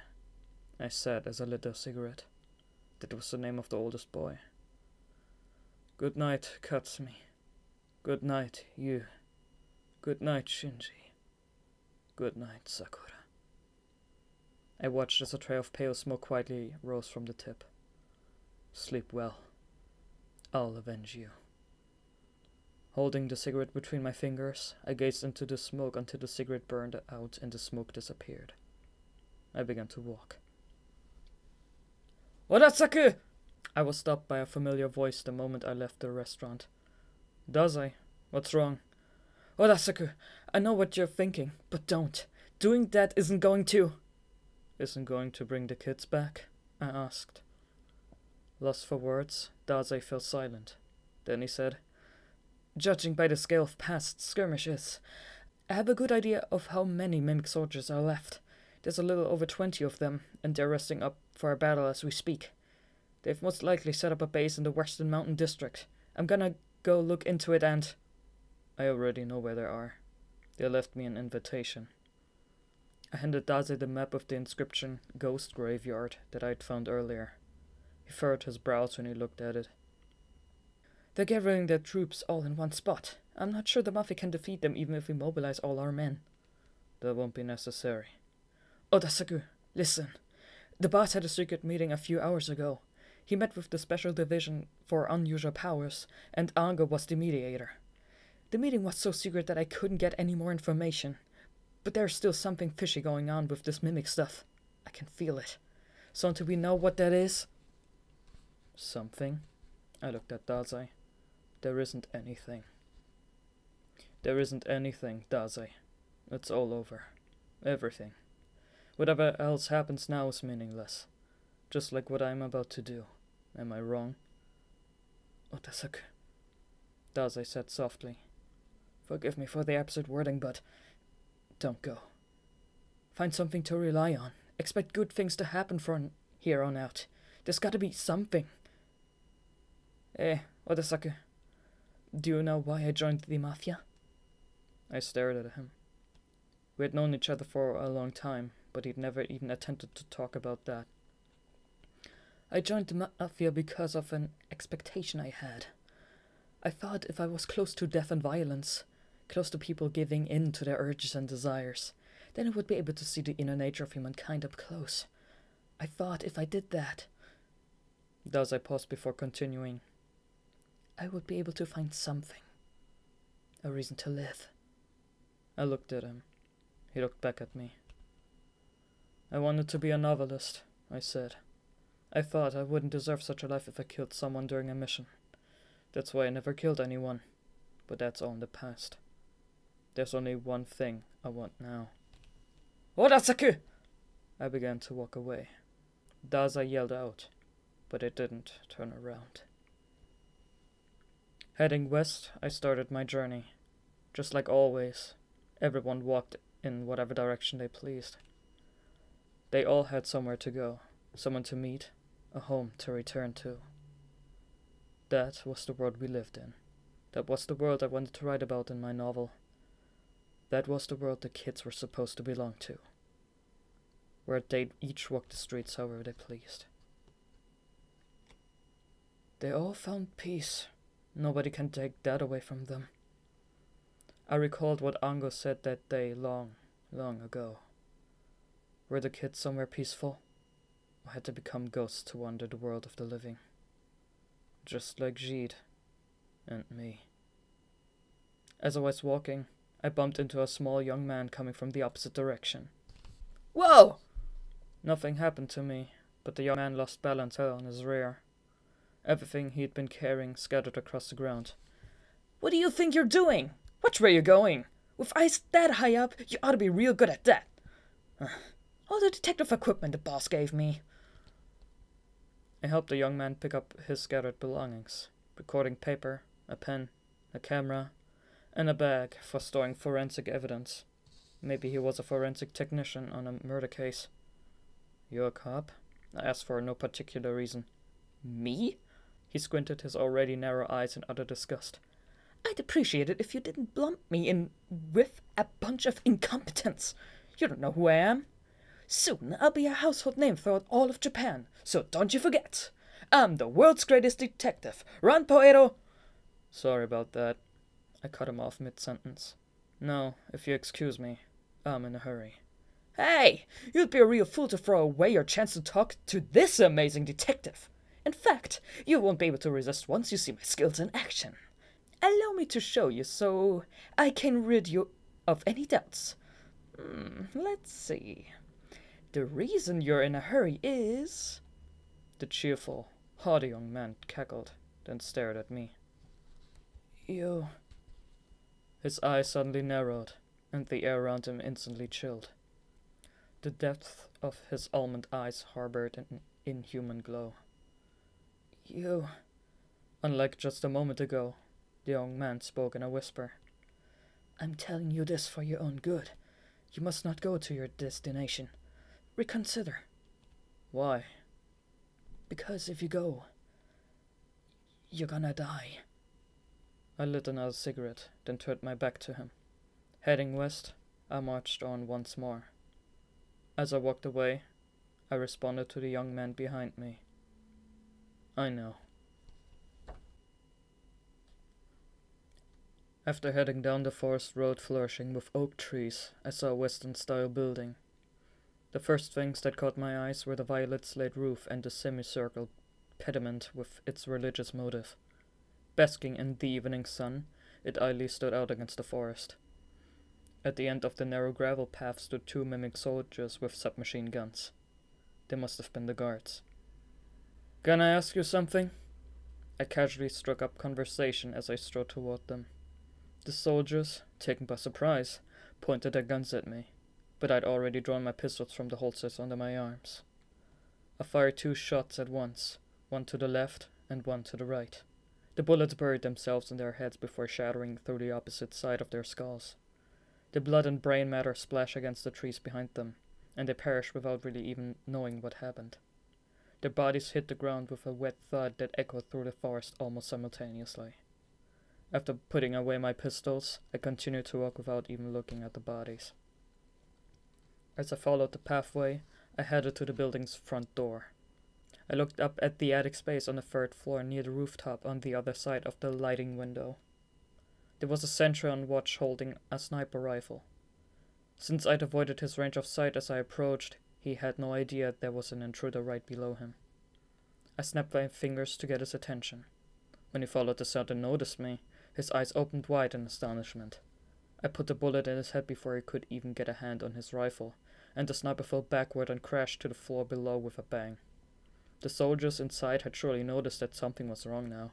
I said as I lit a cigarette. That was the name of the oldest boy. "Good night, Katsumi. Good night, you. Good night, Shinji. Good night, Sakura." I watched as a trail of pale smoke quietly rose from the tip. "Sleep well. I'll avenge you." Holding the cigarette between my fingers, I gazed into the smoke until the cigarette burned out and the smoke disappeared. I began to walk. "Odasaku!" I was stopped by a familiar voice the moment I left the restaurant. "Dazai, what's wrong?" "Odasaku, I know what you're thinking, but don't. Doing that isn't going to..." "Isn't going to bring the kids back?" I asked. Lost for words, Dazai fell silent. Then he said, "Judging by the scale of past skirmishes, I have a good idea of how many mimic soldiers are left. There's a little over 20 of them, and they're resting up for a battle as we speak. They've most likely set up a base in the Western Mountain District. I'm gonna go look into it and..." "I already know where they are. They left me an invitation." I handed Dazai the map with the inscription "Ghost Graveyard" that I'd found earlier. He furrowed his brows when he looked at it. "They're gathering their troops all in one spot. I'm not sure the Mafia can defeat them even if we mobilize all our men." "That won't be necessary." "Odasaku, listen. The boss had a secret meeting a few hours ago. He met with the Special Division for Unusual Powers, and Ango was the mediator. The meeting was so secret that I couldn't get any more information. But there's still something fishy going on with this mimic stuff. I can feel it. So until we know what that is..." "Something?" I looked at Dazai. "There isn't anything." "There isn't anything, Dazai. It's all over. Everything. Whatever else happens now is meaningless. Just like what I'm about to do. Am I wrong?" "Odasaku," Dazai said softly. "Forgive me for the absurd wording, but don't go. Find something to rely on. Expect good things to happen from here on out. There's gotta be something." Odasaku, do you know why I joined the Mafia?" I stared at him. We had known each other for a long time, but he'd never even attempted to talk about that. "I joined the Mafia because of an expectation I had. I thought if I was close to death and violence, close to people giving in to their urges and desires, then I would be able to see the inner nature of humankind up close. I thought if I did that..." Dazai paused before continuing. "I would be able to find something. A reason to live." I looked at him. He looked back at me. "I wanted to be a novelist," I said. "I thought I wouldn't deserve such a life if I killed someone during a mission. That's why I never killed anyone. But that's all in the past. There's only one thing I want now." "Odasaku!" I began to walk away. Dazai yelled out, but I didn't turn around. Heading west, I started my journey. Just like always, everyone walked in whatever direction they pleased. They all had somewhere to go, someone to meet, a home to return to. That was the world we lived in. That was the world I wanted to write about in my novel. That was the world the kids were supposed to belong to, where they'd each walk the streets however they pleased. They all found peace. Nobody can take that away from them. I recalled what Ango said that day long, long ago. Were the kids somewhere peaceful, or had they become ghosts to wander the world of the living? Just like Gide and me. As I was walking, I bumped into a small young man coming from the opposite direction. "Whoa!" Nothing happened to me, but the young man lost balance on his rear. Everything he'd been carrying scattered across the ground. "What do you think you're doing? Watch where you're going. With eyes that high up, you ought to be real good at that." "All the detective equipment the boss gave me." I helped the young man pick up his scattered belongings. Recording paper, a pen, a camera, and a bag for storing forensic evidence. Maybe he was a forensic technician on a murder case. "You're a cop?" I asked for no particular reason. "Me?" He squinted his already narrow eyes in utter disgust. "I'd appreciate it if you didn't lump me in with a bunch of incompetents. You don't know who I am. Soon I'll be a household name throughout all of Japan, so don't you forget. I'm the world's greatest detective, Ron Poero." "Sorry about that." I cut him off mid-sentence. "No, if you excuse me, I'm in a hurry." "Hey, you'd be a real fool to throw away your chance to talk to this amazing detective. In fact, you won't be able to resist once you see my skills in action. Allow me to show you so I can rid you of any doubts. Let's see. The reason you're in a hurry is..." The cheerful, haughty young man cackled, then stared at me. "You..." His eyes suddenly narrowed, and the air around him instantly chilled. The depth of his almond eyes harbored an inhuman glow. "You..." Unlike just a moment ago, the young man spoke in a whisper. "I'm telling you this for your own good. You must not go to your destination. Reconsider." "Why?" "Because if you go, you're gonna die." I lit another cigarette, then turned my back to him. Heading west, I marched on once more. As I walked away, I responded to the young man behind me. "I know." After heading down the forest road flourishing with oak trees, I saw a Western-style building. The first things that caught my eyes were the violet slate roof and the semicircle pediment with its religious motive. Basking in the evening sun, it idly stood out against the forest. At the end of the narrow gravel path stood two mimic soldiers with submachine guns. They must have been the guards. "Can I ask you something?" I casually struck up conversation as I strode toward them. The soldiers, taken by surprise, pointed their guns at me, but I'd already drawn my pistols from the holsters under my arms. I fired 2 shots at once, one to the left and one to the right. The bullets buried themselves in their heads before shattering through the opposite side of their skulls. The blood and brain matter splashed against the trees behind them, and they perished without really even knowing what happened. Their bodies hit the ground with a wet thud that echoed through the forest almost simultaneously. After putting away my pistols, I continued to walk without even looking at the bodies. As I followed the pathway, I headed to the building's front door. I looked up at the attic space on the 3rd floor near the rooftop on the other side of the lighting window. There was a sentry on watch holding a sniper rifle. Since I'd avoided his range of sight as I approached, he had no idea there was an intruder right below him. I snapped my fingers to get his attention. When he followed the sound and noticed me, his eyes opened wide in astonishment. I put the bullet in his head before he could even get a hand on his rifle, and the sniper fell backward and crashed to the floor below with a bang. The soldiers inside had surely noticed that something was wrong now.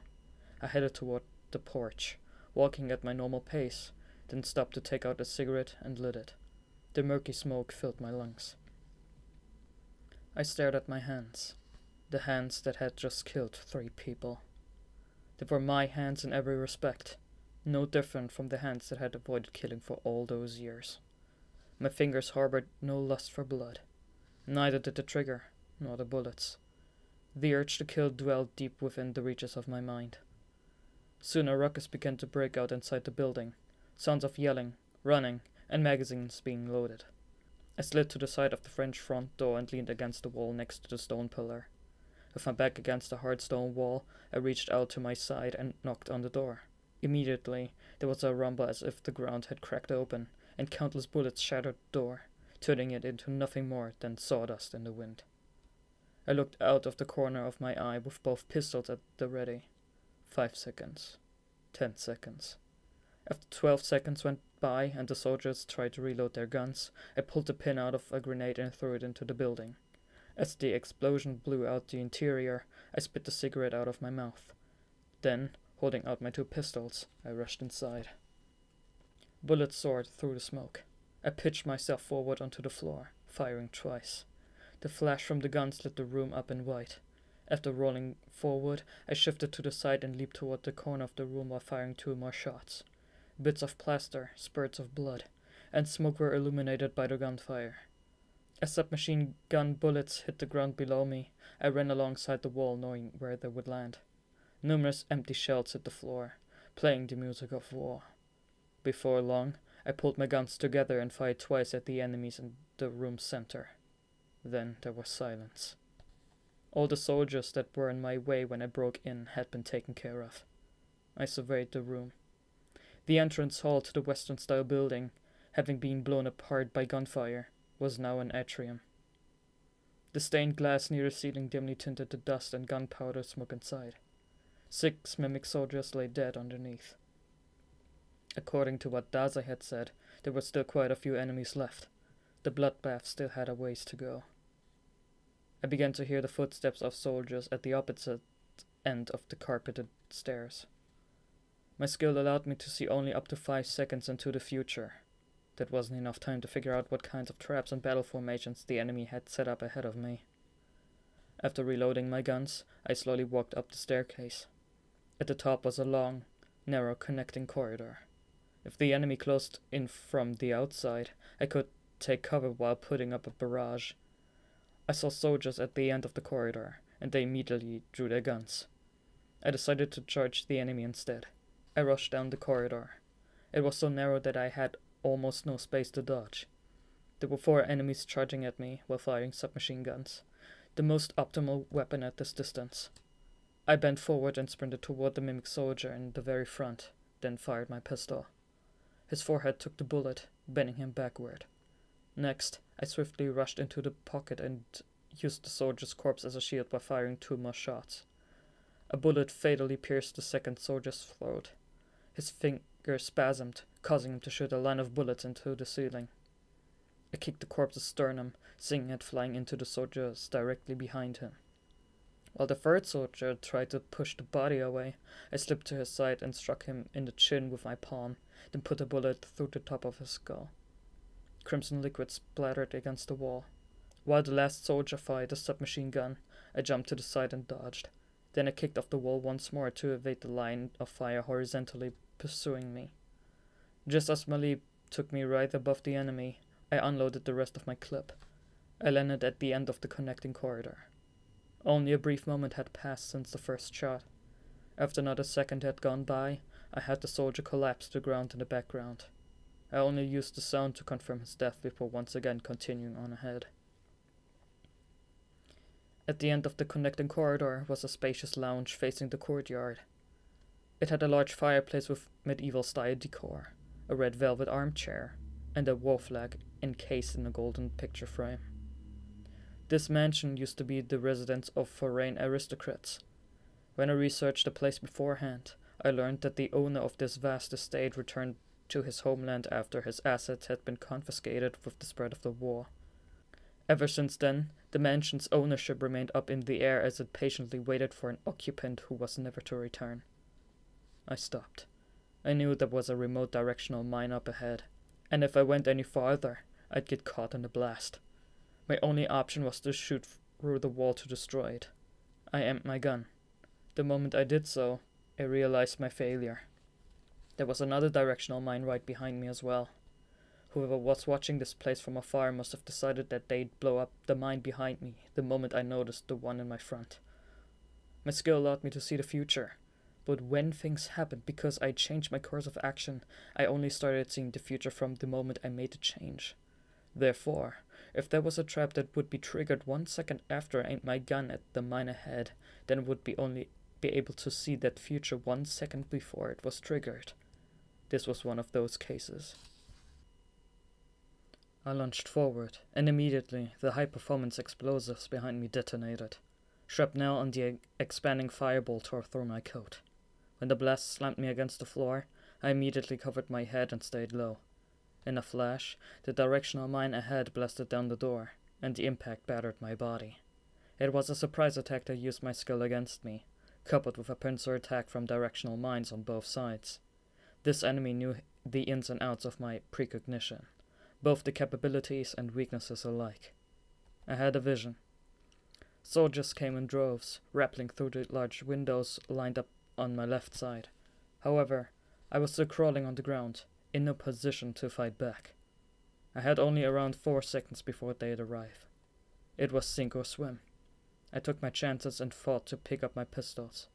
I headed toward the porch, walking at my normal pace, then stopped to take out a cigarette and lit it. The murky smoke filled my lungs. I stared at my hands, the hands that had just killed 3 people. They were my hands in every respect, no different from the hands that had avoided killing for all those years. My fingers harbored no lust for blood. Neither did the trigger, nor the bullets. The urge to kill dwelled deep within the reaches of my mind. Soon a ruckus began to break out inside the building, sounds of yelling, running, and magazines being loaded. I slid to the side of the French front door and leaned against the wall next to the stone pillar. With my back against the hard stone wall, I reached out to my side and knocked on the door. Immediately, there was a rumble as if the ground had cracked open, and countless bullets shattered the door, turning it into nothing more than sawdust in the wind. I looked out of the corner of my eye with both pistols at the ready. 5 seconds. 10 seconds. After 12 seconds went by and the soldiers tried to reload their guns, I pulled the pin out of a grenade and threw it into the building. As the explosion blew out the interior, I spit the cigarette out of my mouth. Then, holding out my 2 pistols, I rushed inside. Bullets soared through the smoke. I pitched myself forward onto the floor, firing twice. The flash from the guns lit the room up in white. After rolling forward, I shifted to the side and leaped toward the corner of the room while firing 2 more shots. Bits of plaster, spurts of blood, and smoke were illuminated by the gunfire. As submachine gun bullets hit the ground below me, I ran alongside the wall, knowing where they would land. Numerous empty shells hit the floor, playing the music of war. Before long, I pulled my guns together and fired twice at the enemies in the room's center. Then there was silence. All the soldiers that were in my way when I broke in had been taken care of. I surveyed the room. The entrance hall to the Western-style building, having been blown apart by gunfire, was now an atrium. The stained glass near the ceiling dimly tinted the dust and gunpowder smoke inside. 6 mimic soldiers lay dead underneath. According to what Dazai had said, there were still quite a few enemies left. The bloodbath still had a ways to go. I began to hear the footsteps of soldiers at the opposite end of the carpeted stairs. My skill allowed me to see only up to 5 seconds into the future. That wasn't enough time to figure out what kinds of traps and battle formations the enemy had set up ahead of me. After reloading my guns, I slowly walked up the staircase. At the top was a long, narrow connecting corridor. If the enemy closed in from the outside, I could take cover while putting up a barrage. I saw soldiers at the end of the corridor, and they immediately drew their guns. I decided to charge the enemy instead. I rushed down the corridor. It was so narrow that I had almost no space to dodge. There were 4 enemies charging at me while firing submachine guns, the most optimal weapon at this distance. I bent forward and sprinted toward the mimic soldier in the very front, then fired my pistol. His forehead took the bullet, bending him backward. Next, I swiftly rushed into the pocket and used the soldier's corpse as a shield by firing 2 more shots. A bullet fatally pierced the second soldier's throat. His finger spasmed, causing him to shoot a line of bullets into the ceiling. I kicked the corpse's sternum, sending it flying into the soldiers directly behind him. While the third soldier tried to push the body away, I slipped to his side and struck him in the chin with my palm, then put a bullet through the top of his skull. Crimson liquid splattered against the wall. While the last soldier fired a submachine gun, I jumped to the side and dodged. Then I kicked off the wall once more to evade the line of fire horizontally pursuing me. Just as my leap took me right above the enemy, I unloaded the rest of my clip. I landed at the end of the connecting corridor. Only a brief moment had passed since the first shot. After another second had gone by, I had the soldier collapse to the ground in the background. I only used the sound to confirm his death before once again continuing on ahead. At the end of the connecting corridor was a spacious lounge facing the courtyard. It had a large fireplace with medieval-style decor, a red velvet armchair, and a war flag encased in a golden picture frame. This mansion used to be the residence of foreign aristocrats. When I researched the place beforehand, I learned that the owner of this vast estate returned to his homeland after his assets had been confiscated with the spread of the war. Ever since then, the mansion's ownership remained up in the air as it patiently waited for an occupant who was never to return. I stopped. I knew there was a remote directional mine up ahead, and if I went any farther, I'd get caught in the blast. My only option was to shoot through the wall to destroy it. I aimed my gun. The moment I did so, I realized my failure. There was another directional mine right behind me as well. Whoever was watching this place from afar must have decided that they'd blow up the mine behind me the moment I noticed the one in my front. My skill allowed me to see the future, but when things happened because I changed my course of action, I only started seeing the future from the moment I made the change. Therefore, if there was a trap that would be triggered 1 second after I aimed my gun at the mine ahead, then it would only be able to see that future 1 second before it was triggered. This was one of those cases. I lunged forward, and immediately the high-performance explosives behind me detonated. Shrapnel and the expanding fireball tore through my coat. When the blast slammed me against the floor, I immediately covered my head and stayed low. In a flash, the directional mine ahead blasted down the door, and the impact battered my body. It was a surprise attack that used my skill against me, coupled with a pincer attack from directional mines on both sides. This enemy knew the ins and outs of my precognition, both the capabilities and weaknesses alike. I had a vision. Soldiers came in droves, rappelling through the large windows lined up on my left side. However, I was still crawling on the ground, in no position to fight back. I had only around 4 seconds before they'd arrive. It was sink or swim. I took my chances and fought to pick up my pistols.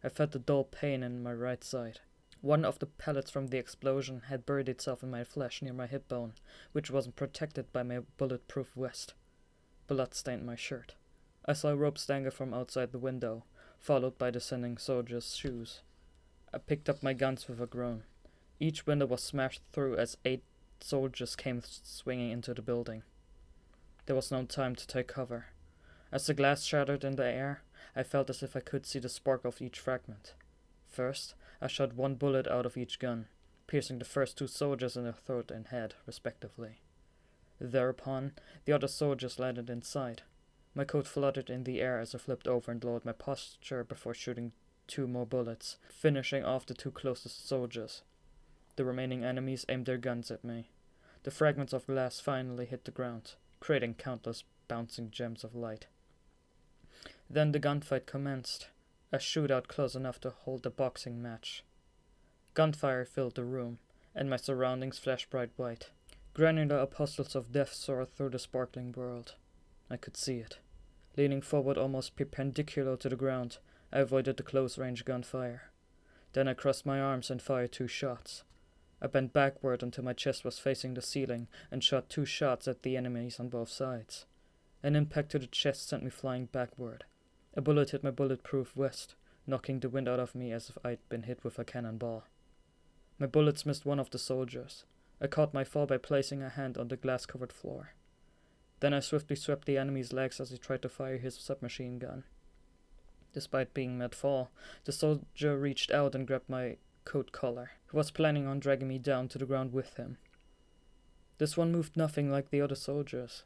I felt a dull pain in my right side. One of the pellets from the explosion had buried itself in my flesh near my hip bone, which wasn't protected by my bulletproof vest. Blood stained my shirt. I saw ropes dangle from outside the window, followed by descending soldiers' shoes. I picked up my guns with a groan. Each window was smashed through as 8 soldiers came swinging into the building. There was no time to take cover. As the glass shattered in the air, I felt as if I could see the spark of each fragment. First, I shot 1 bullet out of each gun, piercing the first 2 soldiers in the throat and head, respectively. Thereupon, the other soldiers landed inside. My coat fluttered in the air as I flipped over and lowered my posture before shooting 2 more bullets, finishing off the 2 closest soldiers. The remaining enemies aimed their guns at me. The fragments of glass finally hit the ground, creating countless bouncing gems of light. Then the gunfight commenced, a shootout close enough to hold a boxing match. Gunfire filled the room, and my surroundings flashed bright white. Granular apostles of death soared through the sparkling world. I could see it. Leaning forward almost perpendicular to the ground, I avoided the close-range gunfire. Then I crossed my arms and fired 2 shots. I bent backward until my chest was facing the ceiling and shot 2 shots at the enemies on both sides. An impact to the chest sent me flying backward. A bullet hit my bulletproof vest, knocking the wind out of me as if I'd been hit with a cannonball. My bullets missed one of the soldiers. I caught my fall by placing a hand on the glass-covered floor. Then I swiftly swept the enemy's legs as he tried to fire his submachine gun. Despite being mid-fall, the soldier reached out and grabbed my coat collar. He was planning on dragging me down to the ground with him. This one moved nothing like the other soldiers.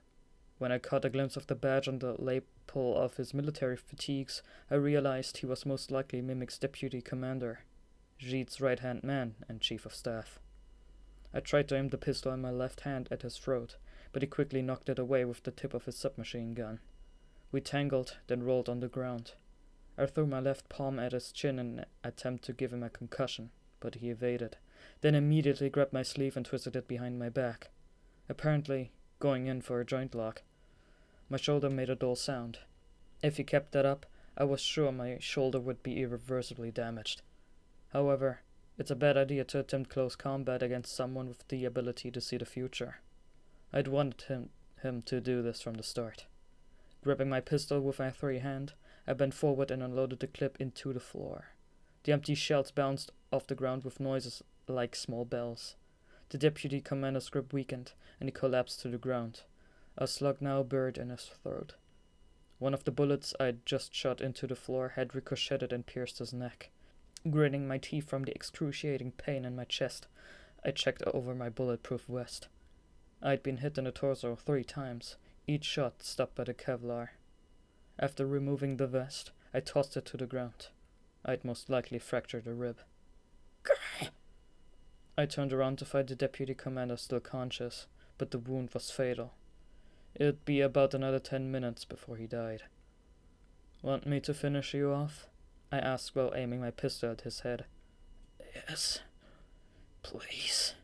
When I caught a glimpse of the badge on the lapel of his military fatigues, I realized he was most likely Mimic's deputy commander, Jeet's right-hand man and chief of staff. I tried to aim the pistol in my left hand at his throat, but he quickly knocked it away with the tip of his submachine gun. We tangled, then rolled on the ground. I threw my left palm at his chin in an attempt to give him a concussion, but he evaded, then immediately grabbed my sleeve and twisted it behind my back, apparently going in for a joint lock. My shoulder made a dull sound. If he kept that up, I was sure my shoulder would be irreversibly damaged. However, it's a bad idea to attempt close combat against someone with the ability to see the future. I'd wanted him to do this from the start. Gripping my pistol with my free hand, I bent forward and unloaded the clip into the floor. The empty shells bounced off the ground with noises like small bells. The deputy commander's grip weakened, and he collapsed to the ground, a slug now buried in his throat. One of the bullets I'd just shot into the floor had ricocheted and pierced his neck. Gritting my teeth from the excruciating pain in my chest, I checked over my bulletproof vest. I'd been hit in the torso 3 times, each shot stopped by the Kevlar. After removing the vest, I tossed it to the ground. I'd most likely fractured a rib. I turned around to find the deputy commander still conscious, but the wound was fatal. It'd be about another 10 minutes before he died. "Want me to finish you off?" I asked while aiming my pistol at his head. "Yes, please,"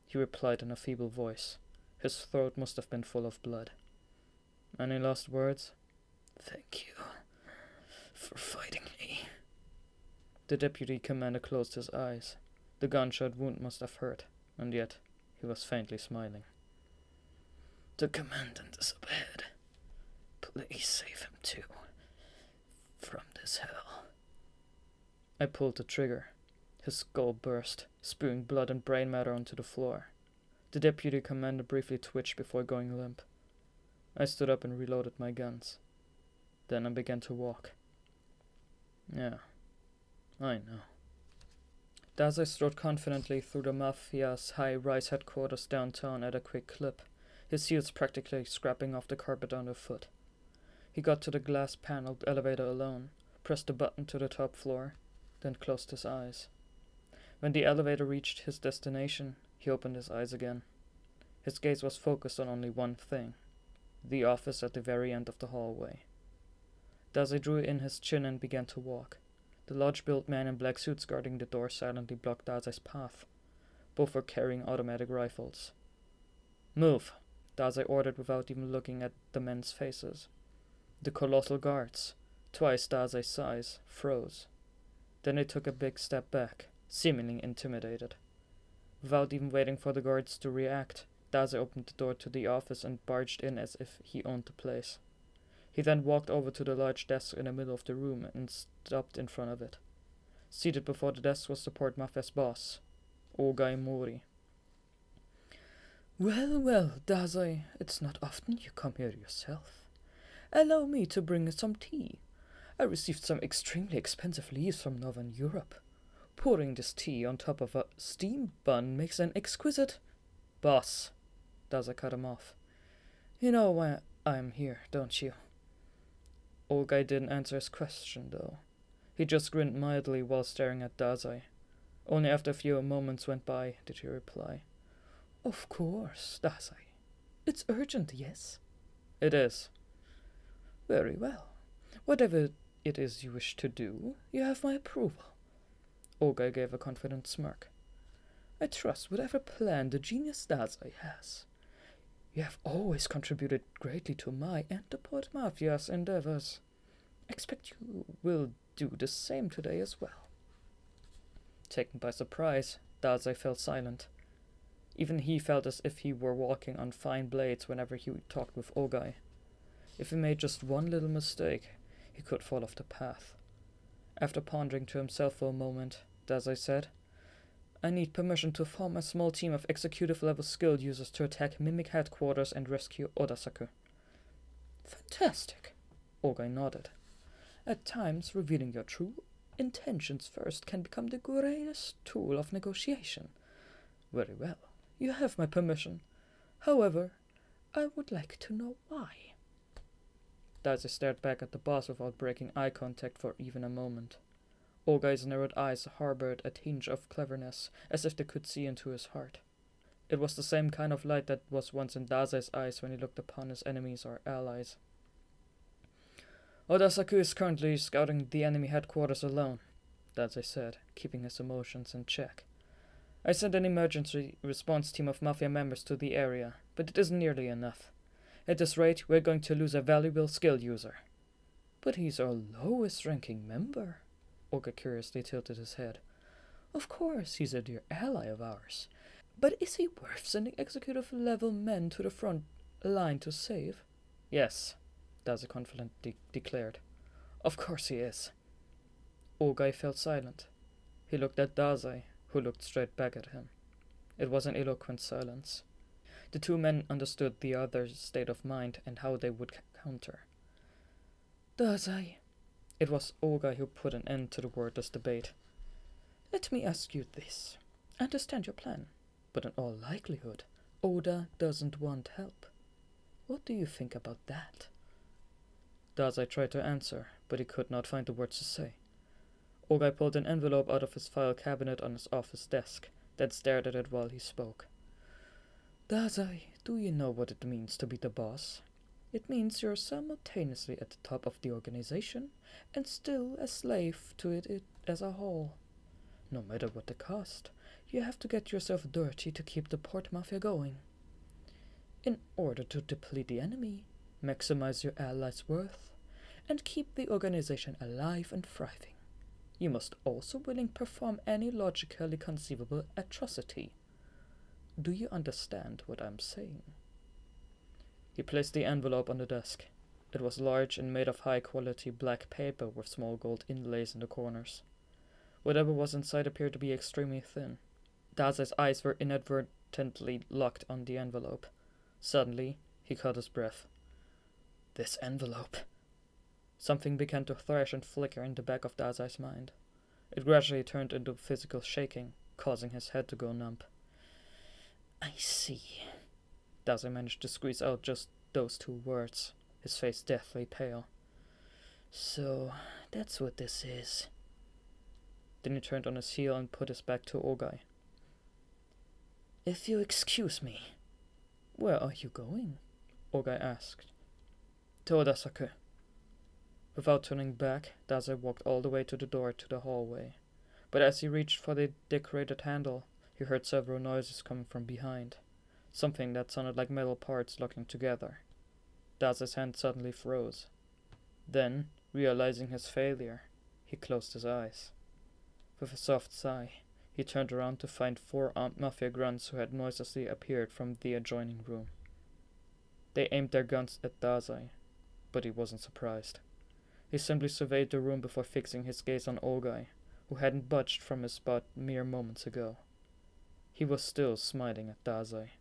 he replied in a feeble voice. His throat must have been full of blood. "Any last words?" "Thank you for fighting me." The deputy commander closed his eyes. The gunshot wound must have hurt, and yet he was faintly smiling. "The commandant is up ahead. Please save him too, from this hell." I pulled the trigger. His skull burst, spewing blood and brain matter onto the floor. The deputy commander briefly twitched before going limp. I stood up and reloaded my guns. Then I began to walk. Yeah, I know. Dazai strode confidently through the Mafia's high-rise headquarters downtown at a quick clip, his heels practically scraping off the carpet underfoot. He got to the glass-paneled elevator alone, pressed the button to the top floor, then closed his eyes. When the elevator reached his destination, he opened his eyes again. His gaze was focused on only one thing, the office at the very end of the hallway. Dazai drew in his chin and began to walk. The large-built man in black suits guarding the door silently blocked Dazai's path. Both were carrying automatic rifles. "Move," Dazai ordered without even looking at the men's faces. The colossal guards, twice Dazai's size, froze. Then they took a big step back, seemingly intimidated. Without even waiting for the guards to react, Dazai opened the door to the office and barged in as if he owned the place. He then walked over to the large desk in the middle of the room and stopped in front of it. Seated before the desk was the Port Mafia's boss, Ogai Mori. "Well, well, Dazai, it's not often you come here yourself. Allow me to bring some tea. I received some extremely expensive leaves from Northern Europe. Pouring this tea on top of a steam bun makes an exquisite—" "Boss," Dazai cut him off. "You know why I'm here, don't you?" Ogai didn't answer his question, though. He just grinned mildly while staring at Dazai. Only after a few moments went by did he reply. "Of course, Dazai. It's urgent, yes?" "It is." "Very well. Whatever it is you wish to do, you have my approval." Ogai gave a confident smirk. "I trust whatever plan the genius Dazai has. You have always contributed greatly to my and the Port Mafia's endeavors. Expect you will do the same today as well." Taken by surprise, Dazai fell silent. Even he felt as if he were walking on fine blades whenever he talked with Ogai. If he made just one little mistake, he could fall off the path. After pondering to himself for a moment, Dazai said, "I need permission to form a small team of executive-level skill users to attack Mimic headquarters and rescue Odasaku." "Fantastic," Ogai nodded. "At times, revealing your true intentions first can become the greatest tool of negotiation. Very well, you have my permission. However, I would like to know why." Dazai stared back at the boss without breaking eye contact for even a moment. Ogai's narrowed eyes harbored a tinge of cleverness, as if they could see into his heart. It was the same kind of light that was once in Dazai's eyes when he looked upon his enemies or allies. "Odasaku is currently scouting the enemy headquarters alone," Dazai said, keeping his emotions in check. "I sent an emergency response team of Mafia members to the area, but it isn't nearly enough. At this rate, we're going to lose a valuable skill user." "But he's our lowest-ranking member." Oga curiously tilted his head. "Of course, he's a dear ally of ours. But is he worth sending executive-level men to the front line to save?" "Yes," Dazai confidently declared. "Of course he is." Ogai fell silent. He looked at Dazai, who looked straight back at him. It was an eloquent silence. The two men understood the other's state of mind and how they would counter. "Dazai," it was Ogai who put an end to the wordless debate, "let me ask you this. I understand your plan, but in all likelihood, Oda doesn't want help. What do you think about that?" Dazai tried to answer, but he could not find the words to say. Ogai pulled an envelope out of his file cabinet on his office desk, then stared at it while he spoke. "Dazai, do you know what it means to be the boss? It means you're simultaneously at the top of the organization and still a slave to it as a whole. No matter what the cost, you have to get yourself dirty to keep the Port Mafia going. In order to deplete the enemy, maximize your allies' worth, and keep the organization alive and thriving, you must also willing perform any logically conceivable atrocity. Do you understand what I'm saying?" He placed the envelope on the desk. It was large and made of high-quality black paper with small gold inlays in the corners. Whatever was inside appeared to be extremely thin. Dazai's eyes were inadvertently locked on the envelope. Suddenly, he caught his breath. This envelope. Something began to thrash and flicker in the back of Dazai's mind. It gradually turned into physical shaking, causing his head to go numb. "I see." Dazai managed to squeeze out just those two words, his face deathly pale. "So, that's what this is." Then he turned on his heel and put his back to Ogai. "If you excuse me." "Where are you going?" Ogai asked. "To Odasaku." Without turning back, Dazai walked all the way to the door to the hallway. But as he reached for the decorated handle, he heard several noises coming from behind. Something that sounded like metal parts locking together. Dazai's hand suddenly froze. Then, realizing his failure, he closed his eyes. With a soft sigh, he turned around to find 4 armed mafia grunts who had noiselessly appeared from the adjoining room. They aimed their guns at Dazai, but he wasn't surprised. He simply surveyed the room before fixing his gaze on Ogai, who hadn't budged from his spot mere moments ago. He was still smiling at Dazai.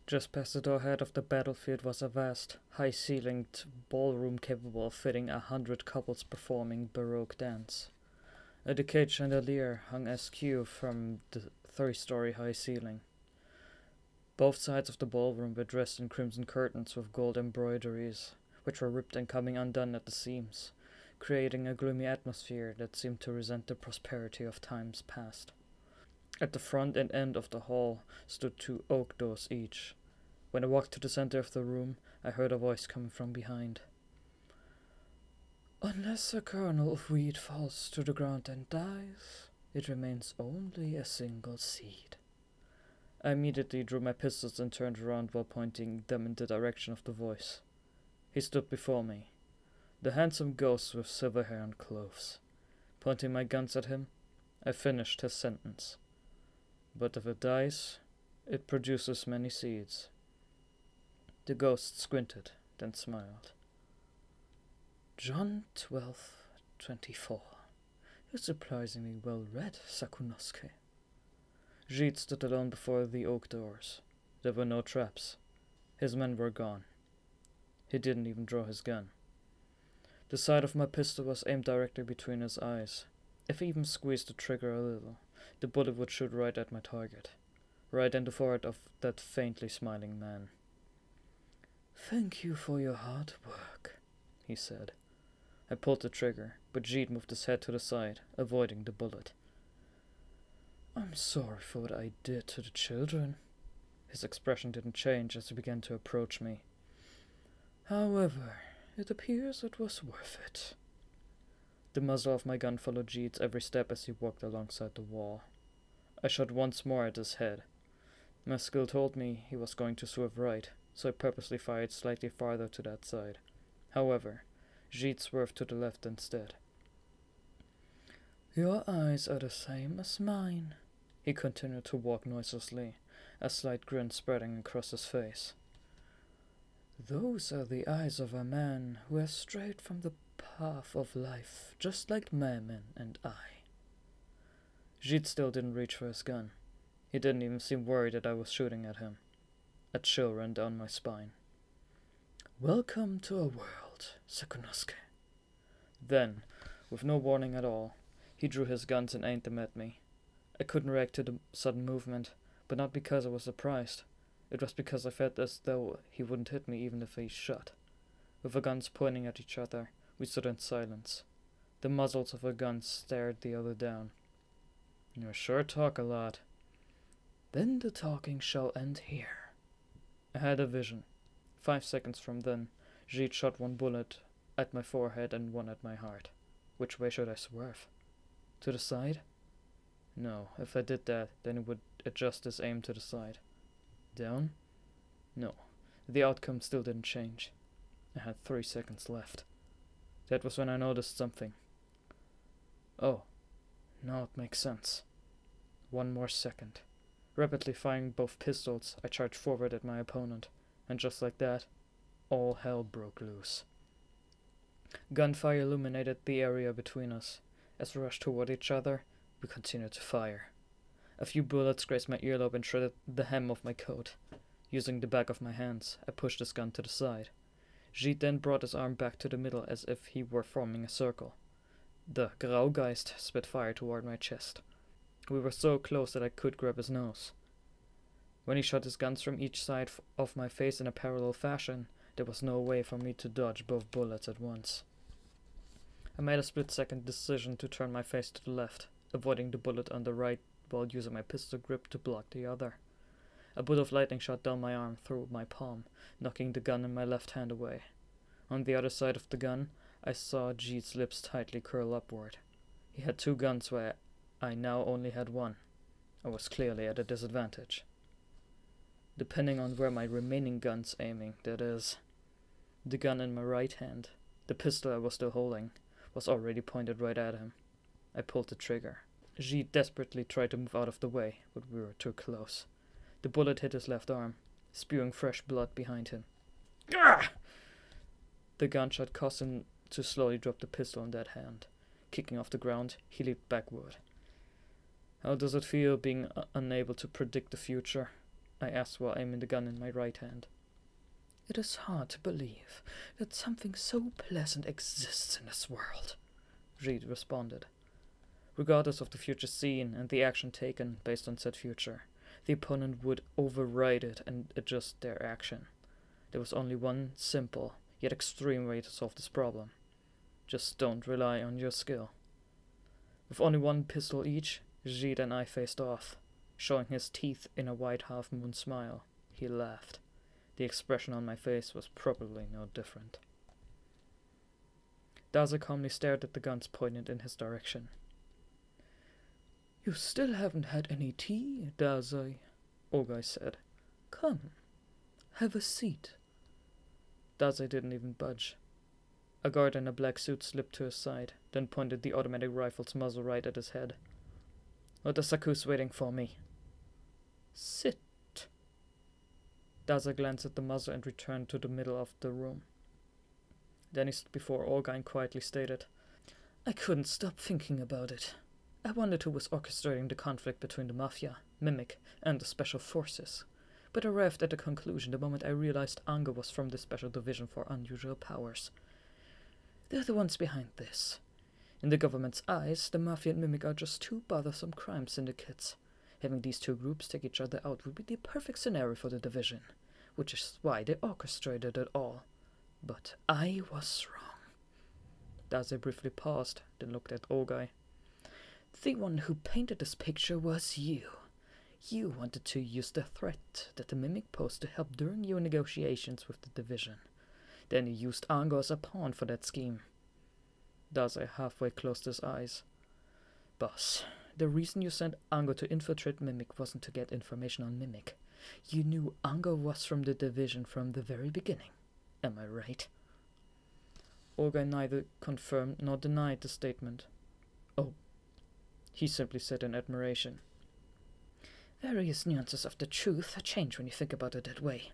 Just past the doorhead of the battlefield was a vast, high-ceilinged ballroom capable of fitting 100 couples performing Baroque dance. A decayed chandelier hung askew from the 3-story high ceiling. Both sides of the ballroom were dressed in crimson curtains with gold embroideries, which were ripped and coming undone at the seams, creating a gloomy atmosphere that seemed to resent the prosperity of times past. At the front and end of the hall stood 2 oak doors each. When I walked to the center of the room, I heard a voice coming from behind. Unless a kernel of wheat falls to the ground and dies, it remains only a single seed. I immediately drew my pistols and turned around while pointing them in the direction of the voice. He stood before me, the handsome ghost with silver hair and clothes. Pointing my guns at him, I finished his sentence. But if it dies, it produces many seeds. The ghost squinted, then smiled. John 12:24. You're surprisingly well read, Sakunosuke. Jit stood alone before the oak doors. There were no traps. His men were gone. He didn't even draw his gun. The sight of my pistol was aimed directly between his eyes. If he even squeezed the trigger a little, the bullet would shoot right at my target, right in the forehead of that faintly smiling man. Thank you for your hard work, he said. I pulled the trigger, but Jit moved his head to the side, avoiding the bullet. I'm sorry for what I did to the children. His expression didn't change as he began to approach me. However, it appears it was worth it. The muzzle of my gun followed Jit's every step as he walked alongside the wall. I shot once more at his head. My skill told me he was going to swerve right, so I purposely fired slightly farther to that side. However, Jit swerved to the left instead. Your eyes are the same as mine. He continued to walk noiselessly, a slight grin spreading across his face. Those are the eyes of a man who has strayed from the path of life, just like Merman and I. Jit still didn't reach for his gun. He didn't even seem worried that I was shooting at him. A chill ran down my spine. Welcome to a world, Sakunosuke. Then, with no warning at all, he drew his guns and aimed them at me. I couldn't react to the sudden movement, but not because I was surprised. It was because I felt as though he wouldn't hit me even if he shot. With our guns pointing at each other, we stood in silence. The muzzles of our guns stared the other down. You sure talk a lot. Then the talking shall end here. I had a vision. 5 seconds from then, Jit shot 1 bullet at my forehead and 1 at my heart. Which way should I swerve? To the side? No, if I did that, then it would adjust his aim to the side. Down? No, the outcome still didn't change. I had 3 seconds left. That was when I noticed something. Oh, now it makes sense. 1 more second. Rapidly firing both pistols, I charged forward at my opponent, and just like that, all hell broke loose. Gunfire illuminated the area between us. As we rushed toward each other, we continued to fire. A few bullets grazed my earlobe and shredded the hem of my coat. Using the back of my hands, I pushed his gun to the side. Jit then brought his arm back to the middle as if he were forming a circle. The Graugeist spit fire toward my chest. We were so close that I could grab his nose. When he shot his guns from each side of my face in a parallel fashion, there was no way for me to dodge both bullets at once. I made a split-second decision to turn my face to the left, avoiding the bullet on the right while using my pistol grip to block the other. A bolt of lightning shot down my arm through my palm, knocking the gun in my left hand away. On the other side of the gun, I saw Jeet's lips tightly curl upward. He had 2 guns where I now only had 1. I was clearly at a disadvantage. Depending on where my remaining gun's aiming, that is. The gun in my right hand, the pistol I was still holding, was already pointed right at him. I pulled the trigger. Jeet desperately tried to move out of the way, but we were too close. The bullet hit his left arm, spewing fresh blood behind him. Gah! The gunshot caused him to slowly drop the pistol in that hand. Kicking off the ground, he leaped backward. How does it feel being unable to predict the future? I asked while aiming the gun in my right hand. It is hard to believe that something so pleasant exists in this world, Jeet responded. Regardless of the future seen and the action taken based on said future, the opponent would override it and adjust their action. There was only one simple, yet extreme way to solve this problem. Just don't rely on your skill. With only 1 pistol each, Jeet and I faced off. Showing his teeth in a wide half-moon smile, he laughed. The expression on my face was probably no different. Dazai calmly stared at the guns pointed in his direction. You still haven't had any tea, Dazai, Ogai said. Come, have a seat. Dazai didn't even budge. A guard in a black suit slipped to his side, then pointed the automatic rifle's muzzle right at his head. What is Saku's waiting for me? Sit. Dazai glanced at the muzzle and returned to the middle of the room. Then he stood before Ogai and quietly stated, I couldn't stop thinking about it. I wondered who was orchestrating the conflict between the Mafia, Mimic, and the Special Forces, but arrived at the conclusion the moment I realized Anga was from the Special Division for Unusual Powers. They're the ones behind this. In the government's eyes, the Mafia and Mimic are just 2 bothersome crime syndicates. Having these 2 groups take each other out would be the perfect scenario for the division, which is why they orchestrated it all. But I was wrong. Dazai briefly paused, then looked at Ogai. The one who painted this picture was you. You wanted to use the threat that the Mimic posed to help during your negotiations with the division. Then you used Ango as a pawn for that scheme. Dazai halfway closed his eyes. Boss, the reason you sent Ango to infiltrate Mimic wasn't to get information on Mimic. You knew Ango was from the division from the very beginning. Am I right? Ogai neither confirmed nor denied the statement. Oh, he simply said in admiration. Various nuances of the truth change when you think about it that way.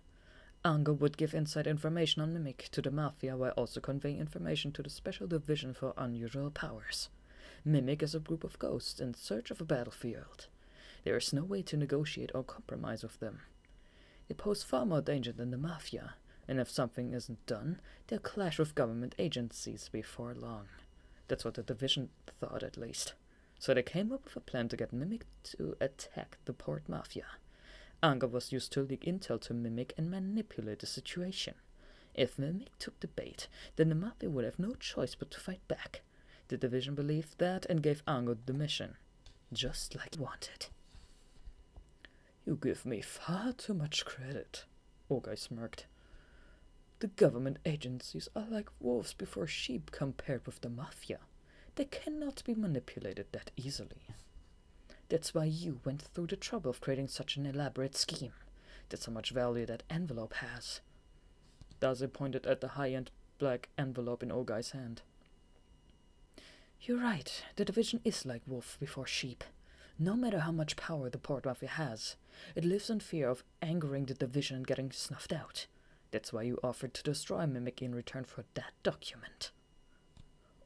Ango would give inside information on Mimic to the Mafia while also conveying information to the Special Division for Unusual Powers. Mimic is a group of ghosts in search of a battlefield. There is no way to negotiate or compromise with them. They pose far more danger than the Mafia, and if something isn't done, they'll clash with government agencies before long. That's what the division thought, at least. So they came up with a plan to get Mimic to attack the Port Mafia. Anga was used to leak intel to Mimic and manipulate the situation. If Mimic took the bait, then the Mafia would have no choice but to fight back. The division believed that and gave Ango the mission, just like he wanted. You give me far too much credit, Ogai smirked. The government agencies are like wolves before sheep compared with the Mafia. They cannot be manipulated that easily. That's why you went through the trouble of creating such an elaborate scheme. That's how much value that envelope has. Dazai pointed at the high-end black envelope in Ogai's hand. You're right, the division is like wolf before sheep. No matter how much power the Port Mafia has, it lives in fear of angering the division and getting snuffed out. That's why you offered to destroy Mimic in return for that document.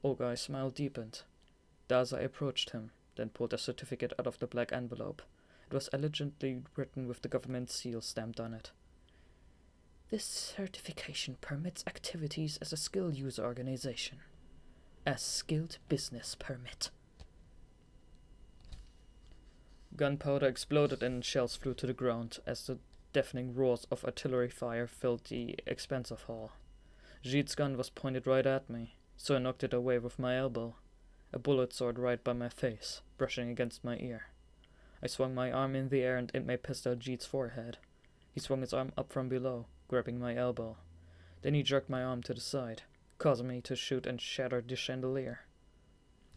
Ogai's smile deepened. Dazai approached him, then pulled a certificate out of the black envelope. It was elegantly written with the government seal stamped on it. This certification permits activities as a skilled user organization. A skilled business permit. Gunpowder exploded and shells flew to the ground as the deafening roars of artillery fire filled the expansive hall. Jeet's gun was pointed right at me, so I knocked it away with my elbow. A bullet soared right by my face, brushing against my ear. I swung my arm in the air and aimed my pistol at Jeet's forehead. He swung his arm up from below, grabbing my elbow. Then he jerked my arm to the side, causing me to shoot and shatter the chandelier.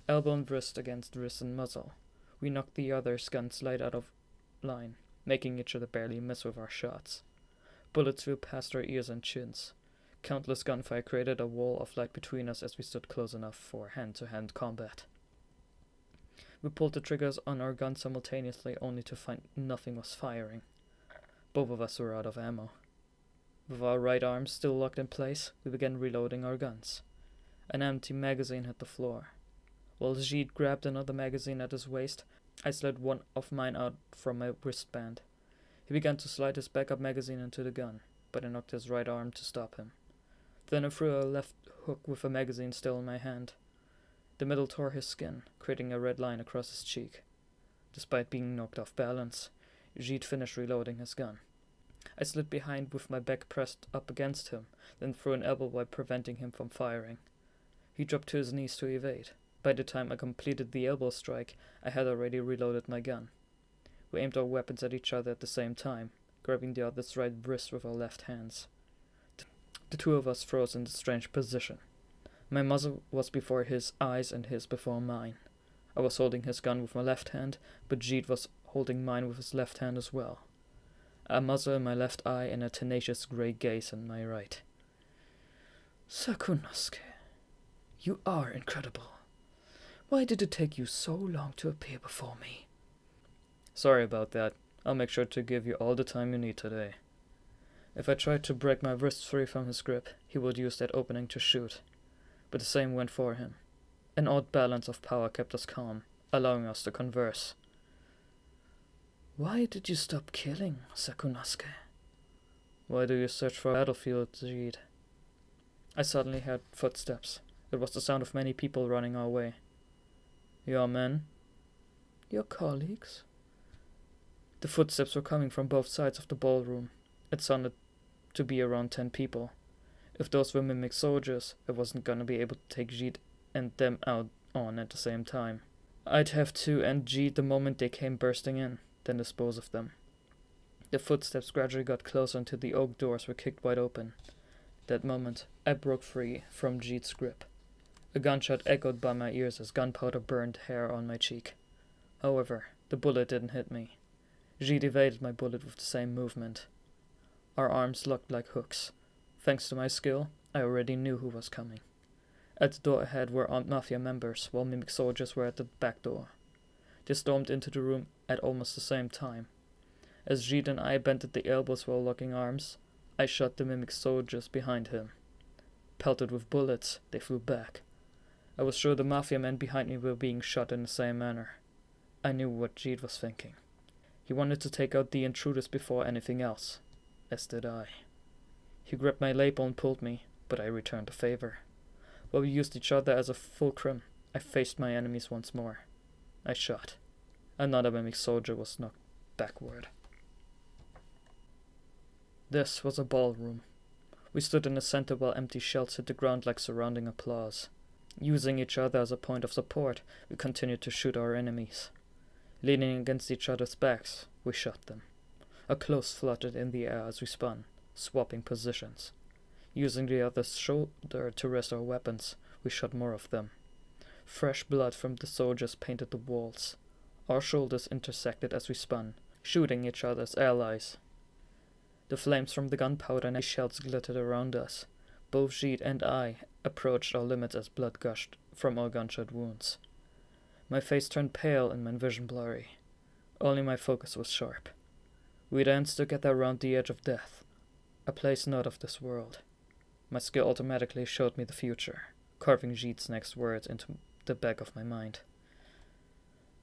Elbow and wrist against wrist and muzzle. We knocked the other's gun slide out of line, making each other barely miss with our shots. Bullets flew past our ears and chins. Countless gunfire created a wall of light between us as we stood close enough for hand-to-hand combat. We pulled the triggers on our guns simultaneously, only to find nothing was firing. Both of us were out of ammo. With our right arms still locked in place, we began reloading our guns. An empty magazine hit the floor. While Jeet grabbed another magazine at his waist, I slid one of mine out from my wristband. He began to slide his backup magazine into the gun, but I knocked his right arm to stop him. Then I threw a left hook with a magazine still in my hand. The middle tore his skin, creating a red line across his cheek. Despite being knocked off balance, Jeet finished reloading his gun. I slid behind with my back pressed up against him, then threw an elbow while preventing him from firing. He dropped to his knees to evade. By the time I completed the elbow strike, I had already reloaded my gun. We aimed our weapons at each other at the same time, grabbing the other's right wrist with our left hands. The two of us froze in a strange position. My muzzle was before his eyes and his before mine. I was holding his gun with my left hand, but Jeet was holding mine with his left hand as well. A muzzle in my left eye and a tenacious grey gaze in my right. Sakunosuke, you are incredible. Why did it take you so long to appear before me? Sorry about that. I'll make sure to give you all the time you need today. If I tried to break my wrists free from his grip, he would use that opening to shoot. But the same went for him. An odd balance of power kept us calm, allowing us to converse. Why did you stop killing, Sakunosuke? Why do you search for a battlefield, Jeet? I suddenly heard footsteps. It was the sound of many people running our way. Your men? Your colleagues? The footsteps were coming from both sides of the ballroom. It sounded to be around 10 people. If those were mimic soldiers, I wasn't gonna be able to take Jeet and them out on at the same time. I'd have to end Jeet the moment they came bursting in, then dispose of them. The footsteps gradually got closer until the oak doors were kicked wide open. That moment, I broke free from Jeet's grip. A gunshot echoed by my ears as gunpowder burned hair on my cheek. However, the bullet didn't hit me. Jeet evaded my bullet with the same movement. Our arms locked like hooks. Thanks to my skill, I already knew who was coming. At the door ahead were armed mafia members, while mimic soldiers were at the back door. They stormed into the room at almost the same time. As Jeet and I bent at the elbows while locking arms, I shot the mimic soldiers behind him. Pelted with bullets, they flew back. I was sure the mafia men behind me were being shot in the same manner. I knew what Jeet was thinking. He wanted to take out the intruders before anything else, as did I. He grabbed my lapel and pulled me, but I returned the favor. While we used each other as a fulcrum, I faced my enemies once more. I shot. Another mimic soldier was knocked backward. This was a ballroom. We stood in the center while empty shells hit the ground like surrounding applause. Using each other as a point of support, we continued to shoot our enemies. Leaning against each other's backs, we shot them. A close fluttered in the air as we spun, swapping positions. Using the other's shoulder to rest our weapons, we shot more of them. Fresh blood from the soldiers painted the walls. Our shoulders intersected as we spun, shooting each other's allies. The flames from the gunpowder and shells glittered around us. Both Jeet and I approached our limits as blood gushed from our gunshot wounds. My face turned pale and my vision blurry. Only my focus was sharp. We danced together around the edge of death, a place not of this world. My skill automatically showed me the future, carving Jeet's next words into the back of my mind.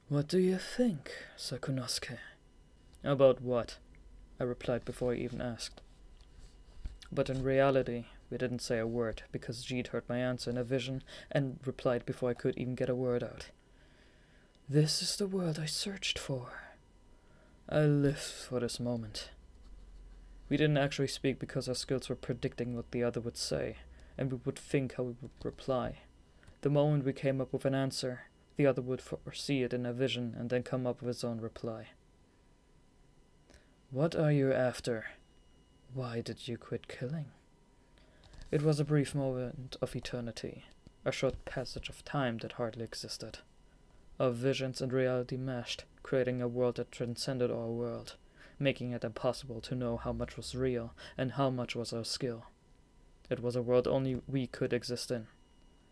What do you think, Sakunosuke? About what? I replied before he even asked. But in reality, we didn't say a word, because Jeet heard my answer in a vision and replied before I could even get a word out. This is the world I searched for. I lived for this moment. We didn't actually speak because our skills were predicting what the other would say, and we would think how we would reply. The moment we came up with an answer, the other would foresee it in a vision and then come up with his own reply. What are you after? Why did you quit killing? It was a brief moment of eternity, a short passage of time that hardly existed. Our visions and reality meshed, creating a world that transcended our world, making it impossible to know how much was real and how much was our skill. It was a world only we could exist in.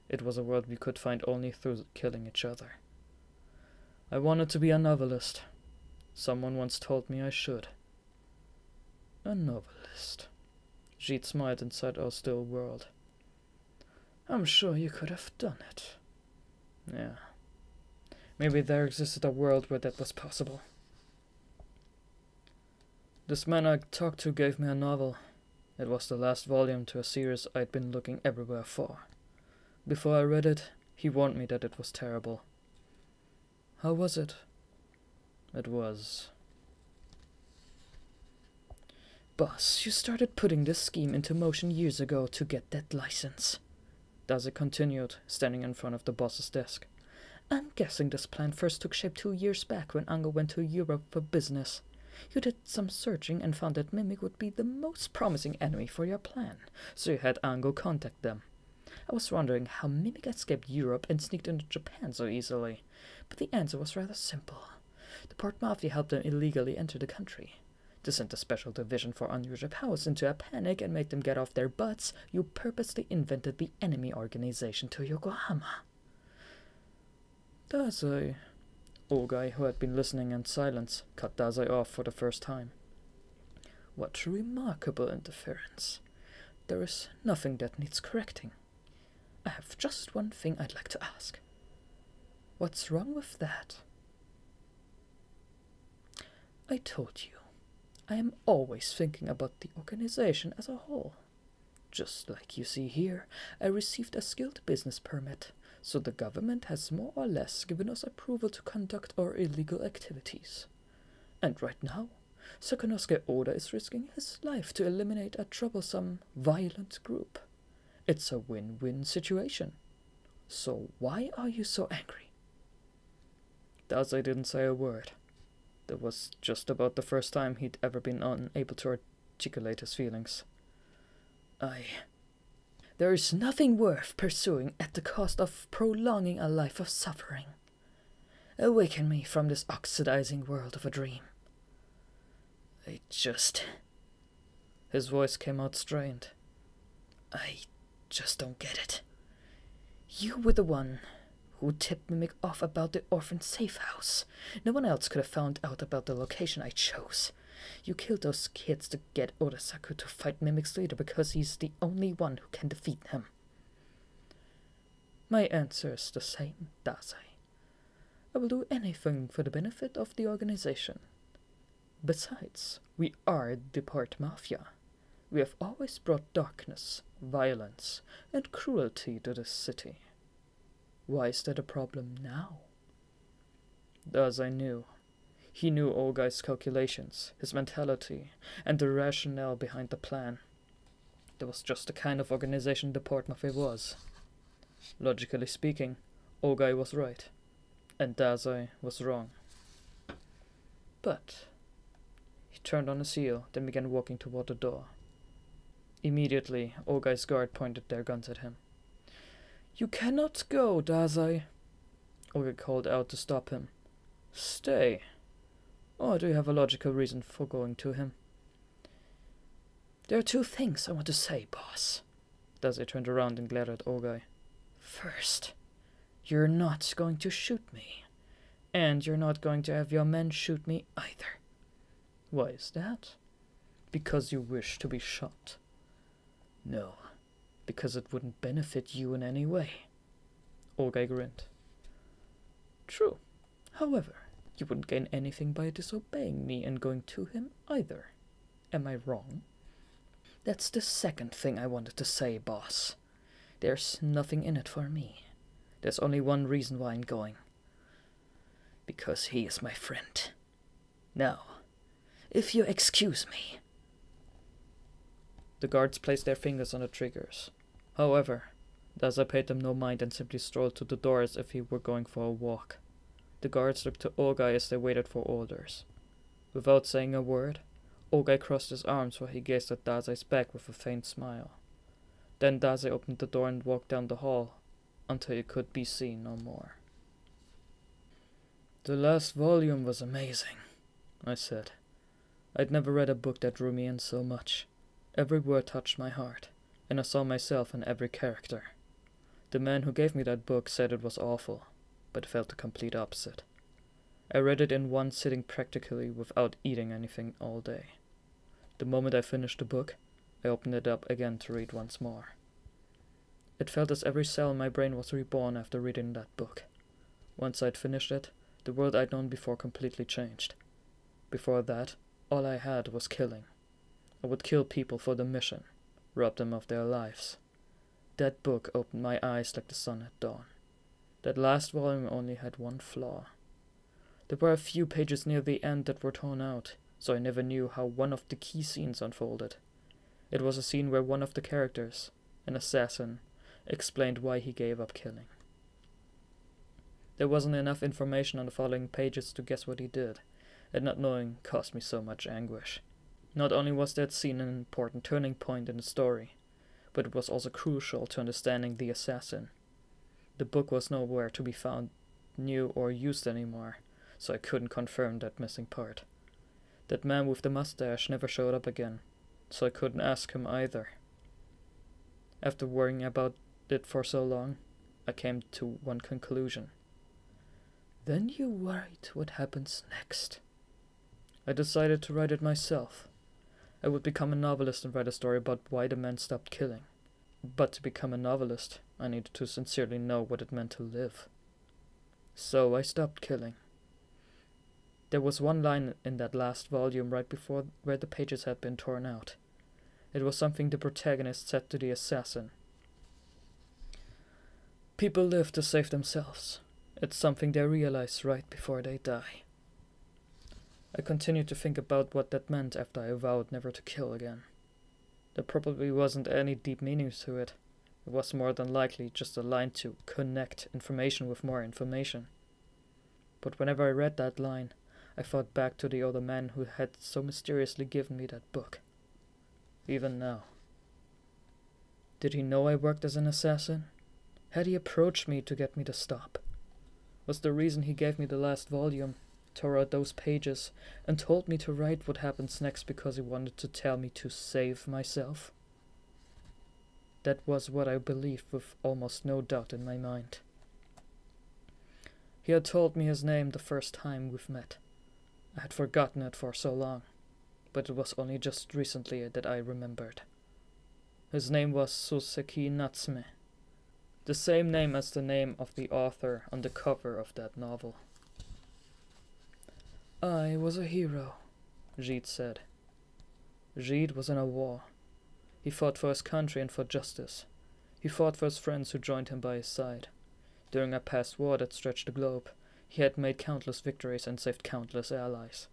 It was a world we could find only through killing each other. I wanted to be a novelist. Someone once told me I should. A novelist. Jeet smiled inside our still world. I'm sure you could have done it. Yeah. Maybe there existed a world where that was possible. This man I talked to gave me a novel. It was the last volume to a series I'd been looking everywhere for. Before I read it, he warned me that it was terrible. How was it? It was... Boss, you started putting this scheme into motion years ago to get that license. Dazai continued, standing in front of the boss's desk. I'm guessing this plan first took shape 2 years back when Ango went to Europe for business. You did some searching and found that Mimic would be the most promising enemy for your plan, so you had Ango contact them. I was wondering how Mimic escaped Europe and sneaked into Japan so easily, but the answer was rather simple. The Port Mafia helped them illegally enter the country. To send a special division for unusual powers into a panic and make them get off their butts, you purposely invented the enemy organization to Yokohama. Dazai, Ogai, who had been listening in silence, cut Dazai off for the first time. What remarkable interference. There is nothing that needs correcting. I have just one thing I'd like to ask. What's wrong with that? I told you, I am always thinking about the organization as a whole. Just like you see here, I received a skilled business permit, so the government has more or less given us approval to conduct our illegal activities. And right now, Sakunosuke Oda is risking his life to eliminate a troublesome, violent group. It's a win-win situation. So why are you so angry? Dazai didn't say a word. That was just about the first time he'd ever been unable to articulate his feelings. There is nothing worth pursuing at the cost of prolonging a life of suffering. Awaken me from this oxidizing world of a dream. His voice came out strained. I just don't get it. You were the one who tipped Mimic off about the orphan safe house. No one else could have found out about the location I chose. You killed those kids to get Urasaku to fight Mimic's leader because he's the only one who can defeat him. My answer is the same, Dazai. I will do anything for the benefit of the organization. Besides, we are the Port Mafia. We have always brought darkness, violence, and cruelty to this city. Why is that a problem now? Dazai knew. He knew Ogai's calculations, his mentality, and the rationale behind the plan. That was just the kind of organization the Port Mafia was. Logically speaking, Ogai was right, and Dazai was wrong. But he turned on his heel, then began walking toward the door. Immediately, Ogai's guard pointed their guns at him. You cannot go, Dazai, Ogai called out to stop him. Stay. Or do you have a logical reason for going to him? There are 2 things I want to say, boss. Dazai turned around and glared at Ogai. First, you're not going to shoot me. And you're not going to have your men shoot me either. Why is that? Because you wish to be shot. No, because it wouldn't benefit you in any way. Ogai grinned. True. However, you wouldn't gain anything by disobeying me and going to him either. Am I wrong? That's the second thing I wanted to say, boss. There's nothing in it for me. There's only one reason why I'm going. Because he is my friend. Now, if you excuse me. The guards placed their fingers on the triggers. However, Dazai paid them no mind and simply strolled to the door as if he were going for a walk. The guards looked to Ogai as they waited for orders. Without saying a word, Ogai crossed his arms while he gazed at Dazai's back with a faint smile. Then Dazai opened the door and walked down the hall until he could be seen no more. "The last volume was amazing," I said. I'd never read a book that drew me in so much. Every word touched my heart, and I saw myself in every character. The man who gave me that book said it was awful, but it felt the complete opposite. I read it in one sitting practically without eating anything all day. The moment I finished the book, I opened it up again to read once more. It felt as every cell in my brain was reborn after reading that book. Once I'd finished it, the world I'd known before completely changed. Before that, all I had was killing. I would kill people for the mission, rob them of their lives. That book opened my eyes like the sun at dawn. That last volume only had one flaw. There were a few pages near the end that were torn out, so I never knew how one of the key scenes unfolded. It was a scene where one of the characters, an assassin, explained why he gave up killing. There wasn't enough information on the following pages to guess what he did, and not knowing caused me so much anguish. Not only was that scene an important turning point in the story, but it was also crucial to understanding the assassin. The book was nowhere to be found new or used anymore, so I couldn't confirm that missing part. That man with the mustache never showed up again, so I couldn't ask him either. After worrying about it for so long, I came to one conclusion. Then you write what happens next. I decided to write it myself. I would become a novelist and write a story about why the man stopped killing. But to become a novelist, I needed to sincerely know what it meant to live. So I stopped killing. There was one line in that last volume right before where the pages had been torn out. It was something the protagonist said to the assassin. People live to save themselves. It's something they realize right before they die. I continued to think about what that meant after I vowed never to kill again. There probably wasn't any deep meaning to it. It was more than likely just a line to connect information with more information. But whenever I read that line, I thought back to the other man who had so mysteriously given me that book. Even now. Did he know I worked as an assassin? Had he approached me to get me to stop? Was the reason he gave me the last volume, tore out those pages, and told me to write what happens next because he wanted to tell me to save myself? That was what I believed with almost no doubt in my mind. He had told me his name the first time we've met. I had forgotten it for so long, but it was only just recently that I remembered. His name was Soseki Natsume, the same name as the name of the author on the cover of that novel. I was a hero, Gide said. Gide was in a war. He fought for his country and for justice. He fought for his friends who joined him by his side. During a past war that stretched the globe, he had made countless victories and saved countless allies.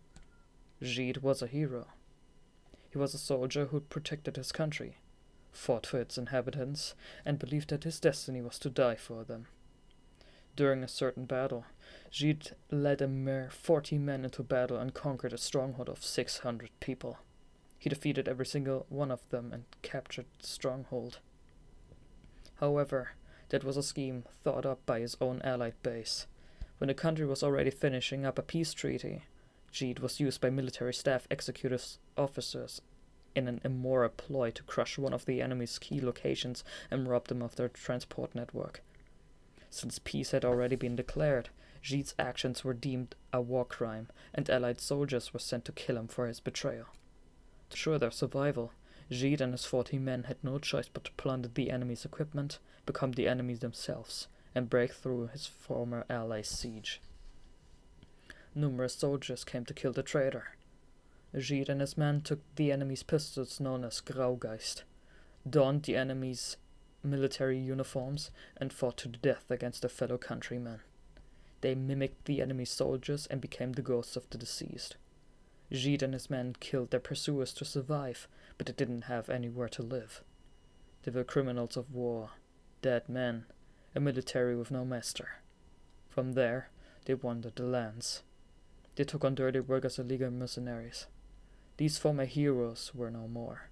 Gide was a hero. He was a soldier who protected his country, fought for its inhabitants, and believed that his destiny was to die for them. During a certain battle, Gide led a mere 40 men into battle and conquered a stronghold of 600 people. He defeated every single one of them and captured the stronghold. However, that was a scheme thought up by his own allied base. When the country was already finishing up a peace treaty, Gide was used by military staff executive officers in an immoral ploy to crush one of the enemy's key locations and rob them of their transport network. Since peace had already been declared, Gide's actions were deemed a war crime, and allied soldiers were sent to kill him for his betrayal. To ensure their survival, Gide and his 40 men had no choice but to plunder the enemy's equipment, become the enemy themselves, and break through his former allies' siege. Numerous soldiers came to kill the traitor. Gide and his men took the enemy's pistols known as Graugeist, donned the enemy's military uniforms, and fought to the death against their fellow countrymen. They mimicked the enemy's soldiers and became the ghosts of the deceased. Gide and his men killed their pursuers to survive, but they didn't have anywhere to live. They were criminals of war, dead men, a military with no master. From there, they wandered the lands. They took on dirty work as illegal mercenaries. These former heroes were no more.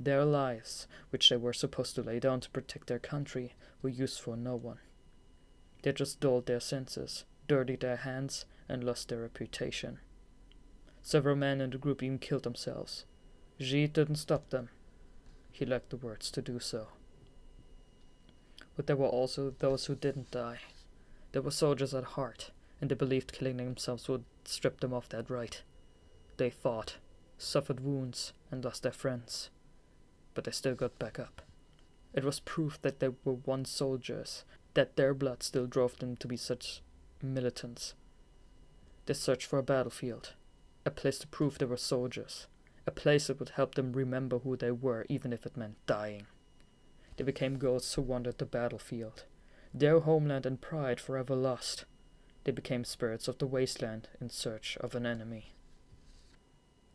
Their lives, which they were supposed to lay down to protect their country, were used for no one. They just dulled their senses, dirtied their hands, and lost their reputation. Several men in the group even killed themselves. Jeet didn't stop them. He lacked the words to do so. But there were also those who didn't die. They were soldiers at heart, and they believed killing themselves would strip them of that right. They fought, suffered wounds, and lost their friends. But they still got back up. It was proof that they were once soldiers, that their blood still drove them to be such militants. They searched for a battlefield, a place to prove they were soldiers, a place that would help them remember who they were, even if it meant dying. They became ghosts who wandered the battlefield, their homeland and pride forever lost. They became spirits of the wasteland in search of an enemy.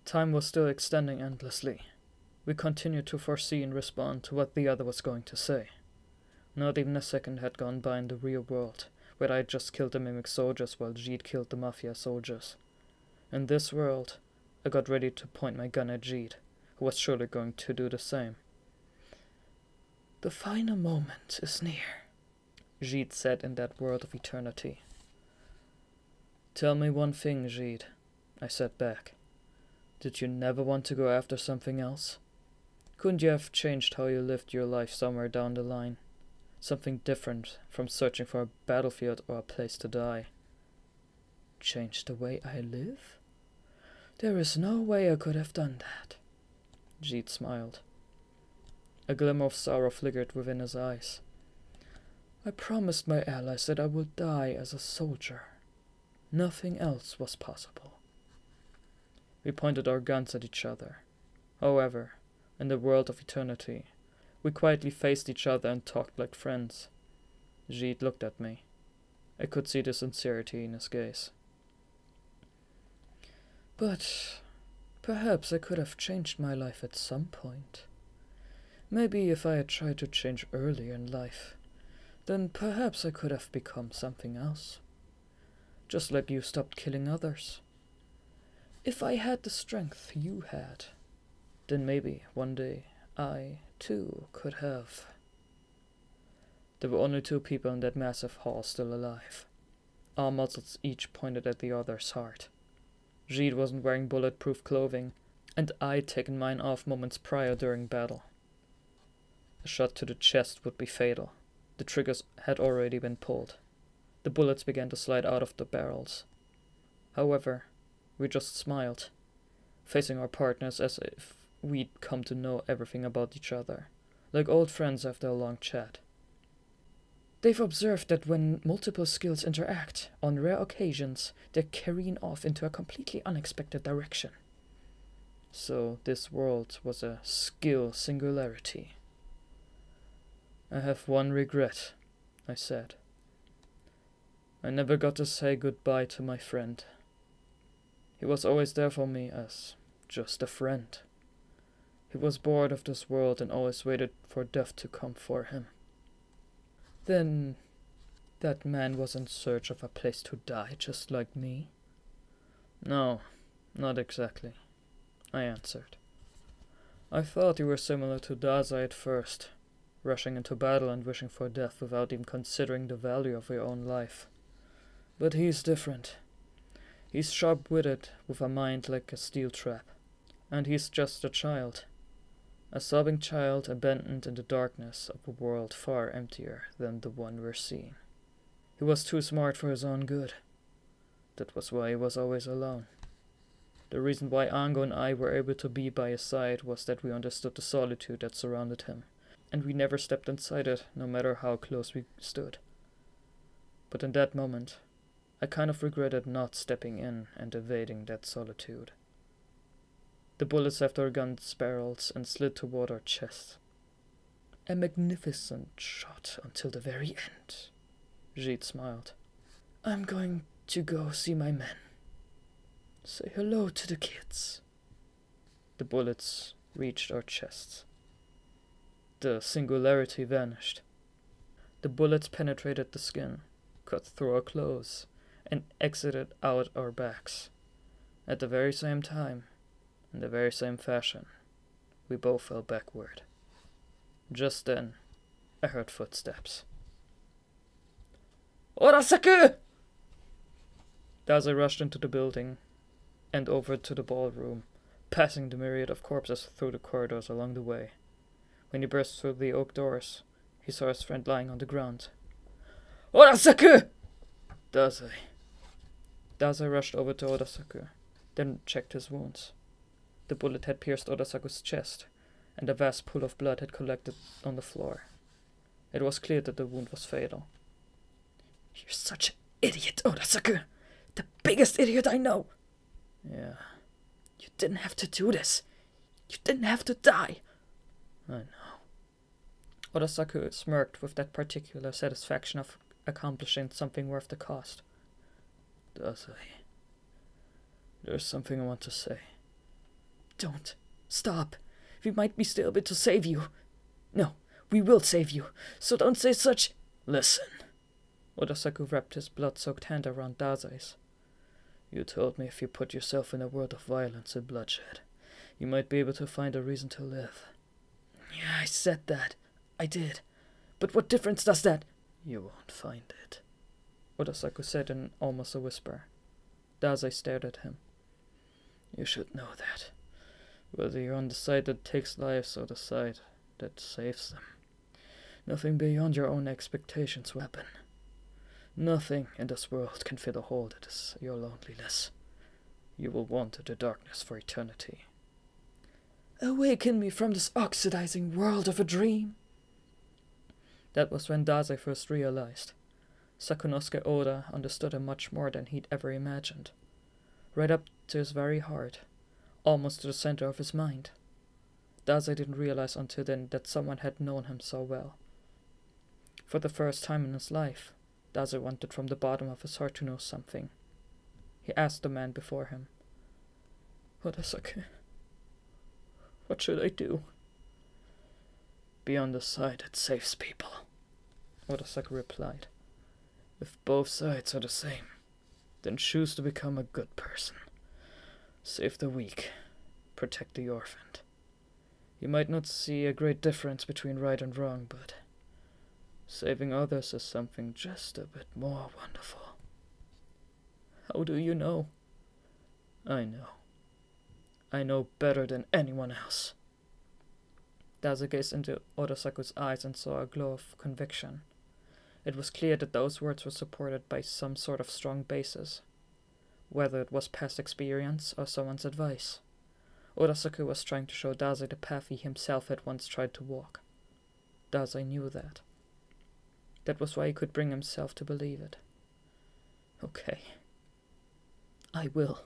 Time was still extending endlessly. We continued to foresee and respond to what the other was going to say. Not even a second had gone by in the real world, where I had just killed the mimic soldiers while Jeet killed the mafia soldiers. In this world, I got ready to point my gun at Jeet, who was surely going to do the same. "The final moment is near," Jeet said in that world of eternity. "Tell me one thing, Jeet," I said back. "Did you never want to go after something else? Couldn't you have changed how you lived your life somewhere down the line? Something different from searching for a battlefield or a place to die?" "Change the way I live? There is no way I could have done that." Jeet smiled. A glimmer of sorrow flickered within his eyes. "I promised my allies that I would die as a soldier. Nothing else was possible." We pointed our guns at each other. However, in the world of eternity, we quietly faced each other and talked like friends. Jeet looked at me. I could see the sincerity in his gaze. "But perhaps I could have changed my life at some point. Maybe if I had tried to change earlier in life, then perhaps I could have become something else. Just like you stopped killing others. If I had the strength you had, then maybe one day I, too, could have." There were only two people in that massive hall still alive. Our muzzles each pointed at the other's heart. Jeet wasn't wearing bulletproof clothing, and I'd taken mine off moments prior during battle. A shot to the chest would be fatal. The triggers had already been pulled. The bullets began to slide out of the barrels. However, we just smiled, facing our partners as if we'd come to know everything about each other, like old friends after a long chat. "They've observed that when multiple skills interact, on rare occasions, they're carrying off into a completely unexpected direction." So this world was a skill singularity. "I have one regret," I said. "I never got to say goodbye to my friend. He was always there for me as just a friend. He was bored of this world and always waited for death to come for him." "Then that man was in search of a place to die, just like me?" "No, not exactly," I answered. "I thought you were similar to Dazai at first, rushing into battle and wishing for death without even considering the value of your own life. But he's different. He's sharp-witted, with a mind like a steel trap. And he's just a child. A sobbing child abandoned in the darkness of a world far emptier than the one we're seeing. He was too smart for his own good. That was why he was always alone. The reason why Ango and I were able to be by his side was that we understood the solitude that surrounded him, and we never stepped inside it, no matter how close we stood. But in that moment, I kind of regretted not stepping in and evading that solitude." The bullets left our gun's barrels and slid toward our chests. "A magnificent shot until the very end," Jeet smiled. "I'm going to go see my men. Say hello to the kids." The bullets reached our chests. The singularity vanished. The bullets penetrated the skin, cut through our clothes, and exited out our backs. At the very same time, in the very same fashion, We both fell backward. Just then, I heard footsteps. Orasaku! Dazai rushed into the building and over to the ballroom, passing the myriad of corpses through the corridors along the way. When he burst through the oak doors, he saw his friend lying on the ground. Orasaku! Dazai rushed over to Odasaku, then checked his wounds. The bullet had pierced Odasaku's chest, and a vast pool of blood had collected on the floor. It was clear that the wound was fatal. You're such an idiot, Odasaku! The biggest idiot I know! Yeah. You didn't have to do this. You didn't have to die. I know. Odasaku smirked with that particular satisfaction of accomplishing something worth the cost. Dazai, there's something I want to say. Don't. Stop. We might be still able to save you. No, we will save you. So don't say such... Listen. Odasaku wrapped his blood-soaked hand around Dazai's. You told me if you put yourself in a world of violence and bloodshed, you might be able to find a reason to live. Yeah, I said that. I did. But what difference does that... You won't find it, Odasaku said in almost a whisper. Dazai stared at him. You should know that. Whether you're on the side that takes lives or the side that saves them, nothing beyond your own expectations will happen. Nothing in this world can fill a hole that is your loneliness. You will wander the darkness for eternity. Awaken me from this oxidizing world of a dream. That was when Dazai first realized. Sakunosuke Oda understood him much more than he'd ever imagined. Right up to his very heart, almost to the center of his mind. Dazai didn't realize until then that someone had known him so well. For the first time in his life, Dazai wanted from the bottom of his heart to know something. He asked the man before him. Odasaku, what should I do? Be on the side that saves people, Odasaku replied. If both sides are the same, then choose to become a good person. Save the weak, protect the orphaned. You might not see a great difference between right and wrong, but saving others is something just a bit more wonderful. How do you know? I know. I know better than anyone else. Dazai gazed into Odasaku's eyes and saw a glow of conviction. It was clear that those words were supported by some sort of strong basis, whether it was past experience or someone's advice. Odasaku was trying to show Dazai the path he himself had once tried to walk. Dazai knew that. That was why he could bring himself to believe it. Okay. I will.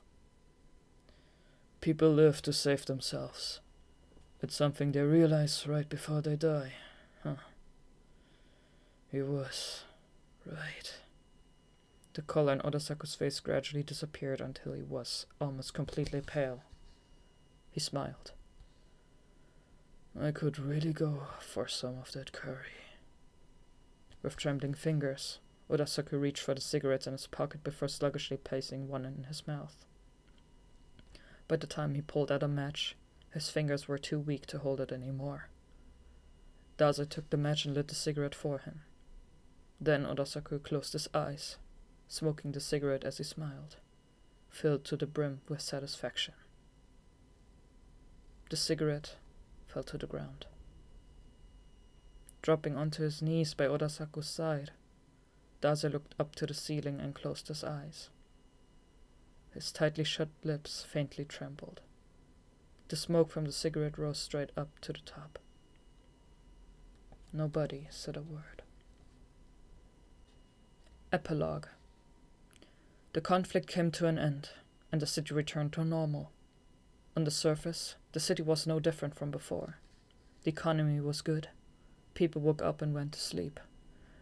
People live to save themselves. It's something they realize right before they die. Huh. He was right. The color on Odasaku's face gradually disappeared until he was almost completely pale. He smiled. I could really go for some of that curry. With trembling fingers, Odasaku reached for the cigarettes in his pocket before sluggishly placing one in his mouth. By the time he pulled out a match, his fingers were too weak to hold it anymore. Dazai took the match and lit the cigarette for him. Then Odasaku closed his eyes, smoking the cigarette as he smiled, filled to the brim with satisfaction. The cigarette fell to the ground. Dropping onto his knees by Odasaku's side, Dazai looked up to the ceiling and closed his eyes. His tightly shut lips faintly trembled. The smoke from the cigarette rose straight up to the top. Nobody said a word. Epilogue. The conflict came to an end, and the city returned to normal. On the surface, the city was no different from before. The economy was good. People woke up and went to sleep,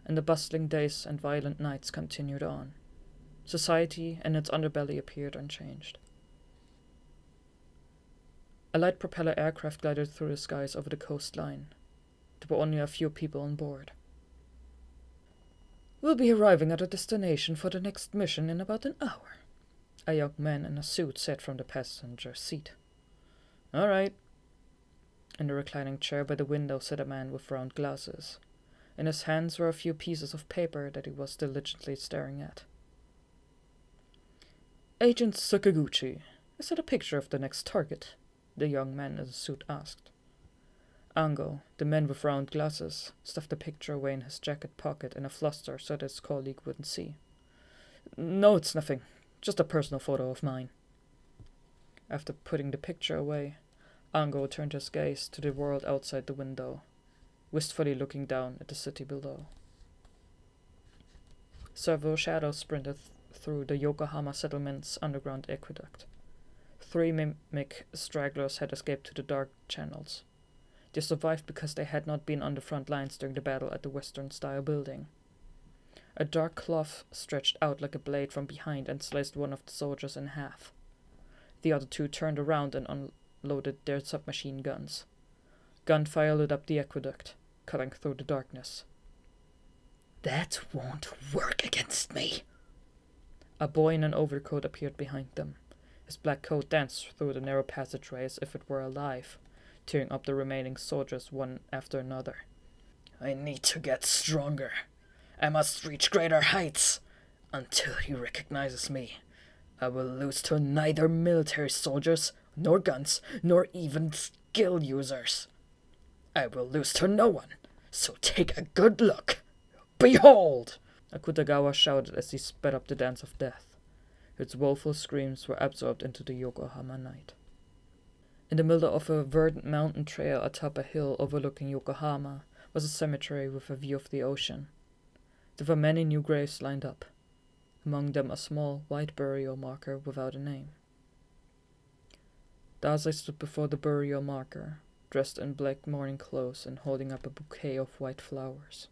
and the bustling days and violent nights continued on. Society and its underbelly appeared unchanged. A light propeller aircraft glided through the skies over the coastline. There were only a few people on board. We'll be arriving at our destination for the next mission in about an hour, a young man in a suit said from the passenger seat. All right. In the reclining chair by the window sat a man with round glasses. In his hands were a few pieces of paper that he was diligently staring at. "Agent Sakaguchi, is that a picture of the next target?" the young man in the suit asked. Ango, the man with round glasses, stuffed the picture away in his jacket pocket in a fluster so that his colleague wouldn't see. "No, it's nothing. Just a personal photo of mine." After putting the picture away, Ango turned his gaze to the world outside the window, wistfully looking down at the city below. Several shadows sprinted through the Yokohama settlement's underground aqueduct. 3 mimic stragglers had escaped to the dark channels. They survived because they had not been on the front lines during the battle at the Western-style building. A dark cloth stretched out like a blade from behind and sliced one of the soldiers in half. The other 2 turned around and unloaded their submachine guns. Gunfire lit up the aqueduct, cutting through the darkness. "That won't work against me." A boy in an overcoat appeared behind them. His black coat danced through the narrow passageway as if it were alive, tearing up the remaining soldiers one after another. "I need to get stronger. I must reach greater heights. Until he recognizes me, I will lose to neither military soldiers, nor guns, nor even skill users. I will lose to no one, so take a good look. Behold!" Akutagawa shouted as he sped up the dance of death. Its woeful screams were absorbed into the Yokohama night. In the middle of a verdant mountain trail atop a hill overlooking Yokohama was a cemetery with a view of the ocean. There were many new graves lined up, among them a small white burial marker without a name. Dazai stood before the burial marker, dressed in black mourning clothes and holding up a bouquet of white flowers.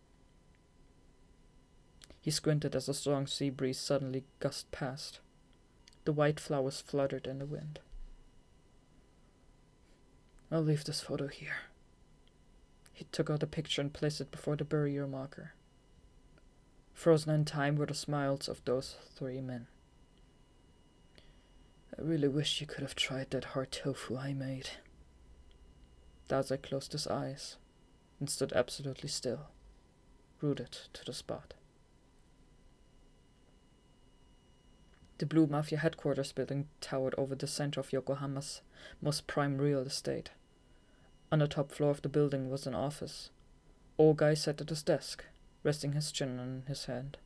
He squinted as a strong sea breeze suddenly gusted past. The white flowers fluttered in the wind. "I'll leave this photo here." He took out a picture and placed it before the burial marker. Frozen in time were the smiles of those 3 men. "I really wish you could have tried that hard tofu I made." Dazai closed his eyes and stood absolutely still, rooted to the spot. The Blue Mafia headquarters building towered over the center of Yokohama's most prime real estate. On the top floor of the building was an office. Ogai sat at his desk, resting his chin on his hand.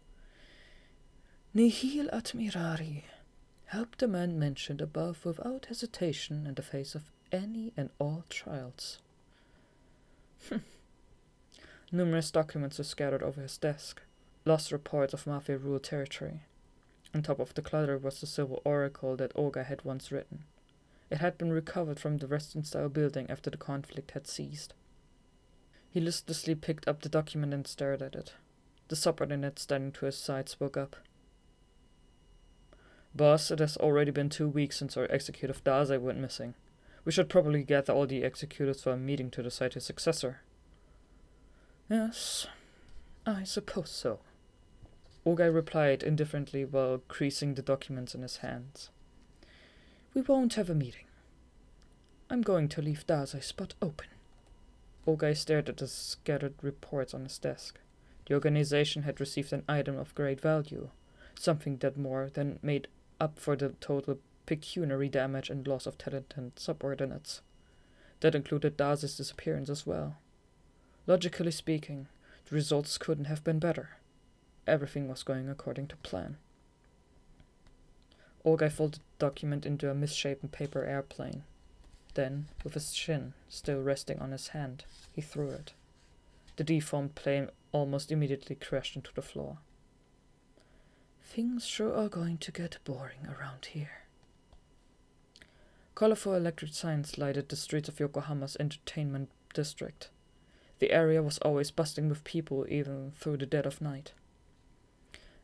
"Nihil admirari," help the man mentioned above without hesitation in the face of any and all trials. Numerous documents were scattered over his desk, lost reports of Mafia-ruled territory. On top of the clutter was the silver oracle that Oga had once written. It had been recovered from the Western-style building after the conflict had ceased. He listlessly picked up the document and stared at it. The subordinate standing to his side spoke up. "Boss, it has already been 2 weeks since our executive Dazai went missing. We should probably gather all the executives for a meeting to decide his successor." "Yes, I suppose so," Ogai replied indifferently while creasing the documents in his hands. "We won't have a meeting. I'm going to leave Dazai's spot open." Ogai stared at the scattered reports on his desk. The organization had received an item of great value, something that more than made up for the total pecuniary damage and loss of talented subordinates. That included Dazai's disappearance as well. Logically speaking, the results couldn't have been better. Everything was going according to plan. Ogai folded the document into a misshapen paper airplane. Then, with his chin still resting on his hand, he threw it. The deformed plane almost immediately crashed into the floor. "Things sure are going to get boring around here." Colorful electric signs lighted the streets of Yokohama's entertainment district. The area was always bustling with people even through the dead of night.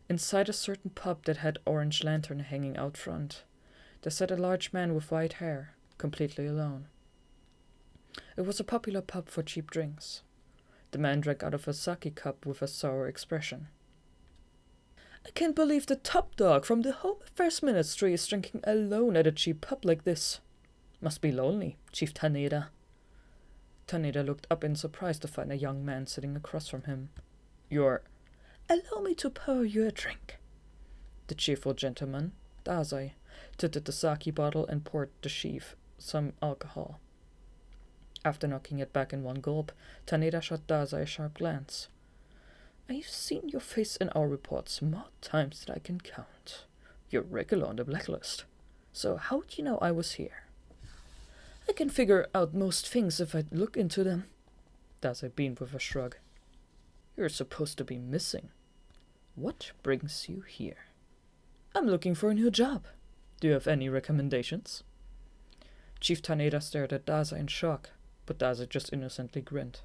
Inside a certain pub that had orange lantern hanging out front, there sat a large man with white hair, completely alone. It was a popular pub for cheap drinks. The man drank out of a sake cup with a sour expression. "I can't believe the top dog from the Home Affairs Ministry is drinking alone at a cheap pub like this. Must be lonely, Chief Taneda." Taneda looked up in surprise to find a young man sitting across from him. "You're—" "Allow me to pour you a drink." The cheerful gentleman, Dazai, tilted the sake bottle and poured the chief some alcohol. After knocking it back in one gulp, Taneda shot Dazai a sharp glance. "I've seen your face in our reports more times than I can count. You're regular on the blacklist. So how do you know I was here?" "I can figure out most things if I look into them." Dazai beamed with a shrug. "You're supposed to be missing. What brings you here?" "I'm looking for a new job. Do you have any recommendations?" Chief Taneda stared at Dazai in shock, but Dazai just innocently grinned.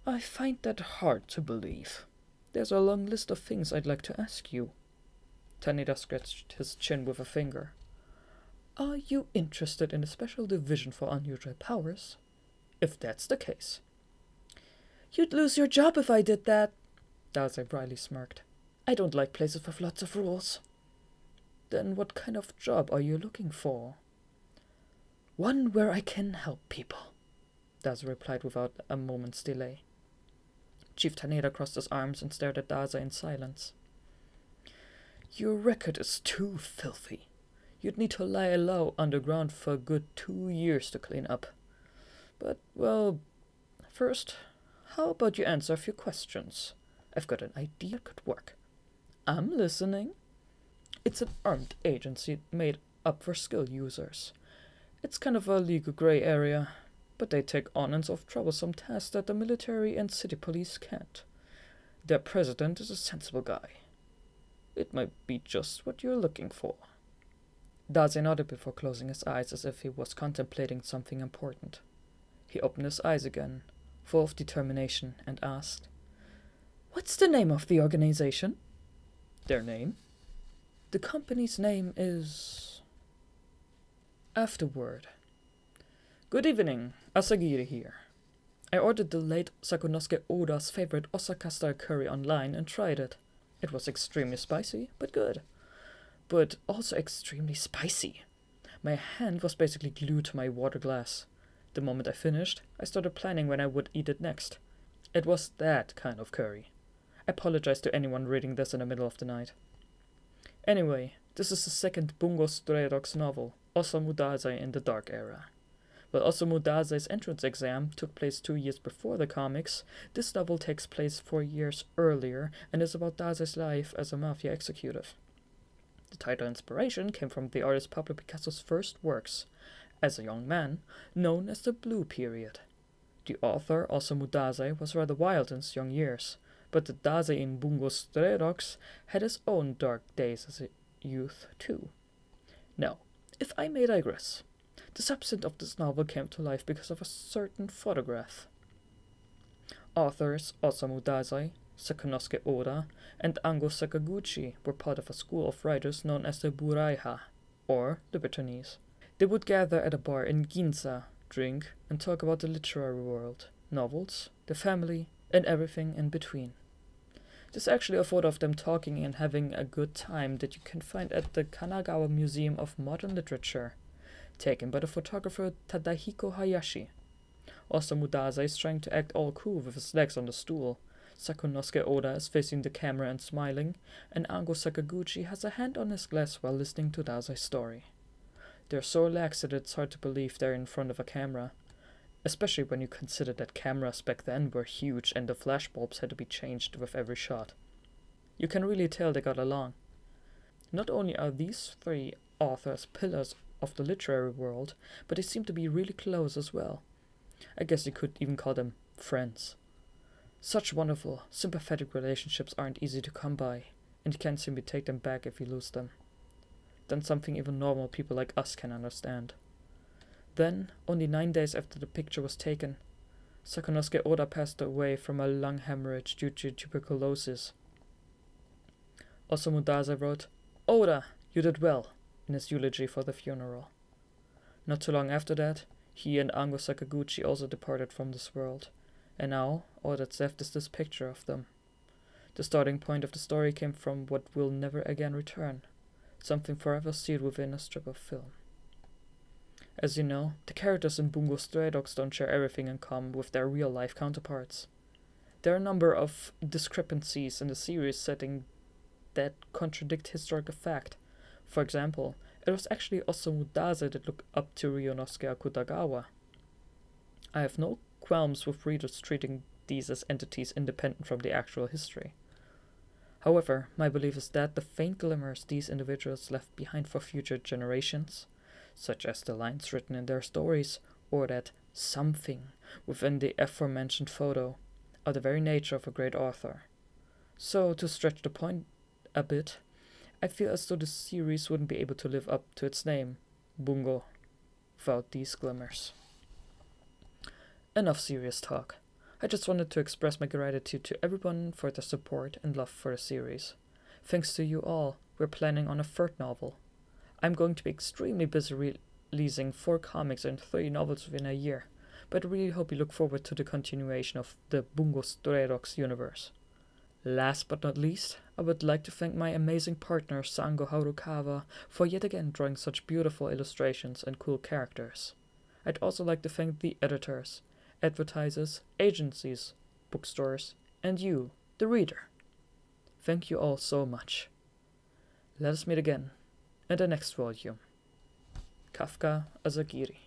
"I find that hard to believe. There's a long list of things I'd like to ask you." Taneda scratched his chin with a finger. "Are you interested in a special division for unusual powers? If that's the case." "You'd lose your job if I did that," Dazai wryly smirked. "I don't like places with lots of rules." "Then what kind of job are you looking for?" "One where I can help people," Dazai replied without a moment's delay. Chief Taneda crossed his arms and stared at Dazai in silence. "Your record is too filthy. You'd need to lie low underground for a good 2 years to clean up. But, well, first, how about you answer a few questions? I've got an idea that could work." "I'm listening." "It's an armed agency made up for skilled users. It's kind of a legal gray area, but they take on and solve troublesome tasks that the military and city police can't. Their president is a sensible guy. It might be just what you're looking for." Dazai nodded before closing his eyes as if he was contemplating something important. He opened his eyes again, full of determination, and asked, "What's the name of the organization?" "Their name?" "The company's name is Afterword." "Good evening, Asagiri here. I ordered the late Sakunosuke Oda's favorite Osaka-style curry online and tried it. It was extremely spicy, but good. But also extremely spicy. My hand was basically glued to my water glass. The moment I finished, I started planning when I would eat it next. It was that kind of curry. I apologize to anyone reading this in the middle of the night. Anyway, this is the second Bungo Stray Dogs novel, Osamu Dazai in the Dark Era. While Osamu Dazai's entrance exam took place 2 years before the comics, this novel takes place 4 years earlier and is about Dazai's life as a mafia executive. The title inspiration came from the artist Pablo Picasso's first works, as a young man, known as the Blue Period. The author, Osamu Dazai, was rather wild in his young years, but the Dazai in Bungo Stray Dogs had his own dark days as a youth, too. Now, if I may digress, the substance of this novel came to life because of a certain photograph. Authors Osamu Dazai, Sakunosuke Oda, and Ango Sakaguchi were part of a school of writers known as the Buraiha, or the Bitternies. They would gather at a bar in Ginza, drink, and talk about the literary world, novels, the family, and everything in between. There's actually a photo of them talking and having a good time that you can find at the Kanagawa Museum of Modern Literature, taken by the photographer Tadahiko Hayashi. Osamu Dazai is trying to act all cool with his legs on the stool. Sakunosuke Oda is facing the camera and smiling, and Ango Sakaguchi has a hand on his glass while listening to Dazai's story. They're so relaxed that it's hard to believe they're in front of a camera, especially when you consider that cameras back then were huge and the flashbulbs had to be changed with every shot. You can really tell they got along. Not only are these 3 authors pillars of the literary world, but they seem to be really close as well. I guess you could even call them friends. Such wonderful, sympathetic relationships aren't easy to come by, and you can't simply take them back if you lose them. Then something even normal people like us can understand. Then, only 9 days after the picture was taken, Sakunosuke Oda passed away from a lung hemorrhage due to tuberculosis. Osamu Dazai wrote, "Oda, you did well," in his eulogy for the funeral. Not too long after that, he and Ango Sakaguchi also departed from this world, and now all that's left is this picture of them. The starting point of the story came from what will never again return, something forever sealed within a strip of film. As you know, the characters in Bungo Stray Dogs don't share everything in common with their real-life counterparts. There are a number of discrepancies in the series setting that contradict historical fact. For example, it was actually Osamu Dazai that looked up to Ryunosuke Akutagawa. I have no qualms with readers treating these as entities independent from the actual history. However, my belief is that the faint glimmers these individuals left behind for future generations, such as the lines written in their stories, or that something within the aforementioned photo, are the very nature of a great author. So, to stretch the point a bit, I feel as though the series wouldn't be able to live up to its name, Bungo, without these glimmers. Enough serious talk. I just wanted to express my gratitude to everyone for their support and love for the series. Thanks to you all, we're planning on a third novel. I'm going to be extremely busy releasing 4 comics and 3 novels within a year, but I really hope you look forward to the continuation of the Bungo Stray Dogs universe. Last but not least, I would like to thank my amazing partner Sango Harukawa for yet again drawing such beautiful illustrations and cool characters. I'd also like to thank the editors, advertisers, agencies, bookstores, and you, the reader. Thank you all so much. Let us meet again in the next volume. Kafka Asagiri.